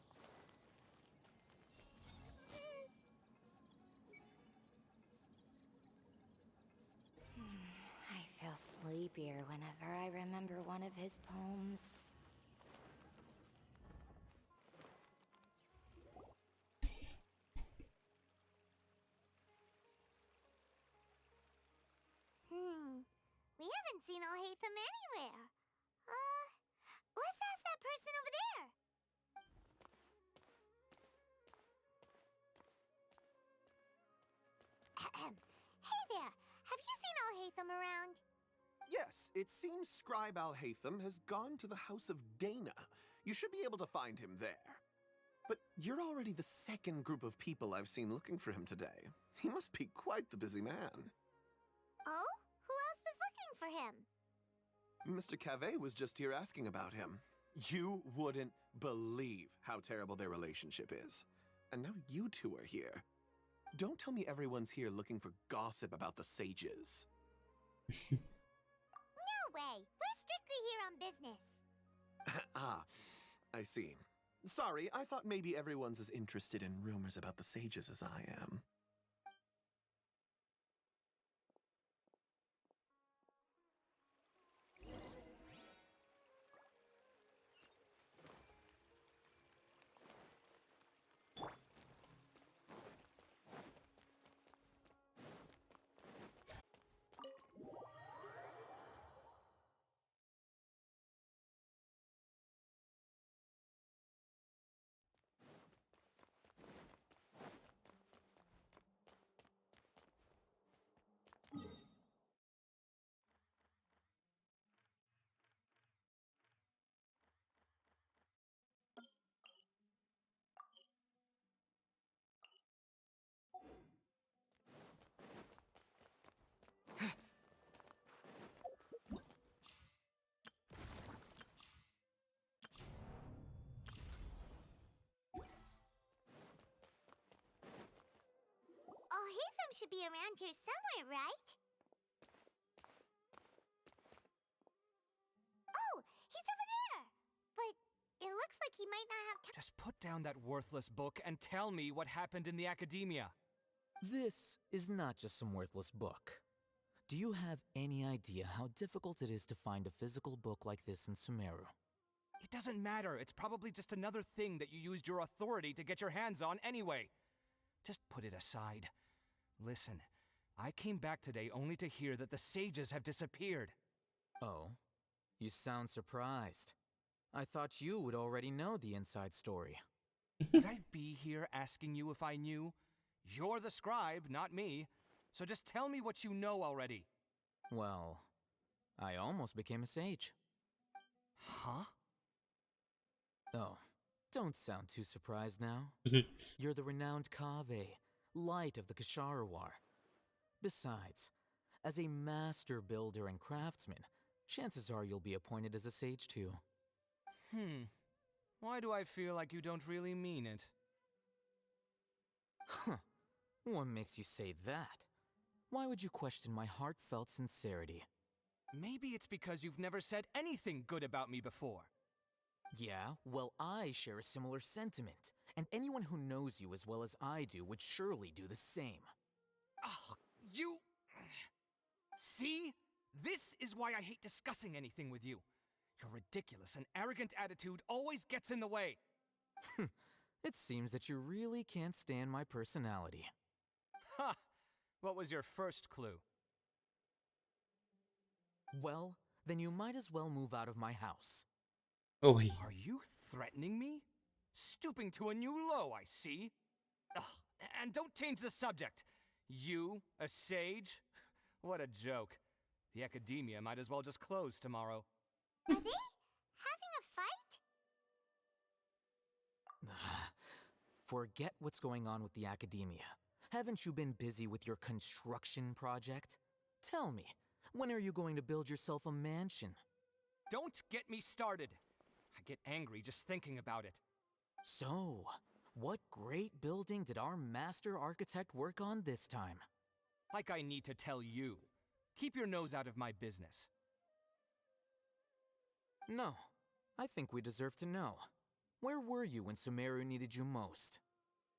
I feel sleepier whenever I remember one of his poems. We haven't seen Alhaitham anywhere. Let's ask that person over there. Hey there, have you seen Alhaitham around? Yes, it seems Scribe Alhaitham has gone to the House of Dana. You should be able to find him there. But you're already the second group of people I've seen looking for him today. He must be quite the busy man. Oh? Who else was looking for him? Mr. Cave was just here asking about him. You wouldn't believe how terrible their relationship is. And now you two are here. Don't tell me everyone's here looking for gossip about the sages. No way! We're strictly here on business. Ah, I see. Sorry, I thought maybe everyone's as interested in rumors about the sages as I am. Alhaitham should be around here somewhere, right? Oh, he's over there! But it looks like he might not have... Just put down that worthless book and tell me what happened in the academia. This is not just some worthless book. Do you have any idea how difficult it is to find a physical book like this in Sumeru? It doesn't matter. It's probably just another thing that you used your authority to get your hands on anyway. Just put it aside. Listen, I came back today only to hear that the sages have disappeared. Oh? You sound surprised. I thought you would already know the inside story. Would I be here asking you if I knew? You're the scribe, not me. So just tell me what you know already. Well, I almost became a sage. Huh? Oh, don't sound too surprised now. You're the renowned Kaveh, light of the Ksharawar, Besides, as a master builder and craftsman, chances are you'll be appointed as a sage too. Why do I feel like you don't really mean it? Huh. What makes you say that? Why would you question my heartfelt sincerity? Maybe it's because you've never said anything good about me before. Yeah, well, I share a similar sentiment, and anyone who knows you as well as I do would surely do the same. Oh, you... See? This is why I hate discussing anything with you. Your ridiculous and arrogant attitude always gets in the way. It seems that you really can't stand my personality. Ha! What was your first clue? Well, then you might as well move out of my house. Oh, Are you threatening me? Stooping to a new low, I see. Ugh, and don't change the subject. You, a sage? What a joke. The academia might as well just close tomorrow. Are they having a fight? Forget what's going on with the academia. Haven't you been busy with your construction project? Tell me, when are you going to build yourself a mansion? Don't get me started. I get angry just thinking about it. So, what great building did our master architect work on this time? Like I need to tell you. Keep your nose out of my business. No, I think we deserve to know. Where were you when Sumeru needed you most?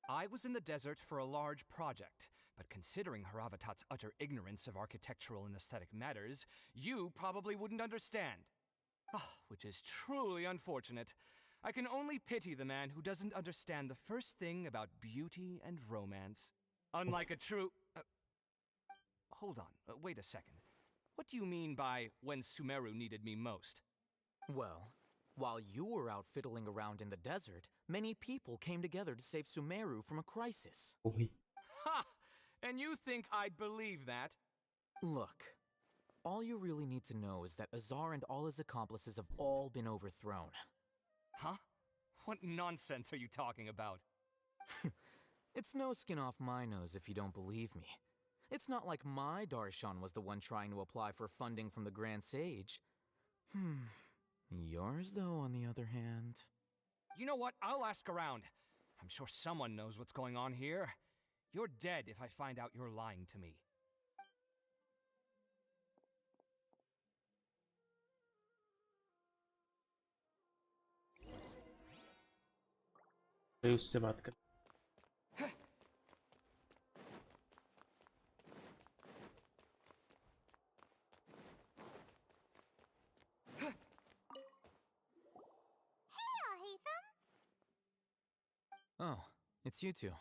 I was in the desert for a large project, but considering Haravatat's utter ignorance of architectural and aesthetic matters, you probably wouldn't understand. Which is truly unfortunate. I can only pity the man who doesn't understand the first thing about beauty and romance. Unlike a true... hold on, wait a second. What do you mean by when Sumeru needed me most? Well, while you were out fiddling around in the desert, many people came together to save Sumeru from a crisis. Ha! And you think I'd believe that? Look, all you really need to know is that Azar and all his accomplices have all been overthrown. Huh? What nonsense are you talking about? It's no skin off my nose if you don't believe me. It's not like my Darshan was the one trying to apply for funding from the Grand Sage. Yours, though, on the other hand... You know what? I'll ask around. I'm sure someone knows what's going on here. You're dead if I find out you're lying to me. उससे बात कर Oh, it's you two.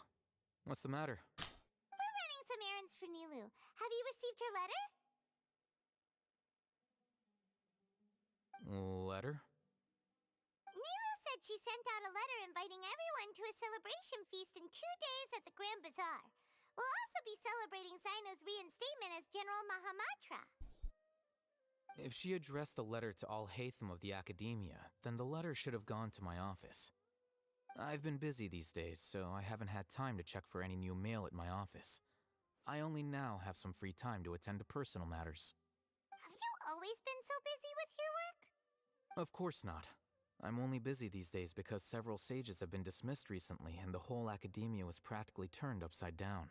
What's the matter? We're running some errands for Nilu. Have you received her letter? Letter? Nilu said she sent out a letter inviting everyone to a celebration feast in 2 days at the Grand Bazaar. We'll also be celebrating Zaino's reinstatement as General Mahamatra. If she addressed the letter to all Hatham of the Academia, then the letter should have gone to my office. I've been busy these days, so I haven't had time to check for any new mail at my office. I only now have some free time to attend to personal matters. Have you always been so busy with your work? Of course not. I'm only busy these days because several sages have been dismissed recently and the whole academia was practically turned upside down.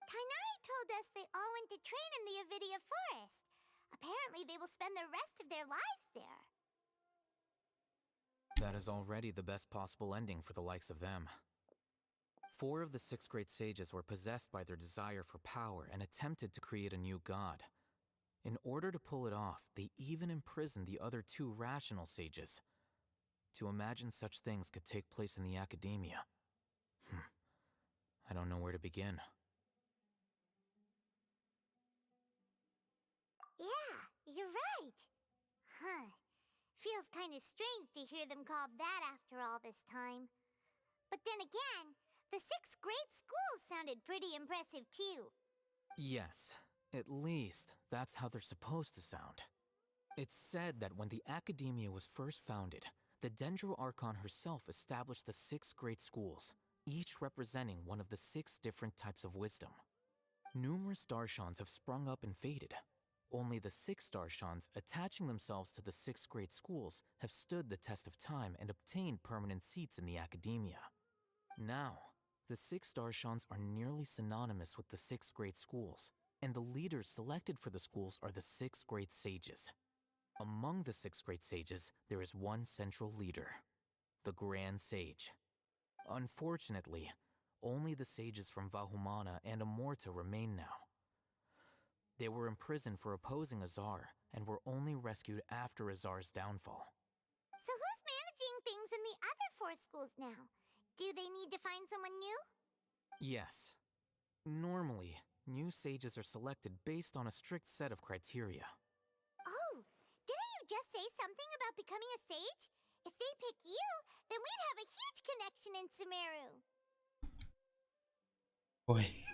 Kainari told us they all went to train in the Avidia Forest. Apparently they will spend the rest of their lives there. That is already the best possible ending for the likes of them. 4 of the 6 great sages were possessed by their desire for power and attempted to create a new god. In order to pull it off, they even imprisoned the other 2 rational sages. To imagine such things could take place in the academia. I don't know where to begin. Yeah, you're right. Feels kind of strange to hear them called that after all this time. But then again, the 6 great schools sounded pretty impressive too. Yes, at least that's how they're supposed to sound. It's said that when the academia was first founded, the Dendro Archon herself established the 6 great schools, each representing one of the 6 different types of wisdom. Numerous Darshans have sprung up and faded. Only the 6 Darshans attaching themselves to the 6th grade schools have stood the test of time and obtained permanent seats in the academia. Now, the 6 Darshans are nearly synonymous with the 6th grade schools, and the leaders selected for the schools are the 6th grade sages. Among the 6th grade sages, there is one central leader, the Grand Sage. Unfortunately, only the sages from Vahumana and Amorta remain now. They were imprisoned for opposing Azar and were only rescued after Azar's downfall. So who's managing things in the other 4 schools now? Do they need to find someone new? Yes. Normally, new sages are selected based on a strict set of criteria. Oh, didn't you just say something about becoming a sage? If they pick you, then we'd have a huge connection in Sumeru. Boy.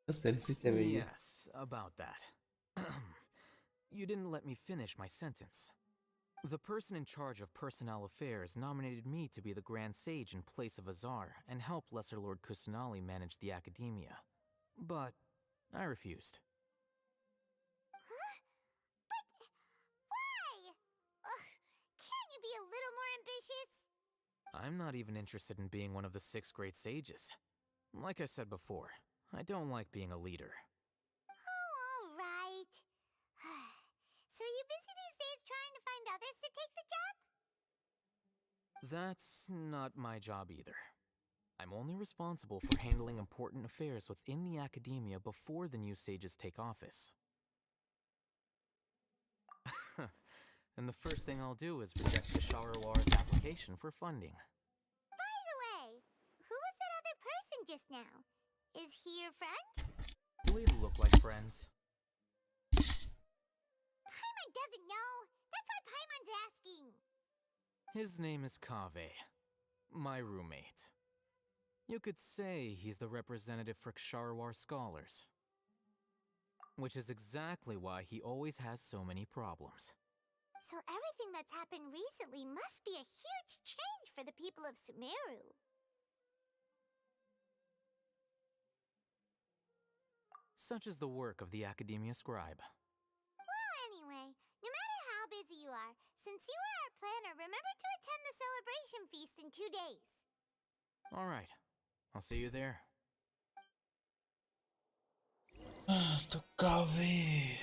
Yes, about that. You didn't let me finish my sentence. The person in charge of personnel affairs nominated me to be the Grand Sage in place of Azar and help Lesser Lord Kusanali manage the academia. But I refused. Huh? But why? Can't you be a little more ambitious? I'm not even interested in being one of the 6th grade sages. Like I said before, I don't like being a leader. Oh, all right. So are you busy these days trying to find others to take the job? That's not my job either. I'm only responsible for handling important affairs within the academia before the new sages take office. And the first thing I'll do is reject Kasharawar's application for funding. By the way, who was that other person just now? Is he your friend? We look like friends. Paimon doesn't know. That's why Paimon's asking. His name is Kaveh, my roommate. You could say he's the representative for Ksharawar scholars. Which is exactly why he always has so many problems. So everything that's happened recently must be a huge change for the people of Sumeru. Such is the work of the Academia Scribe. Well, anyway, no matter how busy you are, since you are our planner, remember to attend the celebration feast in 2 days. All right, I'll see you there. To Kaveh.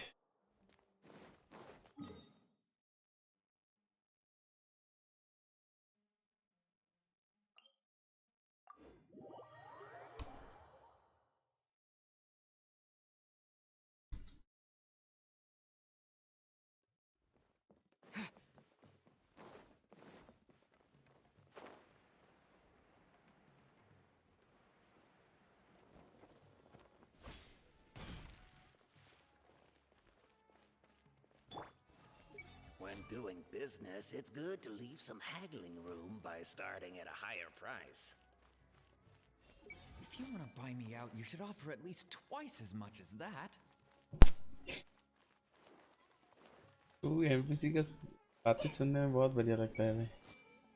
When doing business, it's good to leave some haggling room by starting at a higher price. If you want to buy me out, you should offer at least twice as much as that. तू MPC का बातें सुनने में बहुत बढ़िया लगता है भाई.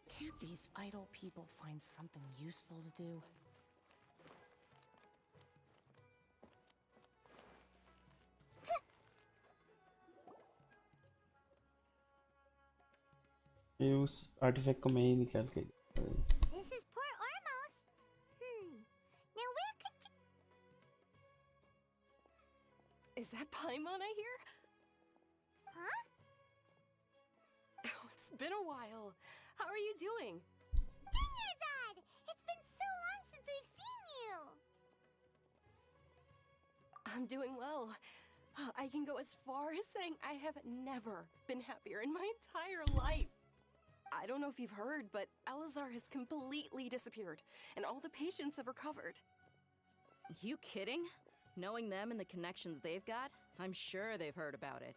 Can't these idle people find something useful to do? ये उस आर्टिफैक्ट को मैं ही निकाल के. This is Port Ormos. Now where could you... Is that Paimon I hear? Huh? Oh, it's been a while. How are you doing? Dinyarzad! It's been so long since we've seen you! I'm doing well. I can go as far as saying I have never been happier in my entire life. I don't know if you've heard, but Elazar has completely disappeared, and all the patients have recovered. You kidding? Knowing them and the connections they've got, I'm sure they've heard about it.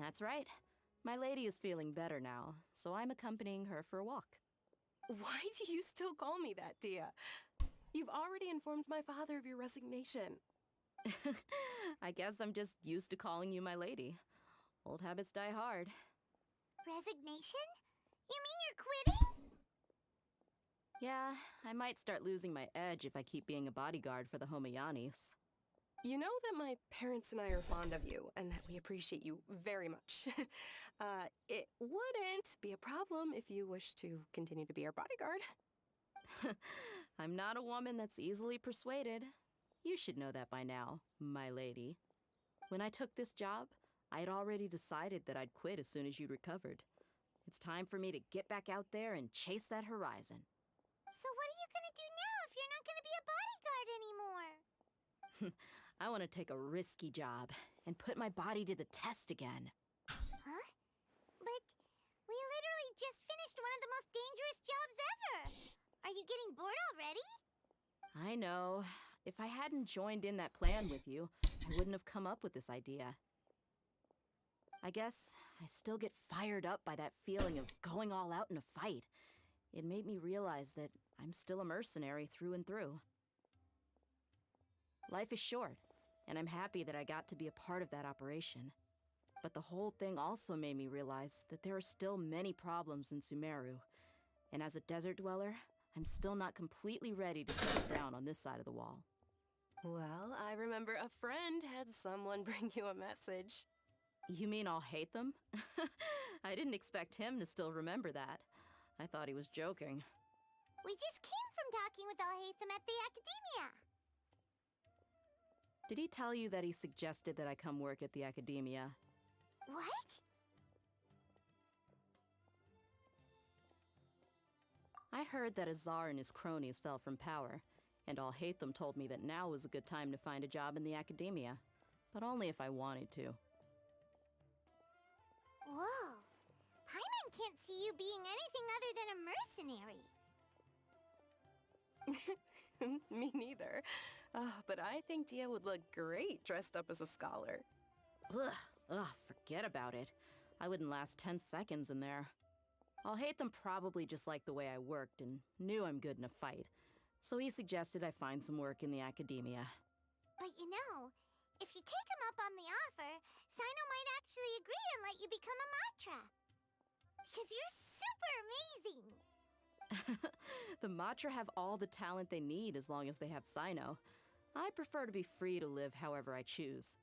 That's right. My lady is feeling better now, so I'm accompanying her for a walk. Why do you still call me that, Dia? You've already informed my father of your resignation. I guess I'm just used to calling you my lady. Old habits die hard. Resignation? You mean you're quitting? Yeah, I might start losing my edge if I keep being a bodyguard for the Homayanis. You know that my parents and I are fond of you, and that we appreciate you very much. It wouldn't be a problem if you wish to continue to be our bodyguard. I'm not a woman that's easily persuaded. You should know that by now, my lady. When I took this job, I had already decided that I'd quit as soon as you'd recovered. It's time for me to get back out there and chase that horizon. So what are you gonna do now if you're not gonna be a bodyguard anymore? I want to take a risky job and put my body to the test again. Huh? But we literally just finished one of the most dangerous jobs ever! Are you getting bored already? I know. If I hadn't joined in that plan with you, I wouldn't have come up with this idea. I guess I still get fired up by that feeling of going all out in a fight. It made me realize that I'm still a mercenary through and through. Life is short, and I'm happy that I got to be a part of that operation. But the whole thing also made me realize that there are still many problems in Sumeru, and as a desert dweller, I'm still not completely ready to settle down on this side of the wall. Well, I remember a friend had someone bring you a message. You mean I'll hate them? I didn't expect him to still remember that. I thought he was joking. We just came from talking with Alhaitham at the Academia. Did he tell you that he suggested that I come work at the Academia? What? I heard that Azar and his cronies fell from power, and Alhaitham told me that now was a good time to find a job in the Academia, but only if I wanted to. Whoa. Paimon can't see you being anything other than a mercenary. Me neither. But I think Dia would look great dressed up as a scholar. Ugh, forget about it. I wouldn't last 10 seconds in there. Alhaitham probably just liked the way I worked and knew I'm good in a fight, so he suggested I find some work in the Academia. But you know, if you take him up on the offer, Sino might actually agree and let you become a Matra. Because you're super amazing! The Matra have all the talent they need as long as they have Sino. I prefer to be free to live however I choose.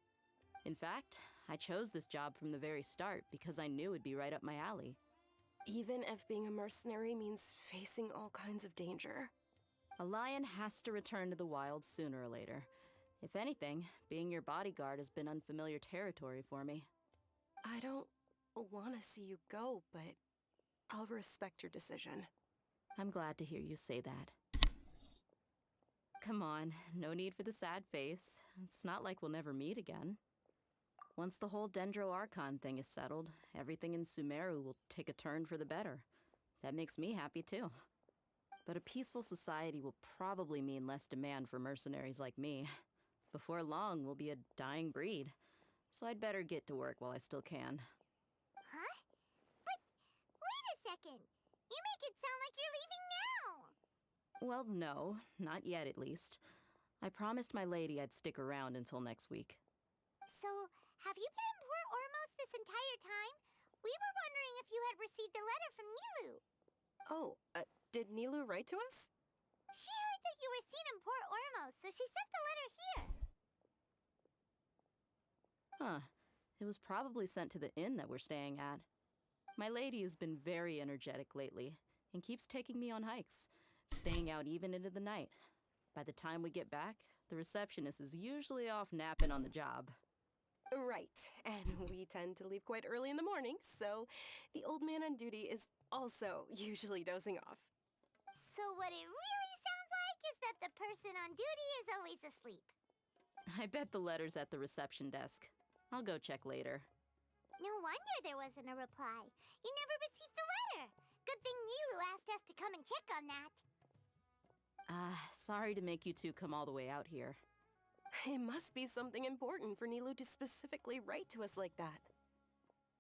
In fact, I chose this job from the very start because I knew it'd be right up my alley. Even if being a mercenary means facing all kinds of danger. A lion has to return to the wild sooner or later. If anything, being your bodyguard has been unfamiliar territory for me. I don't want to see you go, but I'll respect your decision. I'm glad to hear you say that. Come on, no need for the sad face. It's not like we'll never meet again. Once the whole Dendro Archon thing is settled, everything in Sumeru will take a turn for the better. That makes me happy too. But a peaceful society will probably mean less demand for mercenaries like me. Before long, we'll be a dying breed. So I'd better get to work while I still can. Huh? But wait a second! You make it sound like you're leaving now! Well, no, not yet at least. I promised my lady I'd stick around until next week. So, have you been in Port Ormos this entire time? We were wondering if you had received a letter from Nilu. Oh, did Nilu write to us? She heard that you were seen in Port Ormos, so she sent the letter here. Huh. It was probably sent to the inn that we're staying at. My lady has been very energetic lately and keeps taking me on hikes, staying out even into the night. By the time we get back, the receptionist is usually off napping on the job. Right, and we tend to leave quite early in the morning, so the old man on duty is also usually dozing off. So what it really sounds like is that the person on duty is always asleep. I bet the letter's at the reception desk. I'll go check later. No wonder there wasn't a reply. You never received the letter. Good thing Nilu asked us to come and check on that. Sorry to make you two come all the way out here. It must be something important for Nilu to specifically write to us like that.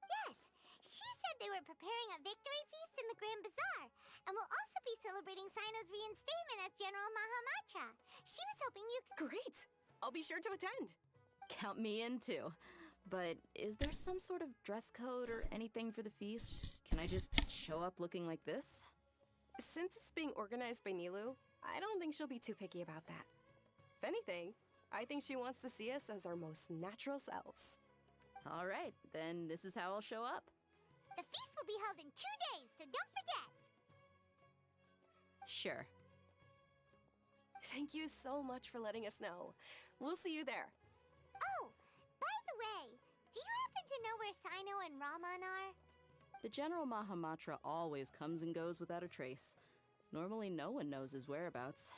Yes, she said they were preparing a victory feast in the Grand Bazaar, and will also be celebrating Sino's reinstatement as General Mahamatra. She was hoping you could— Great! I'll be sure to attend. Count me in too. But is there some sort of dress code or anything for the feast? Can I just show up looking like this? Since it's being organized by Nilu, I don't think she'll be too picky about that. If anything, I think she wants to see us as our most natural selves. All right, then this is how I'll show up. The feast will be held in 2 days, so don't forget! Sure. Thank you so much for letting us know. We'll see you there. Oh, by the way, do you happen to know where Sino and Raman are? The General Mahamatra always comes and goes without a trace. Normally no one knows his whereabouts.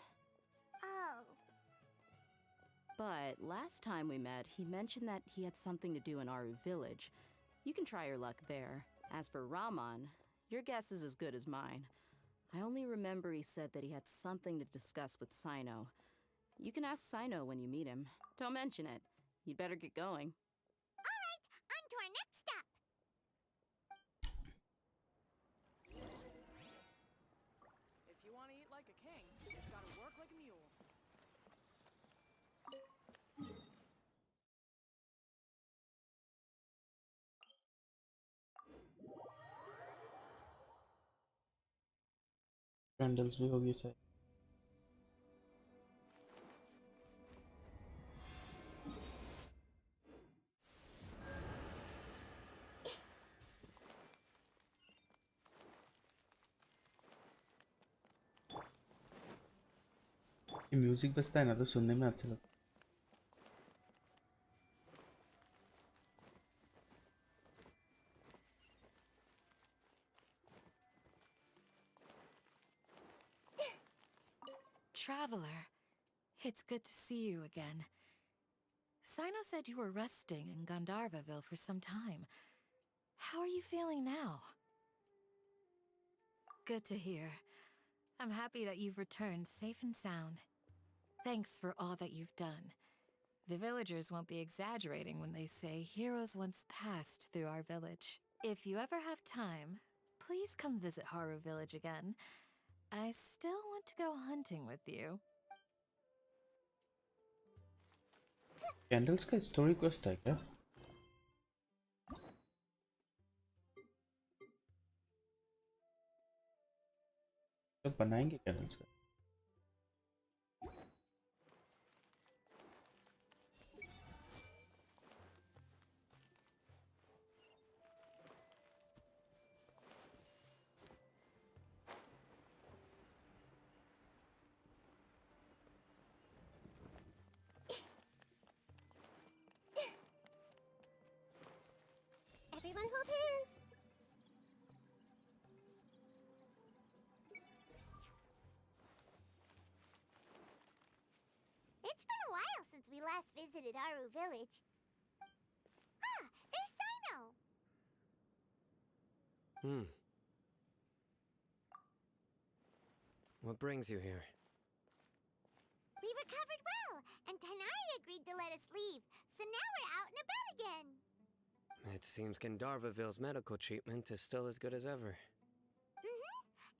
Oh. But last time we met, he mentioned that he had something to do in Aru village. You can try your luck there. As for Raman, your guess is as good as mine. I only remember he said that he had something to discuss with Sino. You can ask Sino when you meet him. Don't mention it. You'd better get going. All right, on to our next stop. If you want to eat like a king, you've got to work like a mule. Candles भी होगी शायद। ये music बजता है ना तो सुनने में अच्छा लगता है। Traveler, it's good to see you again. Sino said you were resting in Gandharvaville for some time. How are you feeling now? Good to hear. I'm happy that you've returned safe and sound. Thanks for all that you've done. The villagers won't be exaggerating when they say heroes once passed through our village. If you ever have time, please come visit Haru village again. I still want to go hunting with you. Candles का story quest है क्या? तो बनाएंगे candles का। Everyone hold hands. It's been a while since we last visited Aru village. Ah, there's Sino. What brings you here? We recovered well, and Tanari agreed to let us leave, so now we're out and about again. It seems Gandharvaville's medical treatment is still as good as ever.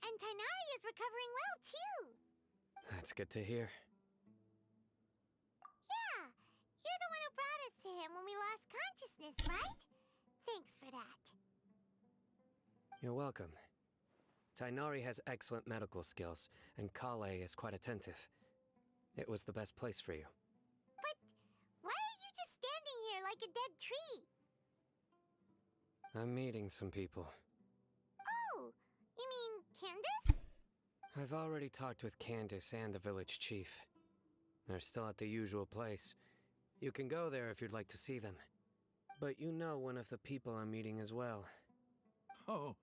And Tanari is recovering well, too. That's good to hear. Yeah, you're the one who brought us to him when we lost consciousness, right? Thanks for that. You're welcome. Tainari has excellent medical skills, and Kale is quite attentive. It was the best place for you. But why are you just standing here like a dead tree? I'm meeting some people. Oh, you mean Candace? I've already talked with Candace and the village chief. They're still at the usual place. You can go there if you'd like to see them. But you know one of the people I'm meeting as well. Oh,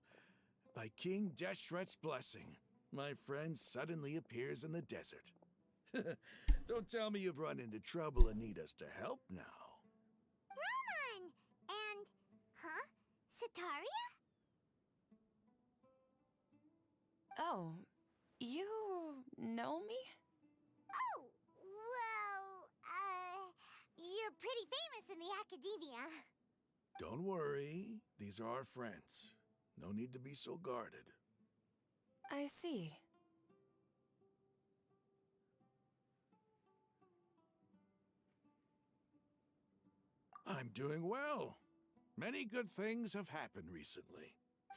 by King Deshret's blessing, my friend suddenly appears in the desert. Don't tell me you've run into trouble and need us to help now. Raman! And... huh? Sataria? Oh, you know me? Oh, well, you're pretty famous in the academia. Don't worry, these are our friends. No need to be so guarded. I see. I'm doing well. Many good things have happened recently.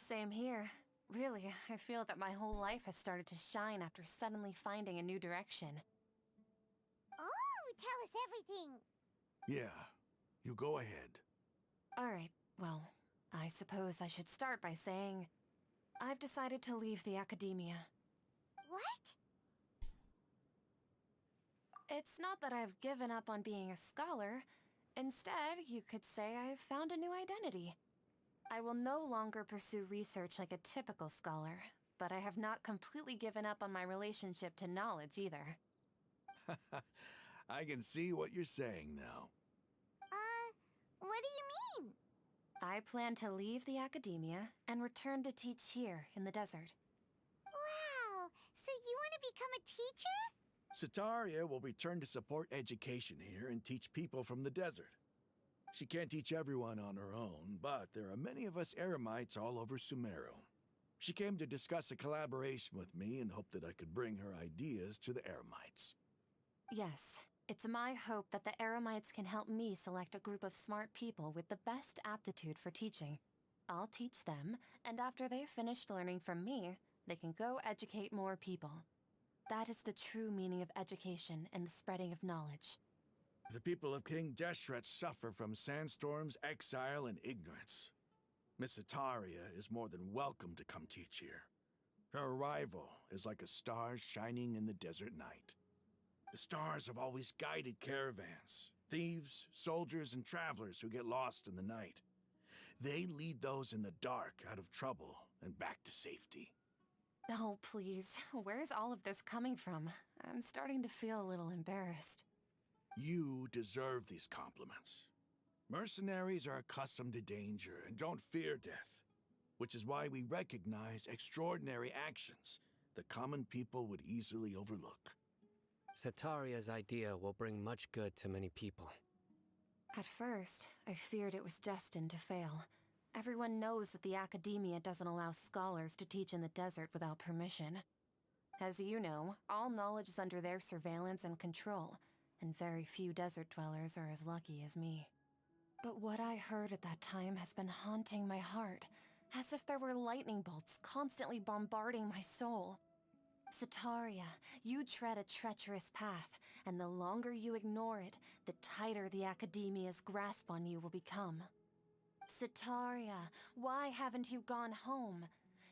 Same here. Really, I feel that my whole life has started to shine after suddenly finding a new direction. Oh, tell us everything. Yeah, you go ahead. Alright, well, I suppose I should start by saying I've decided to leave the academia. What? It's not that I've given up on being a scholar. Instead, you could say I've found a new identity. I will no longer pursue research like a typical scholar, but I have not completely given up on my relationship to knowledge either. I can see what you're saying now. What do you mean? I plan to leave the academia and return to teach here in the desert. Wow, so you want to become a teacher? Sataria will return to support education here and teach people from the desert. She can't teach everyone on her own, but there are many of us Eremites all over Sumeru. She came to discuss a collaboration with me and hoped that I could bring her ideas to the Eremites. Yes, it's my hope that the Eremites can help me select a group of smart people with the best aptitude for teaching. I'll teach them, and after they've finished learning from me, they can go educate more people. That is the true meaning of education and the spreading of knowledge. The people of King Deshret suffer from sandstorms, exile, and ignorance. Miss Sataria is more than welcome to come teach here. Her arrival is like a star shining in the desert night. The stars have always guided caravans, thieves, soldiers, and travelers who get lost in the night. They lead those in the dark out of trouble and back to safety. Oh, please. Where's all of this coming from? I'm starting to feel a little embarrassed. You deserve these compliments. Mercenaries are accustomed to danger and don't fear death, which is why we recognize extraordinary actions that common people would easily overlook. Sataria's idea will bring much good to many people. At first, I feared it was destined to fail. Everyone knows that the academia doesn't allow scholars to teach in the desert without permission. As you know, all knowledge is under their surveillance and control, and very few desert dwellers are as lucky as me. But what I heard at that time has been haunting my heart, as if there were lightning bolts constantly bombarding my soul. Sataria, you tread a treacherous path, and the longer you ignore it, the tighter the academia's grasp on you will become. Sataria, why haven't you gone home?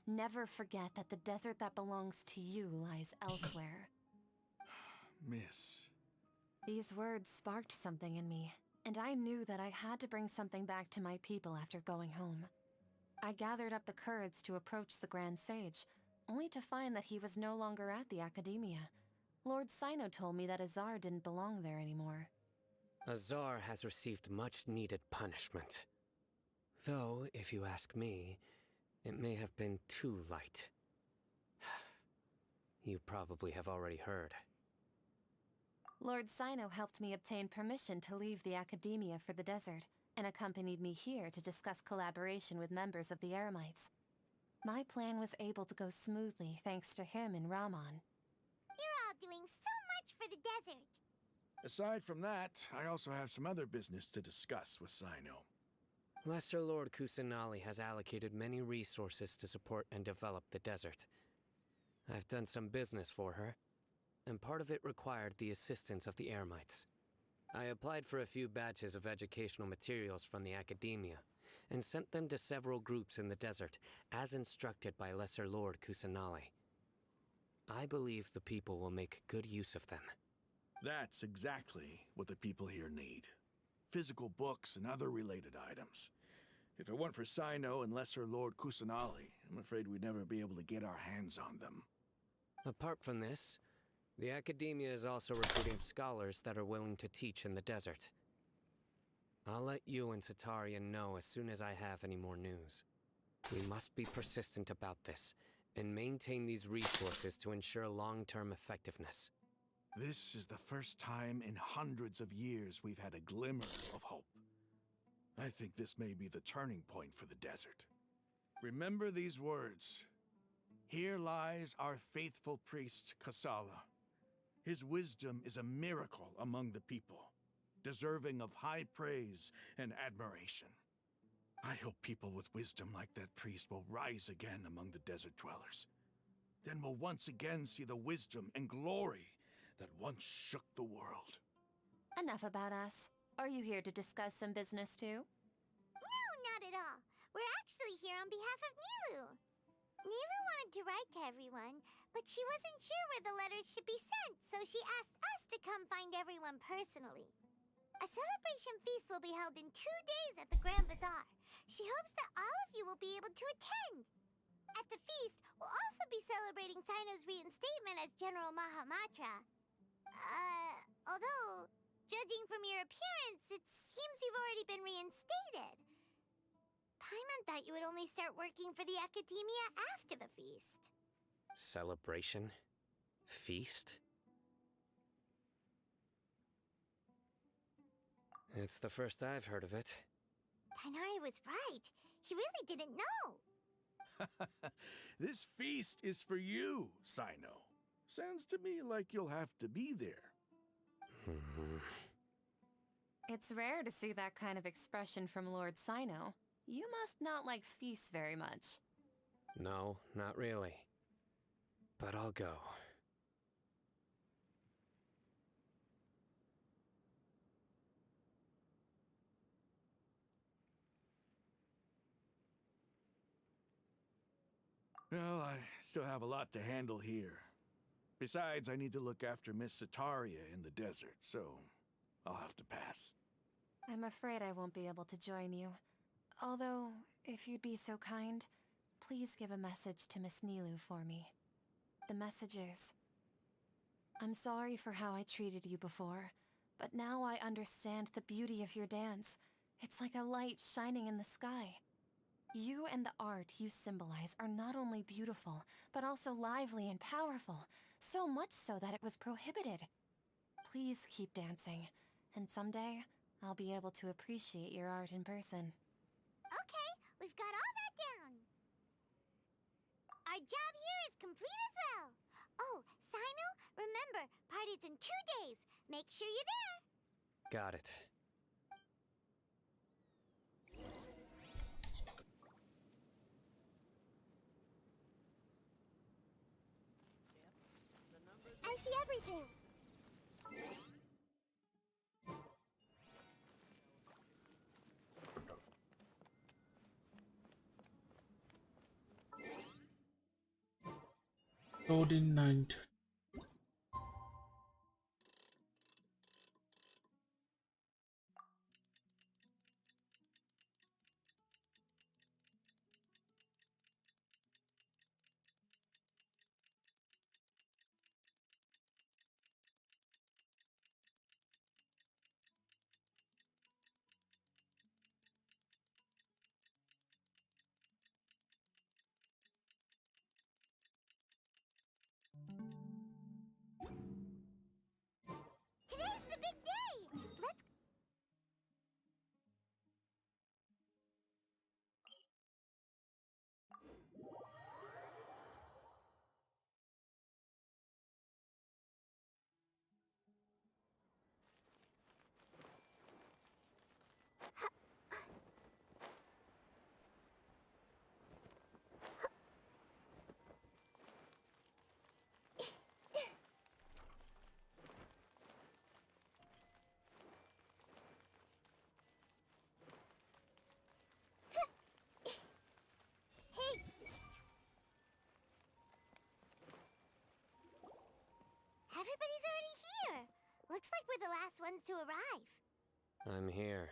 Never forget that the desert that belongs to you lies elsewhere. Miss. These words sparked something in me, and I knew that I had to bring something back to my people after going home. I gathered up the courage to approach the Grand Sage, only to find that he was no longer at the academia. Lord Sino told me that Azar didn't belong there anymore. Azar has received much-needed punishment. Though, if you ask me, it may have been too light. You probably have already heard. Lord Sino helped me obtain permission to leave the academia for the desert, and accompanied me here to discuss collaboration with members of the Eremites. My plan was able to go smoothly thanks to him and Rahman. You're all doing so much for the desert. Aside from that, I also have some other business to discuss with Sino. Lesser Lord Kusanali has allocated many resources to support and develop the desert. I've done some business for her, and part of it required the assistance of the Eremites. I applied for a few batches of educational materials from the academia, and sent them to several groups in the desert, as instructed by Lesser Lord Kusanali. I believe the people will make good use of them. That's exactly what the people here need. Physical books and other related items. If it weren't for Sino and Lesser Lord Kusanali, I'm afraid we'd never be able to get our hands on them. Apart from this, the academia is also recruiting scholars that are willing to teach in the desert. I'll let you and Sataria know as soon as I have any more news. We must be persistent about this, and maintain these resources to ensure long-term effectiveness. This is the first time in hundreds of years we've had a glimmer of hope. I think this may be the turning point for the desert. Remember these words. Here lies our faithful priest, Kasala. His wisdom is a miracle among the people. deserving of high praise and admiration. I hope people with wisdom like that priest will rise again among the desert dwellers. Then we'll once again see the wisdom and glory that once shook the world. Enough about us. Are you here to discuss some business too? No, not at all. We're actually here on behalf of Nilu. Nilu wanted to write to everyone, but she wasn't sure where the letters should be sent, so she asked us to come find everyone personally. A celebration feast will be held in 2 days at the Grand Bazaar. She hopes that all of you will be able to attend. At the feast, we'll also be celebrating Sino's reinstatement as General Mahamatra. Although, judging from your appearance, it seems you've already been reinstated. Paimon thought you would only start working for the Academia after the feast. Celebration? Feast? It's the first I've heard of it. Tighnari was right. He really didn't know. This feast is for you, Sino. Sounds to me like you'll have to be there. It's rare to see that kind of expression from Lord Sino. You must not like feasts very much. No, not really. But I'll go. Well, I still have a lot to handle here. Besides, I need to look after Miss Sataria in the desert, so I'll have to pass. I'm afraid I won't be able to join you. Although, if you'd be so kind, please give a message to Miss Nilu for me. The message is, I'm sorry for how I treated you before, but now I understand the beauty of your dance. It's like a light shining in the sky. You and the art you symbolize are not only beautiful, but also lively and powerful, so much so that it was prohibited. Please keep dancing, and someday I'll be able to appreciate your art in person. Okay, we've got all that down. Our job here is complete as well. Oh, Sino, remember, party's in 2 days. Make sure you're there. Got it. I see everything. Loading 9. Today's the big day. Let's... Hey! Everybody's already here. Looks like we're the last ones to arrive. I'm here.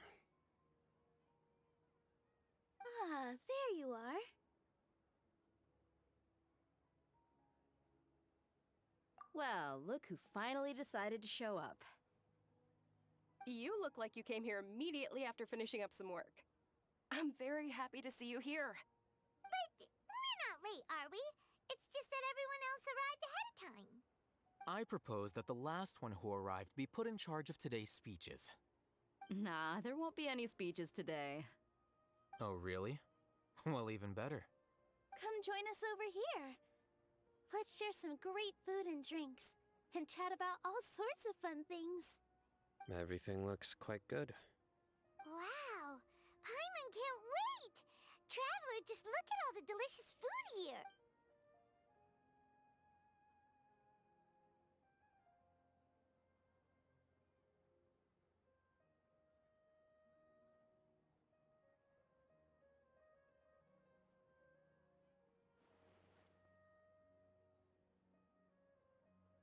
Ah, there you are. Well, look who finally decided to show up. You look like you came here immediately after finishing up some work. I'm very happy to see you here. But we're not late, are we? It's just that everyone else arrived ahead of time. I propose that the last one who arrived be put in charge of today's speeches. Nah, there won't be any speeches today. Oh, really? Well, even better. Come join us over here. Let's share some great food and drinks, and chat about all sorts of fun things. Everything looks quite good. Wow! Paimon can't wait! Traveler, just look at all the delicious food here!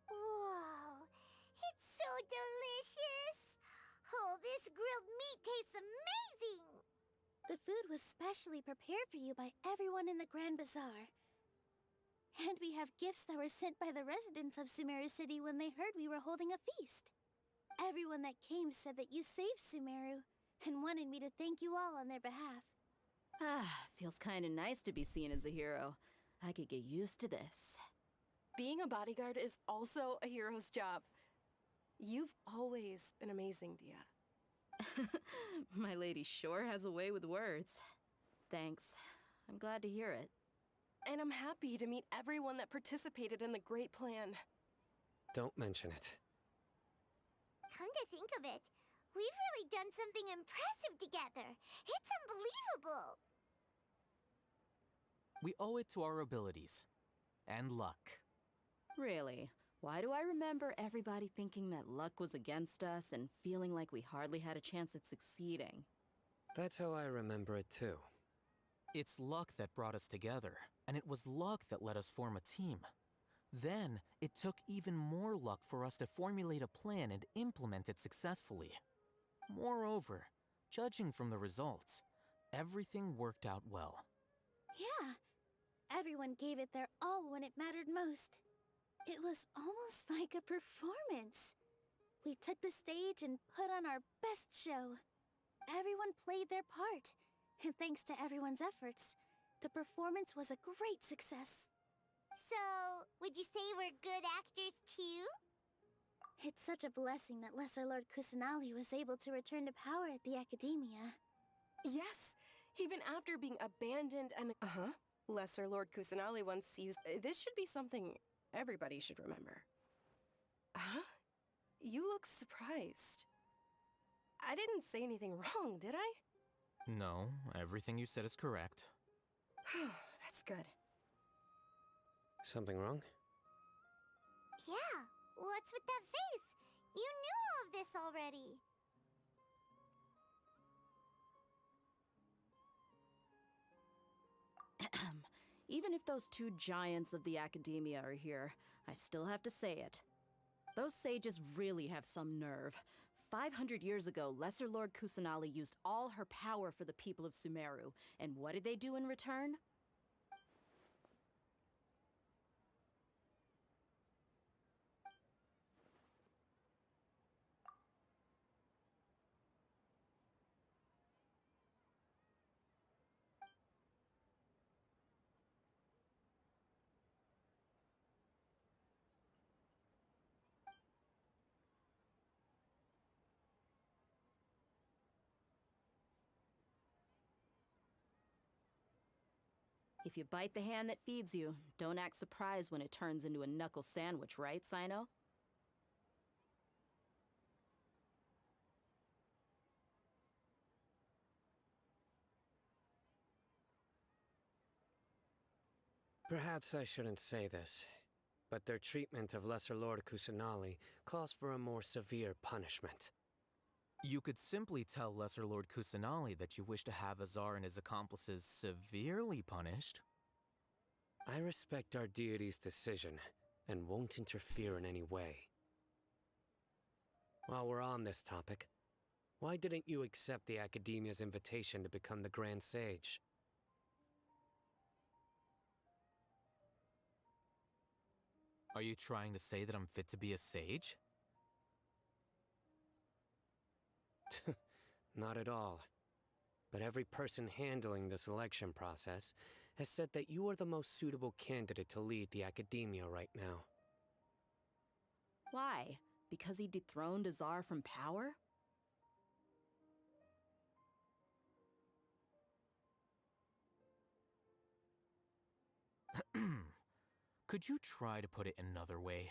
Whoa! It's so delicious! Oh, this grilled meat tastes amazing! The food was specially prepared for you by everyone in the Grand Bazaar. And we have gifts that were sent by the residents of Sumeru City when they heard we were holding a feast. Everyone that came said that you saved Sumeru and wanted me to thank you all on their behalf. Ah, feels kinda nice to be seen as a hero. I could get used to this. Being a bodyguard is also a hero's job. You've always been amazing, Dia. My lady sure has a way with words. Thanks. I'm glad to hear it. And I'm happy to meet everyone that participated in the great plan. Don't mention it. Come to think of it, we've really done something impressive together. It's unbelievable! We owe it to our abilities. And luck. Really? Why do I remember everybody thinking that luck was against us and feeling like we hardly had a chance of succeeding? That's how I remember it too. It's luck that brought us together, and it was luck that let us form a team. Then, it took even more luck for us to formulate a plan and implement it successfully. Moreover, judging from the results, everything worked out well. Yeah, everyone gave it their all when it mattered most. It was almost like a performance. We took the stage and put on our best show. Everyone played their part, and thanks to everyone's efforts, the performance was a great success. So, would you say we're good actors too? It's such a blessing that Lesser Lord Kusanali was able to return to power at the Academia. Yes, even after being abandoned and... Lesser Lord Kusanali once used... This should be something everybody should remember. Huh? You look surprised. I didn't say anything wrong, did I? No, everything you said is correct. That's good. Something wrong? Yeah, what's with that face? You knew all of this already. Even if those two giants of the Academia are here, I still have to say it. Those sages really have some nerve. 500 years ago, Lesser Lord Kusanali used all her power for the people of Sumeru, and what did they do in return? If you bite the hand that feeds you, don't act surprised when it turns into a knuckle sandwich, right, Sino? Perhaps I shouldn't say this, but their treatment of Lesser Lord Kusanali calls for a more severe punishment. You could simply tell Lesser Lord Kusanali that you wish to have Azar and his accomplices severely punished. I respect our deity's decision, and won't interfere in any way. While we're on this topic, why didn't you accept the Academia's invitation to become the Grand Sage? Are you trying to say that I'm fit to be a sage? Not at all. But every person handling the selection process has said that you are the most suitable candidate to lead the Academia right now. Why? Because he dethroned Azar from power? Could you try to put it another way?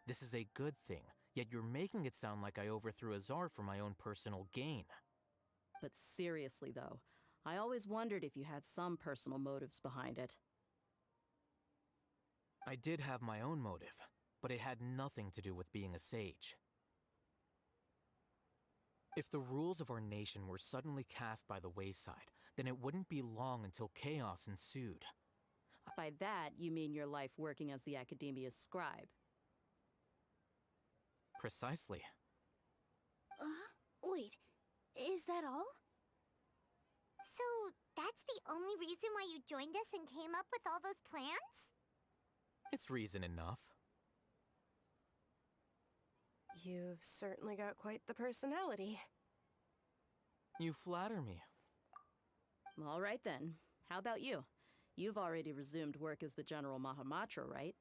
This is a good thing, yet you're making it sound like I overthrew Azar for my own personal gain. But seriously, though, I always wondered if you had some personal motives behind it. I did have my own motive, but it had nothing to do with being a sage. If the rules of our nation were suddenly cast by the wayside, then it wouldn't be long until chaos ensued. By that, you mean your life working as the Academia's scribe. Precisely. Wait, is that all? So, that's the only reason why you joined us and came up with all those plans? It's reason enough. You've certainly got quite the personality. You flatter me. All right then. How about you? You've already resumed work as the General Mahamatra, right?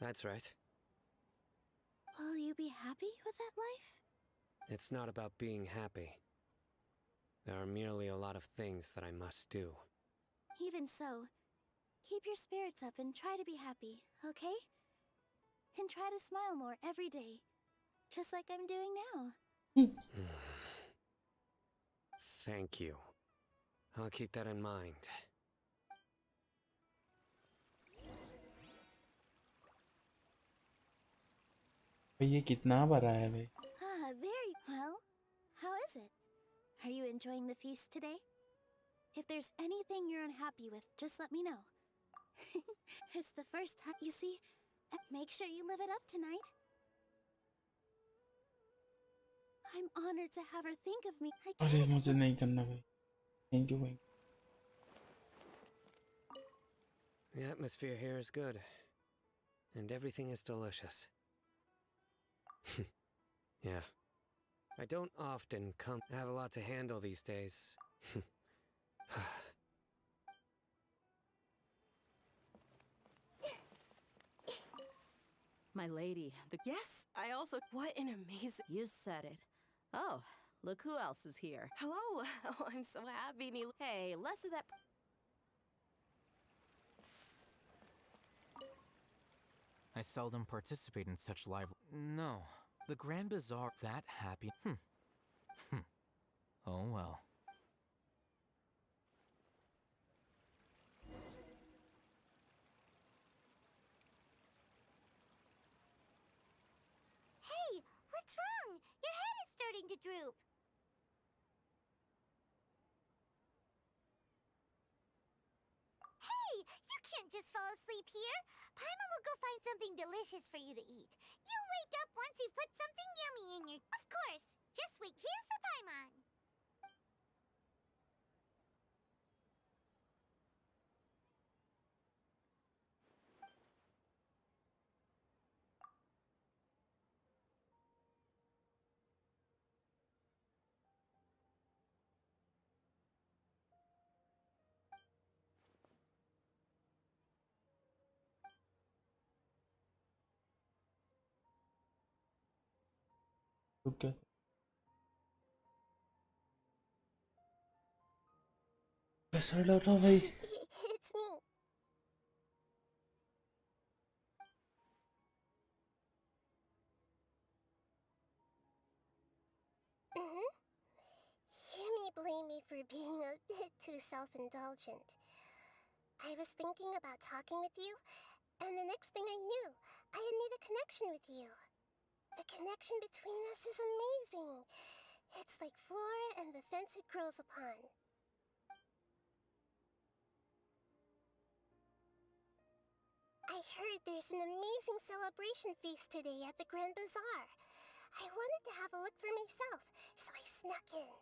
That's right. Will you be happy with that life? It's not about being happy. There are merely a lot of things that I must do. Even so, keep your spirits up and try to be happy, okay? And try to smile more every day, just like I'm doing now. Thank you. I'll keep that in mind. ये कितना बड़ा है भाई? Well, how is it? Are you enjoying the feast today? If there's anything you're unhappy with, just let me know. It's the first time, you see. Make sure you live it up tonight. I'm honored to have her think of me. I अरे can't मुझे नहीं करना भाई. Thank you भाई. The atmosphere here is good. And everything is delicious. Yeah. I don't often come. I have a lot to handle these days. My lady, Yes, I also... What an amazing... You said it. Oh, look who else is here. Hello! Oh, I'm so happy, Neil. Hey, less of that... I seldom participate in such live... No. The Grand Bazaar... That happy... Oh well. Hey, what's wrong? Your head is starting to droop. Hey, you can't just fall asleep here. Paimon will go find something delicious for you to eat. You'll wake up once you've put something yummy in your... Of course, just wait here for Paimon. Okay. कैसा लग रहा भाई? It's me. You may blame me for being a bit too self-indulgent. I was thinking about talking with you, and the next thing I knew, I had made a connection with you. The connection between us is amazing. It's like flora and the fence it grows upon. I heard there's an amazing celebration feast today at the Grand Bazaar. I wanted to have a look for myself, so I snuck in.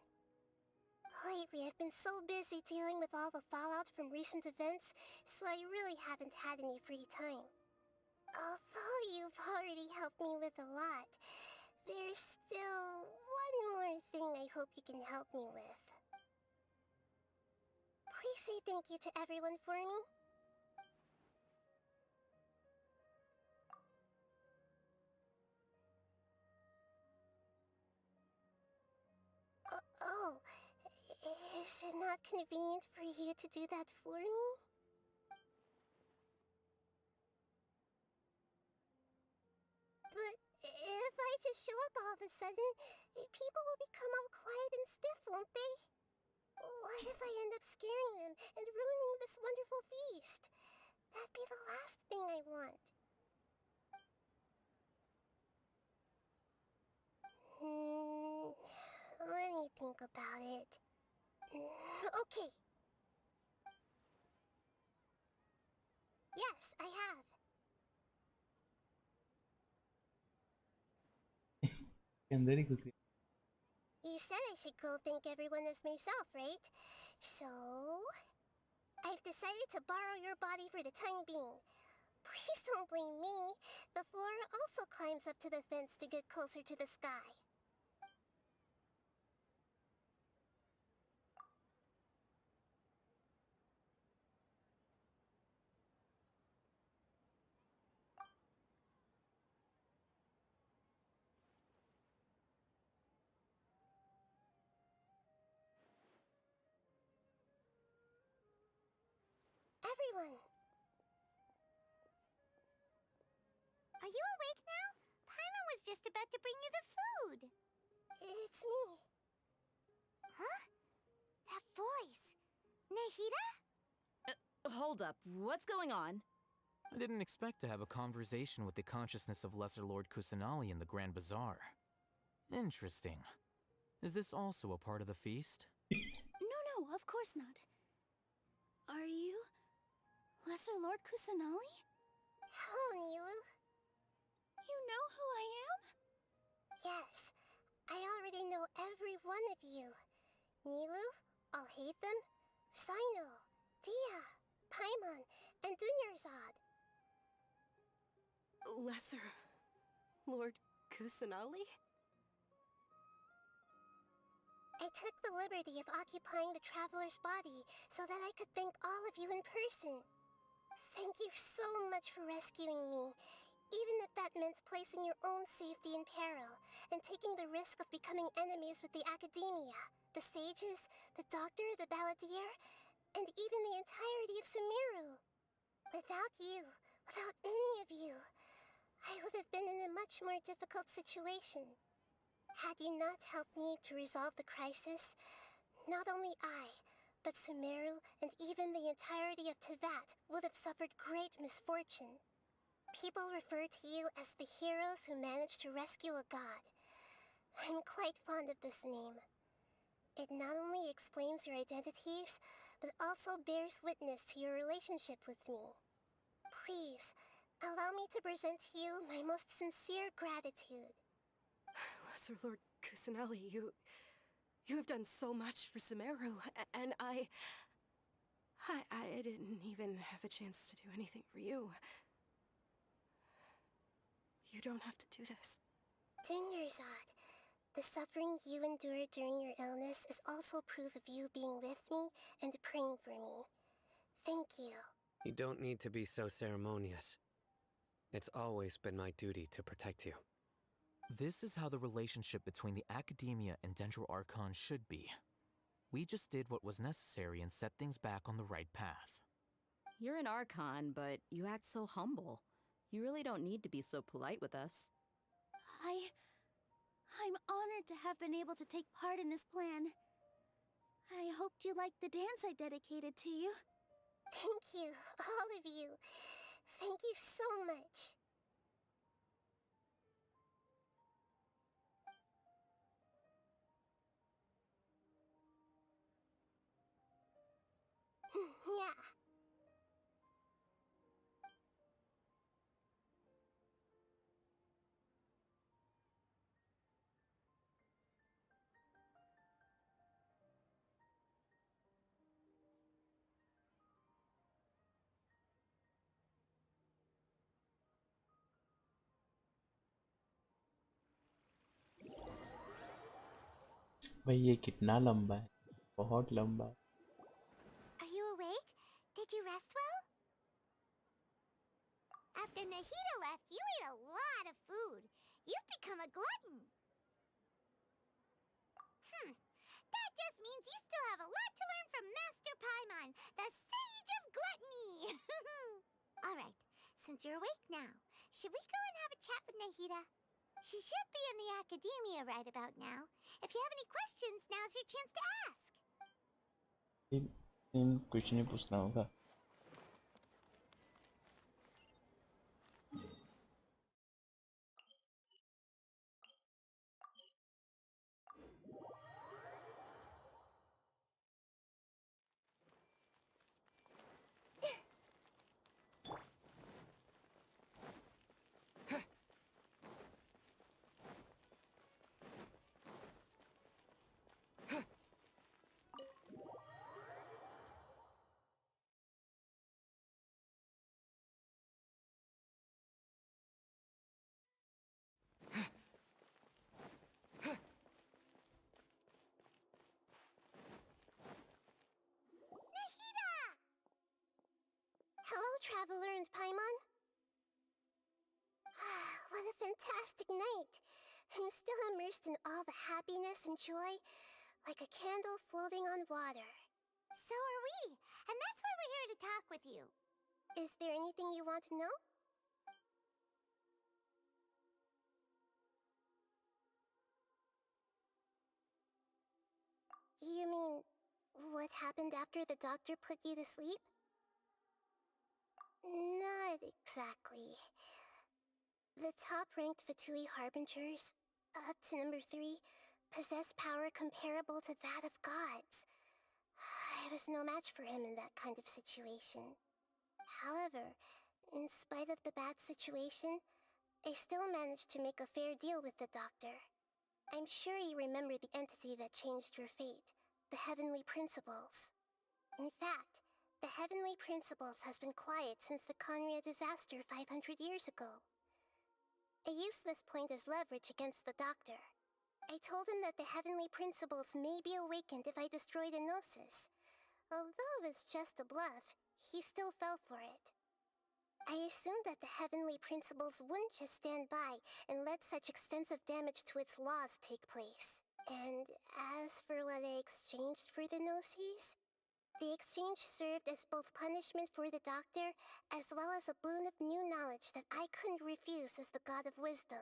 Lately, I've been so busy dealing with all the fallout from recent events, so I really haven't had any free time. Although you've already helped me with a lot, there's still one more thing I hope you can help me with. Please say thank you to everyone for me. Oh, is it not convenient for you to do that for me? But If I just show up all of a sudden, people will become all quiet and stiff, won't they? What if I end up scaring them and ruining this wonderful feast? That'd be the last thing I want. Let me think about it. Okay. Yes, I have. अंदर ही घुस गया. You said I should go thank everyone as myself, right? So, I've decided to borrow your body for the time being. Please don't blame me. The flora also climbs up to the fence to get closer to the sky. Everyone! Are you awake now? Paimon was just about to bring you the food. It's me. Huh? That voice. Nahida? Hold up. What's going on? I didn't expect to have a conversation with the consciousness of Lesser Lord Kusanali in the Grand Bazaar. Interesting. Is this also a part of the feast? No, of course not. Are you Lesser Lord Kusanali? Hello, Nilu. You know who I am? Yes, I already know every one of you. Nilu, Alhaitham, Sino, Dia, Paimon, and Dunyarzad. Lesser Lord Kusanali? I took the liberty of occupying the traveler's body so that I could thank all of you in person. Thank you so much for rescuing me, even if that meant placing your own safety in peril and taking the risk of becoming enemies with the academia, the sages, the doctor, the balladeer, and even the entirety of Sumeru. Without you, without any of you, I would have been in a much more difficult situation. Had you not helped me to resolve the crisis, not only I, but Sumeru and even the entirety of Tevat would have suffered great misfortune. People refer to you as the heroes who managed to rescue a god. I'm quite fond of this name. It not only explains your identities, but also bears witness to your relationship with me. Please, allow me to present to you my most sincere gratitude. Lesser Lord Kusanali, you have done so much for Sumeru, and I didn't even have a chance to do anything for you. You don't have to do this. Dunyarzad, the suffering you endured during your illness is also proof of you being with me and praying for me. Thank you. You don't need to be so ceremonious. It's always been my duty to protect you. This is how the relationship between the Academia and Dendro Archon should be. We just did what was necessary and set things back on the right path. You're an Archon, but you act so humble. You really don't need to be so polite with us. I'm honored to have been able to take part in this plan. I hoped you liked the dance I dedicated to you. Thank you, all of you. Thank you so much. Yeah. भाई ये कितना लंबा है, बहुत लंबा है. Are you awake? Did you rest well? After Nahida left, you ate a lot of food. You've become a glutton. That just means you still have a lot to learn from Master Paimon, the Sage of Gluttony. Alright, since you're awake now, should we go and have a chat with Nahida? She should be in the academia right about now. If you have any questions, now's your chance to ask. कुछ नहीं पूछना होगा. Hello, Traveler and Paimon. What a fantastic night. I'm still immersed in all the happiness and joy, like a candle floating on water. So are we, and that's why we're here to talk with you. Is there anything you want to know? You mean, what happened after the doctor put you to sleep? Not exactly. The top-ranked Fatui Harbingers, up to number 3, possess power comparable to that of gods. I was no match for him in that kind of situation. However, in spite of the bad situation, I still managed to make a fair deal with the doctor. I'm sure you remember the entity that changed your fate, the Heavenly Principles. In fact, the Heavenly Principles has been quiet since the Conria disaster 500 years ago. I used this point as leverage against the doctor. I told him that the Heavenly Principles may be awakened if I destroy the Gnosis. Although it's just a bluff, he still fell for it. I assumed that the Heavenly Principles wouldn't just stand by and let such extensive damage to its laws take place. And as for what I exchanged for the Gnosis, the exchange served as both punishment for the doctor, as well as a boon of new knowledge that I couldn't refuse as the God of Wisdom.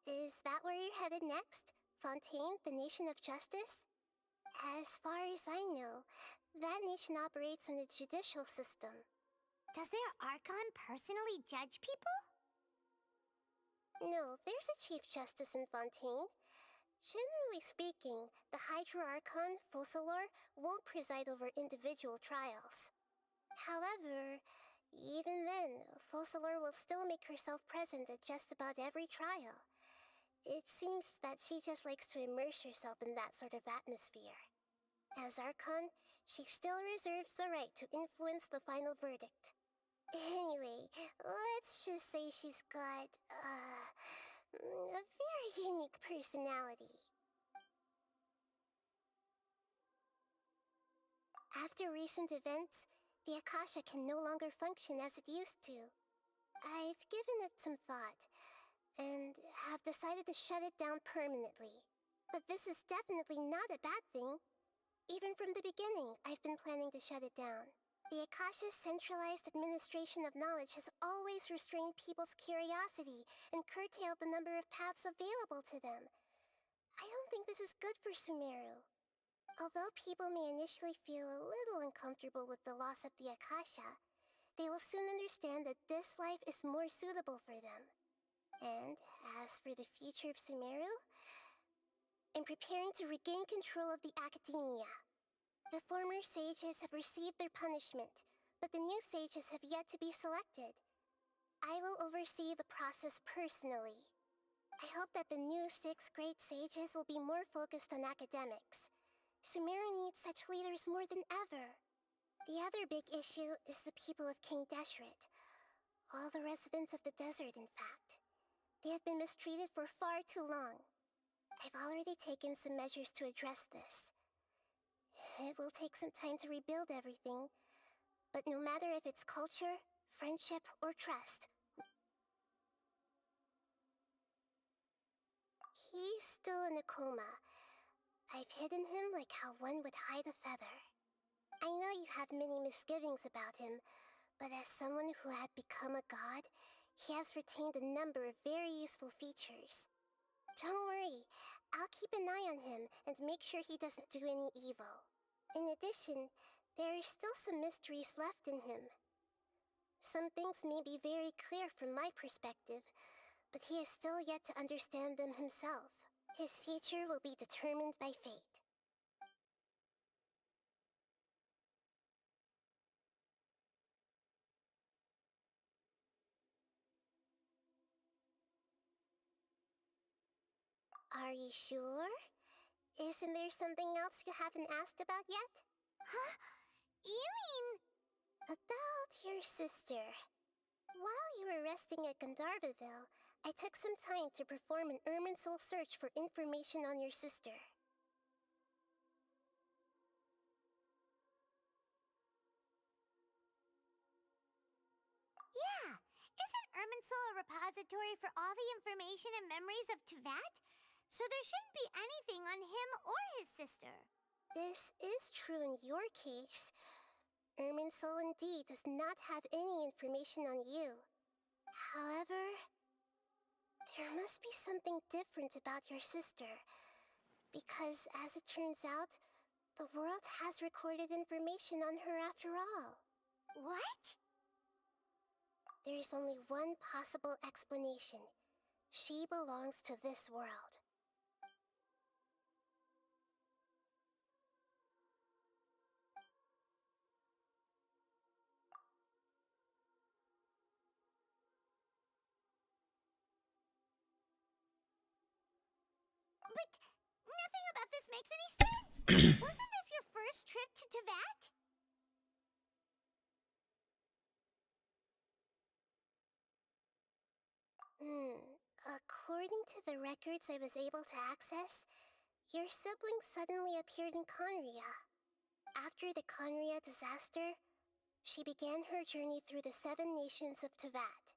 Is that where you're headed next? Fontaine, the Nation of Justice? As far as I know, that nation operates in a judicial system. Does their Archon personally judge people? No, there's a Chief Justice in Fontaine. Generally speaking, the Hydra Archon, Focalor, won't preside over individual trials. However, even then, Focalor will still make herself present at just about every trial. It seems that she just likes to immerse herself in that sort of atmosphere. As Archon, she still reserves the right to influence the final verdict. Anyway, let's just say she's got, a very unique personality. After recent events, the Akasha can no longer function as it used to. I've given it some thought, and have decided to shut it down permanently. But this is definitely not a bad thing. Even from the beginning, I've been planning to shut it down. The Akasha's centralized administration of knowledge has always restrained people's curiosity and curtailed the number of paths available to them. I don't think this is good for Sumeru. Although people may initially feel a little uncomfortable with the loss of the Akasha, they will soon understand that this life is more suitable for them. And as for the future of Sumeru, I'm preparing to regain control of the academia. The former sages have received their punishment, but the new sages have yet to be selected. I will oversee the process personally. I hope that the new 6 great sages will be more focused on academics. Sumeru needs such leaders more than ever. The other big issue is the people of King Deshret. All the residents of the desert, in fact. They have been mistreated for far too long. I've already taken some measures to address this. It will take some time to rebuild everything, but no matter if it's culture, friendship, or trust, he's still in a coma. I've hidden him like how one would hide a feather. I know you have many misgivings about him, but as someone who had become a god, he has retained a number of very useful features. Don't worry, I'll keep an eye on him and make sure he doesn't do any evil. In addition, there are still some mysteries left in him. Some things may be very clear from my perspective, but he is still yet to understand them himself. His future will be determined by fate. Are you sure? Isn't there something else you haven't asked about yet? Huh? You mean... About your sister. While you were resting at Gandharvaville, I took some time to perform an Irminsul search for information on your sister. Yeah! Isn't Irminsul a repository for all the information and memories of Teyvat? So there shouldn't be anything on him or his sister. This is true in your case. Irminsul indeed does not have any information on you. However, there must be something different about your sister. Because, as it turns out, the world has recorded information on her after all. What? There is only one possible explanation. She belongs to this world. But nothing about this makes any sense! Wasn't this your first trip to Teyvat? According to the records I was able to access, your sibling suddenly appeared in Conria. After the Conria disaster, she began her journey through the 7 nations of Teyvat.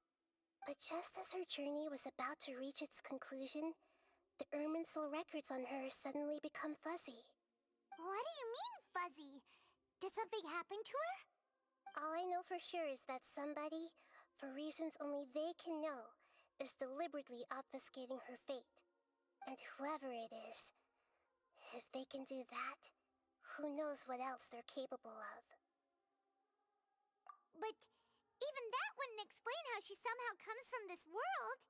But just as her journey was about to reach its conclusion, the Irminsul records on her suddenly become fuzzy. What do you mean, fuzzy? Did something happen to her? All I know for sure is that somebody, for reasons only they can know, is deliberately obfuscating her fate. And whoever it is, if they can do that, who knows what else they're capable of. But even that wouldn't explain how she somehow comes from this world.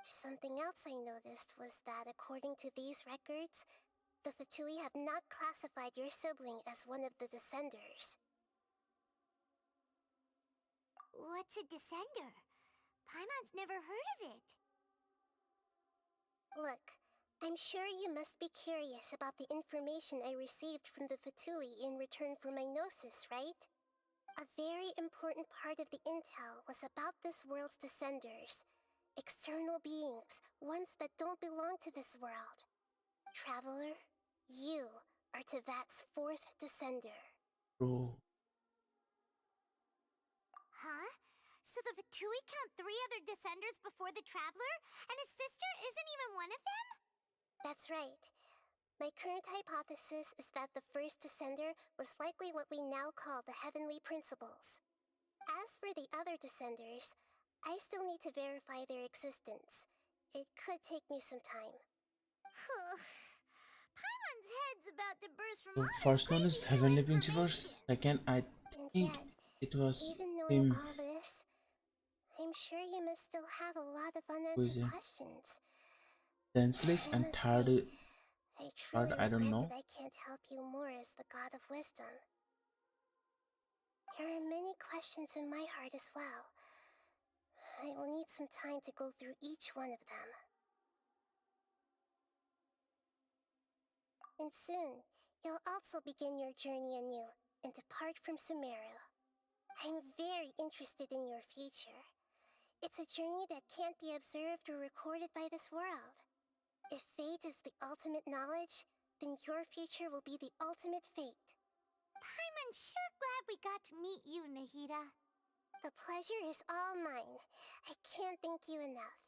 Something else I noticed was that according to these records, the Fatui have not classified your sibling as one of the Descenders. What's a Descender? Paimon's never heard of it. Look, I'm sure you must be curious about the information I received from the Fatui in return for my gnosis, right? A very important part of the intel was about this world's Descenders. External beings, ones that don't belong to this world. Traveler, you are Teyvat's 4th Descender. Bro. Huh? So the Fatui count 3 other Descenders before the Traveler, and his sister isn't even one of them? That's right. My current hypothesis is that the first Descender was likely what we now call the Heavenly Principles. As for the other Descenders, I still need to verify their existence. It could take me some time. Paimon's head's about to burst from So all first one is Heavenly Principles. Second, I think it was even knowing him. all this, I'm sure you must still have a lot of Who is unanswered it? questions. Then Slick, I and must third, say, I truly I don't regret know. that I can't help you more as the God of Wisdom. There are many questions in my heart as well. I will need some time to go through each one of them. And soon, you'll also begin your journey anew and depart from Sumeru. I'm very interested in your future. It's a journey that can't be observed or recorded by this world. If fate is the ultimate knowledge, then your future will be the ultimate fate. Paimon's sure glad we got to meet you, Nahida. The pleasure is all mine. I can't thank you enough.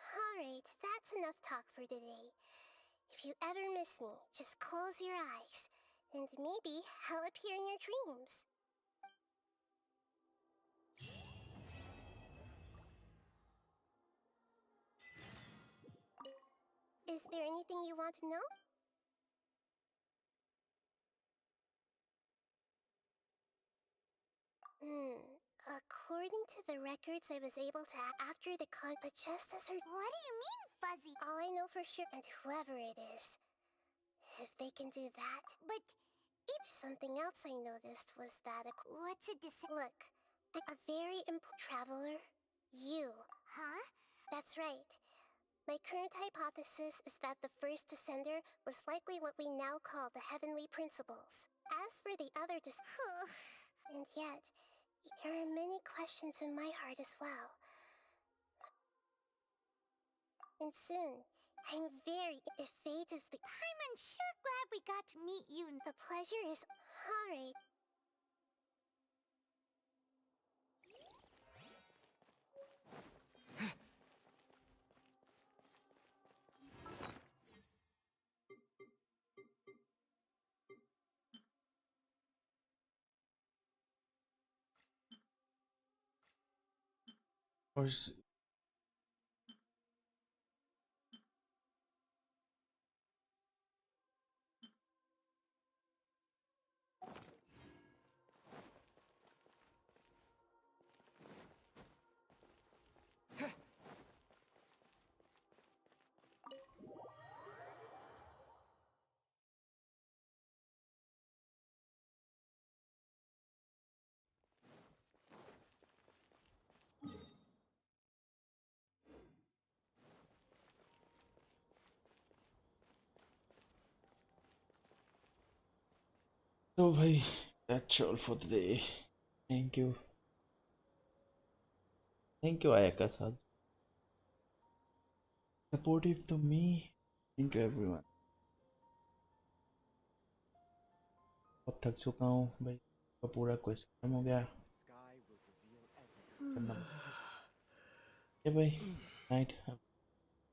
Alright, that's enough talk for today. If you ever miss me, just close your eyes, and maybe I'll appear in your dreams. Is there anything you want to know? According to the records, I was able to after the but just as her. What do you mean, Fuzzy? All I know for sure, and whoever it is, if they can do that. But if something else I noticed was that what's a look, a very important traveler. You. Huh? That's right. My current hypothesis is that the first descender was likely what we now call the Heavenly Principles. As for the other and yet, there are many questions in my heart as well. And soon, I'm very... If fate is the... I'm sure glad we got to meet you. The pleasure is... Alright. Or is so bhai, that's all for today. Thank you. Thank you, Ayaka-san. Supportive to me. Thank you, everyone. अब थक चुका हूँ भाई, का पूरा question खत्म हो गया. चलना. Okay, bye. Night.